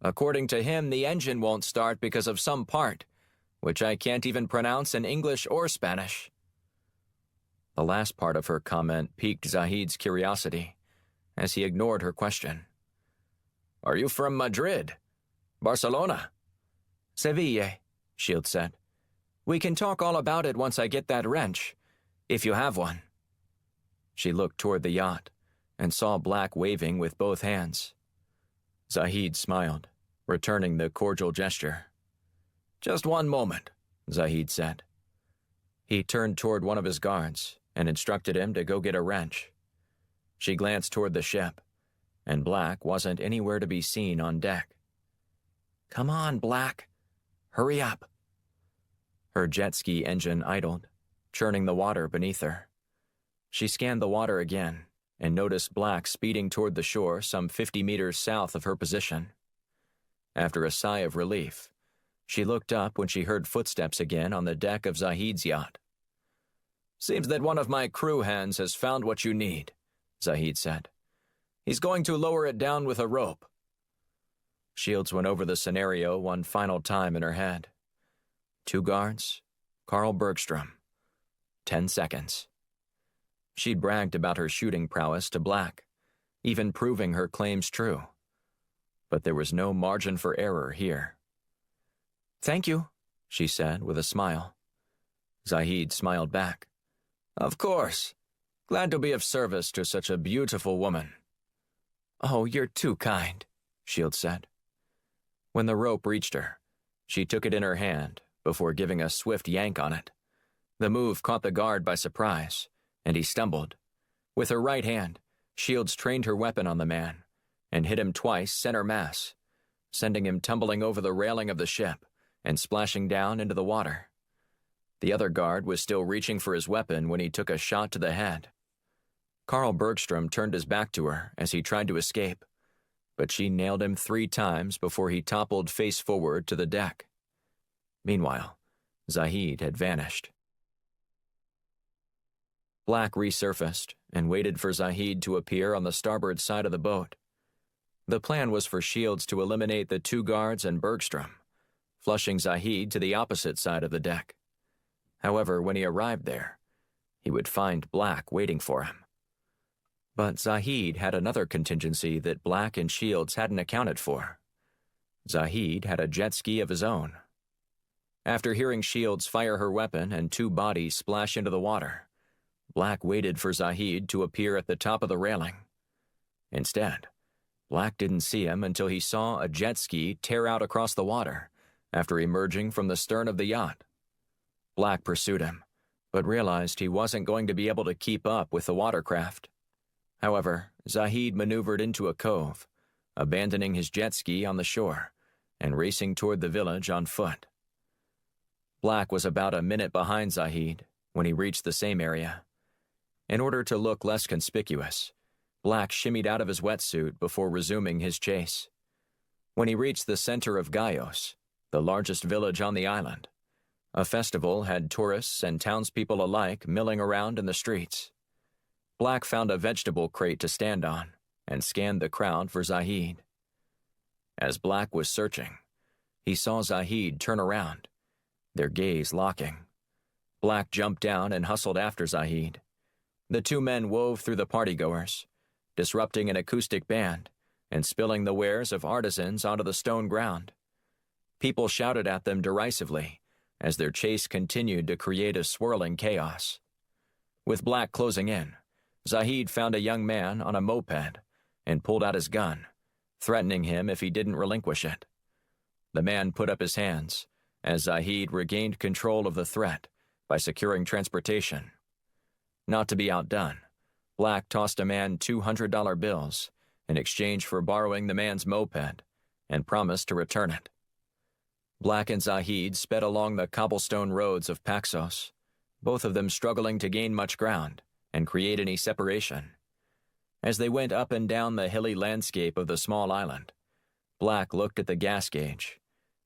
According to him, the engine won't start because of some part, which I can't even pronounce in English or Spanish." The last part of her comment piqued Zahid's curiosity, as he ignored her question. "Are you from Madrid? Barcelona?" "Seville," Shields said. "We can talk all about it once I get that wrench, if you have one." She looked toward the yacht and saw Black waving with both hands. Zahid smiled, returning the cordial gesture. "Just one moment," Zahid said. He turned toward one of his guards and instructed him to go get a wrench. She glanced toward the ship, and Black wasn't anywhere to be seen on deck. "Come on, Black. Hurry up." Her jet ski engine idled, churning the water beneath her. She scanned the water again and noticed Black speeding toward the shore some 50 meters south of her position. After a sigh of relief, she looked up when she heard footsteps again on the deck of Zahid's yacht. "Seems that one of my crew hands has found what you need," Zahid said. "He's going to lower it down with a rope." Shields went over the scenario one final time in her head. 2 guards, Carl Bergstrom. 10 seconds. She'd bragged about her shooting prowess to Black, even proving her claims true. But there was no margin for error here. "Thank you," she said with a smile. Zahid smiled back. "Of course. Glad to be of service to such a beautiful woman." "Oh, you're too kind," Shields said. When the rope reached her, she took it in her hand before giving a swift yank on it. The move caught the guard by surprise, and he stumbled. With her right hand, Shields trained her weapon on the man and hit him twice center mass, sending him tumbling over the railing of the ship and splashing down into the water. The other guard was still reaching for his weapon when he took a shot to the head. Carl Bergstrom turned his back to her as he tried to escape, but she nailed him 3 times before he toppled face forward to the deck. Meanwhile, Zahid had vanished. Black resurfaced and waited for Zahid to appear on the starboard side of the boat. The plan was for Shields to eliminate the 2 guards and Bergstrom, flushing Zahid to the opposite side of the deck. However, when he arrived there, he would find Black waiting for him. But Zahid had another contingency that Black and Shields hadn't accounted for. Zahid had a jet ski of his own. After hearing Shields fire her weapon and 2 bodies splash into the water, Black waited for Zahid to appear at the top of the railing. Instead, Black didn't see him until he saw a jet ski tear out across the water after emerging from the stern of the yacht. Black pursued him, but realized he wasn't going to be able to keep up with the watercraft. However, Zahid maneuvered into a cove, abandoning his jet ski on the shore and racing toward the village on foot. Black was about a minute behind Zahid when he reached the same area. In order to look less conspicuous, Black shimmied out of his wetsuit before resuming his chase. When he reached the center of Gaios, the largest village on the island, a festival had tourists and townspeople alike milling around in the streets. Black found a vegetable crate to stand on and scanned the crowd for Zahid. As Black was searching, he saw Zahid turn around, their gaze locking. Black jumped down and hustled after Zahid. The 2 men wove through the partygoers, disrupting an acoustic band and spilling the wares of artisans onto the stone ground. People shouted at them derisively as their chase continued to create a swirling chaos. With Black closing in, Zahid found a young man on a moped and pulled out his gun, threatening him if he didn't relinquish it. The man put up his hands as Zahid regained control of the threat by securing transportation. Not to be outdone, Black tossed a man $200 bills in exchange for borrowing the man's moped and promised to return it. Black and Zahid sped along the cobblestone roads of Paxos, both of them struggling to gain much ground and create any separation. As they went up and down the hilly landscape of the small island, Black looked at the gas gauge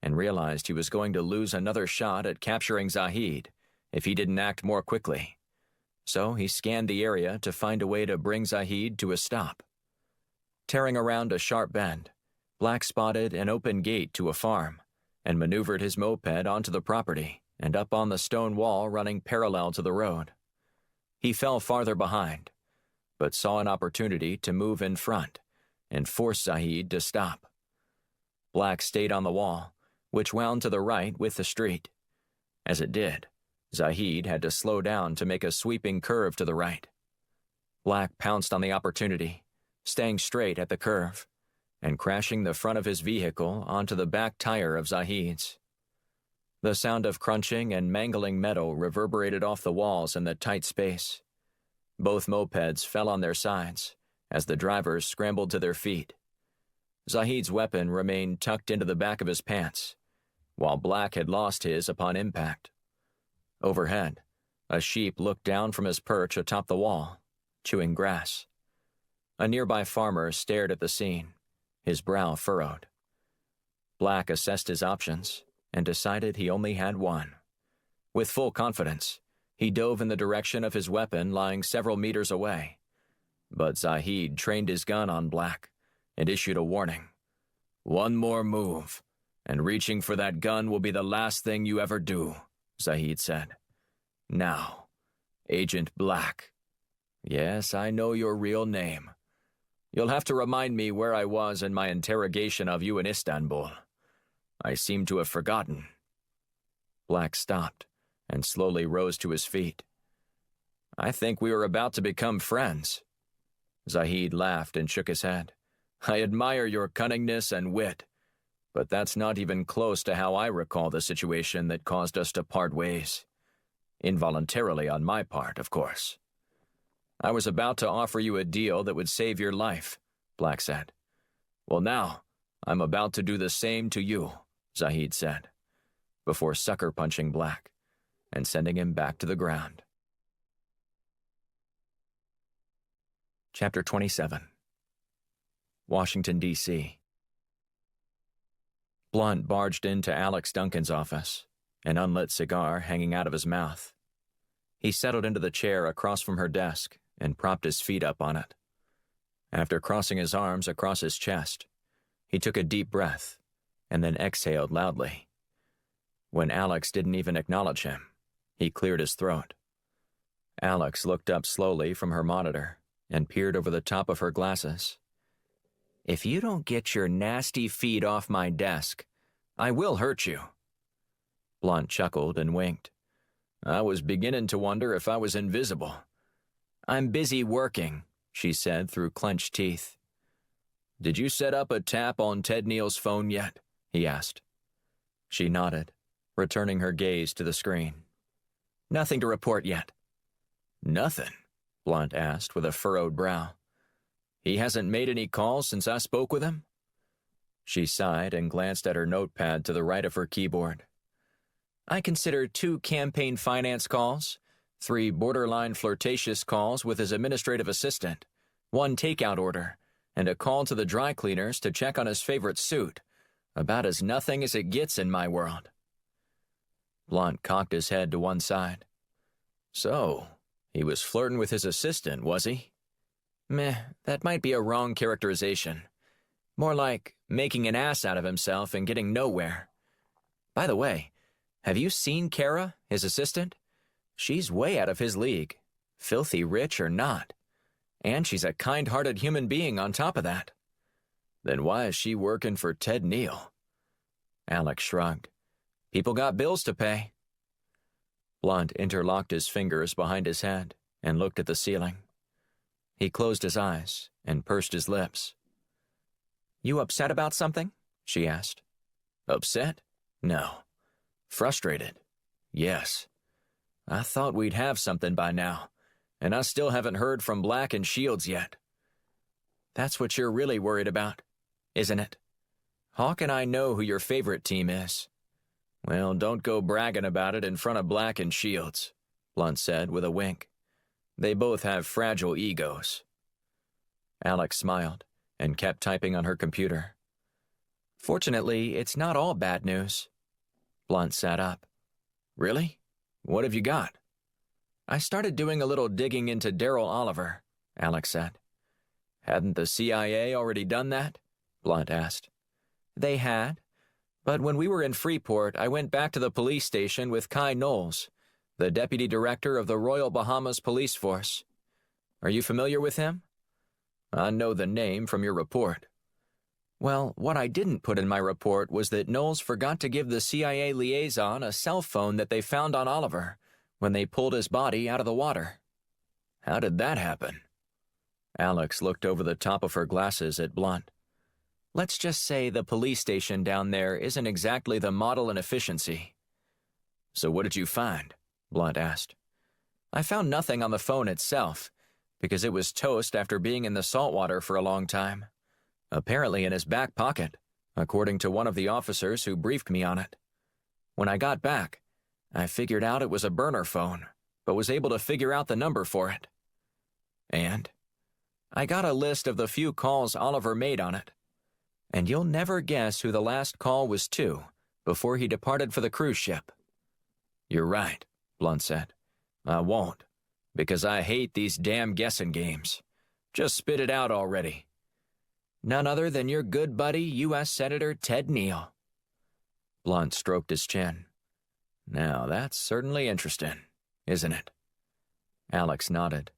and realized he was going to lose another shot at capturing Zahid if he didn't act more quickly. So he scanned the area to find a way to bring Zahid to a stop. Tearing around a sharp bend, Black spotted an open gate to a farm and maneuvered his moped onto the property and up on the stone wall running parallel to the road. He fell farther behind, but saw an opportunity to move in front and force Zahid to stop. Black stayed on the wall, which wound to the right with the street. As it did, Zahid had to slow down to make a sweeping curve to the right. Black pounced on the opportunity, staying straight at the curve, and crashing the front of his vehicle onto the back tire of Zahid's. The sound of crunching and mangling metal reverberated off the walls in the tight space. Both mopeds fell on their sides as the drivers scrambled to their feet. Zahid's weapon remained tucked into the back of his pants, while Black had lost his upon impact. Overhead, a sheep looked down from his perch atop the wall, chewing grass. A nearby farmer stared at the scene, his brow furrowed. Black assessed his options and decided he only had one. With full confidence, he dove in the direction of his weapon lying several meters away. But Zahid trained his gun on Black and issued a warning. "One more move, and reaching for that gun will be the last thing you ever do," Zahid said. "Now, Agent Black. Yes, I know your real name. You'll have to remind me where I was in my interrogation of you in Istanbul. I seem to have forgotten." Black stopped and slowly rose to his feet. "I think we were about to become friends." Zahid laughed and shook his head. "I admire your cunningness and wit, but that's not even close to how I recall the situation that caused us to part ways. Involuntarily on my part, of course." "I was about to offer you a deal that would save your life," Black said. "Well, now, I'm about to do the same to you," Zahid said, before sucker-punching Black and sending him back to the ground. Chapter 27. Washington, D.C. Blunt barged into Alex Duncan's office, an unlit cigar hanging out of his mouth. He settled into the chair across from her desk and propped his feet up on it. After crossing his arms across his chest, he took a deep breath and then exhaled loudly. When Alex didn't even acknowledge him, he cleared his throat. Alex looked up slowly from her monitor and peered over the top of her glasses. "If you don't get your nasty feet off my desk, I will hurt you." Blunt chuckled and winked. "I was beginning to wonder if I was invisible." "I'm busy working," she said through clenched teeth. "Did you set up a tap on Ted Neal's phone yet?" he asked. She nodded, returning her gaze to the screen. "Nothing to report yet." "Nothing?" Blunt asked with a furrowed brow. "He hasn't made any calls since I spoke with him?" She sighed and glanced at her notepad to the right of her keyboard. "I consider 2 campaign finance calls, 3 borderline flirtatious calls with his administrative assistant, 1 takeout order, and a call to the dry cleaners to check on his favorite suit. About as nothing as it gets in my world." Blunt cocked his head to one side. "So, he was flirting with his assistant, was he?" "Meh, that might be a wrong characterization. More like making an ass out of himself and getting nowhere. By the way, have you seen Kara, his assistant? She's way out of his league, filthy rich or not. And she's a kind-hearted human being on top of that." "Then why is she working for Ted Neal?" Alex shrugged. "People got bills to pay." Blunt interlocked his fingers behind his head and looked at the ceiling. He closed his eyes and pursed his lips. "You upset about something?" she asked. "Upset? No. Frustrated? Yes. I thought we'd have something by now, and I still haven't heard from Black and Shields yet." "That's what you're really worried about, isn't it? Hawk and I know who your favorite team is." "Well, don't go bragging about it in front of Black and Shields," Blunt said with a wink. "They both have fragile egos." Alex smiled and kept typing on her computer. "Fortunately, it's not all bad news." Blunt sat up. "Really? What have you got?" "I started doing a little digging into Daryl Oliver," Alex said. "Hadn't the CIA already done that?" Blunt asked. "They had. But when we were in Freeport, I went back to the police station with Kai Knowles. the deputy director of the Royal Bahamas Police Force. Are you familiar with him? I know the name from your report. Well, what I didn't put in my report was that Knowles forgot to give the CIA liaison a cell phone that they found on Oliver when they pulled his body out of the water. How did that happen? Alex looked over the top of her glasses at Blunt. Let's just say the police station down there isn't exactly the model in efficiency. So what did you find? Blunt asked. I found nothing on the phone itself, because it was toast after being in the saltwater for a long time. Apparently in his back pocket, according to one of the officers who briefed me on it. When I got back, I figured out it was a burner phone, but was able to figure out the number for it. And I got a list of the few calls Oliver made on it. And you'll never guess who the last call was to before he departed for the cruise ship. You're right, Blunt said. I won't, because I hate these damn guessing games. Just spit it out already. None other than your good buddy, U.S. Senator Ted Neal. Blunt stroked his chin. Now, that's certainly interesting, isn't it? Alex nodded.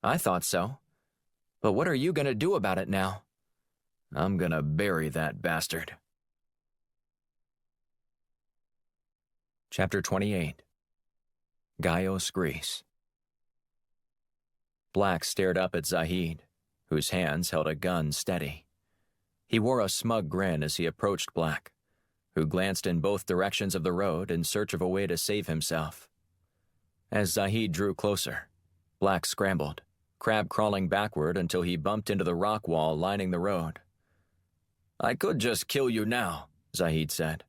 I thought so. But what are you going to do about it now? I'm going to bury that bastard. Chapter 28. Gaios, Greece. Black stared up at Zahid, whose hands held a gun steady. He wore a smug grin as he approached Black, who glanced in both directions of the road in search of a way to save himself. As Zahid drew closer, Black scrambled, crab-crawling backward until he bumped into the rock wall lining the road. I could just kill you now, Zahid said.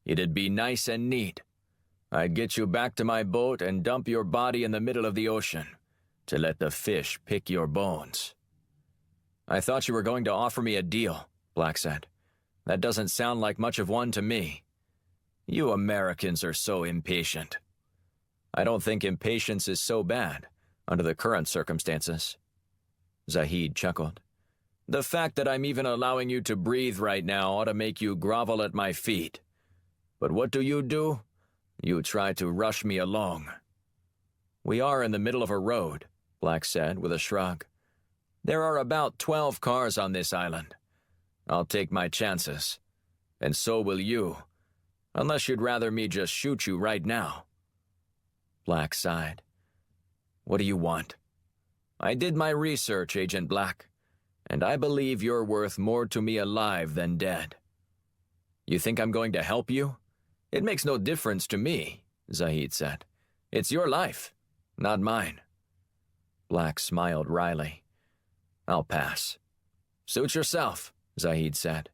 It'd be nice and neat. I'd get you back to my boat and dump your body in the middle of the ocean to let the fish pick your bones. I thought you were going to offer me a deal, Black said. That doesn't sound like much of one to me. You Americans are so impatient. I don't think impatience is so bad under the current circumstances. Zahid chuckled. The fact that I'm even allowing you to breathe right now ought to make you grovel at my feet. But what do? You try to rush me along. We are in the middle of a road, Black said with a shrug. There are about 12 cars on this island. I'll take my chances. And so will you. Unless you'd rather me just shoot you right now. Black sighed. What do you want? I did my research, Agent Black, and I believe you're worth more to me alive than dead. You think I'm going to help you? It makes no difference to me, Zahid said. It's your life, not mine. Black smiled wryly. I'll pass. Suit yourself, Zahid said.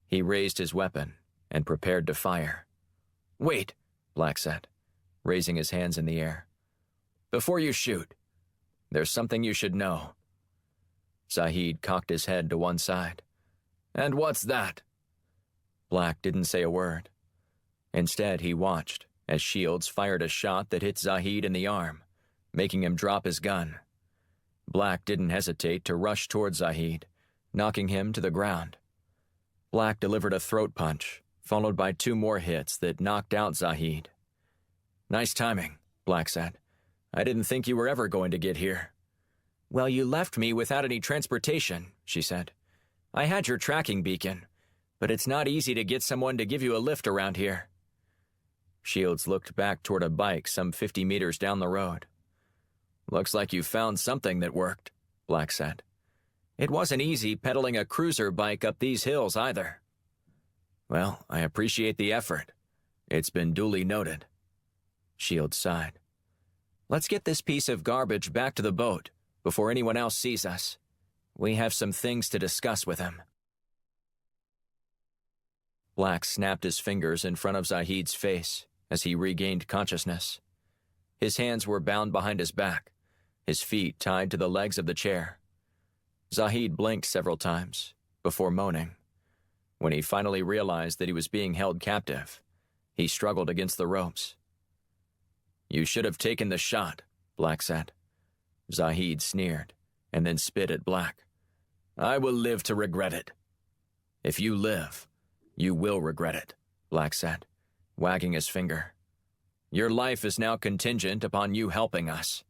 He raised his weapon and prepared to fire. Wait, Black said, raising his hands in the air. Before you shoot, there's something you should know. Zahid cocked his head to one side. And what's that? Black didn't say a word. Instead, he watched as Shields fired a shot that hit Zahid in the arm, making him drop his gun. Black didn't hesitate to rush toward Zahid, knocking him to the ground. Black delivered a throat punch, followed by 2 more hits that knocked out Zahid. Nice timing, Black said. I didn't think you were ever going to get here. Well, you left me without any transportation, she said. I had your tracking beacon, but it's not easy to get someone to give you a lift around here. Shields looked back toward a bike some 50 meters down the road. Looks like you found something that worked, Black said. It wasn't easy pedaling a cruiser bike up these hills either. Well, I appreciate the effort. It's been duly noted. Shields sighed. Let's get this piece of garbage back to the boat before anyone else sees us. We have some things to discuss with him. Black snapped his fingers in front of Zahid's face as he regained consciousness. His hands were bound behind his back, his feet tied to the legs of the chair. Zahid blinked several times before moaning. When he finally realized that he was being held captive, he struggled against the ropes. You should have taken the shot, Black said. Zahid sneered and then spit at Black. I will live to regret it. If you live, you will regret it, Black said, wagging his finger. Your life is now contingent upon you helping us."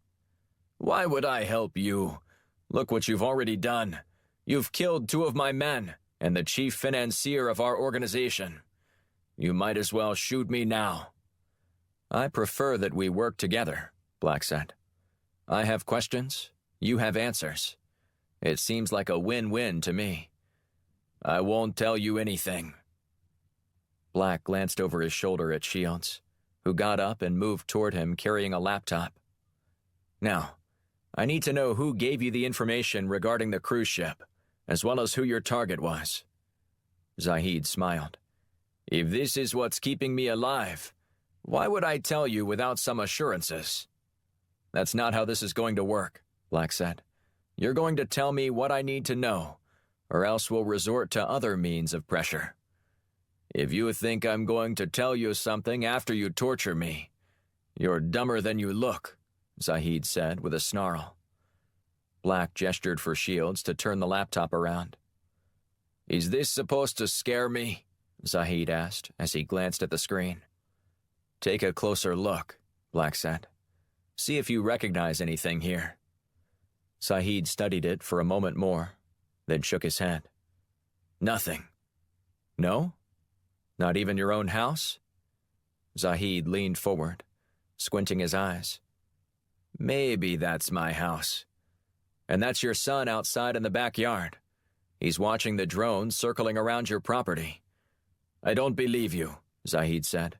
"Why would I help you? Look what you've already done. You've killed 2 of my men and the chief financier of our organization. You might as well shoot me now." "I prefer that we work together," Black said. "I have questions, you have answers. It seems like a win-win to me." "I won't tell you anything." Black glanced over his shoulder at Shields, who got up and moved toward him carrying a laptop. "Now, I need to know who gave you the information regarding the cruise ship, as well as who your target was." Zahid smiled. "If this is what's keeping me alive, why would I tell you without some assurances?" "That's not how this is going to work," Black said. "You're going to tell me what I need to know, or else we'll resort to other means of pressure." "If you think I'm going to tell you something after you torture me, you're dumber than you look," Zahid said with a snarl. Black gestured for Shields to turn the laptop around. "Is this supposed to scare me?" Zahid asked as he glanced at the screen. "Take a closer look," Black said. "See if you recognize anything here." Zahid studied it for a moment more, then shook his head. "Nothing." "No? Not even your own house?" Zahid leaned forward, squinting his eyes. "Maybe that's my house. And that's your son outside in the backyard. He's watching the drones circling around your property." "I don't believe you," Zahid said.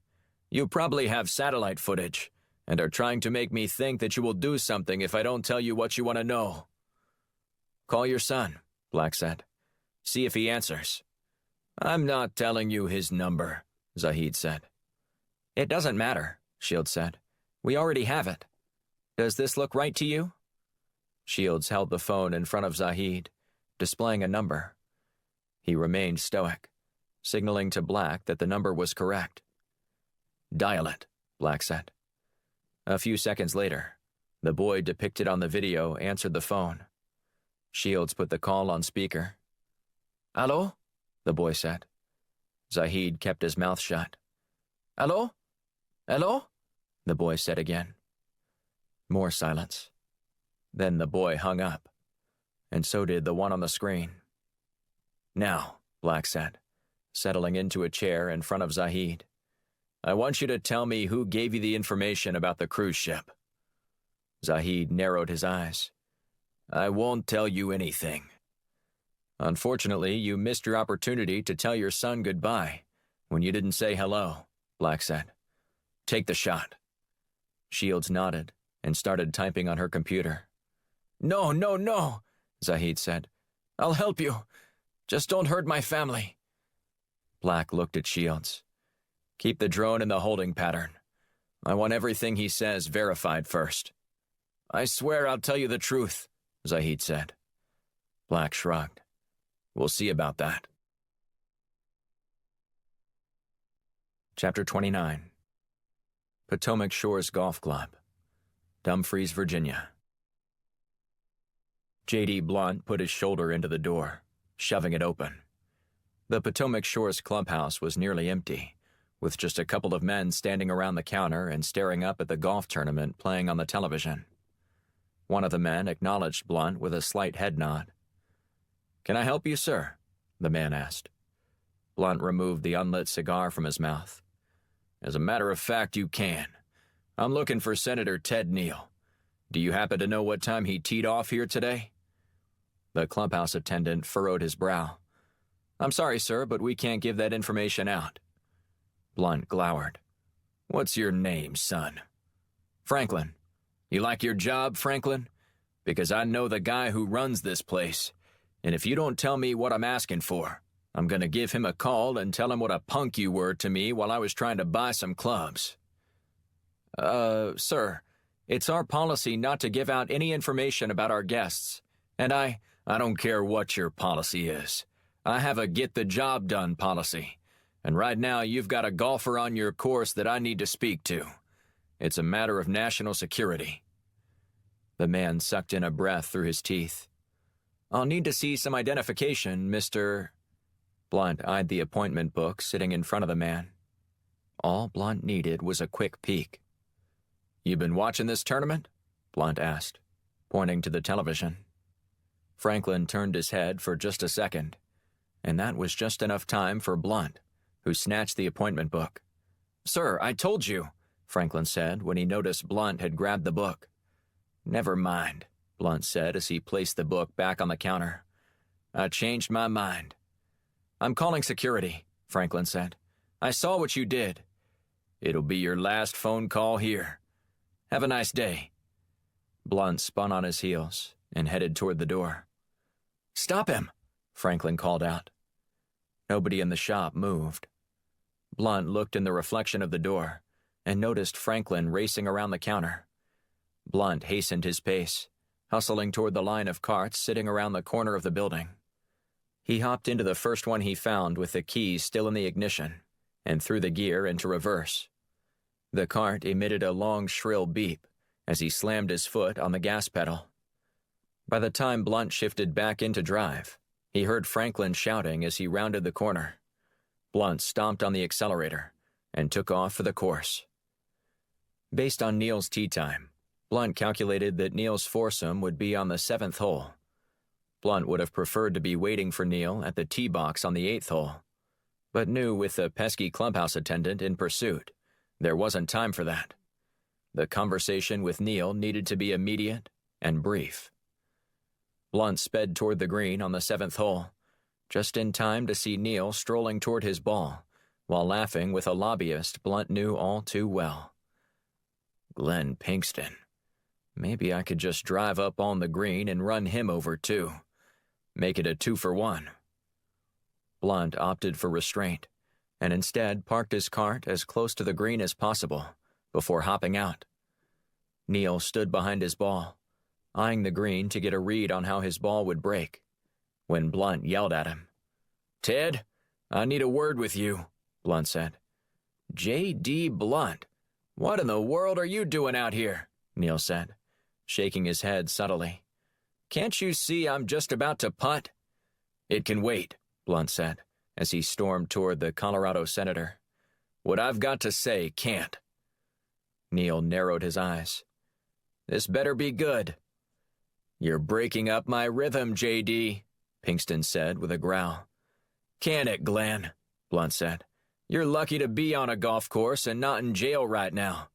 "You probably have satellite footage, and are trying to make me think that you will do something if I don't tell you what you want to know." "Call your son," Black said. "See if he answers." "I'm not telling you his number," Zahid said. "It doesn't matter," Shields said. "We already have it. Does this look right to you?" Shields held the phone in front of Zahid, displaying a number. He remained stoic, signaling to Black that the number was correct. "Dial it," Black said. A few seconds later, the boy depicted on the video answered the phone. Shields put the call on speaker. "Hello?" the boy said. Zahid kept his mouth shut. "Hello? Hello?" the boy said again. More silence. Then the boy hung up, and so did the one on the screen. "Now," Black said, settling into a chair in front of Zahid, "I want you to tell me who gave you the information about the cruise ship." Zahid narrowed his eyes. "I won't tell you anything." "Unfortunately, you missed your opportunity to tell your son goodbye when you didn't say hello," Black said. "Take the shot." Shields nodded and started typing on her computer. "No, no, no," Zahid said. "I'll help you. Just don't hurt my family." Black looked at Shields. "Keep the drone in the holding pattern. I want everything he says verified first." "I swear I'll tell you the truth," Zahid said. Black shrugged. "We'll see about that." Chapter 29. Potomac Shores Golf Club, Dumfries, Virginia. J.D. Blunt put his shoulder into the door, shoving it open. The Potomac Shores clubhouse was nearly empty, with just a couple of men standing around the counter and staring up at the golf tournament playing on the television. One of the men acknowledged Blunt with a slight head nod. "Can I help you, sir?" the man asked. Blunt removed the unlit cigar from his mouth. "As a matter of fact, you can. I'm looking for Senator Ted Neal. Do you happen to know what time he teed off here today?" The clubhouse attendant furrowed his brow. "I'm sorry, sir, but we can't give that information out." Blunt glowered. "What's your name, son?" "Franklin. You like your job, Franklin? Because I know the guy who runs this place, and if you don't tell me what I'm asking for, I'm going to give him a call and tell him what a punk you were to me while I was trying to buy some clubs." Sir, it's our policy not to give out any information about our guests, and I don't care what your policy is. I have a get-the-job-done policy, and right now you've got a golfer on your course that I need to speak to. It's a matter of national security." The man sucked in a breath through his teeth. "I'll need to see some identification, Mr. Blunt eyed the appointment book sitting in front of the man. All Blunt needed was a quick peek, "You been watching this tournament?" Blunt asked, pointing to the television. Franklin turned his head for just a second, and that was just enough time for Blunt, who snatched the appointment book. "Sir, I told you," Franklin said when he noticed Blunt had grabbed the book. "Never mind," Blunt said as he placed the book back on the counter. "I changed my mind." "I'm calling security," Franklin said. "I saw what you did." "It'll be your last phone call here. Have a nice day." Blunt spun on his heels and headed toward the door. "Stop him!" Franklin called out. Nobody in the shop moved. Blunt looked in the reflection of the door and noticed Franklin racing around the counter. Blunt hastened his pace, hustling toward the line of carts sitting around the corner of the building. He hopped into the first one he found with the keys still in the ignition and threw the gear into reverse. The cart emitted a long, shrill beep as he slammed his foot on the gas pedal. By the time Blunt shifted back into drive, he heard Franklin shouting as he rounded the corner. Blunt stomped on the accelerator and took off for the course. Based on Neil's tee time, Blunt calculated that Neil's foursome would be on the 7th hole. Blunt would have preferred to be waiting for Neil at the tee box on the 8th hole, but knew with the pesky clubhouse attendant in pursuit, there wasn't time for that. The conversation with Neil needed to be immediate and brief. Blunt sped toward the green on the 7th hole, just in time to see Neil strolling toward his ball, while laughing with a lobbyist Blunt knew all too well. Glenn Pinkston. Maybe I could just drive up on the green and run him over too. Make it a 2-for-1. Blunt opted for restraint, and instead parked his cart as close to the green as possible before hopping out. Neil stood behind his ball, eyeing the green to get a read on how his ball would break, when Blunt yelled at him. "Ted, I need a word with you," Blunt said. "J.D. Blunt, what in the world are you doing out here?" Neil said, shaking his head subtly. "Can't you see I'm just about to putt?" "It can wait," Blunt said, as he stormed toward the Colorado senator. "What I've got to say can't." Neil narrowed his eyes. "This better be good." "You're breaking up my rhythm, J.D., Pinkston said with a growl. "Can it, Glenn?" Blunt said. "You're lucky to be on a golf course and not in jail right now.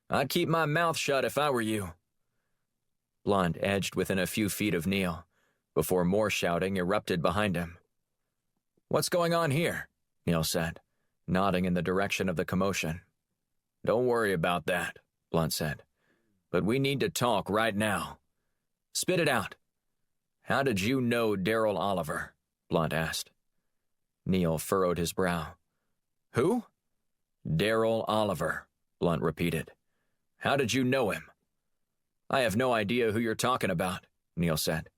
I'd keep my mouth shut if I were you." Blunt edged within a few feet of Neil, before more shouting erupted behind him. "What's going on here?" Neil said, nodding in the direction of the commotion. "Don't worry about that," Blunt said. "But we need to talk right now." "Spit it out." "How did you know Darrell Oliver?" Blunt asked. Neil furrowed his brow. "Who?" "Darrell Oliver," Blunt repeated. "How did you know him?" "I have no idea who you're talking about," Neil said.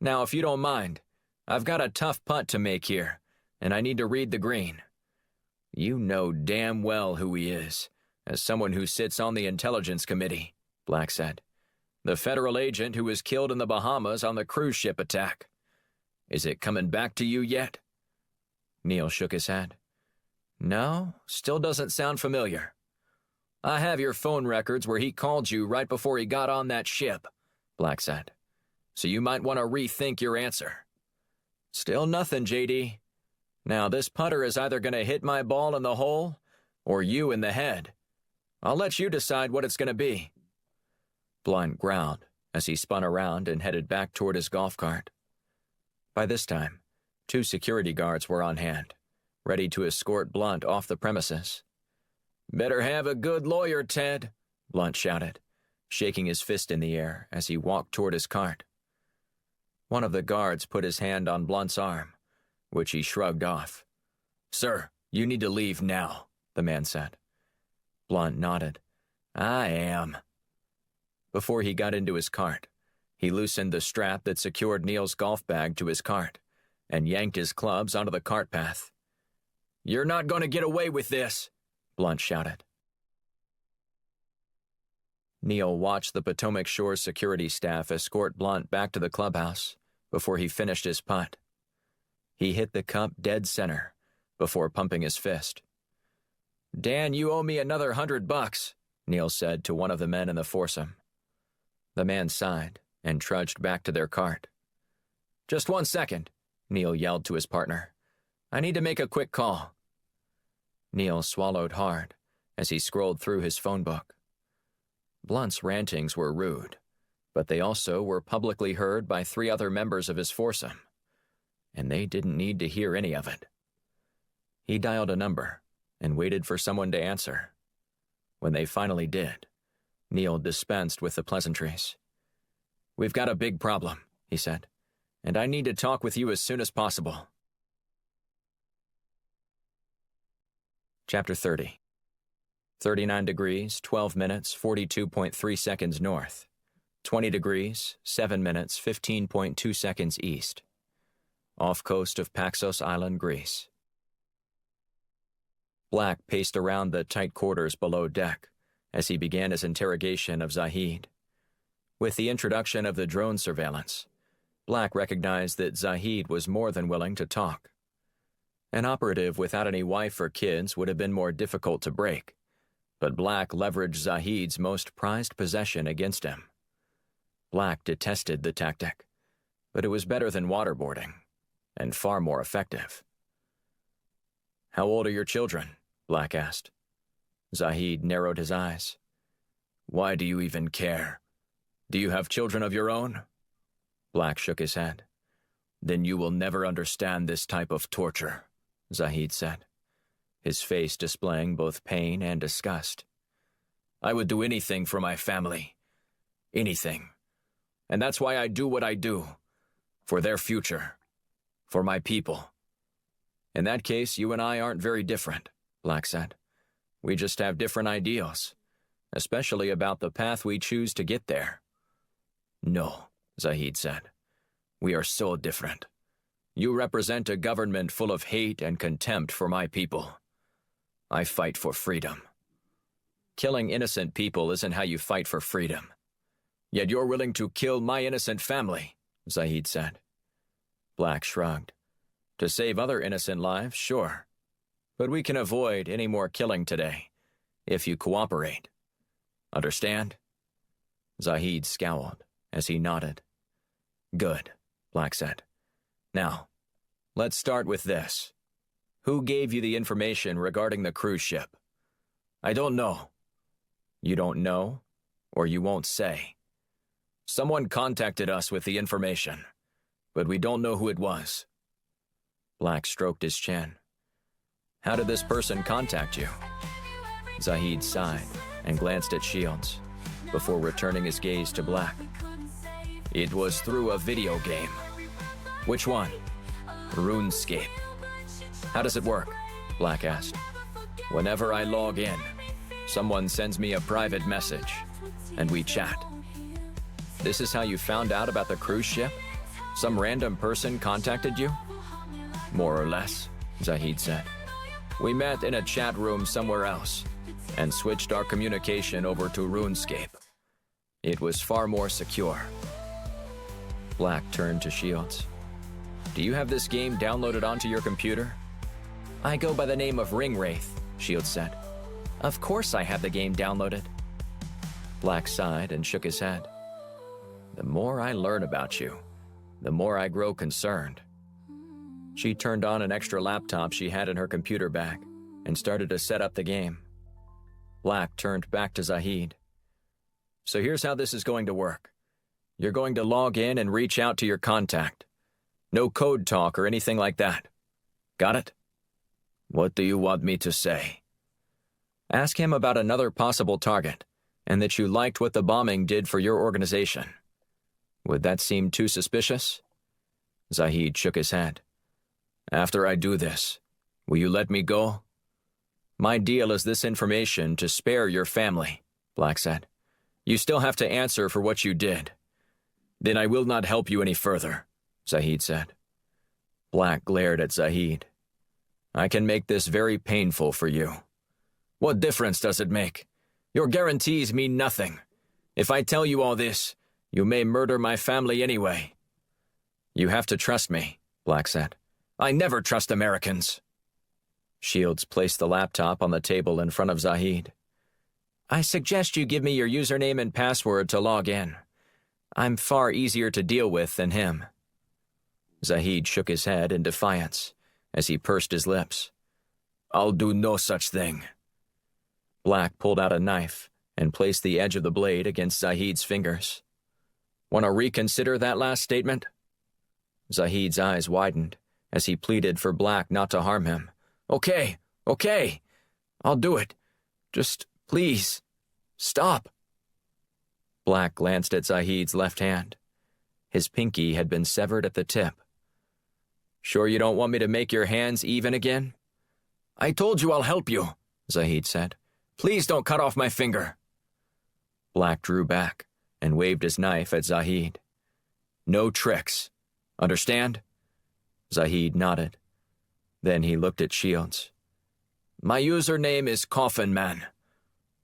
"Now, if you don't mind, I've got a tough putt to make here, and I need to read the green." "You know damn well who he is, as someone who sits on the Intelligence Committee," Black said. "The federal agent who was killed in the Bahamas on the cruise ship attack. Is it coming back to you yet?" Neil shook his head. "No, still doesn't sound familiar." "I have your phone records where he called you right before he got on that ship," Black said. "So you might want to rethink your answer." "Still nothing, J.D. Now, this putter is either going to hit my ball in the hole or you in the head. I'll let you decide what it's going to be." Blunt growled as he spun around and headed back toward his golf cart. By this time, 2 security guards were on hand, ready to escort Blunt off the premises. "Better have a good lawyer, Ted," Blunt shouted, shaking his fist in the air as he walked toward his cart. One of the guards put his hand on Blunt's arm, which he shrugged off. "Sir, you need to leave now," the man said. Blunt nodded. "I am." Before he got into his cart, he loosened the strap that secured Neil's golf bag to his cart and yanked his clubs onto the cart path. "You're not going to get away with this," Blunt shouted. Neil watched the Potomac Shore security staff escort Blunt back to the clubhouse before he finished his putt. He hit the cup dead center before pumping his fist. "Dan, you owe me another $100, Neil said to one of the men in the foursome. The man sighed and trudged back to their cart. "Just 1 second," Neil yelled to his partner. "I need to make a quick call." Neil swallowed hard as he scrolled through his phone book. Blunt's rantings were rude, but they also were publicly heard by 3 other members of his foursome, and they didn't need to hear any of it. He dialed a number and waited for someone to answer. When they finally did, Neil dispensed with the pleasantries. "We've got a big problem," he said, "and I need to talk with you as soon as possible." Chapter 30. 39 degrees, 12 minutes, 42.3 seconds north. 20 degrees, 7 minutes, 15.2 seconds east. Off coast of Paxos Island, Greece. Black paced around the tight quarters below deck as he began his interrogation of Zahid. With the introduction of the drone surveillance, Black recognized that Zahid was more than willing to talk. An operative without any wife or kids would have been more difficult to break, but Black leveraged Zahid's most prized possession against him. Black detested the tactic, but it was better than waterboarding, and far more effective. "How old are your children?" Black asked. Zahid narrowed his eyes. "Why do you even care? Do you have children of your own?" Black shook his head. "Then you will never understand this type of torture," Zahid said, his face displaying both pain and disgust. "I would do anything for my family. Anything. And that's why I do what I do. For their future. For my people." "In that case, you and I aren't very different," Black said. "We just have different ideals, especially about the path we choose to get there." "No," Zahid said. "We are so different. You represent a government full of hate and contempt for my people. I fight for freedom." "Killing innocent people isn't how you fight for freedom. Yet you're willing to kill my innocent family," Zahid said. Black shrugged. "To save other innocent lives, sure. But we can avoid any more killing today, if you cooperate. Understand?" Zahid scowled as he nodded. "Good," Black said. "Now, let's start with this. Who gave you the information regarding the cruise ship?" "I don't know." "You don't know, or you won't say?" "Someone contacted us with the information, but we don't know who it was." Black stroked his chin. "How did this person contact you?" Zahid sighed and glanced at Shields, before returning his gaze to Black. "It was through a video game." "Which one?" "RuneScape." "How does it work?" Black asked. "Whenever I log in, someone sends me a private message, and we chat." "This is how you found out about the cruise ship? Some random person contacted you?" "More or less," Zahid said. "We met in a chat room somewhere else, and switched our communication over to RuneScape. It was far more secure." Black turned to Shields. "Do you have this game downloaded onto your computer?" "I go by the name of Ringwraith," Shields said. "Of course I have the game downloaded." Black sighed and shook his head. "The more I learn about you, the more I grow concerned." She turned on an extra laptop she had in her computer bag and started to set up the game. Black turned back to Zahid. "So here's how this is going to work. You're going to log in and reach out to your contact. No code talk or anything like that. Got it?" "What do you want me to say?" "Ask him about another possible target, and that you liked what the bombing did for your organization. Would that seem too suspicious?" Zahid shook his head. "After I do this, will you let me go?" "My deal is this information to spare your family," Black said. "You still have to answer for what you did." "Then I will not help you any further," Zahid said. Black glared at Zahid. "I can make this very painful for you." "What difference does it make? Your guarantees mean nothing. If I tell you all this, you may murder my family anyway." "You have to trust me," Black said. "I never trust Americans." Shields placed the laptop on the table in front of Zahid. I suggest you give me your username and password to log in. I'm far easier to deal with than him." Zahid shook his head in defiance as he pursed his lips. "I'll do no such thing." Black pulled out a knife and placed the edge of the blade against Zahid's fingers. "Want to reconsider that last statement?" Zahid's eyes widened as he pleaded for Black not to harm him. Okay, I'll do it. Just, please, stop." Black glanced at Zahid's left hand. His pinky had been severed at the tip. "Sure you don't want me to make your hands even again?" "I told you I'll help you," Zahid said. "Please don't cut off my finger." Black drew back and waved his knife at Zahid. "No tricks. Understand?" Zahid nodded. Then he looked at Shields. "My username is Coffin Man.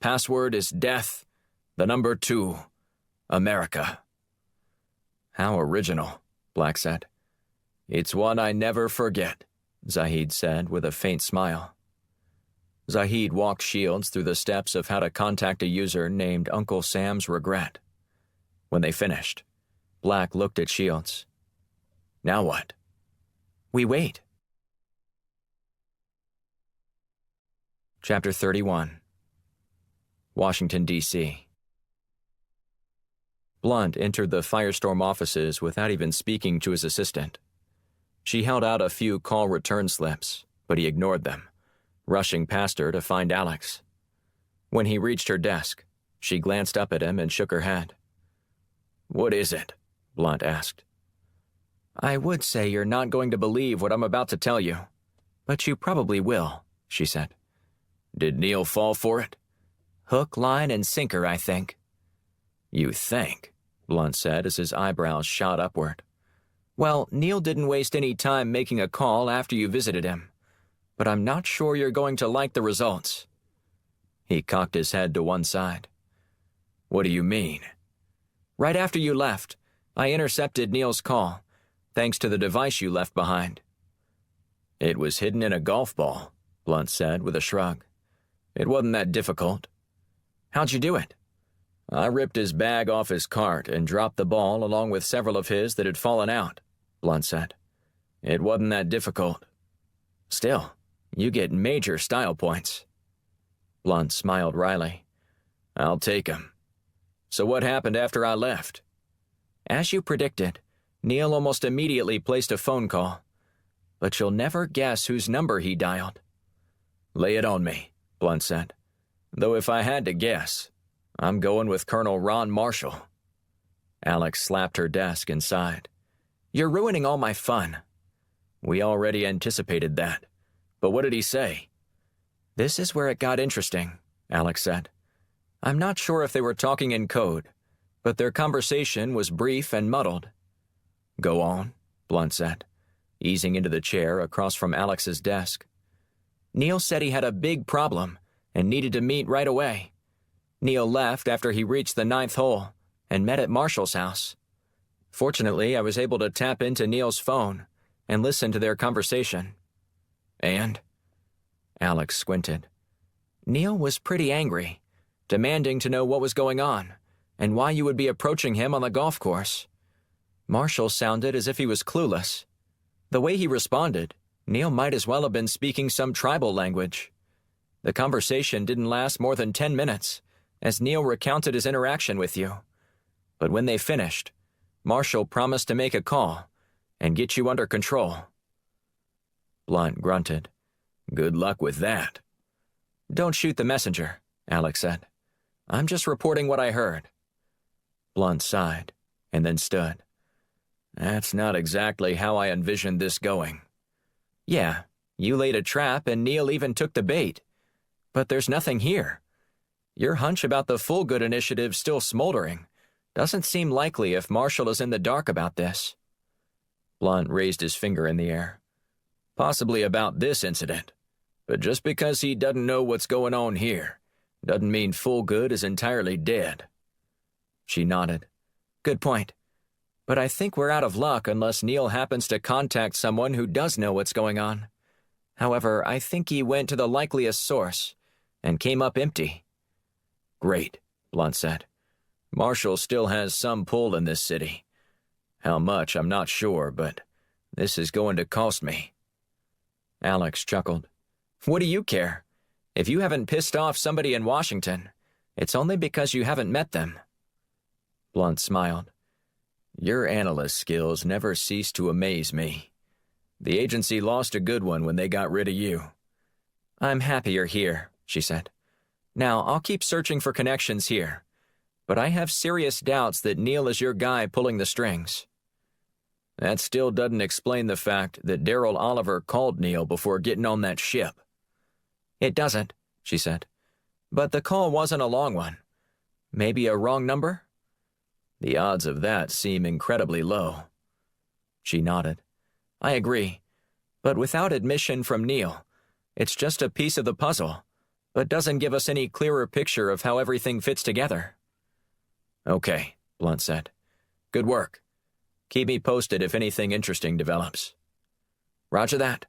Password is death, the number 2, America." "How original," Black said. "It's one I never forget," Zahid said with a faint smile. Zahid walked Shields through the steps of how to contact a user named Uncle Sam's Regret. When they finished, Black looked at Shields. "Now what?" "We wait." Chapter 31. Washington, D.C. Blunt entered the Firestorm offices without even speaking to his assistant. She held out a few call return slips, but he ignored them, rushing past her to find Alex. When he reached her desk, she glanced up at him and shook her head. "What is it?" Blunt asked. "I would say you're not going to believe what I'm about to tell you, but you probably will," she said. "Did Neil fall for it?" "Hook, line, and sinker, I think." "You think?" Blunt said as his eyebrows shot upward. "Well, Neil didn't waste any time making a call after you visited him, but I'm not sure you're going to like the results." He cocked his head to one side. "What do you mean?" "Right after you left, I intercepted Neil's call, thanks to the device you left behind." "It was hidden in a golf ball," Blunt said with a shrug. "It wasn't that difficult." "How'd you do it?" "I ripped his bag off his cart and dropped the ball along with several of his that had fallen out," Blunt said. "It wasn't that difficult." "Still, you get major style points." Blunt smiled wryly. "I'll take 'em. So what happened after I left?" "As you predicted, Neil almost immediately placed a phone call. But you'll never guess whose number he dialed." "Lay it on me," Blunt said. "Though if I had to guess, I'm going with Colonel Ron Marshall." Alex slapped her desk and sighed. "You're ruining all my fun." "We already anticipated that. But what did he say?" "This is where it got interesting," Alex said. "I'm not sure if they were talking in code, but their conversation was brief and muddled." "Go on," Blunt said, easing into the chair across from Alex's desk. "Neil said he had a big problem and needed to meet right away. Neil left after he reached the 9th hole and met at Marshall's house. Fortunately, I was able to tap into Neil's phone and listen to their conversation." "And?" Alex squinted. "Neil was pretty angry, demanding to know what was going on and why you would be approaching him on the golf course. Marshall sounded as if he was clueless. The way he responded, Neil might as well have been speaking some tribal language. The conversation didn't last more than 10 minutes, as Neil recounted his interaction with you. But when they finished, Marshall promised to make a call and get you under control." Blunt grunted. "Good luck with that." "Don't shoot the messenger," Alex said. "I'm just reporting what I heard." Blunt sighed and then stood. "That's not exactly how I envisioned this going." "Yeah, you laid a trap and Neil even took the bait. But there's nothing here. Your hunch about the Full Good initiative still smoldering. Doesn't seem likely if Marshall is in the dark about this." Blunt raised his finger in the air. "Possibly about this incident. But just because he doesn't know what's going on here, doesn't mean Full Good is entirely dead." She nodded. "Good point. But I think we're out of luck unless Neil happens to contact someone who does know what's going on. However, I think he went to the likeliest source and came up empty." Great, Blunt said. Marshall still has some pull in this city. How much, I'm not sure, but this is going to cost me. Alex chuckled. What do you care? If you haven't pissed off somebody in Washington, it's only because you haven't met them. Blunt smiled. Your analyst skills never cease to amaze me. The agency lost a good one when they got rid of you. I'm happy you're here, she said. Now, I'll keep searching for connections here, but I have serious doubts that Neil is your guy pulling the strings. That still doesn't explain the fact that Daryl Oliver called Neil before getting on that ship. It doesn't, she said. But the call wasn't a long one. Maybe a wrong number? The odds of that seem incredibly low. She nodded. I agree. But without admission from Neil, it's just a piece of the puzzle, but doesn't give us any clearer picture of how everything fits together. Okay, Blunt said. Good work. Keep me posted if anything interesting develops. Roger that.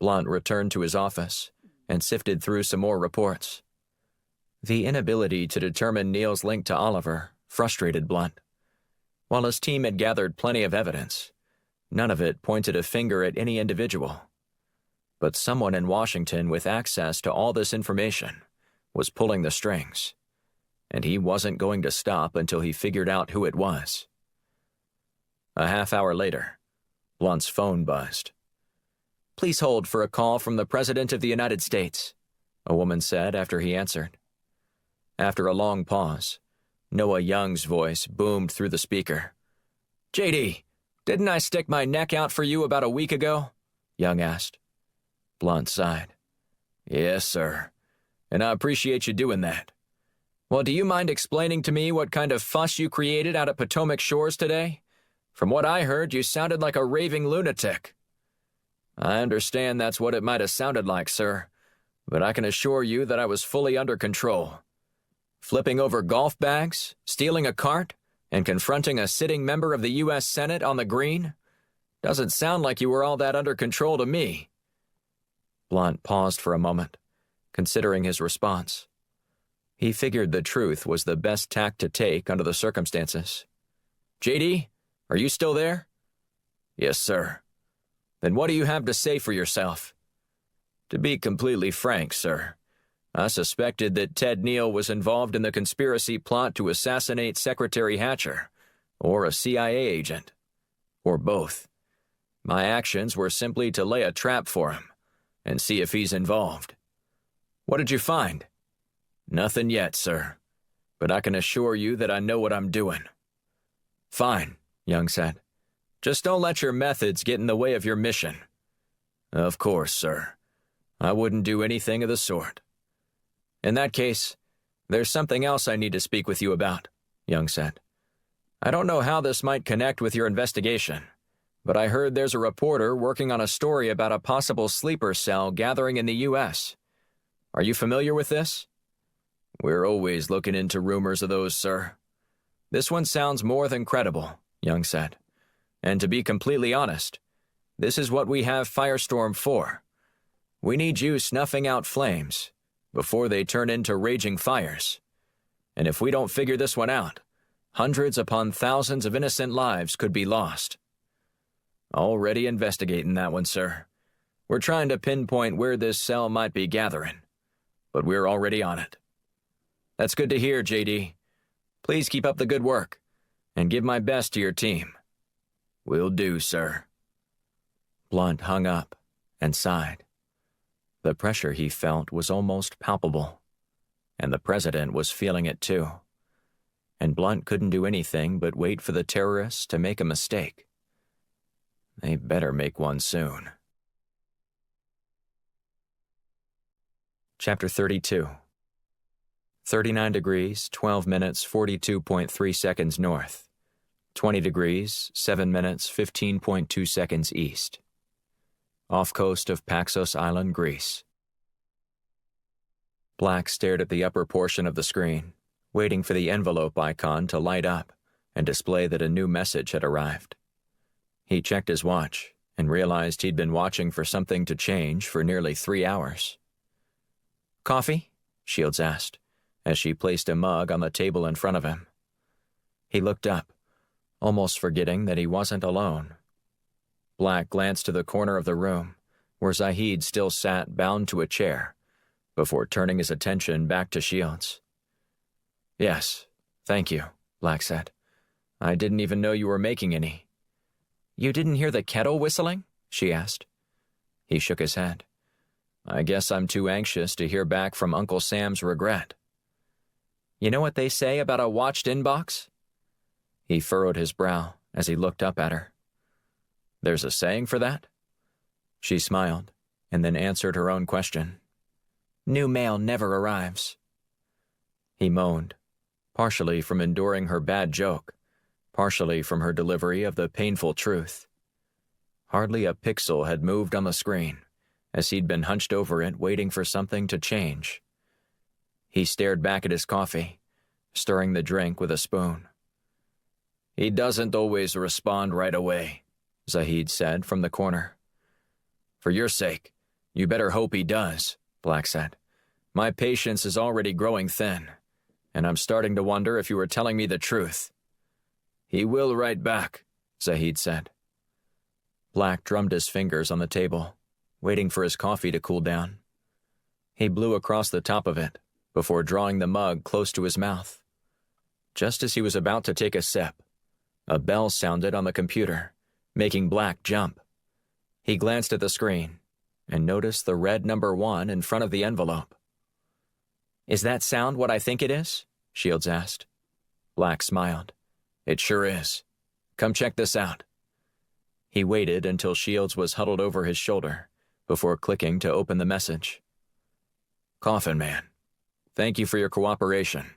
Blunt returned to his office and sifted through some more reports. The inability to determine Neil's link to Oliver frustrated Blunt. While his team had gathered plenty of evidence, none of it pointed a finger at any individual. But someone in Washington with access to all this information was pulling the strings, and he wasn't going to stop until he figured out who it was. A half-hour later, Blunt's phone buzzed. Please hold for a call from the President of the United States, a woman said after he answered. After a long pause, Noah Young's voice boomed through the speaker. JD, didn't I stick my neck out for you about a week ago? Young asked. Blunt sighed. Yes, sir. And I appreciate you doing that. Well, do you mind explaining to me what kind of fuss you created out at Potomac Shores today? From what I heard, you sounded like a raving lunatic. I understand that's what it might have sounded like, sir, but I can assure you that I was fully under control. Flipping over golf bags, stealing a cart, and confronting a sitting member of the U.S. Senate on the green? Doesn't sound like you were all that under control to me. Blunt paused for a moment, considering his response. He figured the truth was the best tack to take under the circumstances. JD, are you still there? Yes, sir. Then what do you have to say for yourself? To be completely frank, sir, I suspected that Ted Neal was involved in the conspiracy plot to assassinate Secretary Hatcher, or a CIA agent, or both. My actions were simply to lay a trap for him and see if he's involved. What did you find? Nothing yet, sir, but I can assure you that I know what I'm doing. Fine, Young said. Just don't let your methods get in the way of your mission. Of course, sir. I wouldn't do anything of the sort. In that case, there's something else I need to speak with you about, Young said. I don't know how this might connect with your investigation, but I heard there's a reporter working on a story about a possible sleeper cell gathering in the U.S. Are you familiar with this? We're always looking into rumors of those, sir. This one sounds more than credible, Young said. And to be completely honest, this is what we have Firestorm for. We need you snuffing out flames before they turn into raging fires. And if we don't figure this one out, hundreds upon thousands of innocent lives could be lost. Already investigating that one, sir. We're trying to pinpoint where this cell might be gathering, but we're already on it. That's good to hear, JD. Please keep up the good work, and give my best to your team. Will do, sir. Blunt hung up and sighed. The pressure he felt was almost palpable, and the president was feeling it too. And Blunt couldn't do anything but wait for the terrorists to make a mistake. They better make one soon. Chapter 32. 39 degrees, 12 minutes, 42.3 seconds north. 20 degrees, 7 minutes, 15.2 seconds east. Off coast of Paxos Island, Greece. Black stared at the upper portion of the screen, waiting for the envelope icon to light up and display that a new message had arrived. He checked his watch and realized he'd been watching for something to change for nearly 3 hours. Coffee? Shields asked, as she placed a mug on the table in front of him. He looked up, almost forgetting that he wasn't alone. Black glanced to the corner of the room, where Zahid still sat bound to a chair, before turning his attention back to Shields. "Yes, thank you," Black said. "I didn't even know you were making any." "You didn't hear the kettle whistling?" she asked. He shook his head. "I guess I'm too anxious to hear back from Uncle Sam's regret." "You know what they say about a watched inbox?" He furrowed his brow as he looked up at her. "There's a saying for that?" She smiled, and then answered her own question. "New mail never arrives." He moaned, partially from enduring her bad joke, partially from her delivery of the painful truth. Hardly a pixel had moved on the screen, as he'd been hunched over it waiting for something to change. He stared back at his coffee, stirring the drink with a spoon. "He doesn't always respond right away," Zahid said from the corner. "For your sake, you better hope he does," Black said. "My patience is already growing thin, and I'm starting to wonder if you were telling me the truth." "He will write back," Zahid said. Black drummed his fingers on the table, waiting for his coffee to cool down. He blew across the top of it, before drawing the mug close to his mouth. Just as he was about to take a sip, a bell sounded on the computer, making Black jump. He glanced at the screen and noticed the red number 1 in front of the envelope. "Is that sound what I think it is?" Shields asked. Black smiled. "It sure is. Come check this out." He waited until Shields was huddled over his shoulder before clicking to open the message. "Coffin Man, thank you for your cooperation.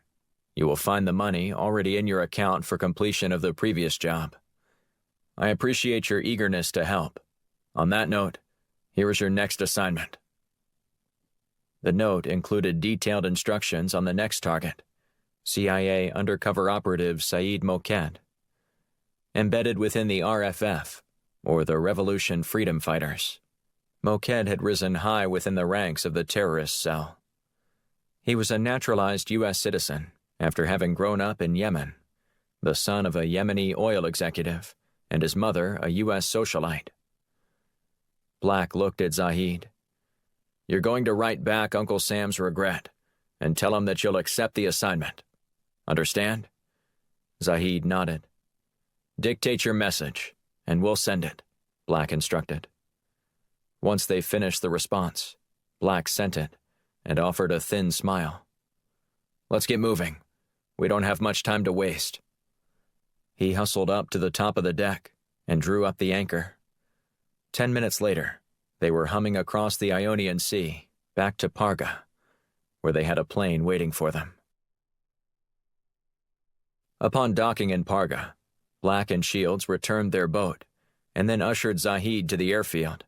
You will find the money already in your account for completion of the previous job. I appreciate your eagerness to help. On that note, here is your next assignment." The note included detailed instructions on the next target, CIA undercover operative Saeed Moked. Embedded within the RFF, or the Revolution Freedom Fighters, Moked had risen high within the ranks of the terrorist cell. He was a naturalized U.S. citizen after having grown up in Yemen, the son of a Yemeni oil executive and his mother a U.S. socialite. Black looked at Zahid. "You're going to write back Uncle Sam's regret and tell him that you'll accept the assignment. Understand?" Zahid nodded. "Dictate your message, and we'll send it," Black instructed. Once they finished the response, Black sent it and offered a thin smile. "Let's get moving. We don't have much time to waste." He hustled up to the top of the deck and drew up the anchor. 10 minutes later, they were humming across the Ionian Sea, back to Parga, where they had a plane waiting for them. Upon docking in Parga, Black and Shields returned their boat and then ushered Zahid to the airfield.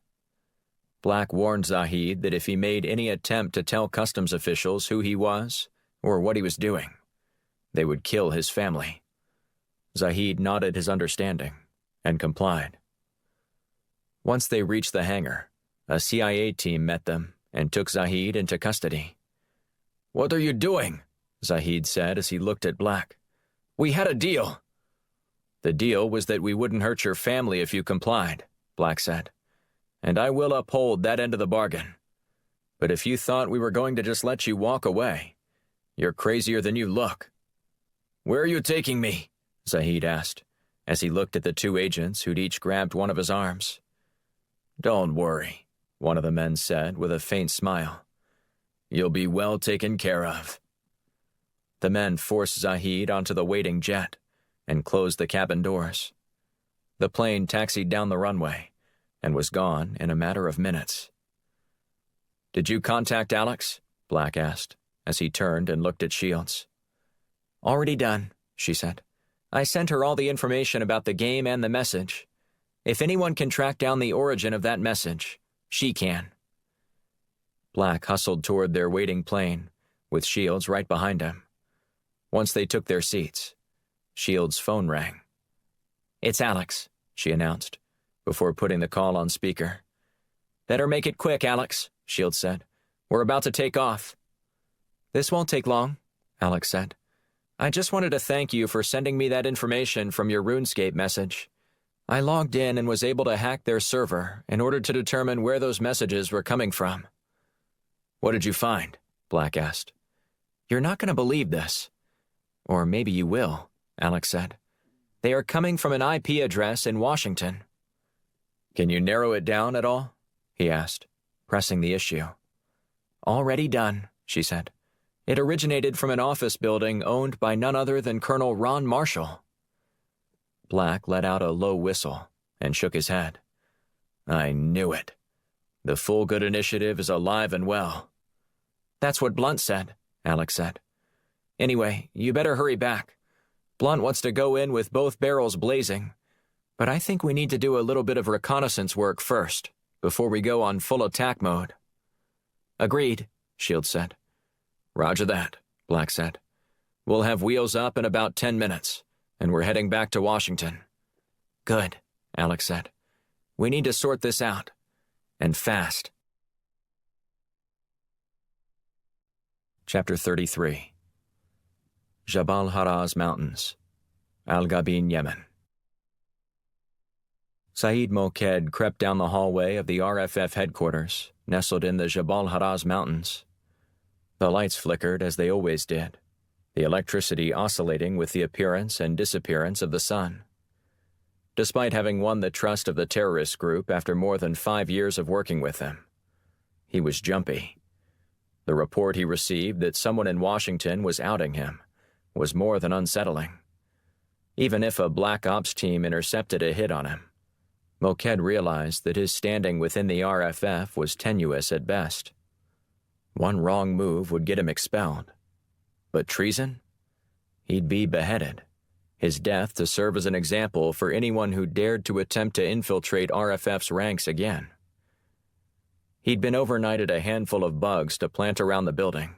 Black warned Zahid that if he made any attempt to tell customs officials who he was or what he was doing, they would kill his family. Zahid nodded his understanding and complied. Once they reached the hangar, a CIA team met them and took Zahid into custody. "What are you doing?" Zahid said as he looked at Black. "We had a deal." "The deal was that we wouldn't hurt your family if you complied," Black said. "And I will uphold that end of the bargain. But if you thought we were going to just let you walk away, you're crazier than you look." "Where are you taking me?" Zahid asked, as he looked at the two agents who'd each grabbed one of his arms. "Don't worry," one of the men said with a faint smile. "You'll be well taken care of." The men forced Zahid onto the waiting jet and closed the cabin doors. The plane taxied down the runway and was gone in a matter of minutes. "Did you contact Alex?" Black asked, as he turned and looked at Shields. "Already done," she said. "I sent her all the information about the game and the message. If anyone can track down the origin of that message, she can." Black hustled toward their waiting plane, with Shields right behind him. Once they took their seats, Shields' phone rang. "It's Alex," she announced, before putting the call on speaker. "Better make it quick, Alex," Shields said. "We're about to take off." "This won't take long," Alex said. "I just wanted to thank you for sending me that information from your RuneScape message. I logged in and was able to hack their server in order to determine where those messages were coming from." "What did you find?" Black asked. "You're not going to believe this. Or maybe you will," Alex said. "They are coming from an IP address in Washington." "Can you narrow it down at all?" he asked, pressing the issue. "Already done," she said. "It originated from an office building owned by none other than Colonel Ron Marshall." Black let out a low whistle and shook his head. "I knew it. The Full Good Initiative is alive and well." "That's what Blunt said," Alex said. "Anyway, you better hurry back. Blunt wants to go in with both barrels blazing, but I think we need to do a little bit of reconnaissance work first, before we go on full attack mode." "Agreed," Shield said. "Roger that," Black said. "We'll have wheels up in about 10 minutes, and we're heading back to Washington." "Good," Alex said. "We need to sort this out. And fast." Chapter 33. Jabal Haraz Mountains, Al Gabin, Yemen. Saeed Moked crept down the hallway of the RFF headquarters, nestled in the Jabal Haraz Mountains. The lights flickered as they always did, the electricity oscillating with the appearance and disappearance of the sun. Despite having won the trust of the terrorist group after more than 5 years of working with them, he was jumpy. The report he received that someone in Washington was outing him was more than unsettling. Even if a Black Ops team intercepted a hit on him, Moked realized that his standing within the RFF was tenuous at best. One wrong move would get him expelled. But treason? He'd be beheaded, his death to serve as an example for anyone who dared to attempt to infiltrate RFF's ranks again. He'd been overnighted a handful of bugs to plant around the building.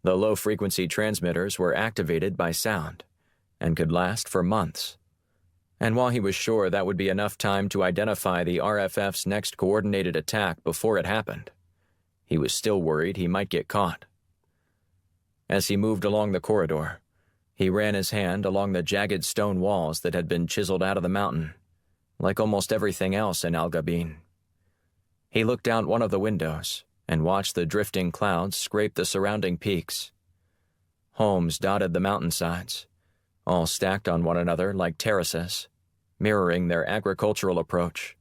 The low-frequency transmitters were activated by sound and could last for months. And while he was sure that would be enough time to identify the RFF's next coordinated attack before it happened, he was still worried he might get caught. As he moved along the corridor, he ran his hand along the jagged stone walls that had been chiseled out of the mountain, like almost everything else in Al Gabin. He looked out one of the windows and watched the drifting clouds scrape the surrounding peaks. Homes dotted the mountainsides, all stacked on one another like terraces, mirroring their agricultural approach.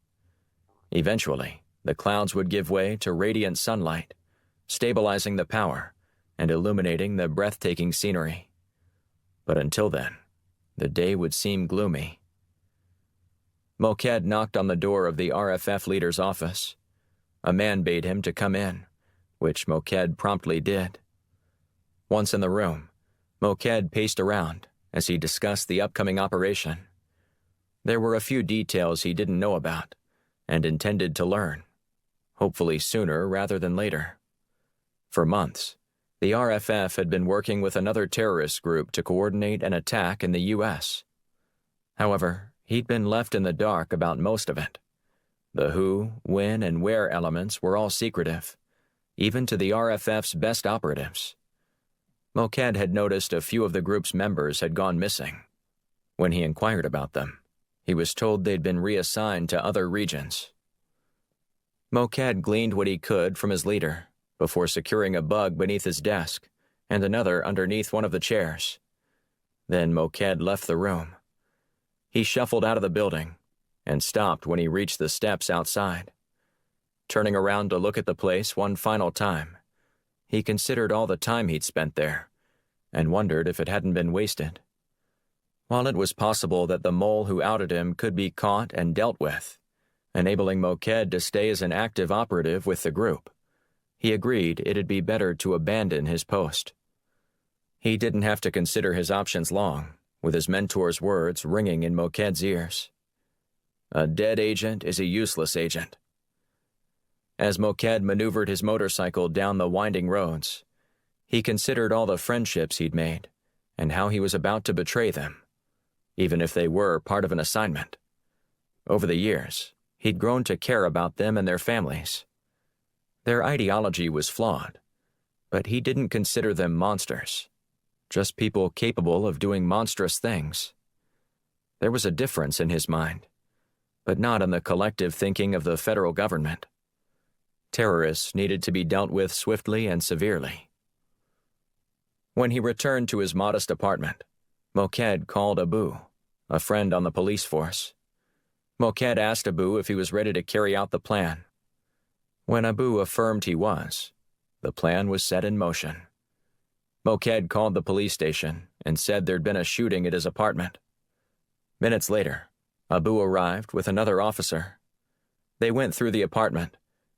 Eventually, the clouds would give way to radiant sunlight, stabilizing the power and illuminating the breathtaking scenery. But until then, the day would seem gloomy. Moked knocked on the door of the RFF leader's office. A man bade him to come in, which Moked promptly did. Once in the room, Moked paced around as he discussed the upcoming operation. There were a few details he didn't know about and intended to learn, hopefully sooner rather than later. For months, the RFF had been working with another terrorist group to coordinate an attack in the U.S. However, he'd been left in the dark about most of it. The who, when, and where elements were all secretive, even to the RFF's best operatives. Moked had noticed a few of the group's members had gone missing. When he inquired about them, he was told they'd been reassigned to other regions. Moked gleaned what he could from his leader before securing a bug beneath his desk and another underneath one of the chairs. Then Moked left the room. He shuffled out of the building and stopped when he reached the steps outside. Turning around to look at the place one final time, he considered all the time he'd spent there and wondered if it hadn't been wasted. While it was possible that the mole who outed him could be caught and dealt with, enabling Moked to stay as an active operative with the group, he agreed it'd be better to abandon his post. He didn't have to consider his options long, with his mentor's words ringing in Moked's ears. A dead agent is a useless agent. As Moked maneuvered his motorcycle down the winding roads, he considered all the friendships he'd made and how he was about to betray them, even if they were part of an assignment. Over the years, he'd grown to care about them and their families. Their ideology was flawed, but he didn't consider them monsters. just people capable of doing monstrous things. There was a difference in his mind, but not in the collective thinking of the federal government. Terrorists needed to be dealt with swiftly and severely. When he returned to his modest apartment, Moked called Abu, a friend on the police force. Moked asked Abu if he was ready to carry out the plan. When Abu affirmed he was, the plan was set in motion. Moked called the police station and said there'd been a shooting at his apartment. Minutes later, Abu arrived with another officer. They went through the apartment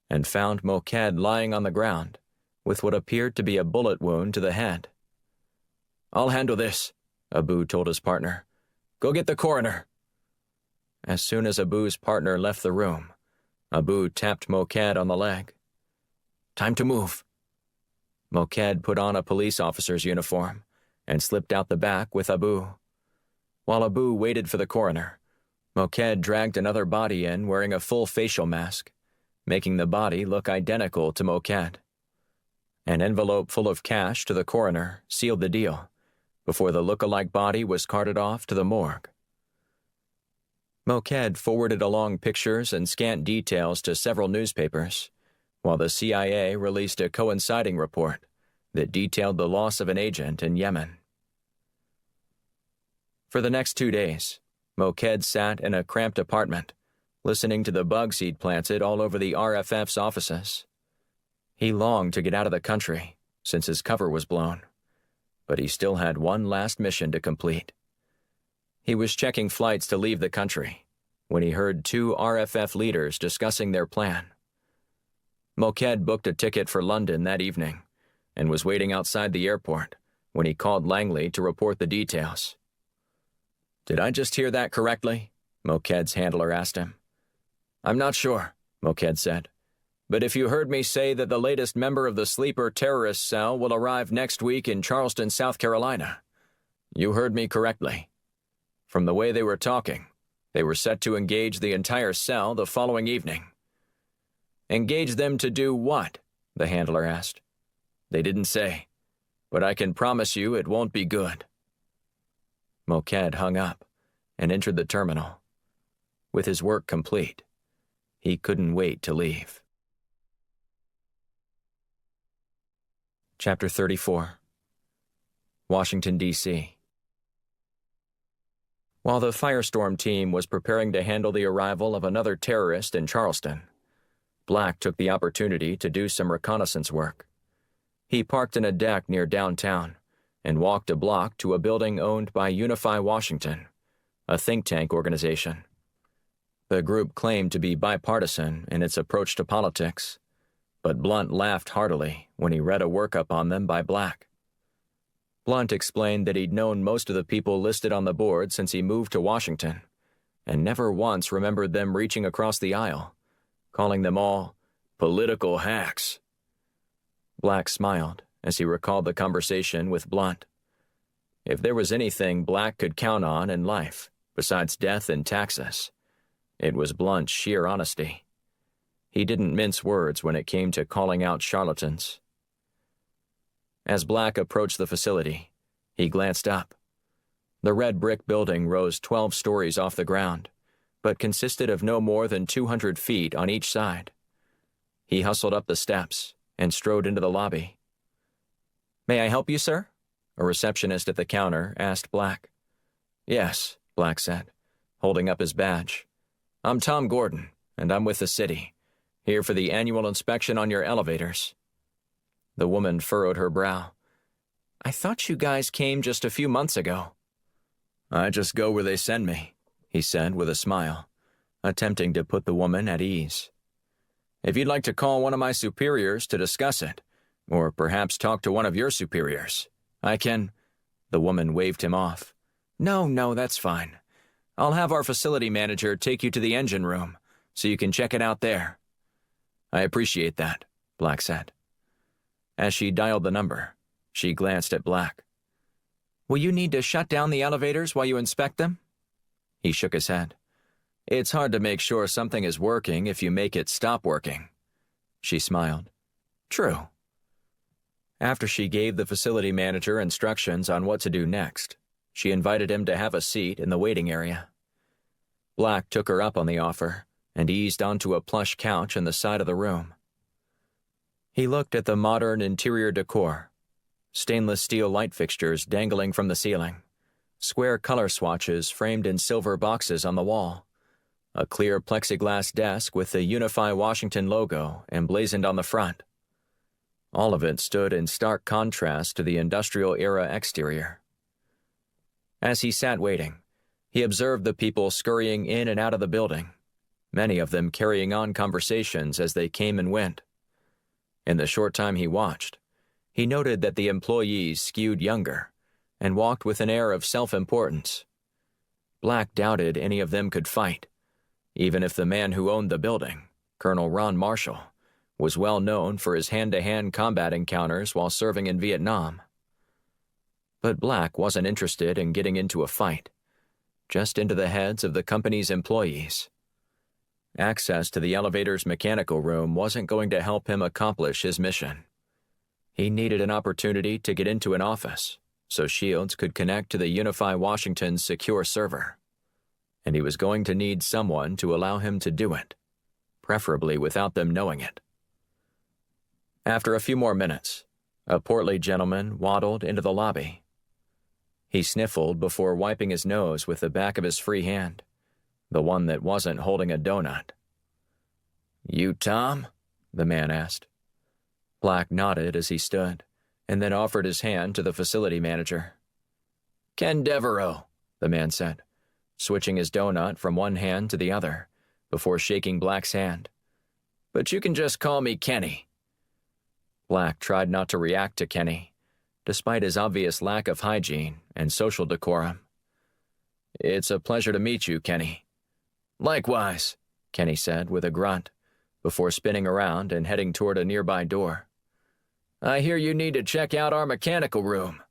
and found Moked lying on the ground with what appeared to be a bullet wound to the head. "I'll handle this," Abu told his partner. "Go get the coroner." As soon as Abu's partner left the room, Abu tapped Moked on the leg. "Time to move." Moked put on a police officer's uniform and slipped out the back with Abu. While Abu waited for the coroner, Moked dragged another body in wearing a full facial mask, making the body look identical to Moked. An envelope full of cash to the coroner sealed the deal before the look-alike body was carted off to the morgue. Moked forwarded along pictures and scant details to several newspapers, while the CIA released a coinciding report that detailed the loss of an agent in Yemen. For the next 2 days, Moked sat in a cramped apartment, listening to the bugs he'd planted all over the RFF's offices. He longed to get out of the country, since his cover was blown, but he still had one last mission to complete. He was checking flights to leave the country when he heard 2 RFF leaders discussing their plan. Moked booked a ticket for London that evening and was waiting outside the airport when he called Langley to report the details. "Did I just hear that correctly?" Moked's handler asked him. "I'm not sure," Moked said, "but if you heard me say that the latest member of the sleeper terrorist cell will arrive next week in Charleston, South Carolina, you heard me correctly. From the way they were talking, they were set to engage the entire cell the following evening." "Engage them to do what?" the handler asked. "They didn't say, but I can promise you it won't be good." Moked hung up and entered the terminal. With his work complete, he couldn't wait to leave. Chapter 34. Washington, D.C. While the firestorm team was preparing to handle the arrival of another terrorist in Charleston, Black took the opportunity to do some reconnaissance work. He parked in a deck near downtown and walked a block to a building owned by Unify Washington, a think tank organization. The group claimed to be bipartisan in its approach to politics, but Blunt laughed heartily when he read a workup on them by Black. Blunt explained that he'd known most of the people listed on the board since he moved to Washington, and never once remembered them reaching across the aisle, calling them all political hacks. Black smiled as he recalled the conversation with Blunt. If there was anything Black could count on in life, besides death and taxes, it was Blunt's sheer honesty. He didn't mince words when it came to calling out charlatans. As Black approached the facility, he glanced up. The red brick building rose 12 stories off the ground, but consisted of no more than 200 feet on each side. He hustled up the steps and strode into the lobby. "May I help you, sir?" a receptionist at the counter asked Black. "Yes," Black said, holding up his badge. "I'm Tom Gordon, and I'm with the city, here for the annual inspection on your elevators." The woman furrowed her brow. "I thought you guys came just a few months ago." "I just go where they send me," he said with a smile, attempting to put the woman at ease. "If you'd like to call one of my superiors to discuss it, or perhaps talk to one of your superiors, I can—" The woman waved him off. No, that's fine. I'll have our facility manager take you to the engine room, so you can check it out there." "I appreciate that," Black said. As she dialed the number, she glanced at Black. "Will you need to shut down the elevators while you inspect them?" He shook his head. "It's hard to make sure something is working if you make it stop working." She smiled. "True." After she gave the facility manager instructions on what to do next, she invited him to have a seat in the waiting area. Black took her up on the offer and eased onto a plush couch in the side of the room. He looked at the modern interior decor, stainless steel light fixtures dangling from the ceiling, square color swatches framed in silver boxes on the wall, a clear plexiglass desk with the Unify Washington logo emblazoned on the front. All of it stood in stark contrast to the industrial-era exterior. As he sat waiting, he observed the people scurrying in and out of the building, many of them carrying on conversations as they came and went. In the short time he watched, he noted that the employees skewed younger and walked with an air of self-importance. Black doubted any of them could fight, even if the man who owned the building, Colonel Ron Marshall, was well known for his hand-to-hand combat encounters while serving in Vietnam. But Black wasn't interested in getting into a fight, just into the heads of the company's employees. Access to the elevator's mechanical room wasn't going to help him accomplish his mission. He needed an opportunity to get into an office so Shields could connect to the Unify Washington's secure server. And he was going to need someone to allow him to do it, preferably without them knowing it. After a few more minutes, a portly gentleman waddled into the lobby. He sniffled before wiping his nose with the back of his free hand, the one that wasn't holding a donut. "You Tom?" the man asked. Black nodded as he stood, and then offered his hand to the facility manager. "Ken Devereaux," the man said, switching his donut from one hand to the other, before shaking Black's hand. "But you can just call me Kenny." Black tried not to react to Kenny, despite his obvious lack of hygiene and social decorum. "It's a pleasure to meet you, Kenny." "Likewise," Kenny said with a grunt, before spinning around and heading toward a nearby door. "I hear you need to check out our mechanical room."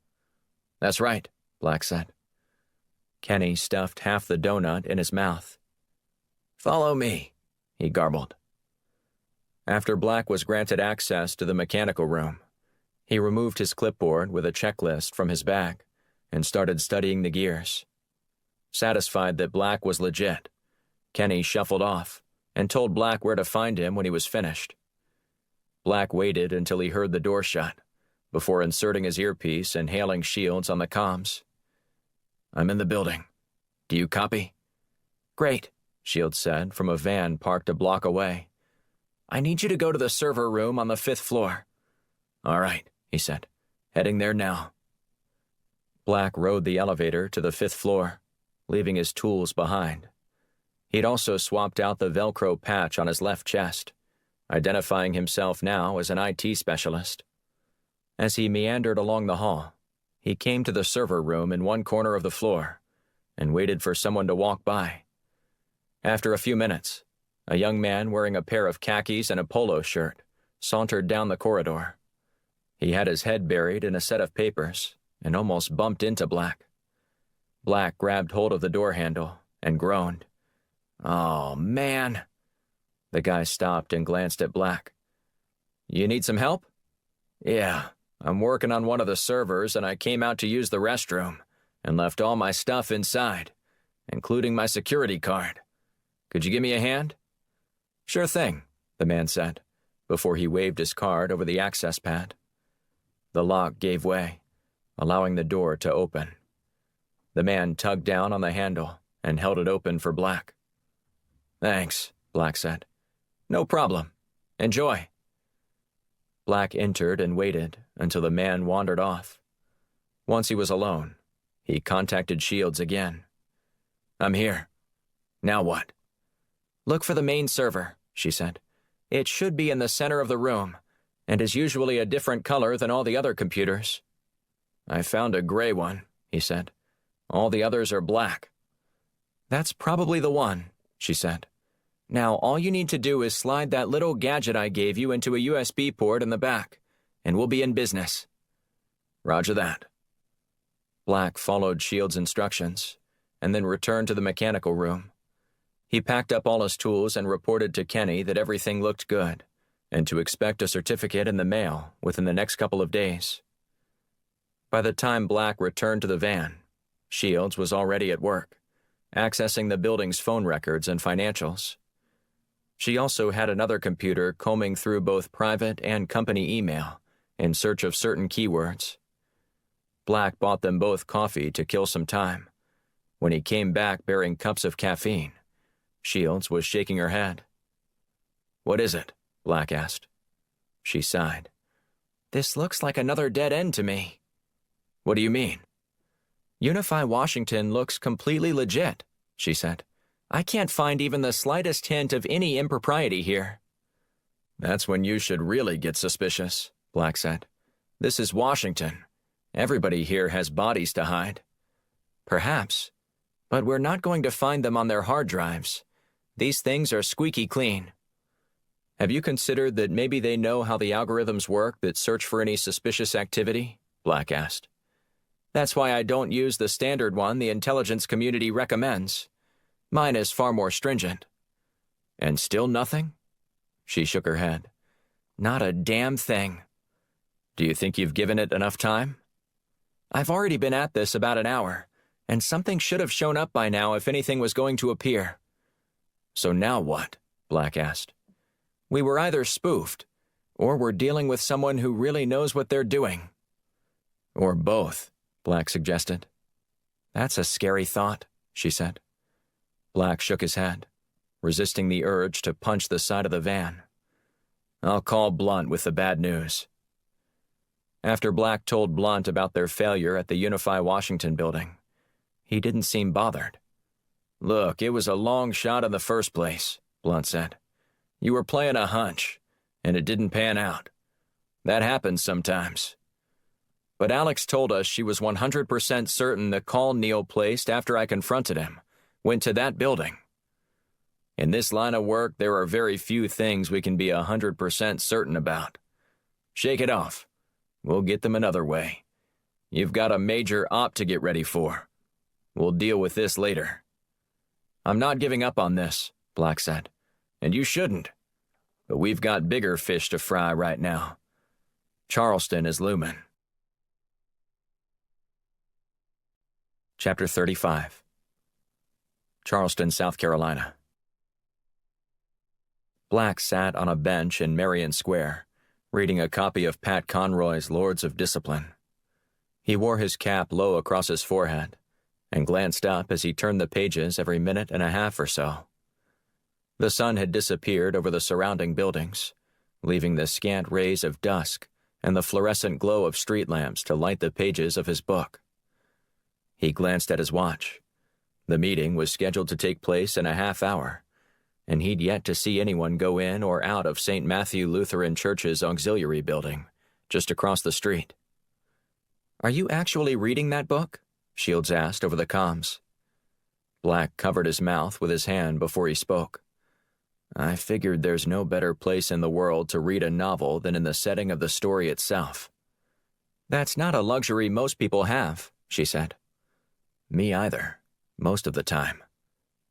"That's right," Black said. Kenny stuffed half the donut in his mouth. "Follow me," he garbled. After Black was granted access to the mechanical room, he removed his clipboard with a checklist from his bag and started studying the gears. Satisfied that Black was legit, Kenny shuffled off and told Black where to find him when he was finished. Black waited until he heard the door shut, before inserting his earpiece and hailing Shields on the comms. "I'm in the building. Do you copy?" "Great," Shields said from a van parked a block away. "I need you to go to the server room on the 5th floor." "All right," he said. "Heading there now." Black rode the elevator to the 5th floor, leaving his tools behind. He'd also swapped out the Velcro patch on his left chest, identifying himself now as an IT specialist. As he meandered along the hall, he came to the server room in one corner of the floor and waited for someone to walk by. After a few minutes, a young man wearing a pair of khakis and a polo shirt sauntered down the corridor. He had his head buried in a set of papers and almost bumped into Black. Black grabbed hold of the door handle and groaned. "Oh, man." The guy stopped and glanced at Black. "You need some help?" "Yeah, I'm working on one of the servers and I came out to use the restroom and left all my stuff inside, including my security card. Could you give me a hand?" "Sure thing," the man said, before he waved his card over the access pad. The lock gave way, allowing the door to open. The man tugged down on the handle and held it open for Black. "Thanks," Black said. "No problem. Enjoy." Black entered and waited until the man wandered off. Once he was alone, he contacted Shields again. "I'm here. Now what?" "Look for the main server," she said. "It should be in the center of the room, and is usually a different color than all the other computers." "I found a gray one," he said. "All the others are black." "That's probably the one," she said. "Now all you need to do is slide that little gadget I gave you into a USB port in the back, and we'll be in business." "Roger that." Black followed Shields' instructions, and then returned to the mechanical room. He packed up all his tools and reported to Kenny that everything looked good, and to expect a certificate in the mail within the next couple of days. By the time Black returned to the van, Shields was already at work, accessing the building's phone records and financials. She also had another computer combing through both private and company email in search of certain keywords. Black bought them both coffee to kill some time. When he came back bearing cups of caffeine, Shields was shaking her head. "What is it?" Black asked. She sighed. "This looks like another dead end to me." "What do you mean?" "Unify Washington looks completely legit," she said. "I can't find even the slightest hint of any impropriety here." "That's when you should really get suspicious," Black said. "This is Washington. Everybody here has bodies to hide." "Perhaps, but we're not going to find them on their hard drives. These things are squeaky clean." "Have you considered that maybe they know how the algorithms work that search for any suspicious activity?" Black asked. "That's why I don't use the standard one the intelligence community recommends. Mine is far more stringent." "And still nothing?" She shook her head. "Not a damn thing." "Do you think you've given it enough time?" "I've already been at this about an hour, and something should have shown up by now if anything was going to appear." "So now what?" Black asked. "We were either spoofed, or we're dealing with someone who really knows what they're doing." "Or both," Black suggested. "That's a scary thought," she said. Black shook his head, resisting the urge to punch the side of the van. "I'll call Blunt with the bad news." After Black told Blunt about their failure at the Unify Washington building, he didn't seem bothered. "Look, it was a long shot in the first place," Blunt said. "You were playing a hunch, and it didn't pan out. That happens sometimes. But Alex told us she was 100% certain the call Neil placed after I confronted him went to that building. In this line of work, there are very few things we can be 100% certain about. Shake it off. We'll get them another way. You've got a major op to get ready for. We'll deal with this later." "I'm not giving up on this," Black said. "And you shouldn't. But we've got bigger fish to fry right now. Charleston is looming." Chapter 35. Charleston, South Carolina. Black sat on a bench in Marion Square, reading a copy of Pat Conroy's Lords of Discipline. He wore his cap low across his forehead and glanced up as he turned the pages every minute and a half or so. The sun had disappeared over the surrounding buildings, leaving the scant rays of dusk and the fluorescent glow of street lamps to light the pages of his book. He glanced at his watch. The meeting was scheduled to take place in a half hour, and he'd yet to see anyone go in or out of St. Matthew Lutheran Church's auxiliary building, just across the street. "Are you actually reading that book?" Shields asked over the comms. Black covered his mouth with his hand before he spoke. "I figured there's no better place in the world to read a novel than in the setting of the story itself." "That's not a luxury most people have," she said. "Me either, most of the time.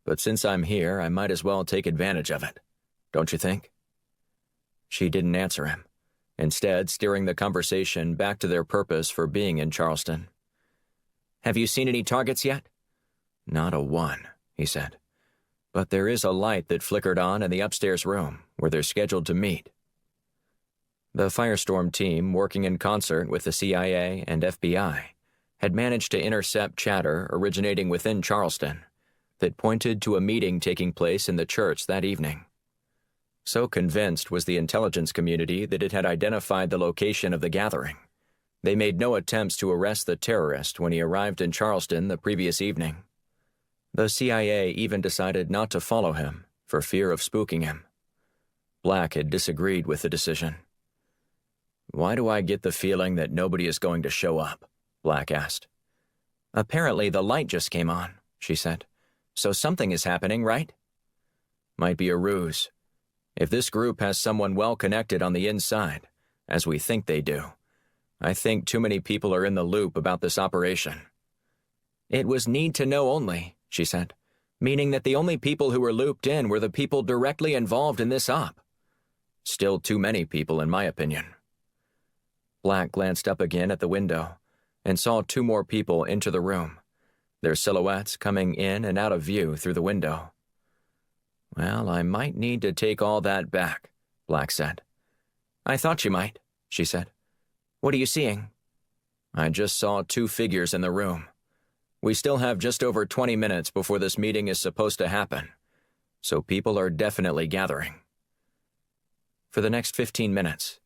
But since I'm here, I might as well take advantage of it. Don't you think?" She didn't answer him, instead steering the conversation back to their purpose for being in Charleston. "Have you seen any targets yet?" "Not a one," he said. "But there is a light that flickered on in the upstairs room where they're scheduled to meet." The Firestorm team, working in concert with the CIA and FBI, had managed to intercept chatter originating within Charleston that pointed to a meeting taking place in the church that evening. So convinced was the intelligence community that it had identified the location of the gathering, they made no attempts to arrest the terrorist when he arrived in Charleston the previous evening. The CIA even decided not to follow him for fear of spooking him. Black had disagreed with the decision. "Why do I get the feeling that nobody is going to show up?" Black asked. "Apparently the light just came on," she said. "So something is happening, right?" "Might be a ruse. If this group has someone well connected on the inside, as we think they do, I think too many people are in the loop about this operation." "It was need to know only," she said, "meaning that the only people who were looped in were the people directly involved in this op." Still too many people, in my opinion. Black glanced up again at the window and saw 2 more people enter the room, their silhouettes coming in and out of view through the window. "Well, I might need to take all that back," Black said. "I thought you might," she said. "What are you seeing?" "I just saw 2 figures in the room. We still have just over 20 minutes before this meeting is supposed to happen, so people are definitely gathering." For the next 15 minutes,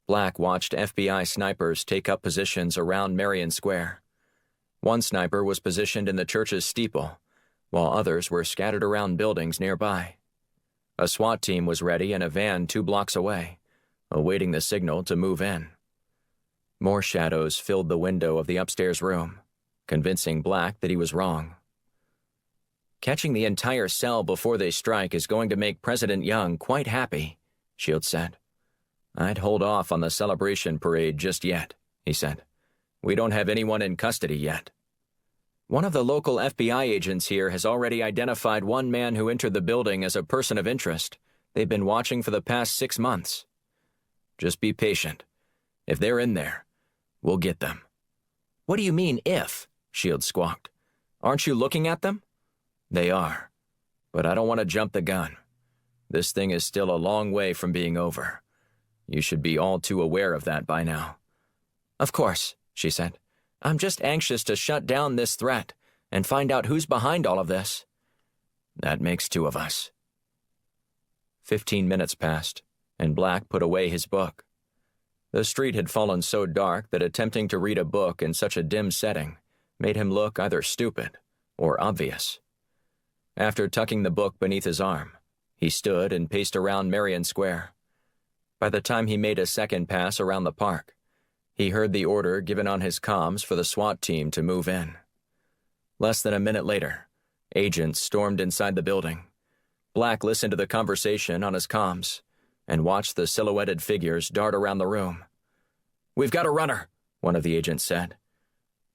Black watched FBI snipers take up positions around Marion Square. One sniper was positioned in the church's steeple, while others were scattered around buildings nearby. A SWAT team was ready in a van 2 blocks away, awaiting the signal to move in. More shadows filled the window of the upstairs room, convincing Black that he was wrong. "Catching the entire cell before they strike is going to make President Young quite happy," Shields said. "I'd hold off on the celebration parade just yet," he said. "We don't have anyone in custody yet." "One of the local FBI agents here has already identified one man who entered the building as a person of interest. They've been watching for the past 6 months." "Just be patient. If they're in there, we'll get them." "What do you mean, if?" Shields squawked. "Aren't you looking at them?" "They are. But I don't want to jump the gun. This thing is still a long way from being over. You should be all too aware of that by now." "Of course," she said. "I'm just anxious to shut down this threat and find out who's behind all of this." "That makes 2 of us." 15 minutes passed, and Black put away his book. The street had fallen so dark that attempting to read a book in such a dim setting made him look either stupid or obvious. After tucking the book beneath his arm, he stood and paced around Marion Square. By the time he made a second pass around the park, he heard the order given on his comms for the SWAT team to move in. Less than a minute later, agents stormed inside the building. Black listened to the conversation on his comms and watched the silhouetted figures dart around the room. "We've got a runner," one of the agents said.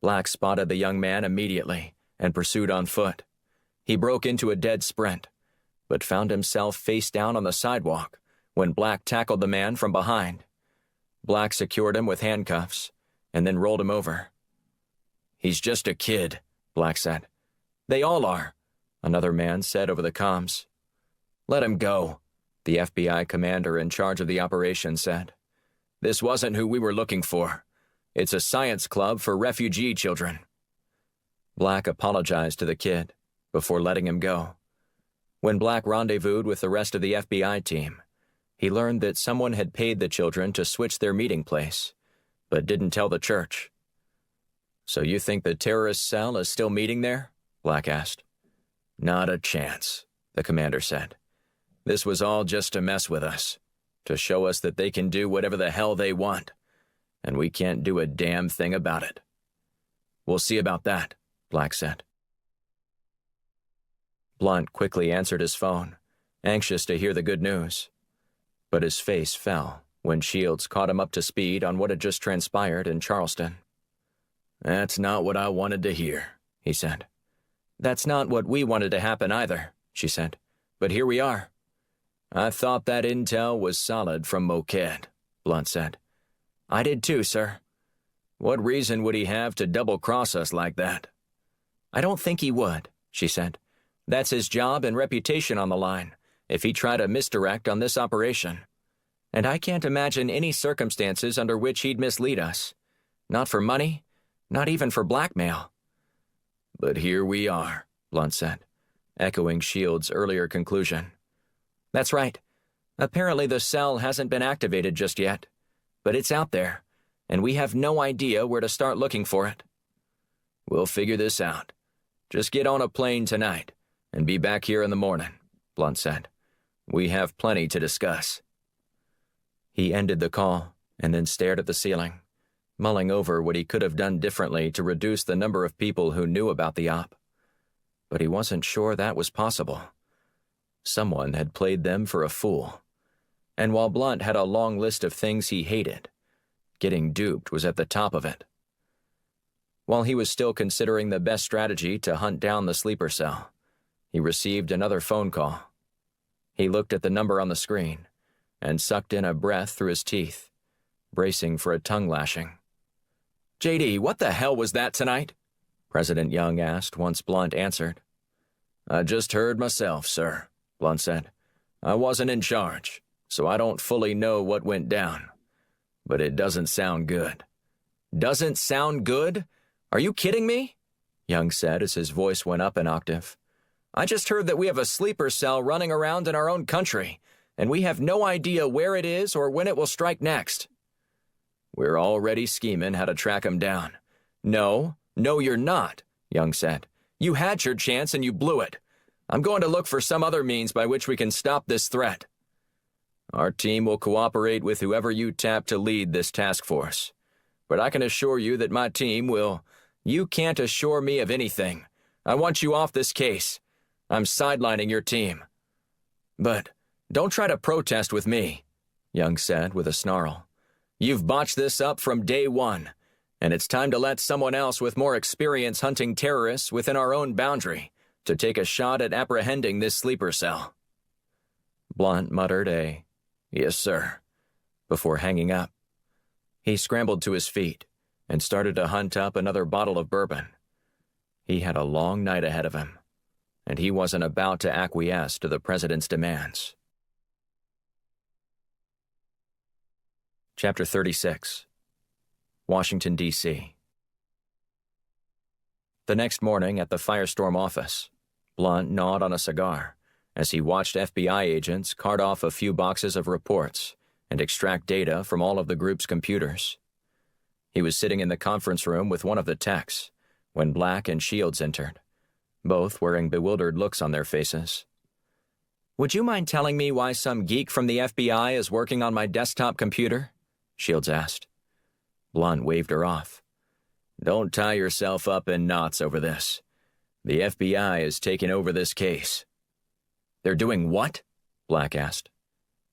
Black spotted the young man immediately and pursued on foot. He broke into a dead sprint, but found himself face down on the sidewalk when Black tackled the man from behind. Black secured him with handcuffs and then rolled him over. "He's just a kid," Black said. "They all are," another man said over the comms. "Let him go," the FBI commander in charge of the operation said. "This wasn't who we were looking for. It's a science club for refugee children." Black apologized to the kid before letting him go. When Black rendezvoused with the rest of the FBI team, he learned that someone had paid the children to switch their meeting place, but didn't tell the church. "So you think the terrorist cell is still meeting there?" Black asked. "Not a chance," the commander said. "This was all just to mess with us, to show us that they can do whatever the hell they want, and we can't do a damn thing about it." "We'll see about that," Black said. Blunt quickly answered his phone, anxious to hear the good news. But his face fell when Shields caught him up to speed on what had just transpired in Charleston. "That's not what I wanted to hear," he said. "That's not what we wanted to happen either," she said. "But here we are." "I thought that intel was solid from Moquette," Blunt said. "I did too, sir." "What reason would he have to double-cross us like that?" "I don't think he would," she said. "That's his job and reputation on the line if he tried a misdirect on this operation. And I can't imagine any circumstances under which he'd mislead us. Not for money, not even for blackmail." "But here we are," Blunt said, echoing Shields' earlier conclusion. "That's right. Apparently the cell hasn't been activated just yet, but it's out there, and we have no idea where to start looking for it." "We'll figure this out. Just get on a plane tonight and be back here in the morning," Blunt said. "We have plenty to discuss." He ended the call and then stared at the ceiling, mulling over what he could have done differently to reduce the number of people who knew about the op. But he wasn't sure that was possible. Someone had played them for a fool. And while Blunt had a long list of things he hated, getting duped was at the top of it. While he was still considering the best strategy to hunt down the sleeper cell, he received another phone call. He looked at the number on the screen and sucked in a breath through his teeth, bracing for a tongue lashing. "JD, what the hell was that tonight?" President Young asked once Blunt answered. "I just heard myself, sir," Blunt said. "I wasn't in charge, so I don't fully know what went down. But it doesn't sound good." "Doesn't sound good? Are you kidding me?" Young said as his voice went up an octave. "I just heard that we have a sleeper cell running around in our own country, and we have no idea where it is or when it will strike next." "We're already scheming how to track him down." No, you're not," Young said. "You had your chance and you blew it. I'm going to look for some other means by which we can stop this threat." "Our team will cooperate with whoever you tap to lead this task force. But I can assure you that my team will—" "You can't assure me of anything. I want you off this case. I'm sidelining your team." "But don't try to protest with me," Young said with a snarl. "You've botched this up from day one, and it's time to let someone else with more experience hunting terrorists within our own boundary to take a shot at apprehending this sleeper cell." Blunt muttered a "Yes, sir," before hanging up. He scrambled to his feet and started to hunt up another bottle of bourbon. He had a long night ahead of him, and he wasn't about to acquiesce to the president's demands. Chapter 36. Washington, D.C. The next morning at the Firestorm office, Blunt gnawed on a cigar as he watched FBI agents cart off a few boxes of reports and extract data from all of the group's computers. He was sitting in the conference room with one of the techs when Black and Shields entered, both wearing bewildered looks on their faces. "Would you mind telling me why some geek from the FBI is working on my desktop computer?" Shields asked. Blunt waved her off. "Don't tie yourself up in knots over this. The FBI is taking over this case." "They're doing what?" Black asked.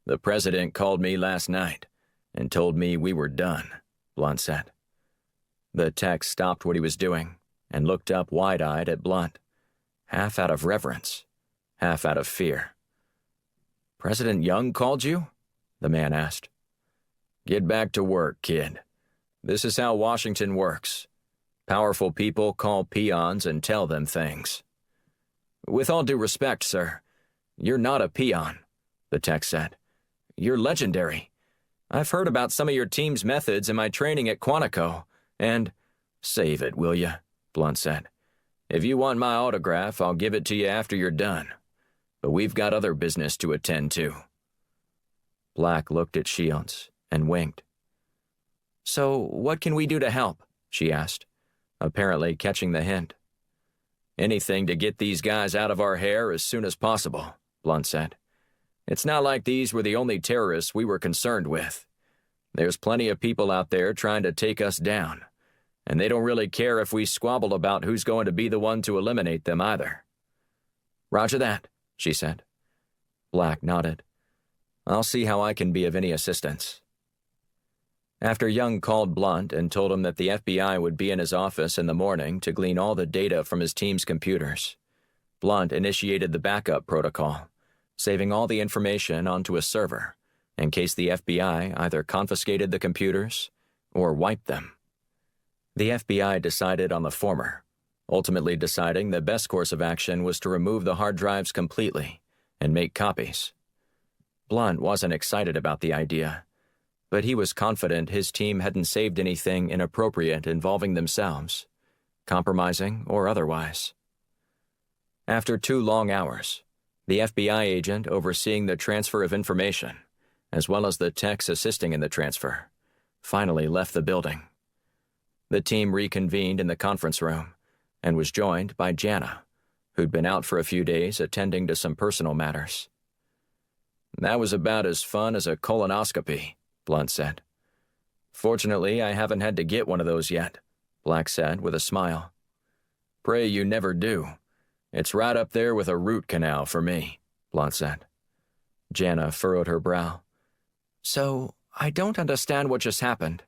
"The president called me last night and told me we were done," Blunt said. The tech stopped what he was doing and looked up wide-eyed at Blunt, half out of reverence, half out of fear. "President Young called you?" the man asked. "Get back to work, kid. This is how Washington works. Powerful people call peons and tell them things." "With all due respect, sir, you're not a peon," the tech said. "You're legendary. I've heard about some of your team's methods in my training at Quantico, and—" "Save it, will you?" Blunt said. "If you want my autograph, I'll give it to you after you're done. But we've got other business to attend to." Black looked at Shields and winked. "So what can we do to help?" she asked, apparently catching the hint. "Anything to get these guys out of our hair as soon as possible," Blunt said. "It's not like these were the only terrorists we were concerned with. There's plenty of people out there trying to take us down, and they don't really care if we squabble about who's going to be the one to eliminate them either." "Roger that," she said. Black nodded. "I'll see how I can be of any assistance." After Young called Blunt and told him that the FBI would be in his office in the morning to glean all the data from his team's computers, Blunt initiated the backup protocol, saving all the information onto a server in case the FBI either confiscated the computers or wiped them. The FBI decided on the former, ultimately deciding the best course of action was to remove the hard drives completely and make copies. Blunt wasn't excited about the idea, but he was confident his team hadn't saved anything inappropriate involving themselves, compromising or otherwise. After 2 long hours, the FBI agent overseeing the transfer of information, as well as the techs assisting in the transfer, finally left the building. The team reconvened in the conference room and was joined by Jana, who'd been out for a few days attending to some personal matters. "That was about as fun as a colonoscopy," Blunt said. "Fortunately, I haven't had to get one of those yet," Black said with a smile. "Pray you never do. It's right up there with a root canal for me," Blunt said. Jana furrowed her brow. "So, I don't understand what just happened.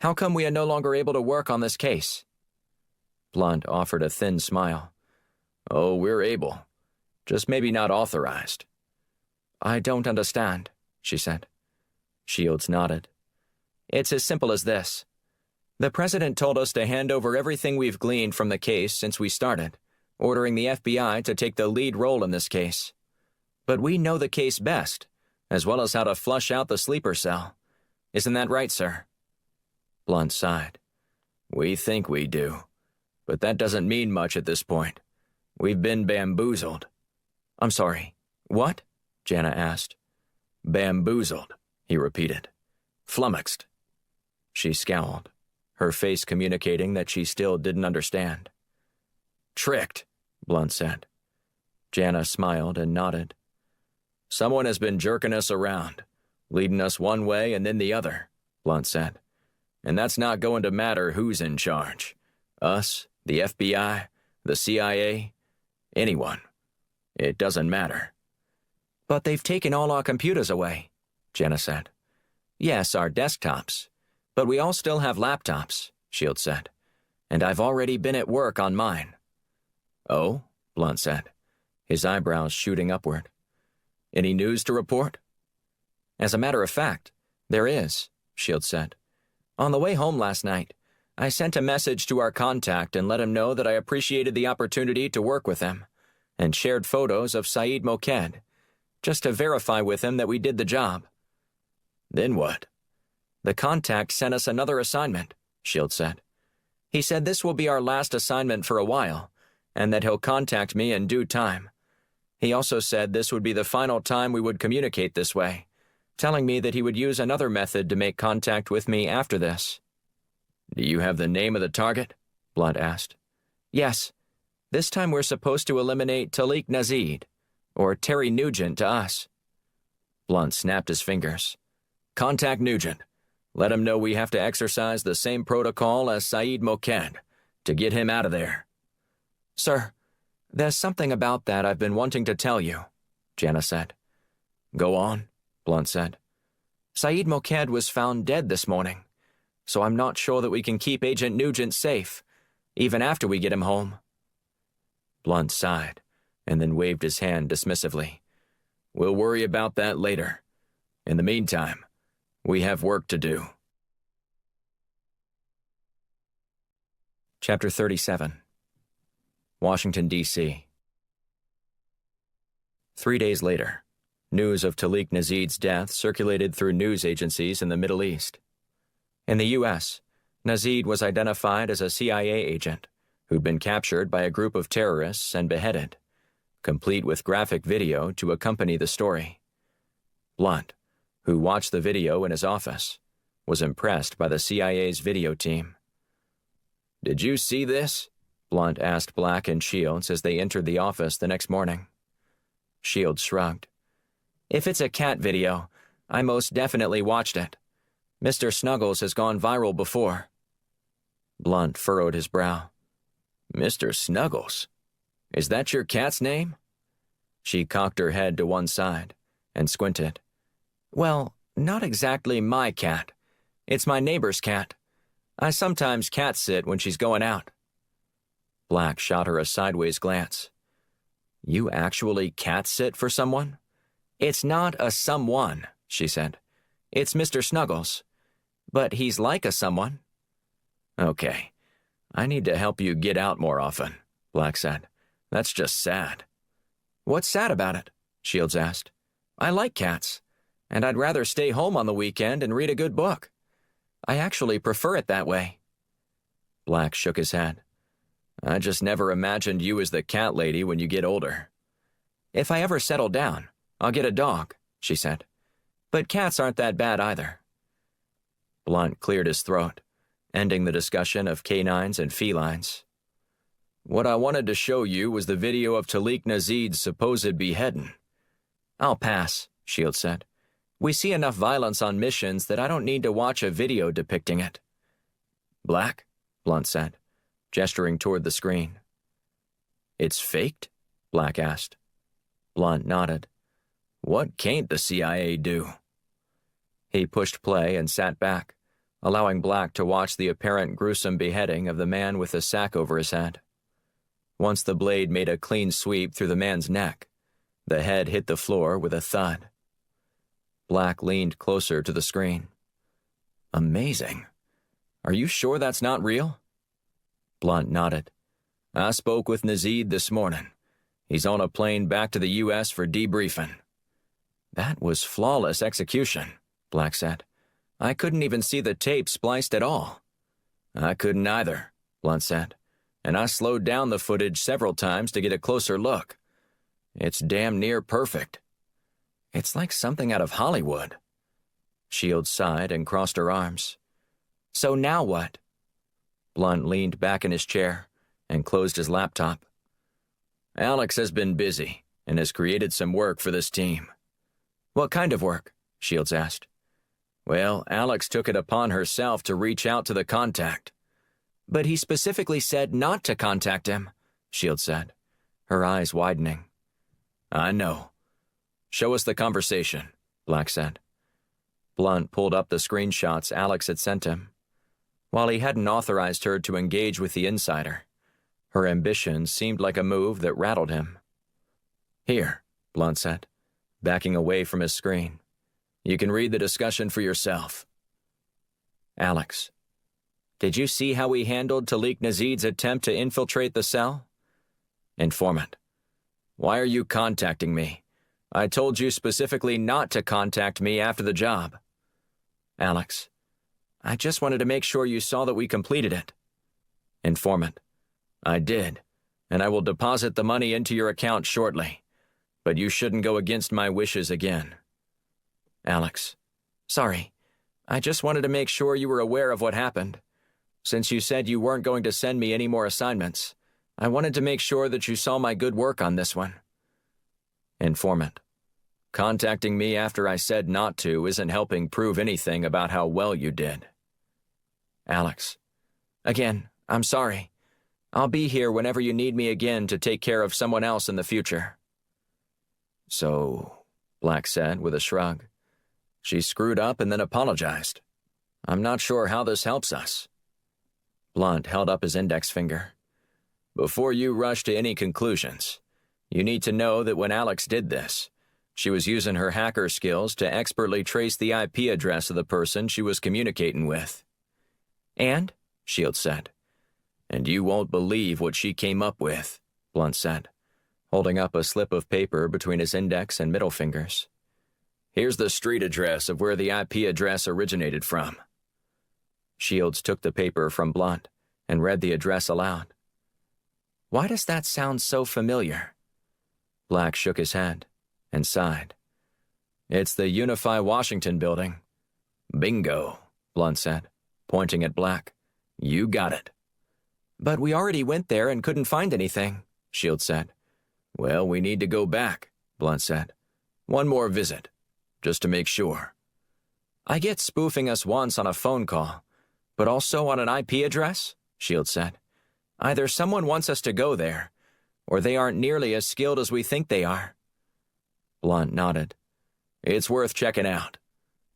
How come we are no longer able to work on this case?" Blunt offered a thin smile. "Oh, we're able. Just maybe not authorized." "I don't understand," she said. Shields nodded. It's as simple as this. The president told us to hand over everything we've gleaned from the case since we started, ordering the FBI to take the lead role in this case. But we know the case best, as well as how to flush out the sleeper cell. Isn't that right, sir? Blunt sighed. We think we do, but that doesn't mean much at this point. We've been bamboozled. I'm sorry, what? Jana asked. Bamboozled, he repeated. Flummoxed. She scowled, her face communicating that she still didn't understand. Tricked, Blunt said. Jana smiled and nodded. Someone has been jerking us around, leading us one way and then the other, Blunt said. And that's not going to matter who's in charge. Us, the FBI, the CIA, anyone. It doesn't matter. But they've taken all our computers away, Jenna said. Yes, our desktops. But we all still have laptops, Shields said. And I've already been at work on mine. Oh, Blunt said, his eyebrows shooting upward. Any news to report? As a matter of fact, there is, Shields said. On the way home last night, I sent a message to our contact and let him know that I appreciated the opportunity to work with him, and shared photos of Saeed Moked, just to verify with him that we did the job. Then what? The contact sent us another assignment, Shields said. He said this will be our last assignment for a while, and that he'll contact me in due time. He also said this would be the final time we would communicate this way, telling me that he would use another method to make contact with me after this. Do you have the name of the target? Blunt asked. Yes. This time we're supposed to eliminate Talik Nazid, or Terry Nugent to us. Blunt snapped his fingers. Contact Nugent. Let him know we have to exercise the same protocol as Saeed Moked to get him out of there. Sir, there's something about that I've been wanting to tell you, Jana said. Go on, Blunt said. Saeed Moked was found dead this morning, so I'm not sure that we can keep Agent Nugent safe, even after we get him home. Blunt sighed, and then waved his hand dismissively. We'll worry about that later. In the meantime, we have work to do. Chapter 37. Washington, D.C. 3 days later, news of Talik Nazid's death circulated through news agencies in the Middle East. In the U.S., Nazid was identified as a CIA agent who'd been captured by a group of terrorists and beheaded, complete with graphic video to accompany the story. Blunt, who watched the video in his office, was impressed by the CIA's video team. Did you see this? Blunt asked Black and Shields as they entered the office the next morning. Shields shrugged. If it's a cat video, I most definitely watched it. Mr. Snuggles has gone viral before. Blunt furrowed his brow. Mr. Snuggles? Is that your cat's name? She cocked her head to one side and squinted. Well, not exactly my cat. It's my neighbor's cat. I sometimes cat sit when she's going out. Black shot her a sideways glance. You actually cat sit for someone? It's not a someone, she said. It's Mr. Snuggles. But he's like a someone. Okay. I need to help you get out more often, Black said. That's just sad. What's sad about it? Shields asked. I like cats, and I'd rather stay home on the weekend and read a good book. I actually prefer it that way. Black shook his head. I just never imagined you as the cat lady when you get older. If I ever settle down, I'll get a dog, she said. But cats aren't that bad either. Blunt cleared his throat, ending the discussion of canines and felines. What I wanted to show you was the video of Talik Nazid's supposed beheading. I'll pass, Shields said. We see enough violence on missions that I don't need to watch a video depicting it. Black? Blunt said, gesturing toward the screen. It's faked? Black asked. Blunt nodded. What can't the CIA do? He pushed play and sat back, allowing Black to watch the apparent gruesome beheading of the man with the sack over his head. Once the blade made a clean sweep through the man's neck, the head hit the floor with a thud. Black leaned closer to the screen. Amazing. Are you sure that's not real? Blunt nodded. I spoke with Nazid this morning. He's on a plane back to the U.S. for debriefing. That was flawless execution, Black said. I couldn't even see the tape spliced at all. I couldn't either, Blunt said, and I slowed down the footage several times to get a closer look. It's damn near perfect. It's like something out of Hollywood. Shields sighed and crossed her arms. So now what? Blunt leaned back in his chair and closed his laptop. Alex has been busy and has created some work for this team. What kind of work? Shields asked. Well, Alex took it upon herself to reach out to the contact. But he specifically said not to contact him, Shields said, her eyes widening. I know. Show us the conversation, Black said. Blunt pulled up the screenshots Alex had sent him. While he hadn't authorized her to engage with the insider, her ambition seemed like a move that rattled him. Here, Blunt said, backing away from his screen. You can read the discussion for yourself. Alex. Did you see how we handled Talik Nazid's attempt to infiltrate the cell? Informant. Why are you contacting me? I told you specifically not to contact me after the job. Alex. I just wanted to make sure you saw that we completed it. Informant. I did, and I will deposit the money into your account shortly, but you shouldn't go against my wishes again. Alex. Sorry. I just wanted to make sure you were aware of what happened. Since you said you weren't going to send me any more assignments, I wanted to make sure that you saw my good work on this one. Informant. Contacting me after I said not to isn't helping prove anything about how well you did. Alex. Again, I'm sorry. I'll be here whenever you need me again to take care of someone else in the future. So, Black said with a shrug. She screwed up and then apologized. I'm not sure how this helps us. Blunt held up his index finger. Before you rush to any conclusions, you need to know that when Alex did this, she was using her hacker skills to expertly trace the IP address of the person she was communicating with. And? Shields said. And you won't believe what she came up with, Blunt said, holding up a slip of paper between his index and middle fingers. Here's the street address of where the IP address originated from. Shields took the paper from Blunt and read the address aloud. Why does that sound so familiar? Black shook his head and sighed. It's the Unify Washington building. Bingo, Blunt said, pointing at Black. You got it. But we already went there and couldn't find anything, Shields said. Well, we need to go back, Blunt said. One more visit, just to make sure. I get spoofing us once on a phone call, but also on an IP address, Shields said. Either someone wants us to go there, or they aren't nearly as skilled as we think they are. Blunt nodded. It's worth checking out,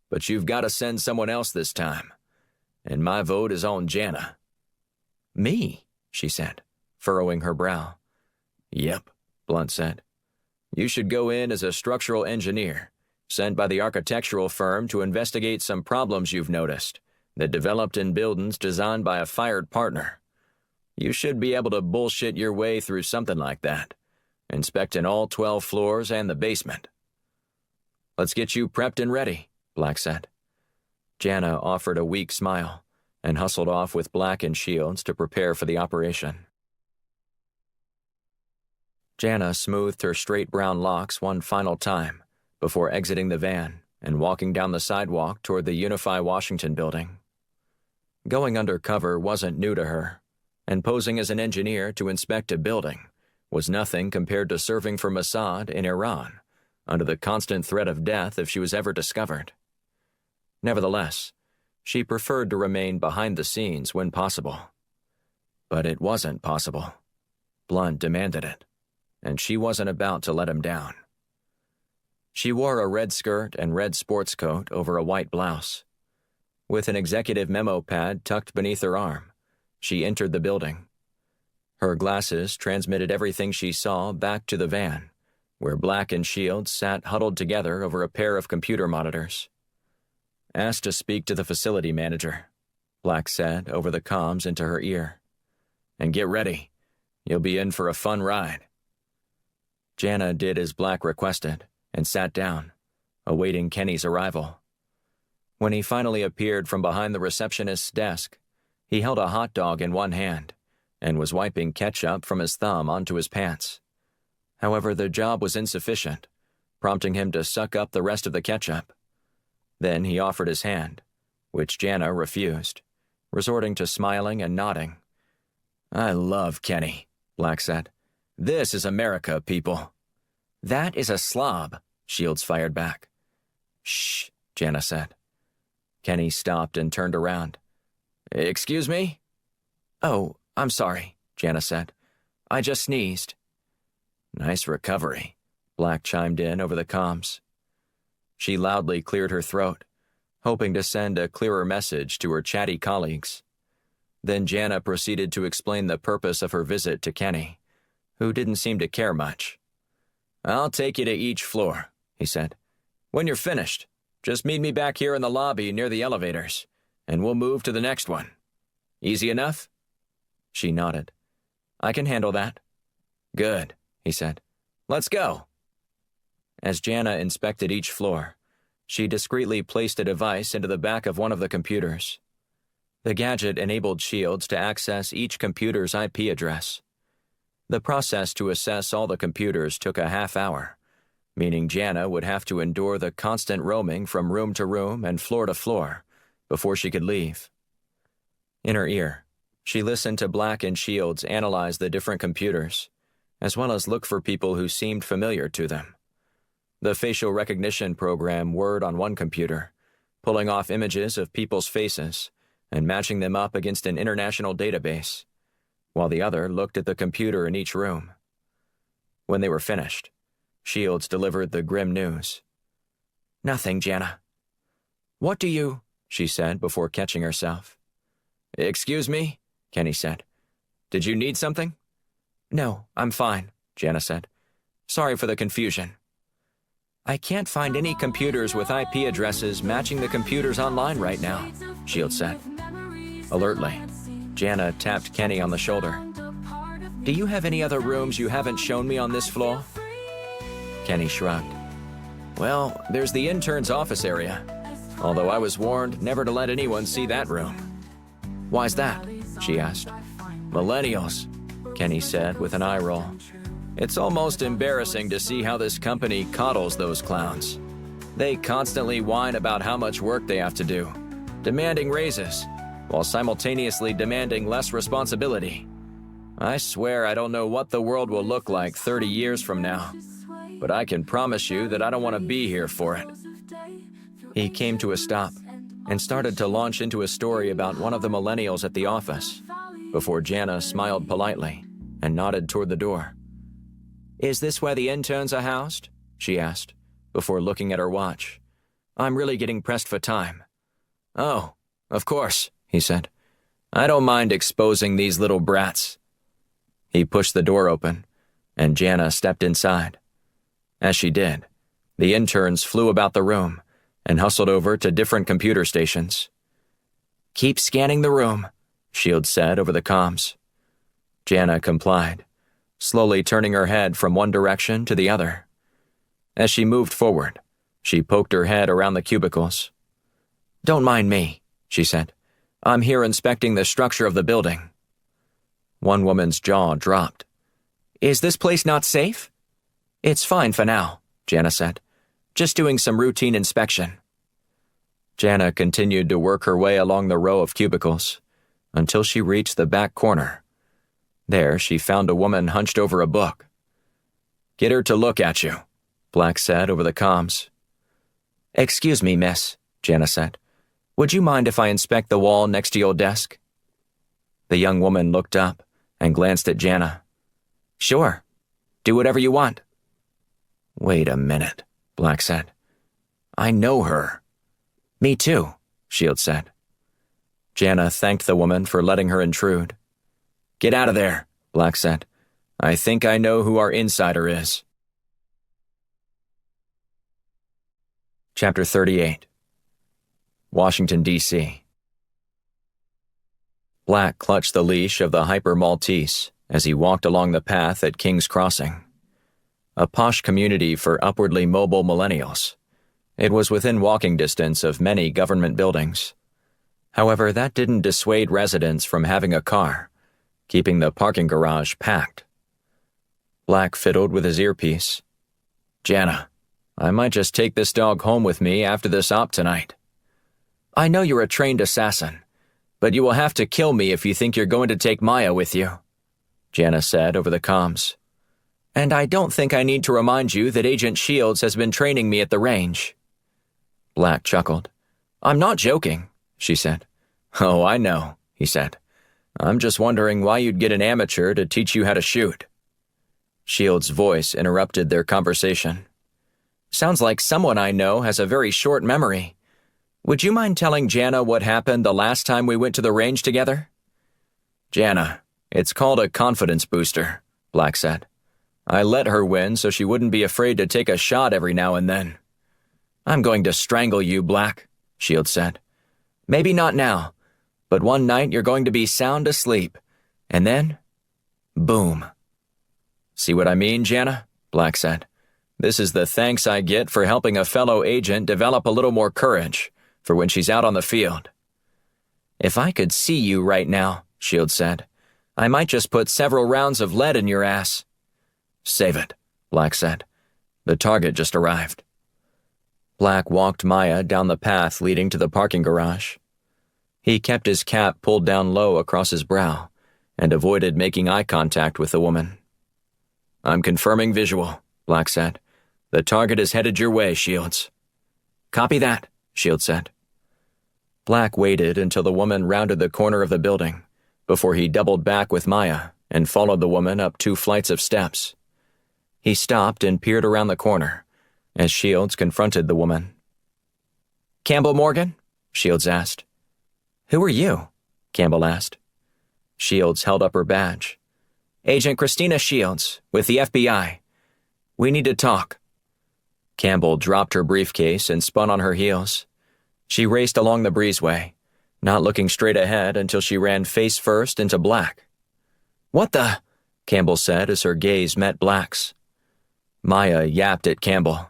but you've got to send someone else this time, and my vote is on Jana. Me, she said, furrowing her brow. Yep, Blunt said. You should go in as a structural engineer, sent by the architectural firm to investigate some problems you've noticed that developed in buildings designed by a fired partner. You should be able to bullshit your way through something like that, inspecting all 12 floors and the basement. Let's get you prepped and ready, Black said. Jana offered a weak smile and hustled off with Black and Shields to prepare for the operation. Jana smoothed her straight brown locks one final time before exiting the van and walking down the sidewalk toward the Unify Washington building. Going undercover wasn't new to her, and posing as an engineer to inspect a building was nothing compared to serving for Mossad in Iran, under the constant threat of death if she was ever discovered. Nevertheless, she preferred to remain behind the scenes when possible. But it wasn't possible. Blunt demanded it, and she wasn't about to let him down. She wore a red skirt and red sports coat over a white blouse. With an executive memo pad tucked beneath her arm, she entered the building. Her glasses transmitted everything she saw back to the van, where Black and Shields sat huddled together over a pair of computer monitors. "Ask to speak to the facility manager," Black said over the comms into her ear. "And get ready. You'll be in for a fun ride." Jana did as Black requested and sat down, awaiting Kenny's arrival. When he finally appeared from behind the receptionist's desk, he held a hot dog in one hand and was wiping ketchup from his thumb onto his pants. However, the job was insufficient, prompting him to suck up the rest of the ketchup. Then he offered his hand, which Jana refused, resorting to smiling and nodding. "I love Kenny," Black said. "This is America, people." "That is a slob," Shields fired back. "Shh," Jana said. Kenny stopped and turned around. "Excuse me?" "Oh, I'm sorry," Jana said. "I just sneezed." "Nice recovery," Black chimed in over the comms. She loudly cleared her throat, hoping to send a clearer message to her chatty colleagues. Then Jana proceeded to explain the purpose of her visit to Kenny, who didn't seem to care much. "I'll take you to each floor," he said. "When you're finished, just meet me back here in the lobby near the elevators, and we'll move to the next one. Easy enough?" She nodded. "I can handle that." "Good," he said. "Let's go." As Jana inspected each floor, she discreetly placed a device into the back of one of the computers. The gadget enabled Shields to access each computer's IP address. The process to assess all the computers took a half hour, meaning Jana would have to endure the constant roaming from room to room and floor to floor before she could leave. In her ear, she listened to Black and Shields analyze the different computers, as well as look for people who seemed familiar to them. The facial recognition program whirred on one computer, pulling off images of people's faces and matching them up against an international database, while the other looked at the computer in each room. When they were finished, Shields delivered the grim news. "Nothing, Jana." "What do you—" she said before catching herself. "Excuse me?" Kenny said. "Did you need something?" "No, I'm fine," Jana said. "Sorry for the confusion." "I can't find any computers with IP addresses matching the computers online right now," Shields said. Alertly, Jana tapped Kenny on the shoulder. "Do you have any other rooms you haven't shown me on this floor?" Kenny shrugged. "Well, there's the intern's office area, although I was warned never to let anyone see that room." "Why's that?" she asked. "Millennials," Kenny said with an eye roll. "It's almost embarrassing to see how this company coddles those clowns. They constantly whine about how much work they have to do, demanding raises, while simultaneously demanding less responsibility. I swear I don't know what the world will look like 30 years from now, but I can promise you that I don't want to be here for it." He came to a stop and started to launch into a story about one of the millennials at the office, before Jana smiled politely and nodded toward the door. "Is this where the interns are housed?" she asked, before looking at her watch. "I'm really getting pressed for time." "Oh, of course," he said. "I don't mind exposing these little brats." He pushed the door open, and Jana stepped inside. As she did, the interns flew about the room and hustled over to different computer stations. "Keep scanning the room," Shields said over the comms. Jana complied, slowly turning her head from one direction to the other. As she moved forward, she poked her head around the cubicles. "Don't mind me," she said. "I'm here inspecting the structure of the building." One woman's jaw dropped. "Is this place not safe?" "It's fine for now," Jana said. "Just doing some routine inspection." Jana continued to work her way along the row of cubicles until she reached the back corner. There, she found a woman hunched over a book. "Get her to look at you," Black said over the comms. "Excuse me, miss," Jana said. "Would you mind if I inspect the wall next to your desk?" The young woman looked up and glanced at Jana. "Sure. Do whatever you want." "Wait a minute," Black said. "I know her." "Me too," Shields said. Jana thanked the woman for letting her intrude. "Get out of there," Black said. "I think I know who our insider is." Chapter 38. Washington, D.C. Black clutched the leash of the Hyper Maltese as he walked along the path at King's Crossing, a posh community for upwardly mobile millennials. It was within walking distance of many government buildings. However, that didn't dissuade residents from having a car, keeping the parking garage packed. Black fiddled with his earpiece. "Jana, I might just take this dog home with me after this op tonight. I know you're a trained assassin, but you will have to kill me if you think you're going to take Maya with you," Jana said over the comms. "And I don't think I need to remind you that Agent Shields has been training me at the range." Black chuckled. "I'm not joking," she said. "Oh, I know," he said. "I'm just wondering why you'd get an amateur to teach you how to shoot." Shields' voice interrupted their conversation. "Sounds like someone I know has a very short memory. Would you mind telling Jana what happened the last time we went to the range together?" "Jana, it's called a confidence booster," Black said. "I let her win so she wouldn't be afraid to take a shot every now and then." "I'm going to strangle you, Black," Shields said. "Maybe not now, but one night you're going to be sound asleep, and then, boom." "See what I mean, Jana?" Black said. "This is the thanks I get for helping a fellow agent develop a little more courage for when she's out on the field." "If I could see you right now," Shields said, "I might just put several rounds of lead in your ass." "Save it," Black said. "The target just arrived." Black walked Maya down the path leading to the parking garage. He kept his cap pulled down low across his brow and avoided making eye contact with the woman. "I'm confirming visual," Black said. "The target is headed your way, Shields." "Copy that," Shields said. Black waited until the woman rounded the corner of the building before he doubled back with Maya and followed the woman up 2 flights of steps. He stopped and peered around the corner as Shields confronted the woman. "Campbell Morgan?" Shields asked. "Who are you?" Campbell asked. Shields held up her badge. "Agent Christina Shields, with the FBI. We need to talk." Campbell dropped her briefcase and spun on her heels. She raced along the breezeway, not looking straight ahead until she ran face first into Black. "What the?" Campbell said as her gaze met Black's. Maya yapped at Campbell.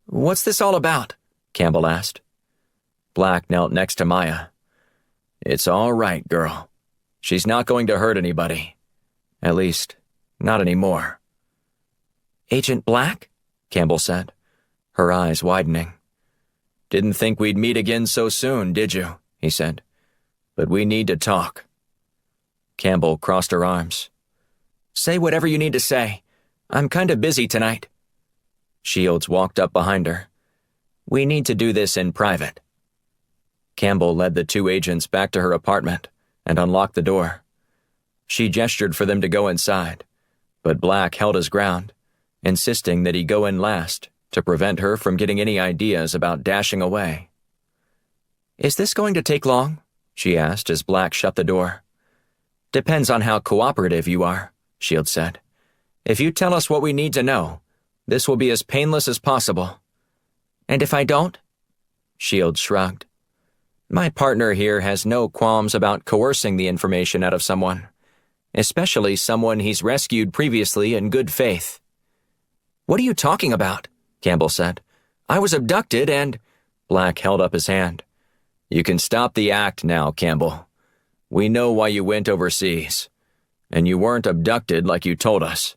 "What's this all about?" Campbell asked. Black knelt next to Maya. "It's all right, girl. She's not going to hurt anybody. At least, not anymore." "Agent Black?" Campbell said, her eyes widening. "Didn't think we'd meet again so soon, did you?" he said. "But we need to talk." Campbell crossed her arms. "Say whatever you need to say. I'm kind of busy tonight." Shields walked up behind her. "We need to do this in private." Campbell led the 2 agents back to her apartment and unlocked the door. She gestured for them to go inside, but Black held his ground, insisting that he go in last to prevent her from getting any ideas about dashing away. "Is this going to take long?" she asked as Black shut the door. "Depends on how cooperative you are," Shields said. "If you tell us what we need to know, this will be as painless as possible." "And if I don't?" Shields shrugged. "My partner here has no qualms about coercing the information out of someone, especially someone he's rescued previously in good faith." "What are you talking about?" Campbell said. "I was abducted and—" Black held up his hand. "You can stop the act now, Campbell. We know why you went overseas, and you weren't abducted like you told us."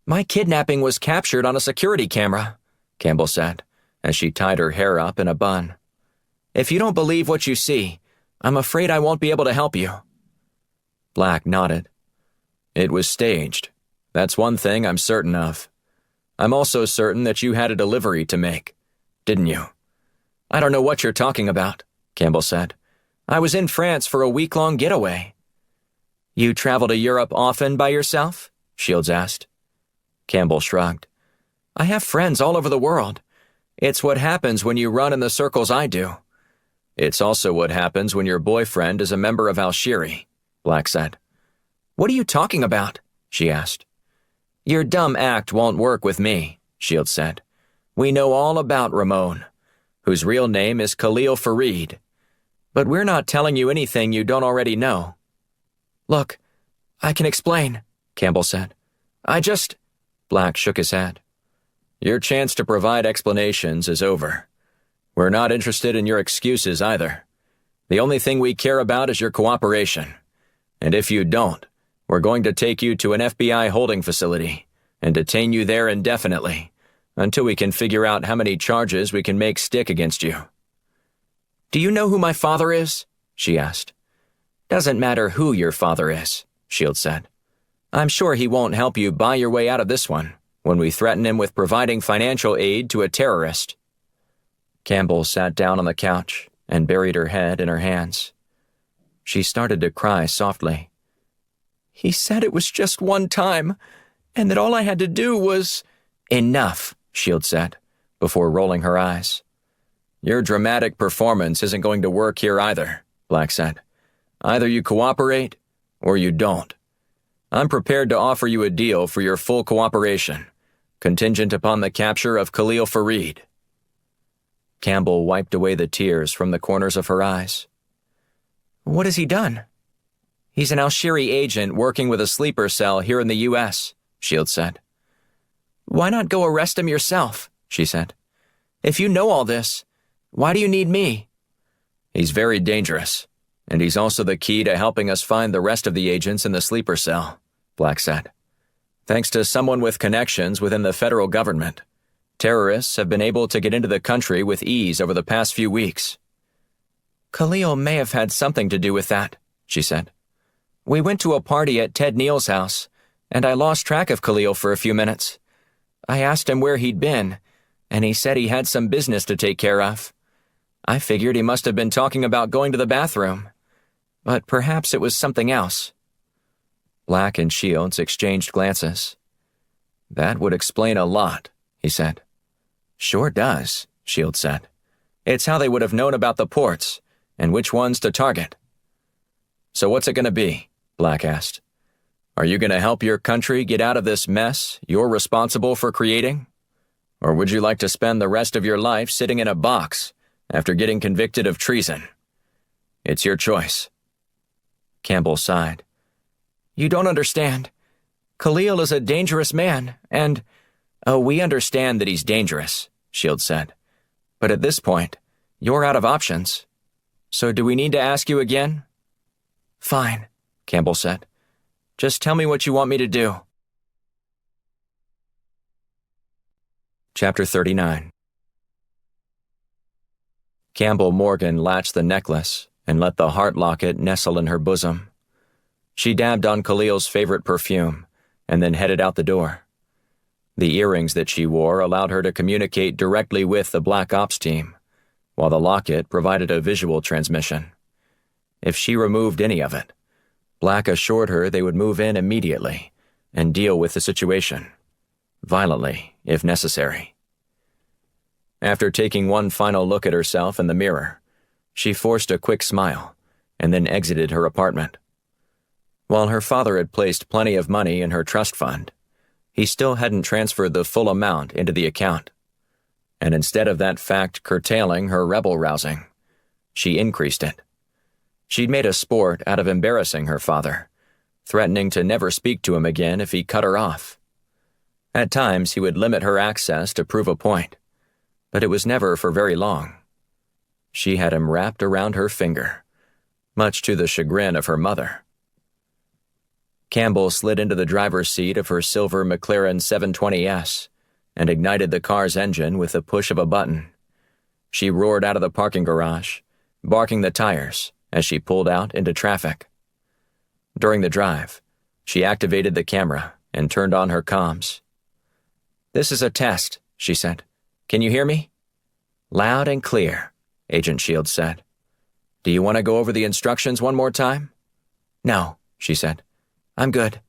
"My kidnapping was captured on a security camera," Campbell said, as she tied her hair up in a bun. "If you don't believe what you see, I'm afraid I won't be able to help you." Black nodded. "It was staged. That's one thing I'm certain of. I'm also certain that you had a delivery to make, didn't you?" "I don't know what you're talking about," Campbell said. "I was in France for a week-long getaway." "You travel to Europe often by yourself?" Shields asked. Campbell shrugged. "I have friends all over the world. It's what happens when you run in the circles I do." "It's also what happens when your boyfriend is a member of Al-Shiri," Black said. "What are you talking about?" she asked. "Your dumb act won't work with me," Shields said. "We know all about Ramon. whose real name is Khalil Fareed. But we're not telling you anything you don't already know." "Look, I can explain," Campbell said. Black shook his head. "Your chance to provide explanations is over. We're not interested in your excuses either. The only thing we care about is your cooperation. And if you don't, we're going to take you to an FBI holding facility and detain you there indefinitely until we can figure out how many charges we can make stick against you." "Do you know who my father is?" she asked. "Doesn't matter who your father is," Shields said. "I'm sure he won't help you buy your way out of this one when we threaten him with providing financial aid to a terrorist." Campbell sat down on the couch and buried her head in her hands. She started to cry softly. "He said it was just one time, and that all I had to do was—" "Enough," Shields said, before rolling her eyes. "Your dramatic performance isn't going to work here either," Black said. "Either you cooperate, or you don't. I'm prepared to offer you a deal for your full cooperation, contingent upon the capture of Khalil Fareed." Campbell wiped away the tears from the corners of her eyes. "What has he done?" "He's an Al-Shiri agent working with a sleeper cell here in the U.S., Shields said. "Why not go arrest him yourself?" she said. "If you know all this, why do you need me?" "He's very dangerous, and he's also the key to helping us find the rest of the agents in the sleeper cell," Black said. "Thanks to someone with connections within the federal government, terrorists have been able to get into the country with ease over the past few weeks." "Khalil may have had something to do with that," she said. "We went to a party at Ted Neal's house, and I lost track of Khalil for a few minutes. I asked him where he'd been, and he said he had some business to take care of. I figured he must have been talking about going to the bathroom, but perhaps it was something else." Black and Shields exchanged glances. "That would explain a lot," he said. "Sure does," Shields said. "It's how they would have known about the ports and which ones to target." "So what's it going to be?" Black asked. "Are you going to help your country get out of this mess you're responsible for creating? Or would you like to spend the rest of your life sitting in a box after getting convicted of treason? It's your choice." Campbell sighed. "You don't understand. Khalil is a dangerous man, and—" "Oh, we understand that he's dangerous," Shields said. "But at this point, you're out of options. So do we need to ask you again?" "Fine," Campbell said. "Just tell me what you want me to do." Chapter 39. Campbell Morgan latched the necklace and let the heart locket nestle in her bosom. She dabbed on Khalil's favorite perfume and then headed out the door. The earrings that she wore allowed her to communicate directly with the Black Ops team, while the locket provided a visual transmission. If she removed any of it, Black assured her they would move in immediately and deal with the situation, violently if necessary. After taking one final look at herself in the mirror, she forced a quick smile and then exited her apartment. While her father had placed plenty of money in her trust fund, he still hadn't transferred the full amount into the account. And instead of that fact curtailing her rebel-rousing, she increased it. She'd made a sport out of embarrassing her father, threatening to never speak to him again if he cut her off. At times, he would limit her access to prove a point, but it was never for very long. She had him wrapped around her finger, much to the chagrin of her mother. Campbell slid into the driver's seat of her silver McLaren 720S and ignited the car's engine with the push of a button. She roared out of the parking garage, barking the tires as she pulled out into traffic. During the drive, she activated the camera and turned on her comms. "This is a test," she said. "Can you hear me?" "Loud and clear," Agent Shields said. "Do you want to go over the instructions one more time?" "No," she said. "I'm good."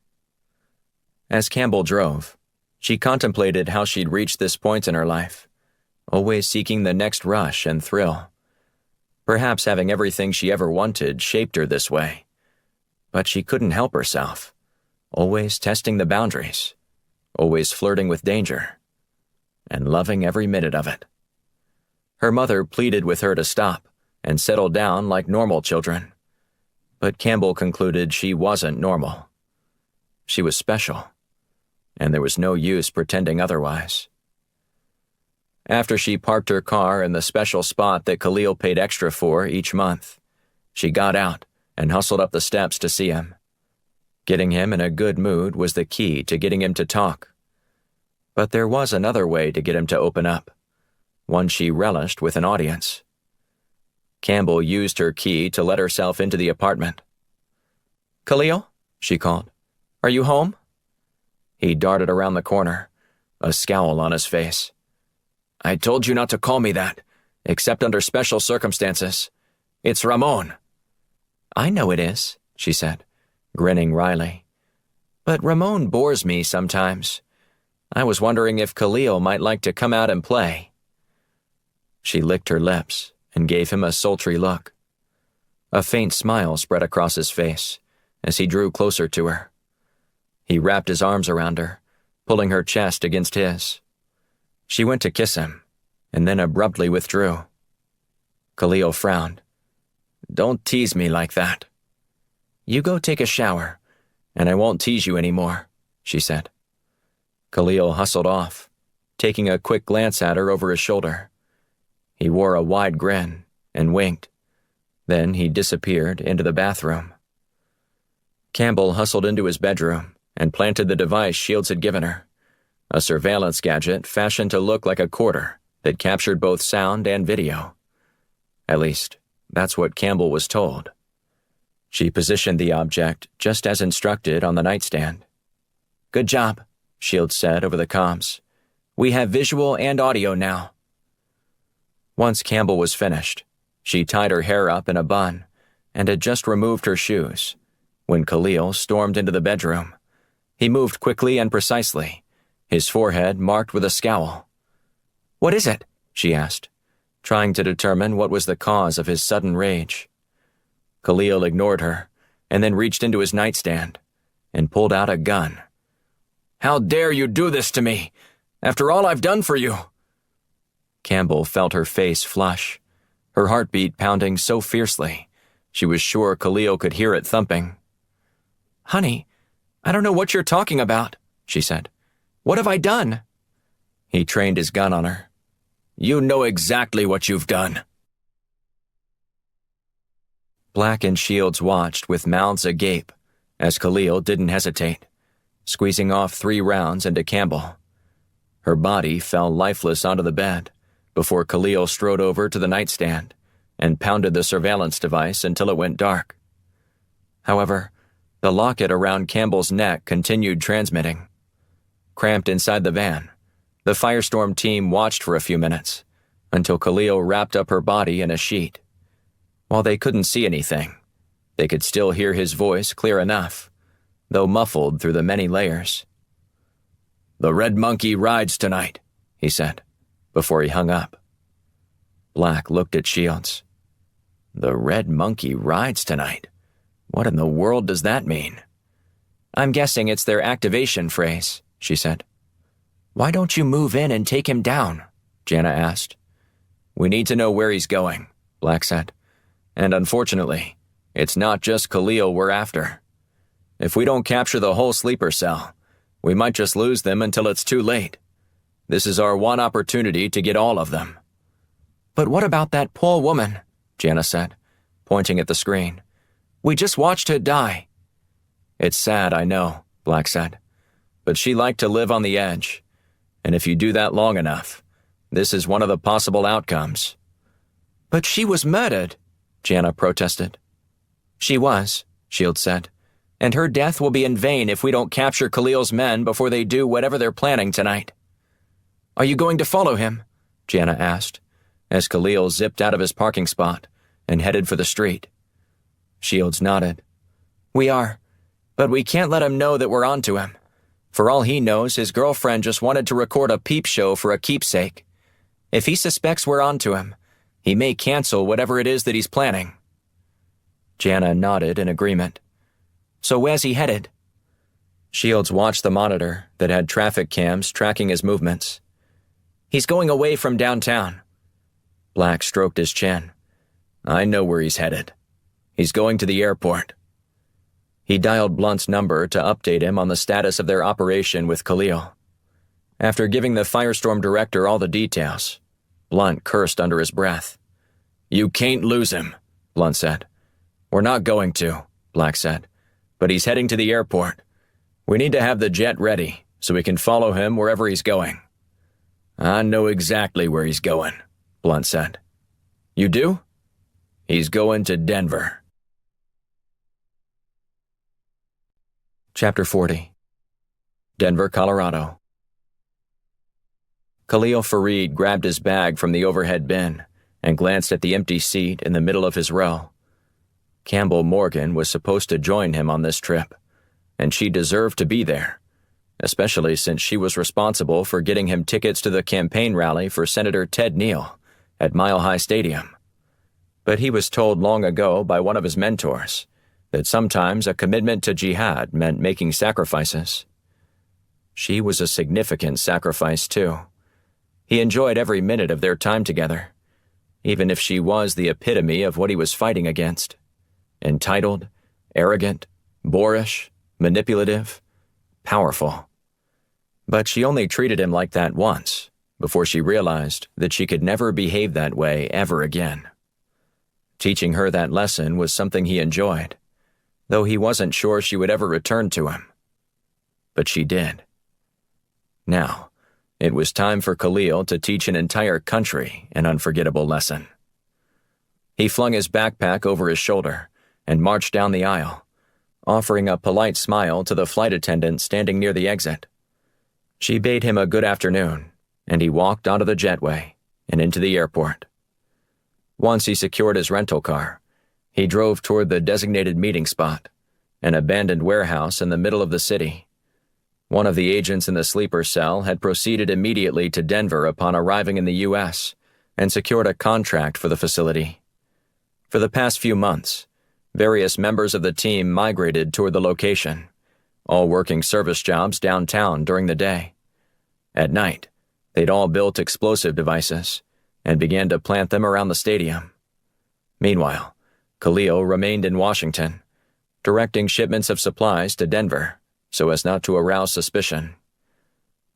As Campbell drove, she contemplated how she'd reached this point in her life, always seeking the next rush and thrill. Perhaps having everything she ever wanted shaped her this way. But she couldn't help herself, always testing the boundaries, always flirting with danger, and loving every minute of it. Her mother pleaded with her to stop and settle down like normal children. But Campbell concluded she wasn't normal. She was special, and there was no use pretending otherwise. After she parked her car in the special spot that Khalil paid extra for each month, she got out and hustled up the steps to see him. Getting him in a good mood was the key to getting him to talk. But there was another way to get him to open up, one she relished with an audience. Campbell used her key to let herself into the apartment. "Khalil?" she called. "Are you home?" He darted around the corner, a scowl on his face. "I told you not to call me that, except under special circumstances. It's Ramon." "I know it is," she said, grinning wryly. "But Ramon bores me sometimes. I was wondering if Khalil might like to come out and play." She licked her lips and gave him a sultry look. A faint smile spread across his face as he drew closer to her. He wrapped his arms around her, pulling her chest against his. She went to kiss him, and then abruptly withdrew. Khalil frowned. "Don't tease me like that." "You go take a shower, and I won't tease you anymore," she said. Khalil hustled off, taking a quick glance at her over his shoulder. He wore a wide grin and winked. Then he disappeared into the bathroom. Campbell hustled into his bedroom and planted the device Shields had given her, a surveillance gadget fashioned to look like a quarter that captured both sound and video. At least, that's what Campbell was told. She positioned the object just as instructed on the nightstand. "Good job," Shields said over the comms. "We have visual and audio now." Once Campbell was finished, she tied her hair up in a bun and had just removed her shoes when Khalil stormed into the bedroom. He moved quickly and precisely, his forehead marked with a scowl. "What is it?" she asked, trying to determine what was the cause of his sudden rage. Khalil ignored her and then reached into his nightstand and pulled out a gun. "How dare you do this to me, after all I've done for you?" Campbell felt her face flush, her heartbeat pounding so fiercely she was sure Khalil could hear it thumping. "Honey, I don't know what you're talking about," she said. "What have I done?" He trained his gun on her. "You know exactly what you've done." Black and Shields watched with mouths agape as Khalil didn't hesitate, squeezing off 3 rounds into Campbell. Her body fell lifeless onto the bed before Khalil strode over to the nightstand and pounded the surveillance device until it went dark. However, the locket around Campbell's neck continued transmitting. Cramped inside the van, the firestorm team watched for a few minutes until Khalil wrapped up her body in a sheet. While they couldn't see anything, they could still hear his voice clear enough, though muffled through the many layers. "The Red Monkey rides tonight," he said, before he hung up. Black looked at Shields. "The Red Monkey rides tonight? What in the world does that mean?" "I'm guessing it's their activation phrase," she said. "Why don't you move in and take him down?" Jana asked. "We need to know where he's going," Black said. "And unfortunately, it's not just Khalil we're after. If we don't capture the whole sleeper cell, we might just lose them until it's too late. This is our one opportunity to get all of them." "But what about that poor woman?" Jana said, pointing at the screen. "We just watched her die." "It's sad, I know," Black said. "But she liked to live on the edge. And if you do that long enough, this is one of the possible outcomes." "But she was murdered," Jana protested. "She was," Shields said. "And her death will be in vain if we don't capture Khalil's men before they do whatever they're planning tonight." "Are you going to follow him?" Jana asked, as Khalil zipped out of his parking spot and headed for the street. Shields nodded. "We are, but we can't let him know that we're onto him. For all he knows, his girlfriend just wanted to record a peep show for a keepsake. If he suspects we're onto him, he may cancel whatever it is that he's planning." Jana nodded in agreement. "So where's he headed?" Shields watched the monitor that had traffic cams tracking his movements. "He's going away from downtown." Black stroked his chin. I know where he's headed. He's going to the airport. He dialed Blunt's number to update him on the status of their operation with Khalil. After giving the Firestorm director all the details, Blunt cursed under his breath. You can't lose him, Blunt said. We're not going to, Black said, but he's heading to the airport. We need to have the jet ready so we can follow him wherever he's going. I know exactly where he's going, Blunt said. You do? He's going to Denver. Chapter 40. Denver, Colorado. Khalil Fareed grabbed his bag from the overhead bin and glanced at the empty seat in the middle of his row. Campbell Morgan was supposed to join him on this trip, and she deserved to be there, especially since she was responsible for getting him tickets to the campaign rally for Senator Ted Neal at Mile High Stadium. But he was told long ago by one of his mentors that sometimes a commitment to jihad meant making sacrifices. She was a significant sacrifice, too. He enjoyed every minute of their time together, even if she was the epitome of what he was fighting against. Entitled, arrogant, boorish, manipulative, powerful. But she only treated him like that once, before she realized that she could never behave that way ever again. Teaching her that lesson was something he enjoyed, though he wasn't sure she would ever return to him. But she did. Now, it was time for Khalil to teach an entire country an unforgettable lesson. He flung his backpack over his shoulder and marched down the aisle, offering a polite smile to the flight attendant standing near the exit. She bade him a good afternoon, and he walked onto the jetway and into the airport. Once he secured his rental car, he drove toward the designated meeting spot, an abandoned warehouse in the middle of the city. One of the agents in the sleeper cell had proceeded immediately to Denver upon arriving in the U.S. and secured a contract for the facility. For the past few months, various members of the team migrated toward the location, all working service jobs downtown during the day. At night, they'd all built explosive devices and began to plant them around the stadium. Meanwhile, Khalil remained in Washington, directing shipments of supplies to Denver so as not to arouse suspicion.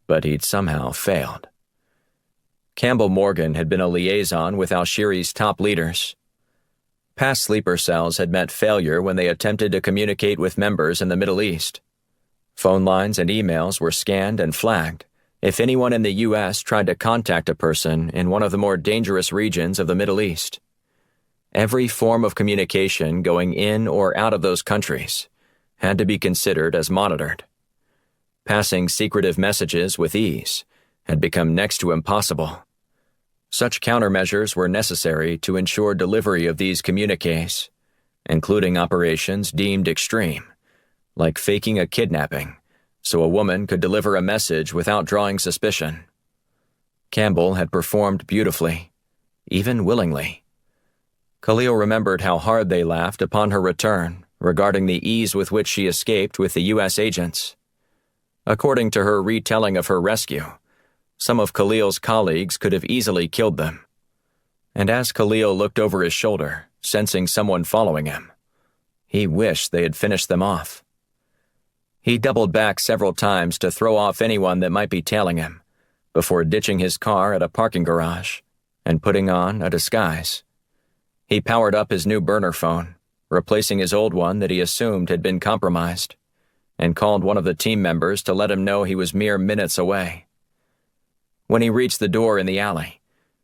But he'd somehow failed. Campbell Morgan had been a liaison with al-Shiri's top leaders. Past sleeper cells had met failure when they attempted to communicate with members in the Middle East. Phone lines and emails were scanned and flagged if anyone in the U.S. tried to contact a person in one of the more dangerous regions of the Middle East. Every form of communication going in or out of those countries had to be considered as monitored. Passing secretive messages with ease had become next to impossible. Such countermeasures were necessary to ensure delivery of these communiques, including operations deemed extreme, like faking a kidnapping so a woman could deliver a message without drawing suspicion. Campbell had performed beautifully, even willingly. Khalil remembered how hard they laughed upon her return regarding the ease with which she escaped with the U.S. agents. According to her retelling of her rescue, some of Khalil's colleagues could have easily killed them. And as Khalil looked over his shoulder, sensing someone following him, he wished they had finished them off. He doubled back several times to throw off anyone that might be tailing him, before ditching his car at a parking garage and putting on a disguise. He powered up his new burner phone, replacing his old one that he assumed had been compromised, and called one of the team members to let him know he was mere minutes away. When he reached the door in the alley,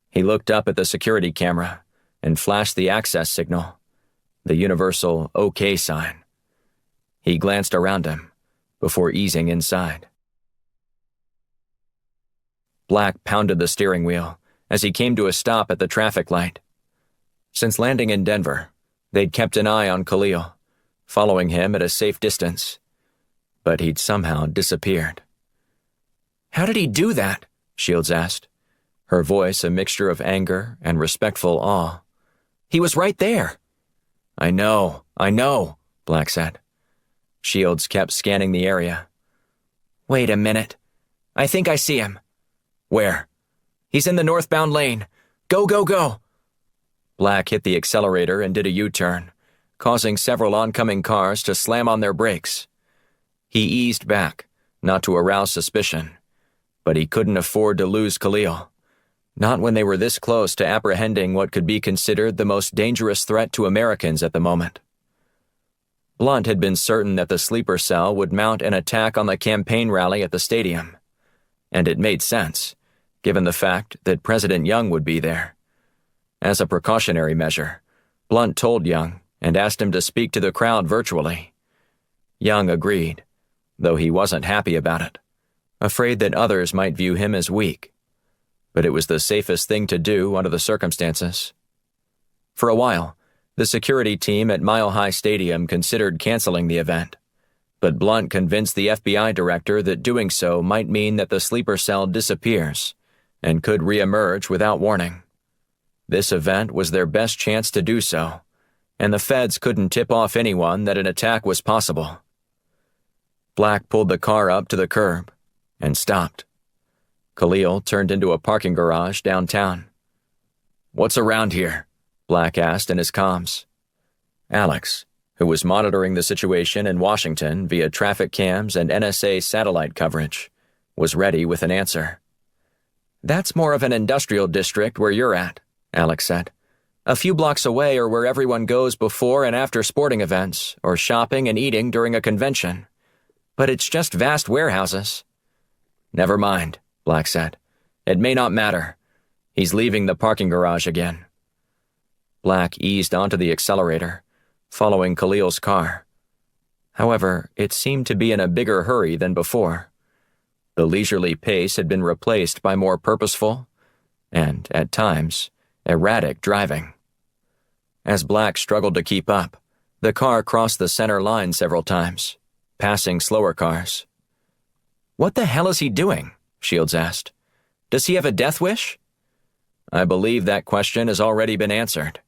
he looked up at the security camera and flashed the access signal, the universal OK sign. He glanced around him before easing inside. Black pounded the steering wheel as he came to a stop at the traffic light. Since landing in Denver, they'd kept an eye on Khalil, following him at a safe distance. But he'd somehow disappeared. "How did he do that?" Shields asked, her voice a mixture of anger and respectful awe. "He was right there." I know, Black said. Shields kept scanning the area. "Wait a minute. I think I see him." "Where?" "He's in the northbound lane. Go, go, go," Black hit the accelerator and did a U-turn, causing several oncoming cars to slam on their brakes. He eased back, not to arouse suspicion, but he couldn't afford to lose Khalil, not when they were this close to apprehending what could be considered the most dangerous threat to Americans at the moment. Blunt had been certain that the sleeper cell would mount an attack on the campaign rally at the stadium, and it made sense, given the fact that President Young would be there. As a precautionary measure, Blunt told Young and asked him to speak to the crowd virtually. Young agreed, though he wasn't happy about it, afraid that others might view him as weak. But it was the safest thing to do under the circumstances. For a while, the security team at Mile High Stadium considered canceling the event, but Blunt convinced the FBI director that doing so might mean that the sleeper cell disappears and could reemerge without warning. This event was their best chance to do so, and the feds couldn't tip off anyone that an attack was possible. Black pulled the car up to the curb and stopped. Khalil turned into a parking garage downtown. "What's around here?" Black asked in his comms. Alex, who was monitoring the situation in Washington via traffic cams and NSA satellite coverage, was ready with an answer. "That's more of an industrial district where you're at," Alex said. "A few blocks away are where everyone goes before and after sporting events or shopping and eating during a convention. But it's just vast warehouses." "Never mind," Black said. "It may not matter." He's leaving the parking garage again. Black eased onto the accelerator, following Khalil's car. However, it seemed to be in a bigger hurry than before. The leisurely pace had been replaced by more purposeful and, at times, erratic driving. As Black struggled to keep up, the car crossed the center line several times, passing slower cars. "What the hell is he doing?" Shields asked. "Does he have a death wish?" "I believe that question has already been answered,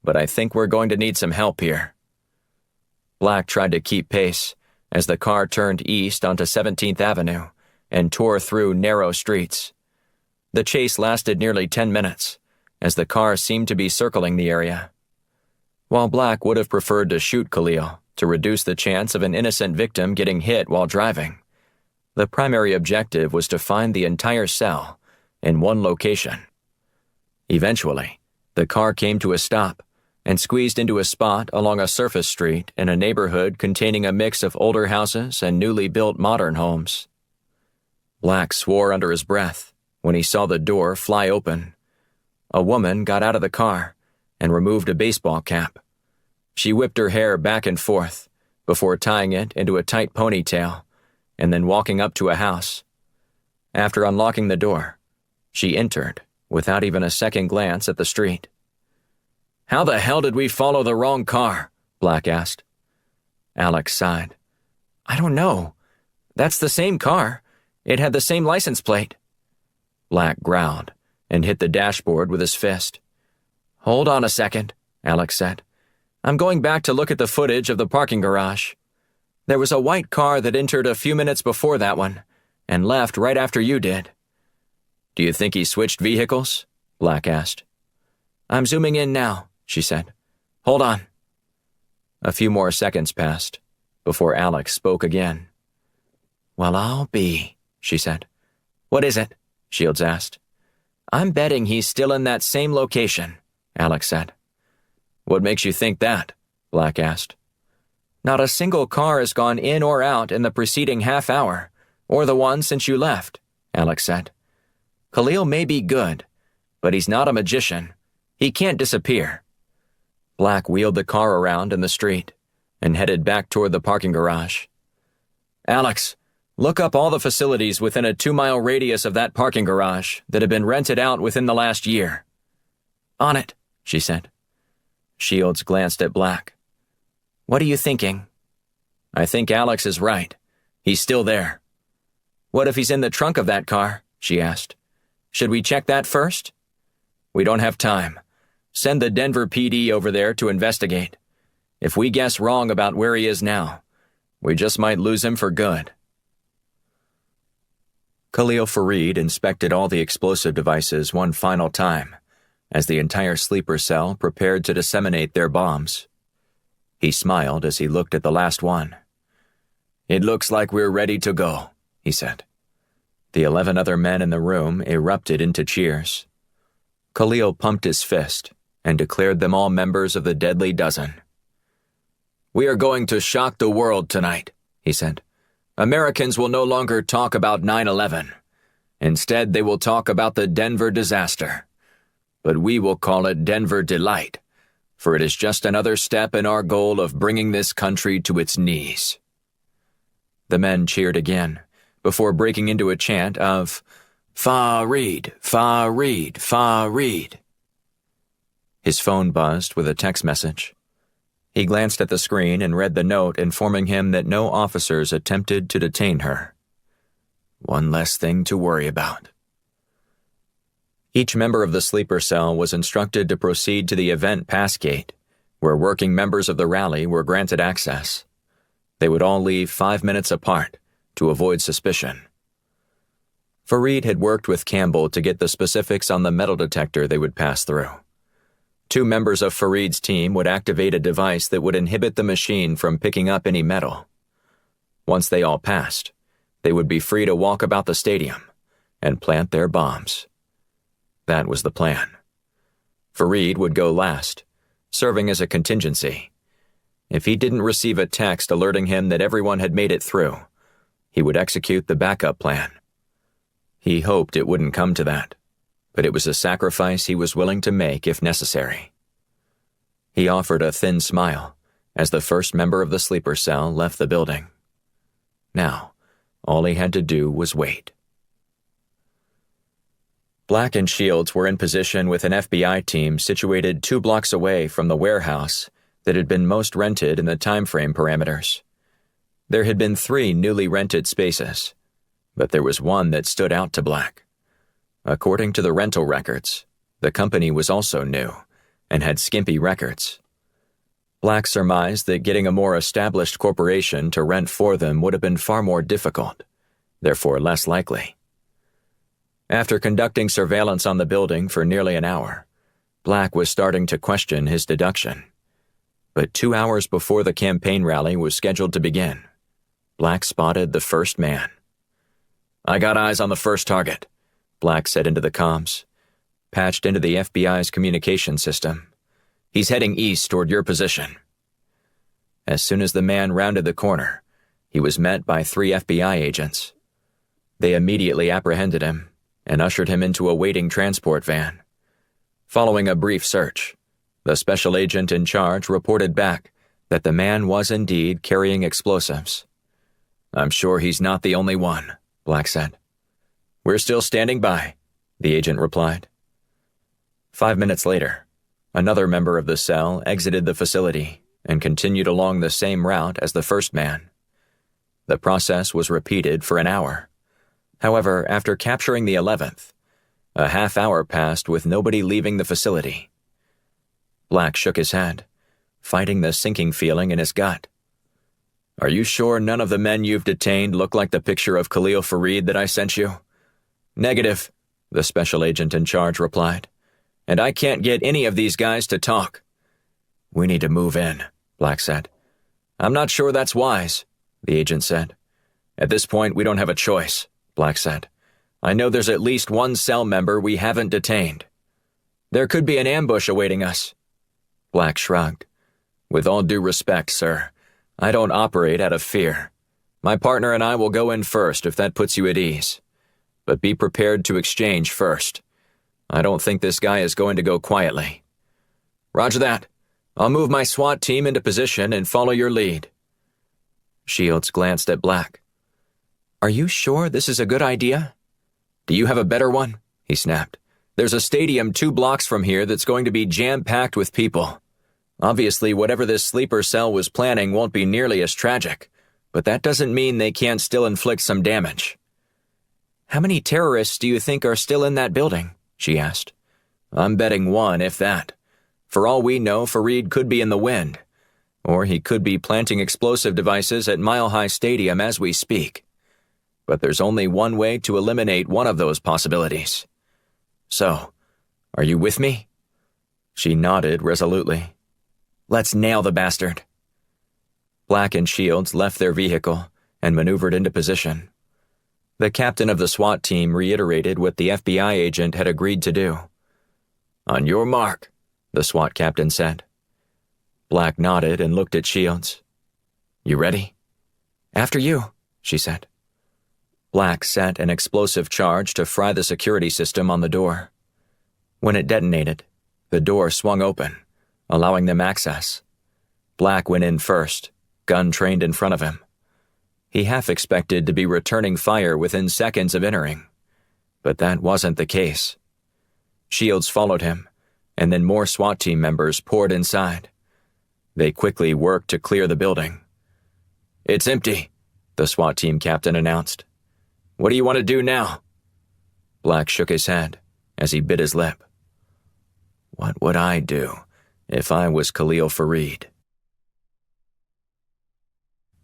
but I think we're going to need some help here." Black tried to keep pace as the car turned east onto 17th Avenue and tore through narrow streets. The chase lasted nearly 10 minutes, as the car seemed to be circling the area. While Black would have preferred to shoot Khalil to reduce the chance of an innocent victim getting hit while driving, the primary objective was to find the entire cell in one location. Eventually, the car came to a stop and squeezed into a spot along a surface street in a neighborhood containing a mix of older houses and newly built modern homes. Black swore under his breath when he saw the door fly open. A woman got out of the car and removed a baseball cap. She whipped her hair back and forth before tying it into a tight ponytail and then walking up to a house. After unlocking the door, she entered without even a second glance at the street. "How the hell did we follow the wrong car?" Black asked. Alex sighed. "I don't know. That's the same car. It had the same license plate." Black growled and hit the dashboard with his fist. "Hold on a second," Alex said. "I'm going back to look at the footage of the parking garage. There was a white car that entered a few minutes before that one and left right after you did." "Do you think he switched vehicles?" Black asked. "I'm zooming in now," she said. "Hold on." A few more seconds passed before Alex spoke again. "Well, I'll be," she said. "What is it?" Shields asked. "I'm betting he's still in that same location," Alex said. "What makes you think that?" Black asked. "Not a single car has gone in or out in the preceding half hour, or the one since you left," Alex said. "Khalil may be good, but he's not a magician. He can't disappear." Black wheeled the car around in the street and headed back toward the parking garage. "Alex, look up all the facilities within a 2-mile radius of that parking garage that have been rented out within the last year." "On it," she said. Shields glanced at Black. "What are you thinking?" "I think Alex is right. He's still there." "What if he's in the trunk of that car?" she asked. "Should we check that first?" "We don't have time. Send the Denver PD over there to investigate. If we guess wrong about where he is now, we just might lose him for good." Khalil Fareed inspected all the explosive devices one final time as the entire sleeper cell prepared to disseminate their bombs. He smiled as he looked at the last one. "It looks like we're ready to go," he said. The 11 other men in the room erupted into cheers. Khalil pumped his fist and declared them all members of the Deadly Dozen. "We are going to shock the world tonight," he said. "Americans will no longer talk about 9/11. Instead, they will talk about the Denver disaster. But we will call it Denver Delight, for it is just another step in our goal of bringing this country to its knees." The men cheered again, before breaking into a chant of, "Fareed, Fareed, Fareed." His phone buzzed with a text message. He glanced at the screen and read the note informing him that no officers attempted to detain her. One less thing to worry about. Each member of the sleeper cell was instructed to proceed to the event pass gate, where working members of the rally were granted access. They would all leave 5 minutes apart to avoid suspicion. Fareed had worked with Campbell to get the specifics on the metal detector they would pass through. 2 members of Fareed's team would activate a device that would inhibit the machine from picking up any metal. Once they all passed, they would be free to walk about the stadium and plant their bombs. That was the plan. Fareed would go last, serving as a contingency. If he didn't receive a text alerting him that everyone had made it through, he would execute the backup plan. He hoped it wouldn't come to that, but it was a sacrifice he was willing to make if necessary. He offered a thin smile as the first member of the sleeper cell left the building. Now, all he had to do was wait. Black and Shields were in position with an FBI team situated 2 blocks away from the warehouse that had been most rented in the timeframe parameters. There had been 3 newly rented spaces, but there was one that stood out to Black. According to the rental records, the company was also new and had skimpy records. Black surmised that getting a more established corporation to rent for them would have been far more difficult, therefore less likely. After conducting surveillance on the building for nearly an hour, Black was starting to question his deduction. But 2 hours before the campaign rally was scheduled to begin, Black spotted the first man. "I got eyes on the first target," Black said into the comms, patched into the FBI's communication system. "He's heading east toward your position." As soon as the man rounded the corner, he was met by 3 FBI agents. They immediately apprehended him and ushered him into a waiting transport van. Following a brief search, the special agent in charge reported back that the man was indeed carrying explosives. "I'm sure he's not the only one," Black said. "We're still standing by," the agent replied. 5 minutes later, another member of the cell exited the facility and continued along the same route as the first man. The process was repeated for an hour. However, after capturing the 11th, a half hour passed with nobody leaving the facility. Black shook his head, fighting the sinking feeling in his gut. "Are you sure none of the men you've detained look like the picture of Khalil Fareed that I sent you?" "Negative," the special agent in charge replied. "And I can't get any of these guys to talk." "We need to move in," Black said. "I'm not sure that's wise," the agent said. "At this point, we don't have a choice," Black said. "I know there's at least 1 cell member we haven't detained. There could be an ambush awaiting us." Black shrugged. "With all due respect, sir, I don't operate out of fear. My partner and I will go in first if that puts you at ease. But be prepared to exchange first. I don't think this guy is going to go quietly." "Roger that. I'll move my SWAT team into position and follow your lead." Shields glanced at Black. "Are you sure this is a good idea?" "Do you have a better one?" he snapped. "There's a stadium 2 blocks from here that's going to be jam-packed with people. Obviously, whatever this sleeper cell was planning won't be nearly as tragic, but that doesn't mean they can't still inflict some damage." "How many terrorists do you think are still in that building?" she asked. "I'm betting 1, if that. For all we know, Fareed could be in the wind, or he could be planting explosive devices at Mile High Stadium as we speak. But there's only one way to eliminate one of those possibilities. So, are you with me?" She nodded resolutely. "Let's nail the bastard." Black and Shields left their vehicle and maneuvered into position. The captain of the SWAT team reiterated what the FBI agent had agreed to do. "On your mark," the SWAT captain said. Black nodded and looked at Shields. "You ready?" "After you," she said. Black set an explosive charge to fry the security system on the door. When it detonated, the door swung open, allowing them access. Black went in first, gun trained in front of him. He half expected to be returning fire within seconds of entering, but that wasn't the case. Shields followed him, and then more SWAT team members poured inside. They quickly worked to clear the building. "It's empty," the SWAT team captain announced. "What do you want to do now?" Black shook his head as he bit his lip. What would I do if I was Khalil Fareed?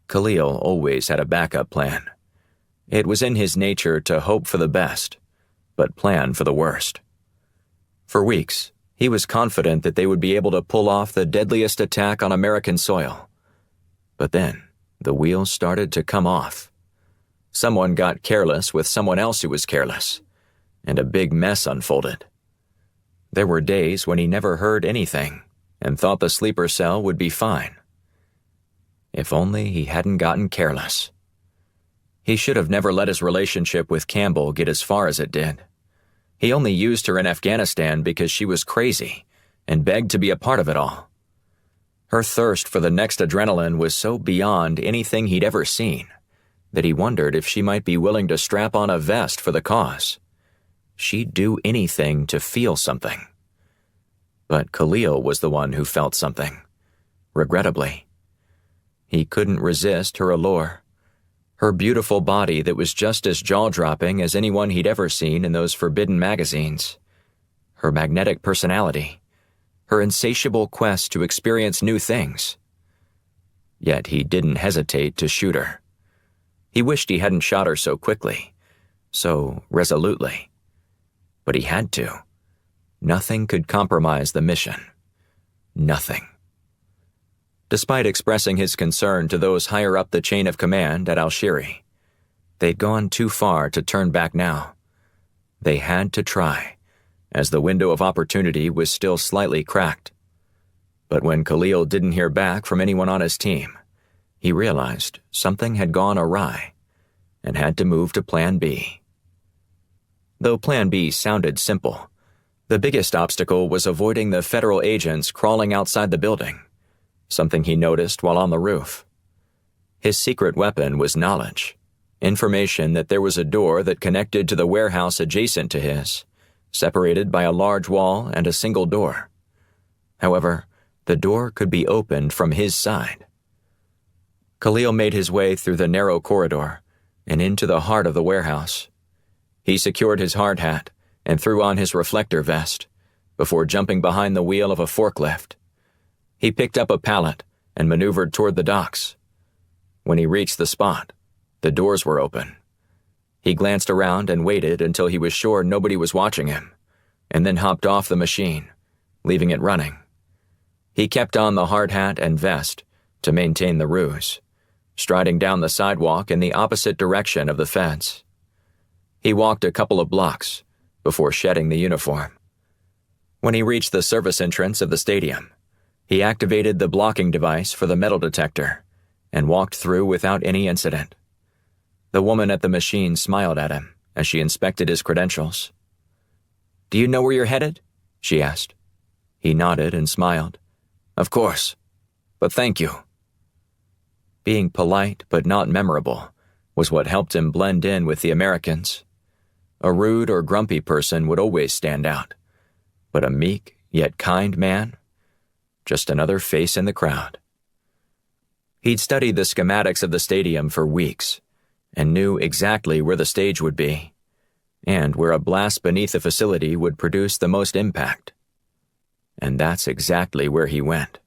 Khalil always had a backup plan. It was in his nature to hope for the best, but plan for the worst. For weeks, he was confident that they would be able to pull off the deadliest attack on American soil. But then, the wheels started to come off. Someone got careless with someone else who was careless, and a big mess unfolded. There were days when he never heard anything and thought the sleeper cell would be fine. If only he hadn't gotten careless. He should have never let his relationship with Campbell get as far as it did. He only used her in Afghanistan because she was crazy and begged to be a part of it all. Her thirst for the next adrenaline was so beyond anything he'd ever seen that he wondered if she might be willing to strap on a vest for the cause. She'd do anything to feel something. But Khalil was the one who felt something, regrettably. He couldn't resist her allure. Her beautiful body that was just as jaw-dropping as anyone he'd ever seen in those forbidden magazines. Her magnetic personality. Her insatiable quest to experience new things. Yet he didn't hesitate to shoot her. He wished he hadn't shot her so quickly, so resolutely. But he had to. Nothing could compromise the mission. Nothing. Despite expressing his concern to those higher up the chain of command at Al-Shiri, they'd gone too far to turn back now. They had to try, as the window of opportunity was still slightly cracked. But when Khalil didn't hear back from anyone on his team, he realized something had gone awry and had to move to Plan B. Though Plan B sounded simple, the biggest obstacle was avoiding the federal agents crawling outside the building, something he noticed while on the roof. His secret weapon was knowledge, information that there was a door that connected to the warehouse adjacent to his, separated by a large wall and a single door. However, the door could be opened from his side. Khalil made his way through the narrow corridor and into the heart of the warehouse. He secured his hard hat and threw on his reflector vest before jumping behind the wheel of a forklift. He picked up a pallet and maneuvered toward the docks. When he reached the spot, the doors were open. He glanced around and waited until he was sure nobody was watching him, and then hopped off the machine, leaving it running. He kept on the hard hat and vest to maintain the ruse, striding down the sidewalk in the opposite direction of the fence. He walked a couple of blocks before shedding the uniform. When he reached the service entrance of the stadium, he activated the blocking device for the metal detector and walked through without any incident. The woman at the machine smiled at him as she inspected his credentials. "Do you know where you're headed?" she asked. He nodded and smiled. "Of course, but thank you." Being polite but not memorable was what helped him blend in with the Americans. A rude or grumpy person would always stand out, but a meek yet kind man? Just another face in the crowd. He'd studied the schematics of the stadium for weeks and knew exactly where the stage would be and where a blast beneath the facility would produce the most impact. And that's exactly where he went.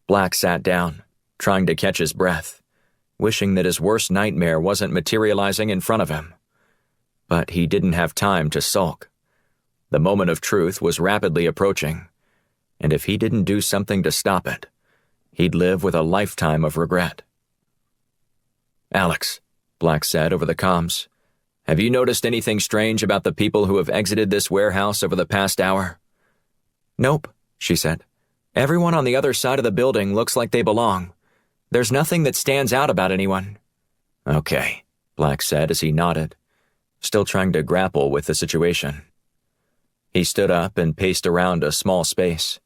Black sat down, trying to catch his breath, wishing that his worst nightmare wasn't materializing in front of him. But he didn't have time to sulk. The moment of truth was rapidly approaching, and if he didn't do something to stop it, he'd live with a lifetime of regret. "Alex," Black said over the comms, "have you noticed anything strange about the people who have exited this warehouse over the past hour?" "Nope," she said. "Everyone on the other side of the building looks like they belong. There's nothing that stands out about anyone." "Okay," Black said as he nodded, still trying to grapple with the situation. He stood up and paced around a small space.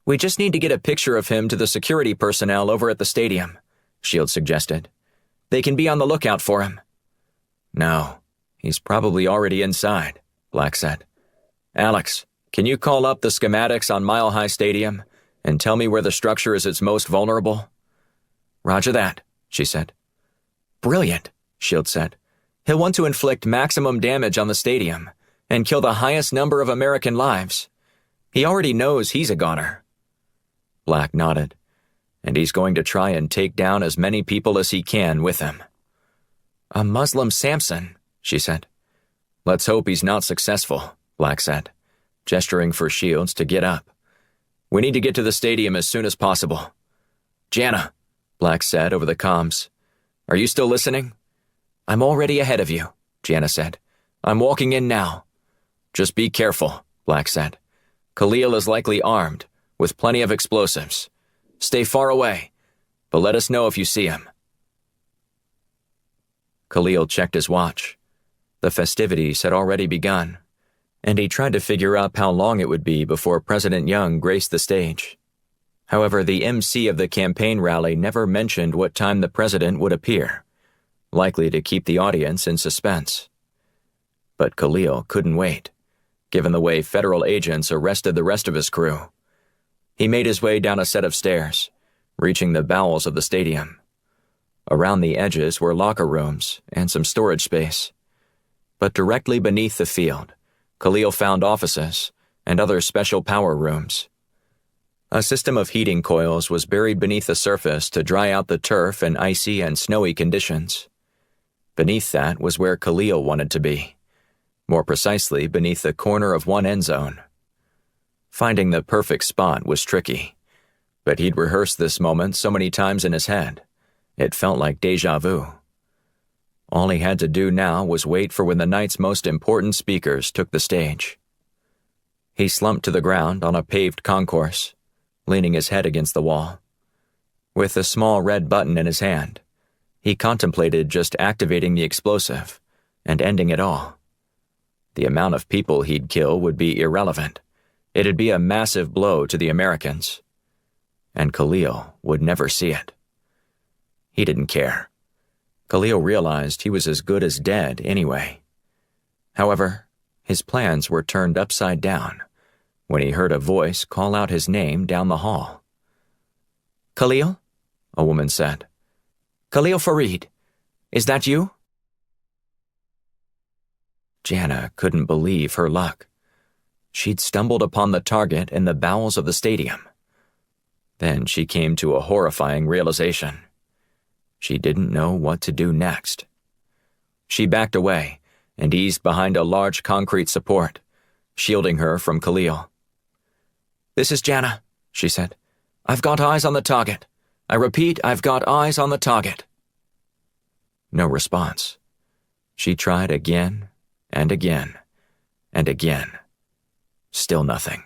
"We just need to get a picture of him to the security personnel over at the stadium," Shield suggested. "They can be on the lookout for him." "No, he's probably already inside," Black said. "Alex, can you call up the schematics on Mile High Stadium and tell me where the structure is its most vulnerable?" "Roger that," she said. "Brilliant," Shield said. "He'll want to inflict maximum damage on the stadium and kill the highest number of American lives. He already knows he's a goner." Black nodded. "And he's going to try and take down as many people as he can with him." "A Muslim Samson," she said. "Let's hope he's not successful," Black said, gesturing for Shields to get up. "We need to get to the stadium as soon as possible." "Jana," Black said over the comms, "are you still listening?" "I'm already ahead of you," Jana said. "I'm walking in now." "Just be careful," Black said. "Khalil is likely armed, with plenty of explosives. Stay far away, but let us know if you see him." Khalil checked his watch. The festivities had already begun, and he tried to figure up how long it would be before President Young graced the stage. However, the MC of the campaign rally never mentioned what time the president would appear, likely to keep the audience in suspense. But Khalil couldn't wait, given the way federal agents arrested the rest of his crew. He made his way down a set of stairs, reaching the bowels of the stadium. Around the edges were locker rooms and some storage space. But directly beneath the field, Khalil found offices and other special power rooms. A system of heating coils was buried beneath the surface to dry out the turf in icy and snowy conditions. Beneath that was where Khalil wanted to be, more precisely beneath the corner of one end zone. Finding the perfect spot was tricky, but he'd rehearsed this moment so many times in his head, it felt like déjà vu. All he had to do now was wait for when the night's most important speakers took the stage. He slumped to the ground on a paved concourse, leaning his head against the wall. With the small red button in his hand, he contemplated just activating the explosive and ending it all. The amount of people he'd kill would be irrelevant. It'd be a massive blow to the Americans. And Khalil would never see it. He didn't care. Khalil realized he was as good as dead anyway. However, his plans were turned upside down when he heard a voice call out his name down the hall. "Khalil?" a woman said. "Khalil Fareed, is that you?" Jana couldn't believe her luck. She'd stumbled upon the target in the bowels of the stadium. Then she came to a horrifying realization. She didn't know what to do next. She backed away and eased behind a large concrete support, shielding her from Khalil. "This is Jana," she said. "I've got eyes on the target. I repeat, I've got eyes on the target." No response. She tried again and again and again. Still nothing.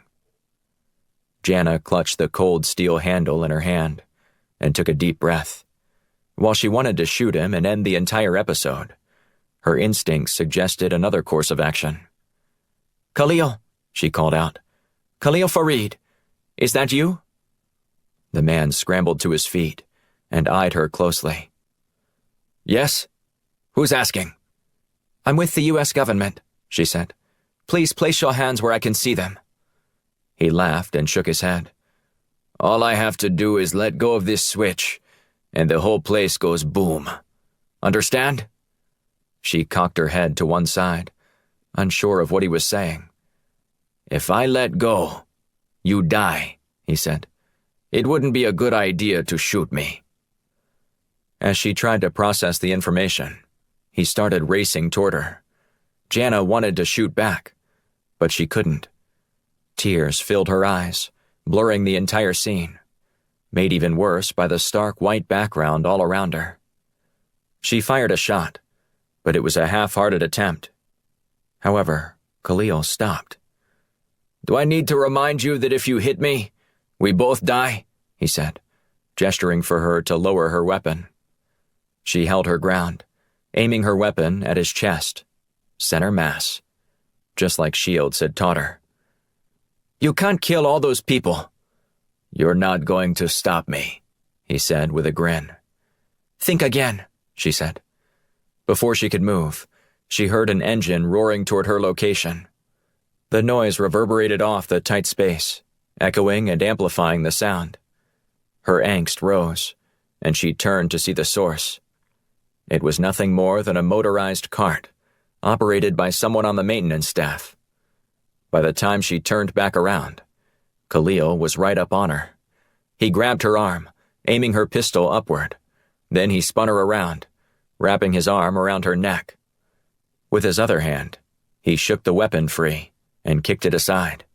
Jana clutched the cold steel handle in her hand and took a deep breath. While she wanted to shoot him and end the entire episode, her instincts suggested another course of action. "Khalil," she called out. "Khalil Fareed, is that you?" The man scrambled to his feet and eyed her closely. "Yes? Who's asking?" "I'm with the U.S. government," she said. "Please place your hands where I can see them." He laughed and shook his head. "All I have to do is let go of this switch, and the whole place goes boom. Understand?" She cocked her head to one side, unsure of what he was saying. "If I let go, you die," he said. "It wouldn't be a good idea to shoot me." As she tried to process the information, he started racing toward her. Jana wanted to shoot back, but she couldn't. Tears filled her eyes, blurring the entire scene, made even worse by the stark white background all around her. She fired a shot, but it was a half-hearted attempt. However, Khalil stopped. "Do I need to remind you that if you hit me, we both die?" he said, gesturing for her to lower her weapon. She held her ground, aiming her weapon at his chest, center mass, just like Shields had taught her. "You can't kill all those people." "You're not going to stop me," he said with a grin. "Think again," she said. Before she could move, she heard an engine roaring toward her location. The noise reverberated off the tight space, echoing and amplifying the sound. Her angst rose, and she turned to see the source. It was nothing more than a motorized cart, operated by someone on the maintenance staff. By the time she turned back around, Khalil was right up on her. He grabbed her arm, aiming her pistol upward. Then he spun her around, wrapping his arm around her neck. With his other hand, he shook the weapon free and kicked it aside.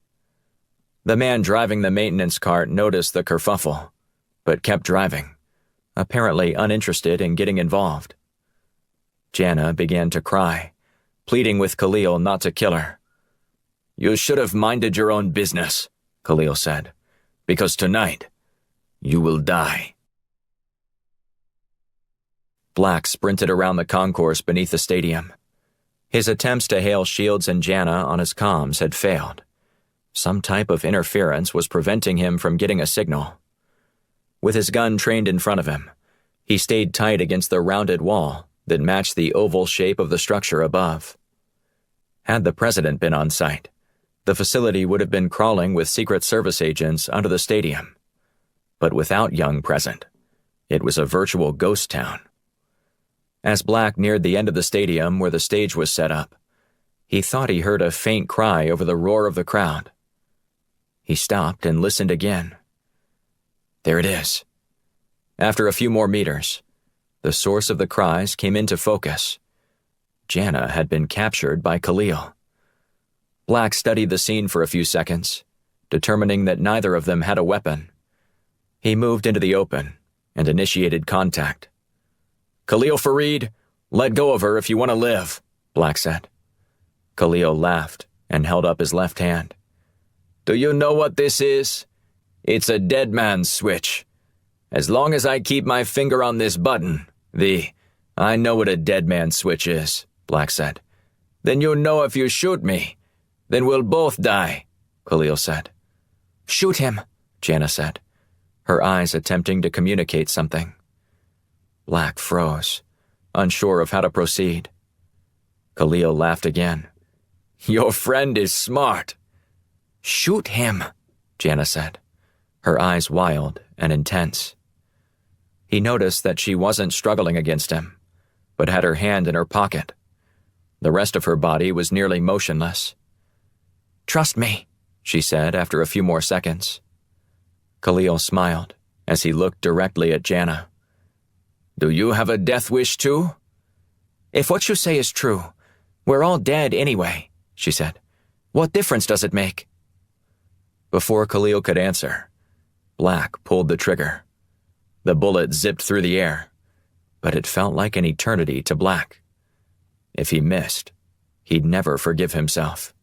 The man driving the maintenance cart noticed the kerfuffle, but kept driving, apparently uninterested in getting involved. Jana began to cry, pleading with Khalil not to kill her. "You should have minded your own business," Khalil said, "because tonight, you will die." Black sprinted around the concourse beneath the stadium. His attempts to hail Shields and Jana on his comms had failed. Some type of interference was preventing him from getting a signal. With his gun trained in front of him, he stayed tight against the rounded wall that matched the oval shape of the structure above. Had the president been on site, the facility would have been crawling with Secret Service agents under the stadium. But without Young present, it was a virtual ghost town. As Black neared the end of the stadium where the stage was set up, he thought he heard a faint cry over the roar of the crowd. He stopped and listened again. There it is. After a few more meters, the source of the cries came into focus. Jana had been captured by Khalil. Black studied the scene for a few seconds, determining that neither of them had a weapon. He moved into the open and initiated contact. "Khalil Fareed, let go of her if you want to live," Black said. Khalil laughed and held up his left hand. "Do you know what this is? It's a dead man's switch. As long as I keep my finger on this button, I know what a dead man's switch is," Black said. "Then you know if you shoot me, then we'll both die," Khalil said. "Shoot him," Jana said, her eyes attempting to communicate something. Black froze, unsure of how to proceed. Khalil laughed again. "Your friend is smart." "Shoot him," Jana said, her eyes wild and intense. He noticed that she wasn't struggling against him, but had her hand in her pocket. The rest of her body was nearly motionless. "Trust me," she said after a few more seconds. Khalil smiled as he looked directly at Jana. "Do you have a death wish too?" "If what you say is true, we're all dead anyway," she said. "What difference does it make?" Before Khalil could answer, Black pulled the trigger. The bullet zipped through the air, but it felt like an eternity to Black. If he missed, he'd never forgive himself.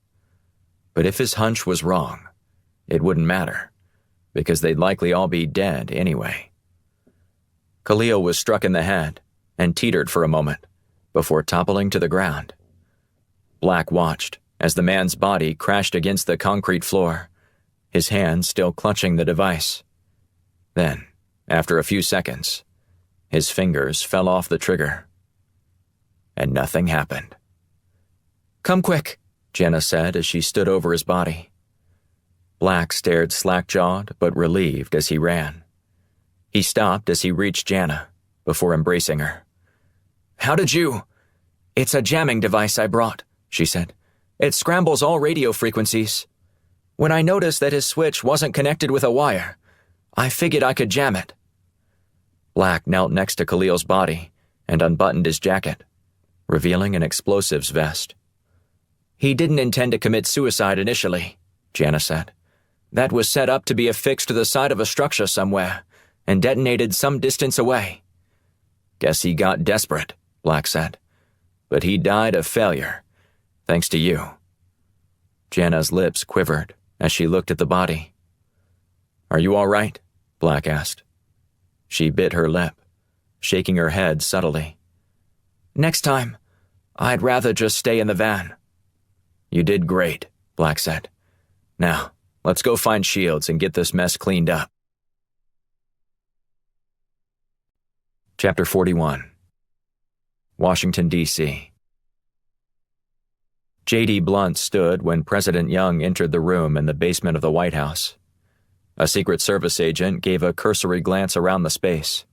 But if his hunch was wrong, it wouldn't matter, because they'd likely all be dead anyway. Khalil was struck in the head and teetered for a moment before toppling to the ground. Black watched as the man's body crashed against the concrete floor, his hand still clutching the device. Then, after a few seconds, his fingers fell off the trigger. And nothing happened. "Come quick," Jana said as she stood over his body. Black stared slack-jawed but relieved as he ran. He stopped as he reached Jana before embracing her. "How did you—" "It's a jamming device I brought," she said. "It scrambles all radio frequencies. When I noticed that his switch wasn't connected with a wire, I figured I could jam it." Black knelt next to Khalil's body and unbuttoned his jacket, revealing an explosives vest. He didn't intend to commit suicide initially, Jana said. That was set up to be affixed to the side of a structure somewhere and detonated some distance away. Guess he got desperate, Black said. But he died of failure, thanks to you. Jana's lips quivered as she looked at the body. Are you all right? Black asked. She bit her lip, shaking her head subtly. Next time, I'd rather just stay in the van. You did great, Black said. Now, let's go find Shields and get this mess cleaned up. Chapter 41. Washington, D.C. J.D. Blunt stood when President Young entered the room in the basement of the White House. A Secret Service agent gave a cursory glance around the space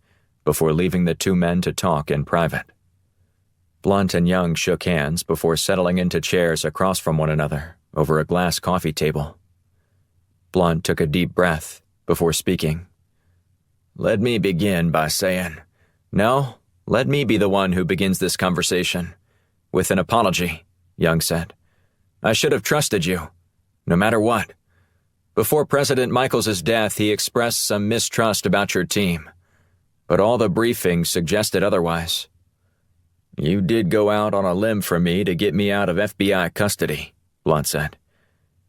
before leaving the two men to talk in private. Blunt and Young shook hands before settling into chairs across from one another over a glass coffee table. Blunt took a deep breath before speaking. Let me begin by saying, No, let me be the one who begins this conversation. With an apology, Young said. I should have trusted you, no matter what. Before President Michaels' death, he expressed some mistrust about your team, but all the briefings suggested otherwise. You did go out on a limb for me to get me out of FBI custody, Blunt said.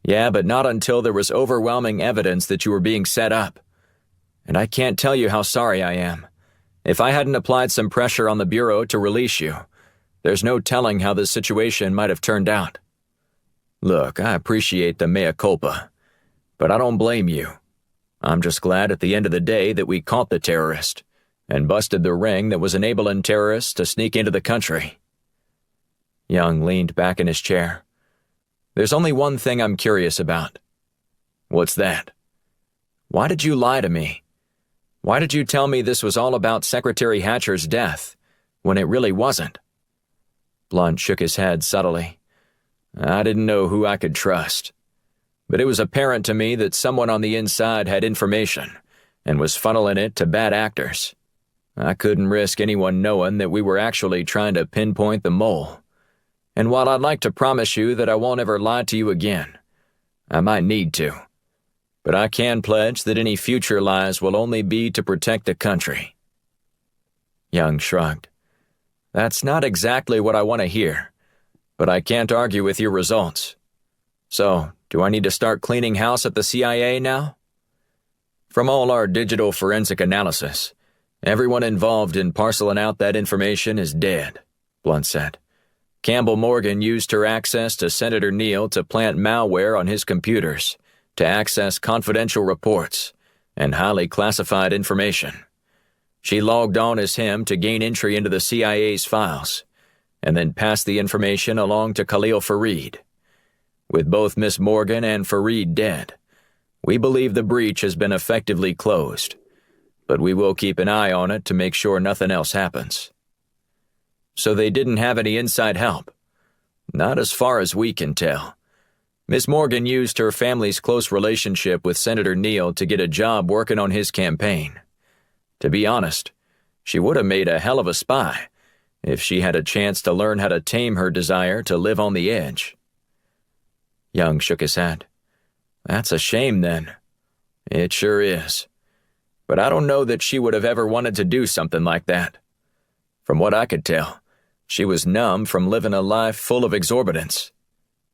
Yeah, but not until there was overwhelming evidence that you were being set up. And I can't tell you how sorry I am. If I hadn't applied some pressure on the Bureau to release you, there's no telling how this situation might have turned out. Look, I appreciate the mea culpa, but I don't blame you. I'm just glad at the end of the day that we caught the terrorist and busted the ring that was enabling terrorists to sneak into the country. Young leaned back in his chair. There's only one thing I'm curious about. What's that? Why did you lie to me? Why did you tell me this was all about Secretary Hatcher's death, when it really wasn't? Blunt shook his head subtly. I didn't know who I could trust, but it was apparent to me that someone on the inside had information and was funneling it to bad actors. I couldn't risk anyone knowing that we were actually trying to pinpoint the mole. And while I'd like to promise you that I won't ever lie to you again, I might need to. But I can pledge that any future lies will only be to protect the country. Young shrugged. That's not exactly what I want to hear, but I can't argue with your results. So, do I need to start cleaning house at the CIA now? From all our digital forensic analysis, everyone involved in parceling out that information is dead, Blunt said. Campbell Morgan used her access to Senator Neal to plant malware on his computers to access confidential reports and highly classified information. She logged on as him to gain entry into the CIA's files, and then passed the information along to Khalil Fareed. With both Miss Morgan and Fareed dead, we believe the breach has been effectively closed, but we will keep an eye on it to make sure nothing else happens. So they didn't have any inside help? Not as far as we can tell. Miss Morgan used her family's close relationship with Senator Neal to get a job working on his campaign. To be honest, she would have made a hell of a spy if she had a chance to learn how to tame her desire to live on the edge. Young shook his head. That's a shame, then. It sure is. But I don't know that she would have ever wanted to do something like that. From what I could tell, she was numb from living a life full of exorbitance.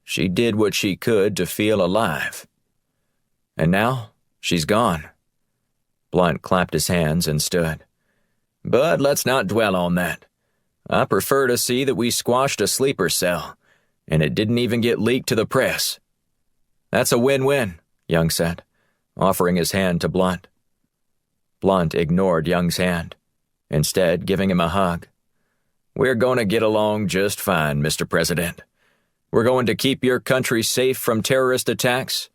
She did what she could to feel alive. And now, she's gone. Blunt clapped his hands and stood. But let's not dwell on that. I prefer to see that we squashed a sleeper cell, and it didn't even get leaked to the press. That's a win-win, Young said, offering his hand to Blunt. Blunt ignored Young's hand, instead giving him a hug. We're going to get along just fine, Mr. President. We're going to keep your country safe from terrorist attacks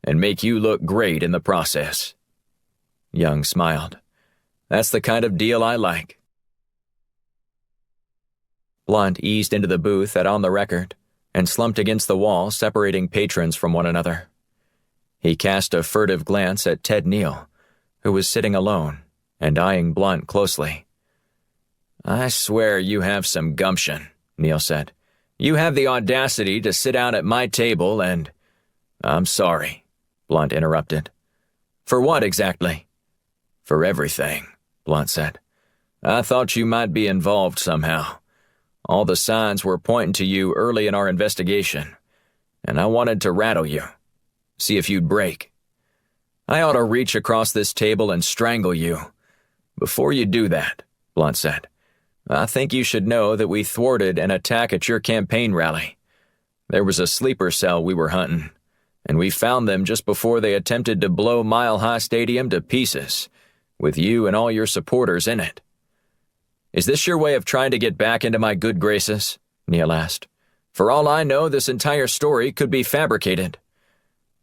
and make you look great in the process. Young smiled. That's the kind of deal I like. Blunt eased into the booth at On the Record and slumped against the wall, separating patrons from one another. He cast a furtive glance at Ted Neal, who was sitting alone and eyeing Blunt closely. I swear you have some gumption, Neal said, You have the audacity to sit down at my table and—" "I'm sorry," Blunt interrupted. "For what exactly?" "For everything," Blunt said. "I thought you might be involved somehow. All the signs were pointing to you early in our investigation, and I wanted to rattle you, see if you'd break. I ought to reach across this table and strangle you. Before you do that," Blunt said, "I think you should know that we thwarted an attack at your campaign rally. There was a sleeper cell we were hunting, and we found them just before they attempted to blow Mile High Stadium to pieces, with you and all your supporters in it." "Is this your way of trying to get back into my good graces?" Neil asked. "For all I know, this entire story could be fabricated."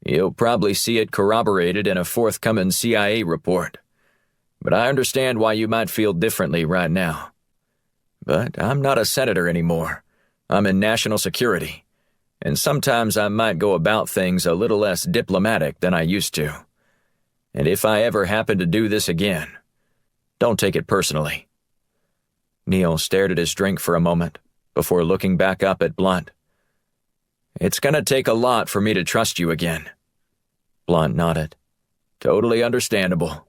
"You'll probably see it corroborated in a forthcoming CIA report. But I understand why you might feel differently right now. But I'm not a senator anymore. I'm in national security, and sometimes I might go about things a little less diplomatic than I used to. And if I ever happen to do this again, don't take it personally." Neil stared at his drink for a moment before looking back up at Blunt. "It's going to take a lot for me to trust you again." Blunt nodded. "Totally understandable.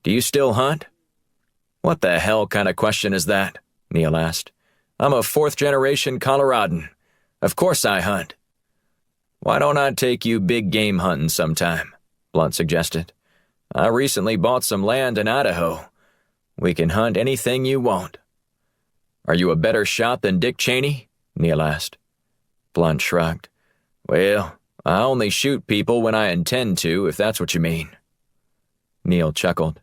Do you still hunt?" "What the hell kind of question is that?" Neil asked. "I'm a fourth-generation Coloradan. Of course I hunt." "Why don't I take you big game hunting sometime?" Blunt suggested. "I recently bought some land in Idaho. We can hunt anything you want." "Are you a better shot than Dick Cheney?" Neil asked. Blunt shrugged. "Well, I only shoot people when I intend to, if that's what you mean." Neil chuckled.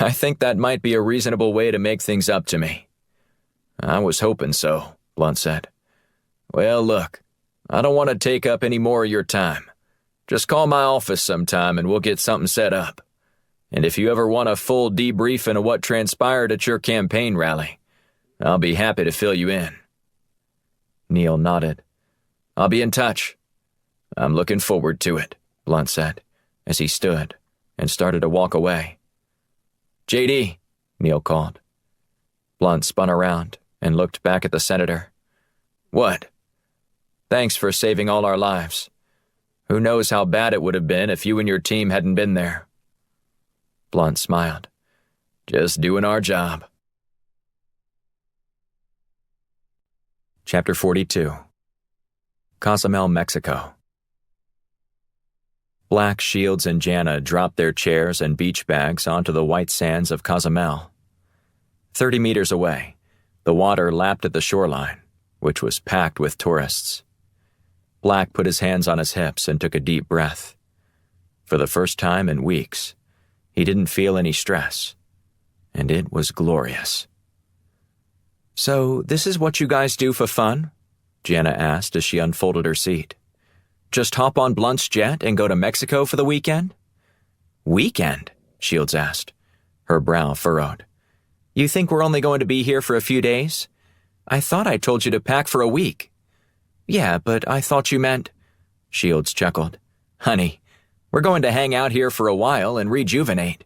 "I think that might be a reasonable way to make things up to me." "I was hoping so," Blunt said. "Well, look, I don't want to take up any more of your time. Just call my office sometime and we'll get something set up. And if you ever want a full debriefing of what transpired at your campaign rally, I'll be happy to fill you in." Neil nodded. "I'll be in touch." "I'm looking forward to it," Blunt said, as he stood and started to walk away. "JD," Neil called. Blunt spun around and looked back at the senator. "What?" "Thanks for saving all our lives. Who knows how bad it would have been if you and your team hadn't been there." Blunt smiled. "Just doing our job." Chapter 42. Cozumel, Mexico. Black, Shields, and Jana dropped their chairs and beach bags onto the white sands of Cozumel. 30 meters away, the water lapped at the shoreline, which was packed with tourists. Black put his hands on his hips and took a deep breath. For the first time in weeks, he didn't feel any stress, and it was glorious. "So, this is what you guys do for fun?" Jana asked as she unfolded her seat. "Just hop on Blunt's jet and go to Mexico for the weekend?" "Weekend?" Shields asked, her brow furrowed. "You think we're only going to be here for a few days? I thought I told you to pack for a week." "Yeah, but I thought you meant—" Shields chuckled. "Honey, we're going to hang out here for a while and rejuvenate.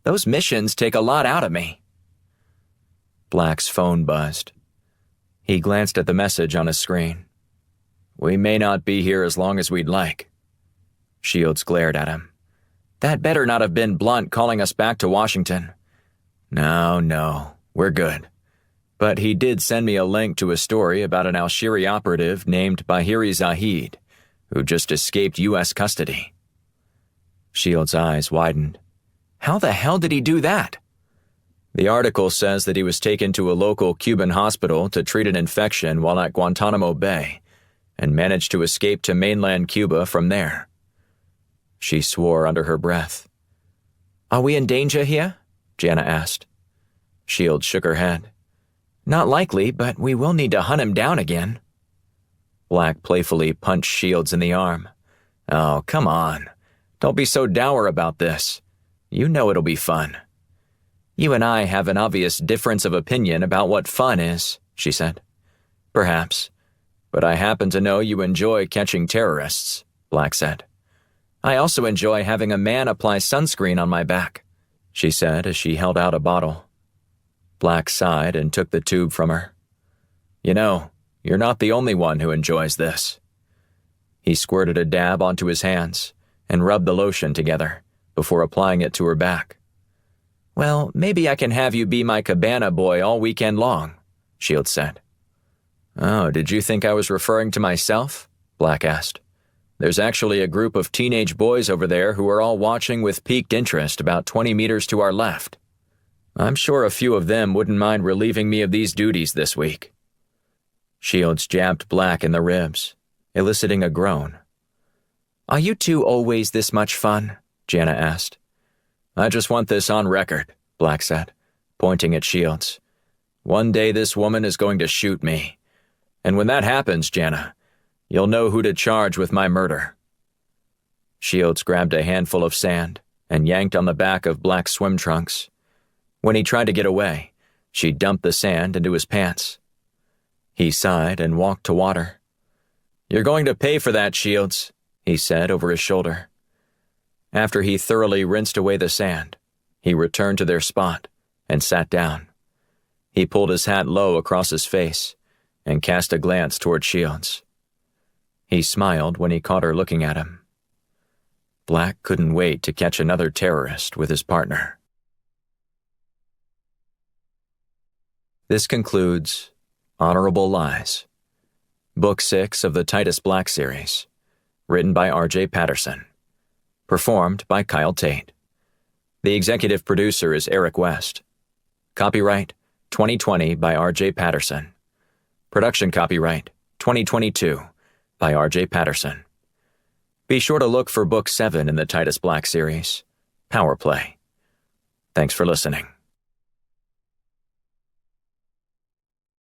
Those missions take a lot out of me." Black's phone buzzed. He glanced at the message on his screen. "We may not be here as long as we'd like." Shields glared at him. "That better not have been Blunt calling us back to Washington." No, we're good. But he did send me a link to a story about an Alshiri operative named Bahiri Zahid, who just escaped U.S. custody." Shields' eyes widened. "How the hell did he do that?" "The article says that he was taken to a local Cuban hospital to treat an infection while at Guantanamo Bay, and managed to escape to mainland Cuba from there." She swore under her breath. "Are we in danger here?" Jana asked. Shields shook her head. "Not likely, but we will need to hunt him down again." Black playfully punched Shields in the arm. "Oh, come on. Don't be so dour about this. You know it'll be fun." "You and I have an obvious difference of opinion about what fun is," she said. "Perhaps. But I happen to know you enjoy catching terrorists," Black said. "I also enjoy having a man apply sunscreen on my back," she said as she held out a bottle. Black sighed and took the tube from her. "You know, You're not the only one who enjoys this." He squirted a dab onto his hands and rubbed the lotion together before applying it to her back. "Well, maybe I can have you be my cabana boy all weekend long," Shields said. "Oh, did you think I was referring to myself?" Black asked. "There's actually a group of teenage boys over there who are all watching with piqued interest about 20 meters to our left. I'm sure a few of them wouldn't mind relieving me of these duties this week." Shields jabbed Black in the ribs, eliciting a groan. "Are you two always this much fun?" Jana asked. "I just want this on record," Black said, pointing at Shields. "One day this woman is going to shoot me. And when that happens, Jana, you'll know who to charge with my murder." Shields grabbed a handful of sand and yanked on the back of Black's swim trunks. When he tried to get away, she dumped the sand into his pants. He sighed and walked to water. "You're going to pay for that, Shields," he said over his shoulder. After he thoroughly rinsed away the sand, he returned to their spot and sat down. He pulled his hat low across his face and cast a glance toward Shields. He smiled when he caught her looking at him. Black couldn't wait to catch another terrorist with his partner. This concludes Honorable Lies, Book 6 of the Titus Black series, written by R.J. Patterson. Performed by Kyle Tate. The executive producer is Eric West. Copyright 2020 by R.J. Patterson. Production copyright 2022 by R.J. Patterson. Be sure to look for Book 7 in the Titus Black series, Power Play. Thanks for listening.